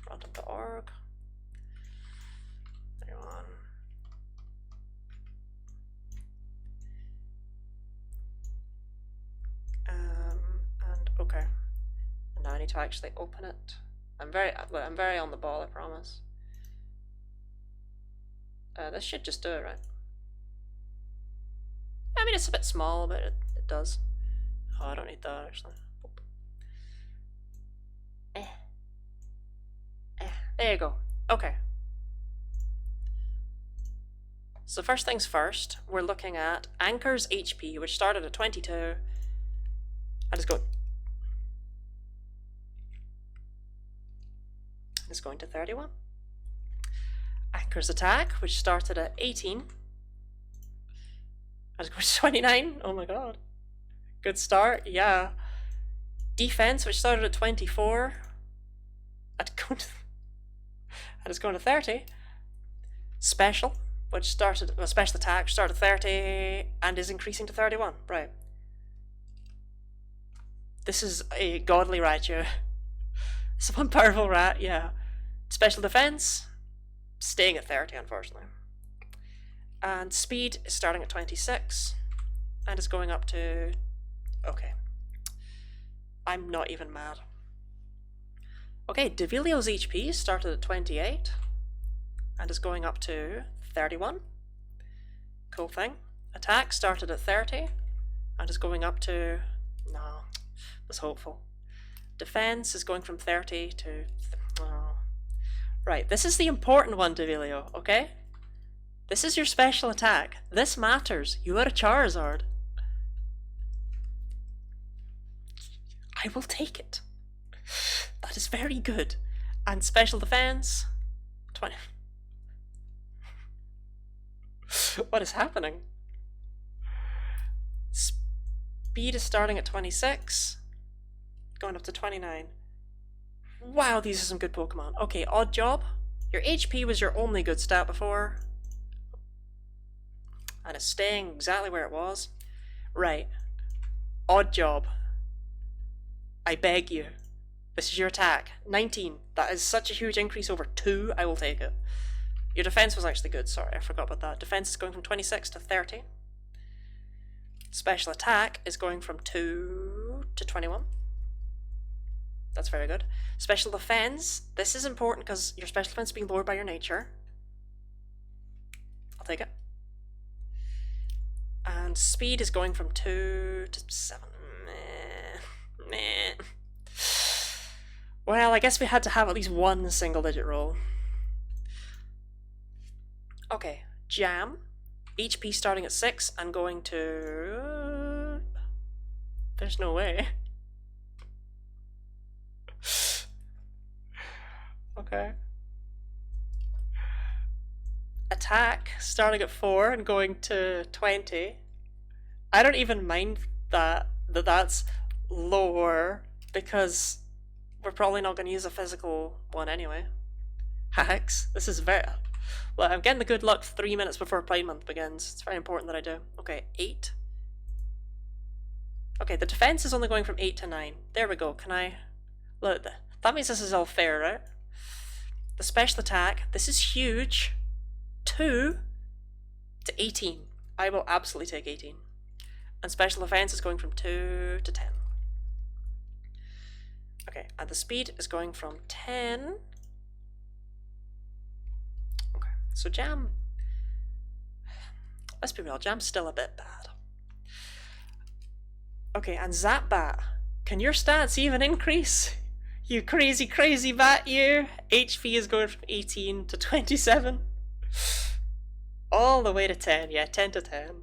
Random.org. 31. And okay. And now I need to actually open it. I'm very on the ball, I promise. This should just do it, right? I mean, it's a bit small, but it does. Oh, I don't need that, actually. There you go. Okay. So first things first, we're looking at Anchor's HP, which started at 22, and is going to 31. Anchor's attack, which started at 18, and is going to 29. Oh my god. Good start, yeah. Defense, which started at 24, and it's going to 30. Special, which started, well, special attack started at 30 and is increasing to 31. Right. This is a godly Raichu. It's one powerful rat, yeah. Special defense, staying at 30, unfortunately. And speed is starting at 26 and is going up to... Okay. I'm not even mad. Okay, Devilio's HP started at 28 and is going up to 31. Cool thing. Attack started at 30 and is going up to... No, was hopeful. Defense is going from 30 to... Oh. Right, this is the important one, Devilio, okay? This is your special attack. This matters. You are a Charizard. I will take it. That is very good. And special defense... 20. What is happening? Speed is starting at 26. Going up to 29. Wow, these are some good Pokemon. Okay, Odd Job. Your HP was your only good stat before. And it's staying exactly where it was. Right. Odd Job. I beg you. This is your attack. 19. That is such a huge increase over 2. I will take it. Your defense was actually good. Sorry, I forgot about that. Defense is going from 26 to 30. Special attack is going from 2 to 21. That's very good. Special defense. This is important because your special defense is being lowered by your nature. I'll take it. And speed is going from 2 to 7. Meh. Well, I guess we had to have at least one single digit roll. Okay, Jam. HP starting at 6 and going to... There's no way. Okay. Attack starting at 4 and going to 20. I don't even mind that's lower because we're probably not going to use a physical one anyway. Hacks. This is very... Well, I'm getting the good luck 3 minutes before Pride Month begins. It's very important that I do. Okay, 8. Okay, the defense is only going from 8 to 9. There we go. Can I... Look, that means this is all fair, right? The special attack. This is huge. 2 to 18. I will absolutely take 18. And special defense is going from 2 to 10. Okay, and the speed is going from 10... Okay, so Jam... Let's be real, Jam's still a bit bad. Okay, and Zapbat. Can your stats even increase? You crazy, crazy bat, you! HP is going from 18 to 27. All the way to 10, yeah, 10 to 10.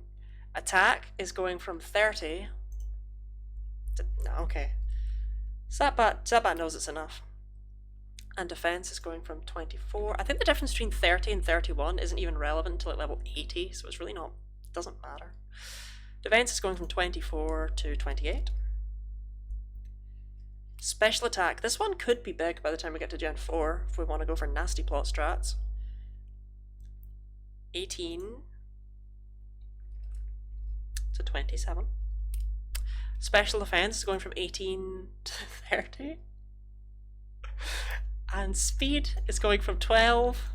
Attack is going from 30 to... No, okay. Sabat knows it's enough. And defense is going from 24. I think the difference between 30 and 31 isn't even relevant until at level 80, so it's really not... It doesn't matter. Defense is going from 24 to 28. Special attack. This one could be big by the time we get to Gen 4, if we want to go for nasty plot strats. 18 to 27. Special defense is going from 18 to 30. And speed is going from 12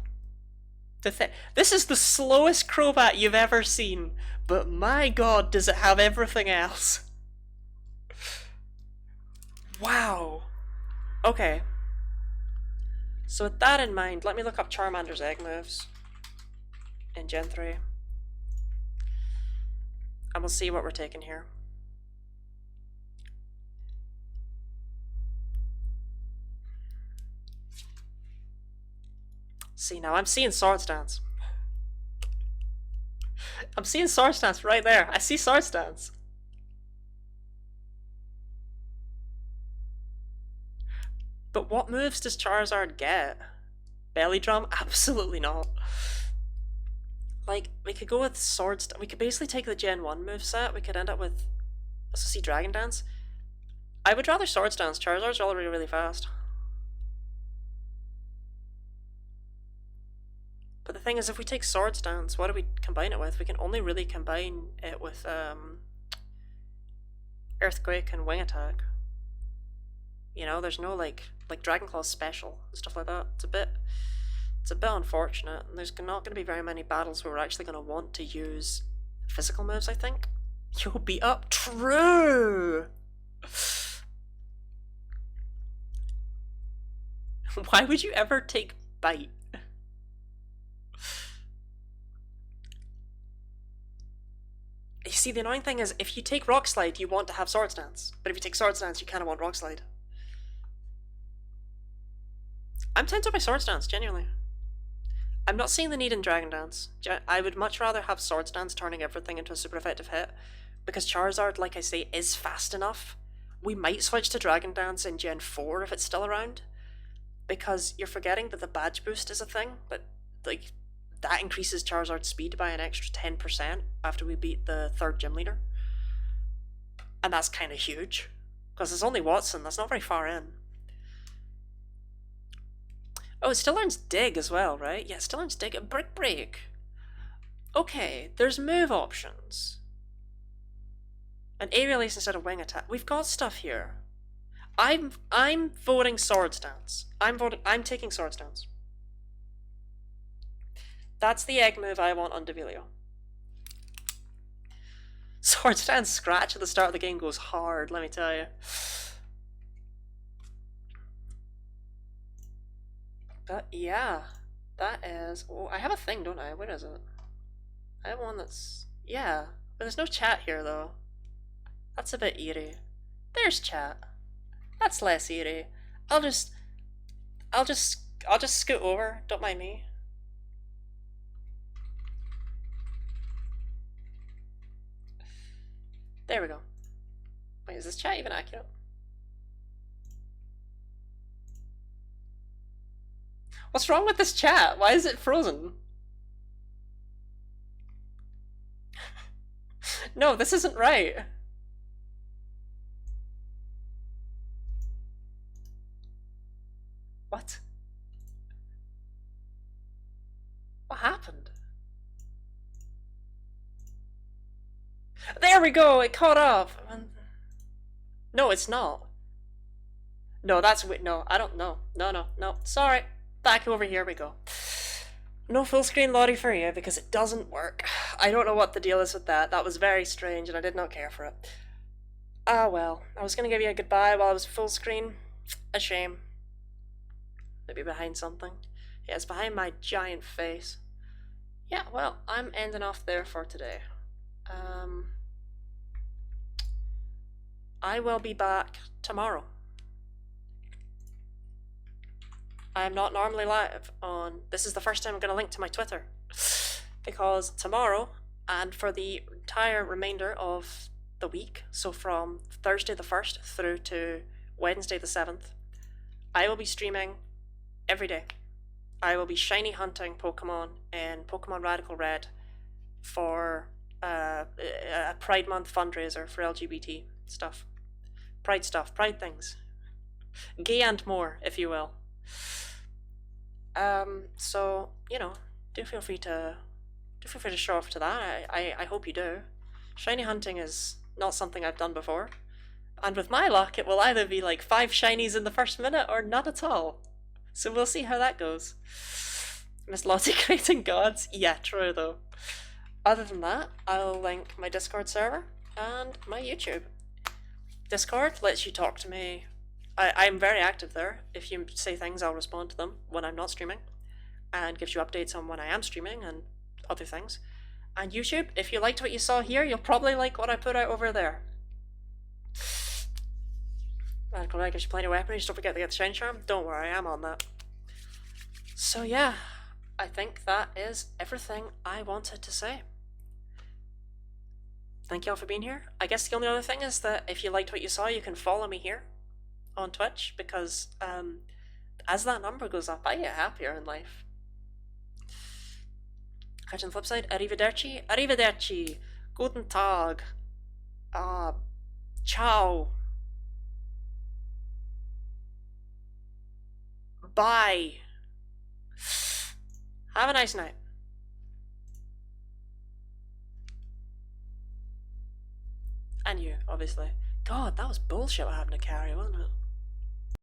to 30. This is the slowest Crobat you've ever seen, but my god, does it have everything else. Wow. Okay. So with that in mind, let me look up Charmander's egg moves in Gen 3. And we'll see what we're taking here. See, now I'm seeing Sword Stance. I'm seeing Sword Stance right there. I see Sword Stance. But what moves does Charizard get? Belly Drum? Absolutely not. Like, we could go with Sword Stance. We could basically take the Gen 1 moveset. We could end up with... Let's see, Dragon Dance. I would rather Sword Stance. Charizard's already really fast. But the thing is, if we take Sword Stance, what do we combine it with? We can only really combine it with Earthquake and Wing Attack. You know, there's no like Dragon Claw special and stuff like that. It's a bit unfortunate. And there's not going to be very many battles where we're actually going to want to use physical moves, I think. You'll be up. True! Why would you ever take Bite? You see, the annoying thing is, if you take Rock Slide, you want to have Sword Stance. But if you take Sword Stance, you kind of want Rock Slide. I'm tempted by Sword Stance, genuinely. I'm not seeing the need in Dragon Dance. I would much rather have Sword Stance turning everything into a super effective hit, because Charizard, like I say, is fast enough. We might switch to Dragon Dance in Gen 4 if it's still around, because you're forgetting that the badge boost is a thing, but like that increases Charizard's speed by an extra 10% after we beat the 3rd gym leader. And that's kind of huge, because it's only Watson, that's not very far in. Oh, it still learns Dig as well, right? Yeah, it still learns Dig and Brick Break. Okay, there's move options. An Aerial Ace instead of Wing Attack. We've got stuff here. I'm voting Sword Stance. I'm taking Sword Stance. That's the egg move I want on Devilio. Sword Stance Scratch at the start of the game goes hard, let me tell you. But yeah, that is... Oh, I have a thing, don't I? Where is it? I have one that's... Yeah, but there's no chat here though. That's a bit eerie. There's chat. That's less eerie. I'll just scoot over, don't mind me. There we go. Wait, is this chat even accurate? What's wrong with this chat? Why is it frozen? No, this isn't right. What? What happened? There we go, it caught up. No, it's not. No, that's no, I don't know. No. Sorry. Back over here we go. No full screen Lottie for you because it doesn't work. I don't know what the deal is with that. That was very strange and I did not care for it. Ah well, I was gonna give you a goodbye while I was full screen. A shame. Maybe behind something. Yeah, it's behind my giant face. Yeah, well, I'm ending off there for today. I will be back tomorrow. I am not normally live on... This is the first time I'm going to link to my Twitter. Because tomorrow And for the entire remainder of the week, so from Thursday the 1st through to Wednesday the 7th, I will be streaming every day. I will be shiny hunting Pokemon in Pokemon Radical Red for a Pride Month fundraiser for LGBT stuff. Pride things. Gay and more, if you will. So, you know, do feel free to show off to that. I hope you do. Shiny hunting is not something I've done before. And with my luck, it will either be like 5 shinies in the first minute or none at all. So we'll see how that goes. Miss Lottie creating gods? Yeah, true though. Other than that, I'll link my Discord server and my YouTube. Discord lets you talk to me. I'm very active there. If you say things, I'll respond to them when I'm not streaming, and gives you updates on when I am streaming and other things. And YouTube, if you liked what you saw here, you'll probably like what I put out over there. Radical Red gives you plenty of weaponry, just don't forget to get the Shine Charm. Don't worry, I'm on that. So yeah, I think that is everything I wanted to say. Thank you all for being here. I guess the only other thing is that if you liked what you saw, you can follow me here on Twitch, because as that number goes up, I get happier in life. Catch on the flip side, arrivederci, arrivederci, guten Tag, ciao, bye, have a nice night. And you, obviously. God, that was bullshit what happened to Carrie, wasn't it?